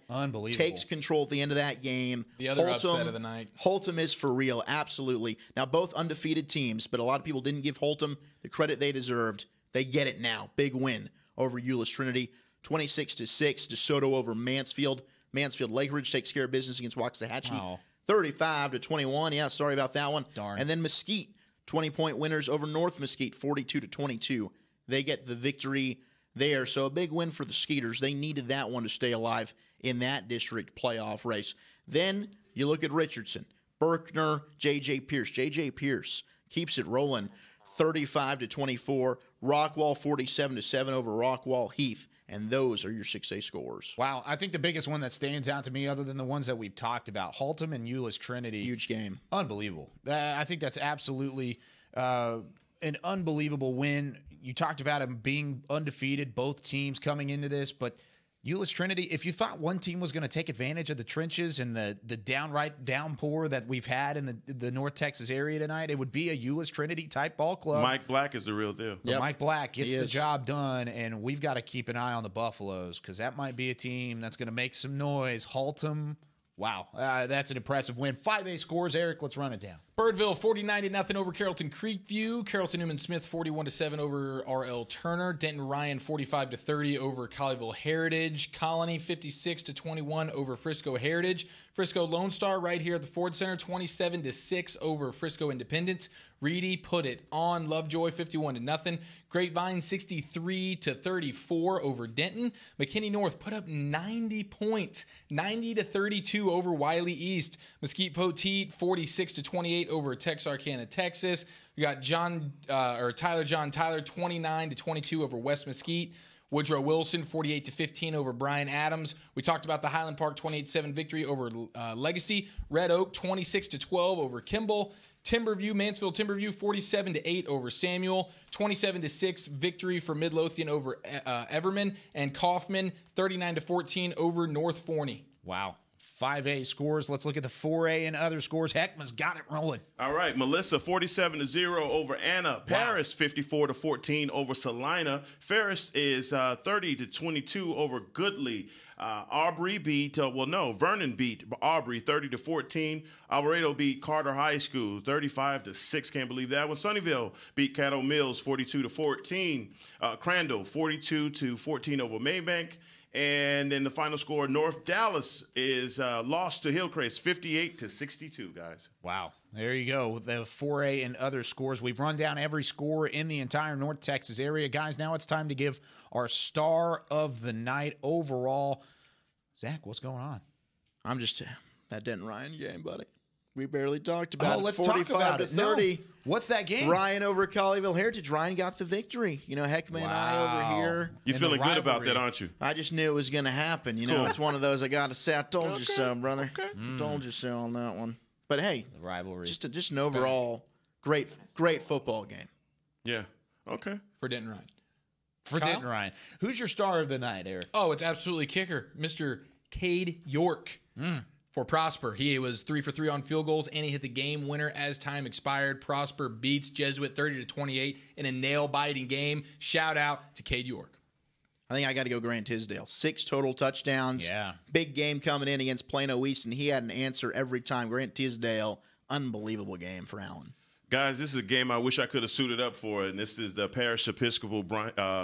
takes control at the end of that game. The other upset of the night. Holtom is for real, absolutely. Now, both undefeated teams, but a lot of people didn't give Holtom the credit they deserved. They get it now. Big win over Euless Trinity. 26-6. DeSoto over Mansfield. Mansfield Lake Ridge takes care of business against Waxahachie. Wow. 35-21. Yeah, sorry about that one. Darn. And then Mesquite, 20-point winners over North Mesquite, 42-22. They get the victory there. So a big win for the Skeeters. They needed that one to stay alive in that district playoff race. Then you look at Richardson, Berkner, J.J. Pierce. J.J. Pierce keeps it rolling 35-24. Rockwall 47-7 over Rockwall Heath. And those are your 6A scores. Wow. I think the biggest one that stands out to me, other than the ones that we've talked about, Holtom and Euless Trinity. Huge game. Unbelievable. I think that's absolutely an unbelievable win. You talked about them being undefeated, both teams coming into this, but Euless Trinity, if you thought one team was going to take advantage of the trenches and the downright downpour that we've had in the North Texas area tonight, it would be a Euless Trinity type ball club. Mike Black is the real deal. Yep. Mike Black gets the job done, and we've got to keep an eye on the Buffaloes because that might be a team that's going to make some noise. Holtom, wow, that's an impressive win. 5A scores, Eric, let's run it down. Birdville 49-0 over Carrollton Creekview. Carrollton Newman Smith 41-7 over RL Turner. Denton Ryan 45-30 over Colleyville Heritage. Colony 56-21 over Frisco Heritage. Frisco Lone Star right here at the Ford Center 27-6 over Frisco Independence. Reedy put it on Lovejoy 51-0. Grapevine 63-34 over Denton. McKinney North put up 90 points, 90-32 over Wiley East. Mesquite Poteet 46-28 over Texarkana, Texas. We got Tyler 29-22 over West Mesquite. Woodrow Wilson 48-15 over Bryan Adams. We talked about the Highland Park 28-7 victory over Legacy. Red Oak 26-12 over Kimball. Mansfield Timberview 47-8 over Samuel. 27-6 victory for Midlothian over Everman. And Kaufman 39-14 over North Forney. Wow. 5A scores. Let's look at the 4A and other scores. Heckma's got it rolling. All right, Melissa 47-0 over Anna. Paris 54-14 over Salina. Ferris is 30-22 over Goodley. Vernon beat Aubrey 30-14. Alvarado beat Carter High School 35-6. Can't believe that one. Sunnyvale beat Caddo Mills 42-14. Crandall 42-14 over Maybank. And then the final score, North Dallas is lost to Hillcrest 58-62, guys. Wow. There you go. The 4A and other scores. We've run down every score in the entire North Texas area. Guys, now it's time to give our star of the night overall. Zach, what's going on? I'm just that Denton Ryan game, buddy. We barely talked about it. Let's talk about it. 30. No. What's that game? Ryan over Colleyville Heritage. Ryan got the victory. Heckman and I over here. You're feeling good about that, aren't you? I just knew it was going to happen. Cool. It's one of those I got to say, I told you so, brother. Okay. Told you so on that one. But hey, the rivalry. Just an overall great football game. Yeah. Okay. For Denton Ryan. Denton Ryan. Who's your star of the night, Eric? Oh, it's absolutely kicker, Mr. Cade York. For Prosper. He was 3 for 3 on field goals, and he hit the game winner as time expired. Prosper beats Jesuit 30-28 in a nail-biting game. Shout out to Cade York. I think I got to go Grant Tisdale. 6 total touchdowns. Yeah. Big game coming in against Plano East, and he had an answer every time. Grant Tisdale, unbelievable game for Allen. Guys, this is a game I wish I could have suited up for, and this is the Parish Episcopal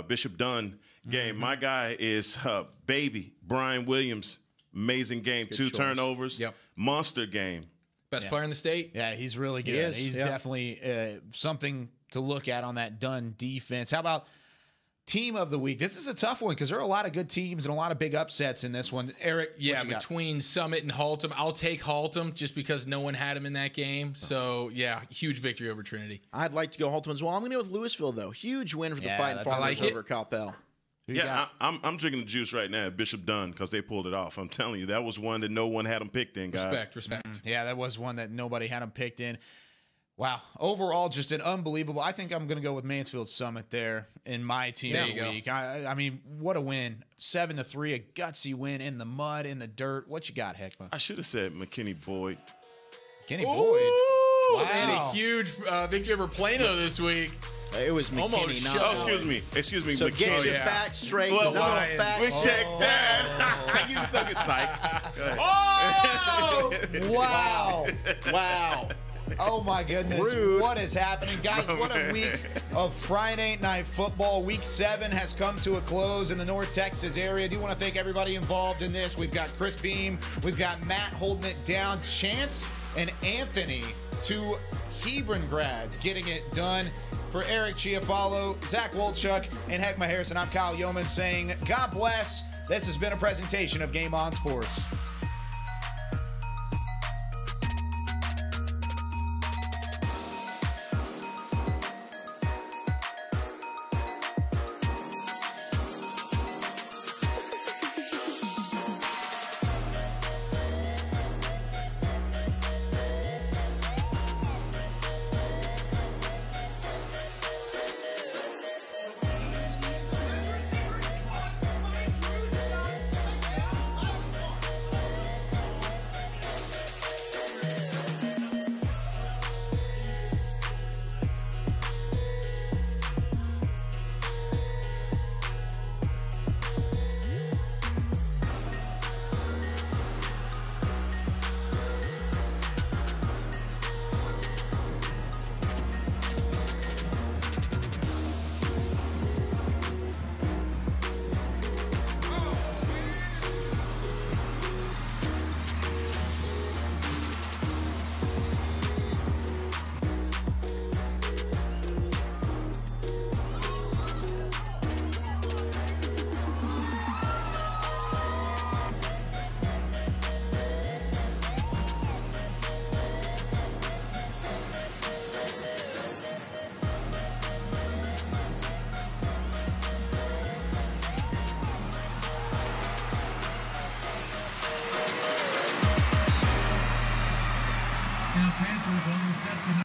Bishop Dunn game. My guy is baby Brian Williams. Amazing game. Good 2 choice. Turnovers. Yep. Monster game. Best player in the state. Yeah, he's really good. He's definitely something to look at on that Dunn defense. How about team of the week? This is a tough one because there are a lot of good teams and a lot of big upsets in this one. Eric, yeah, between Summit and Haltom, I'll take Haltom just because no one had him in that game. So, yeah, huge victory over Trinity. I'd like to go Haltom as well. I'm going to go with Louisville, though. Huge win for the Fighting Farmers over Coppell. I'm drinking the juice right now at Bishop Dunn because they pulled it off. I'm telling you, that was one that no one had them picked in, guys. Respect. Yeah, that was one that nobody had them picked in. Wow. Overall, just an unbelievable. I think I'm going to go with Mansfield Summit there in my team of the week. I mean, what a win. 7-3, a gutsy win in the mud, in the dirt. What you got, Heckma? I should have said McKinney Boyd. McKinney Boyd? Wow. They had a huge victory over Plano this week. It was McKinney. Excuse me. So McKinney. get your facts straight. We check that. You so get psyched. Wow. Oh, my goodness. Rude. What is happening? Guys, what a week of Friday Night Football. Week 7 has come to a close in the North Texas area. I do want to thank everybody involved in this. We've got Chris Beam. We've got Matt holding it down. Chance and Anthony, 2 Hebron grads, getting it done. For Eric Chiafalo, Zach Wolchuk, and Heckma Harrison, I'm Kyle Yeoman saying God bless. This has been a presentation of Game On Sports. Now Panthers on reception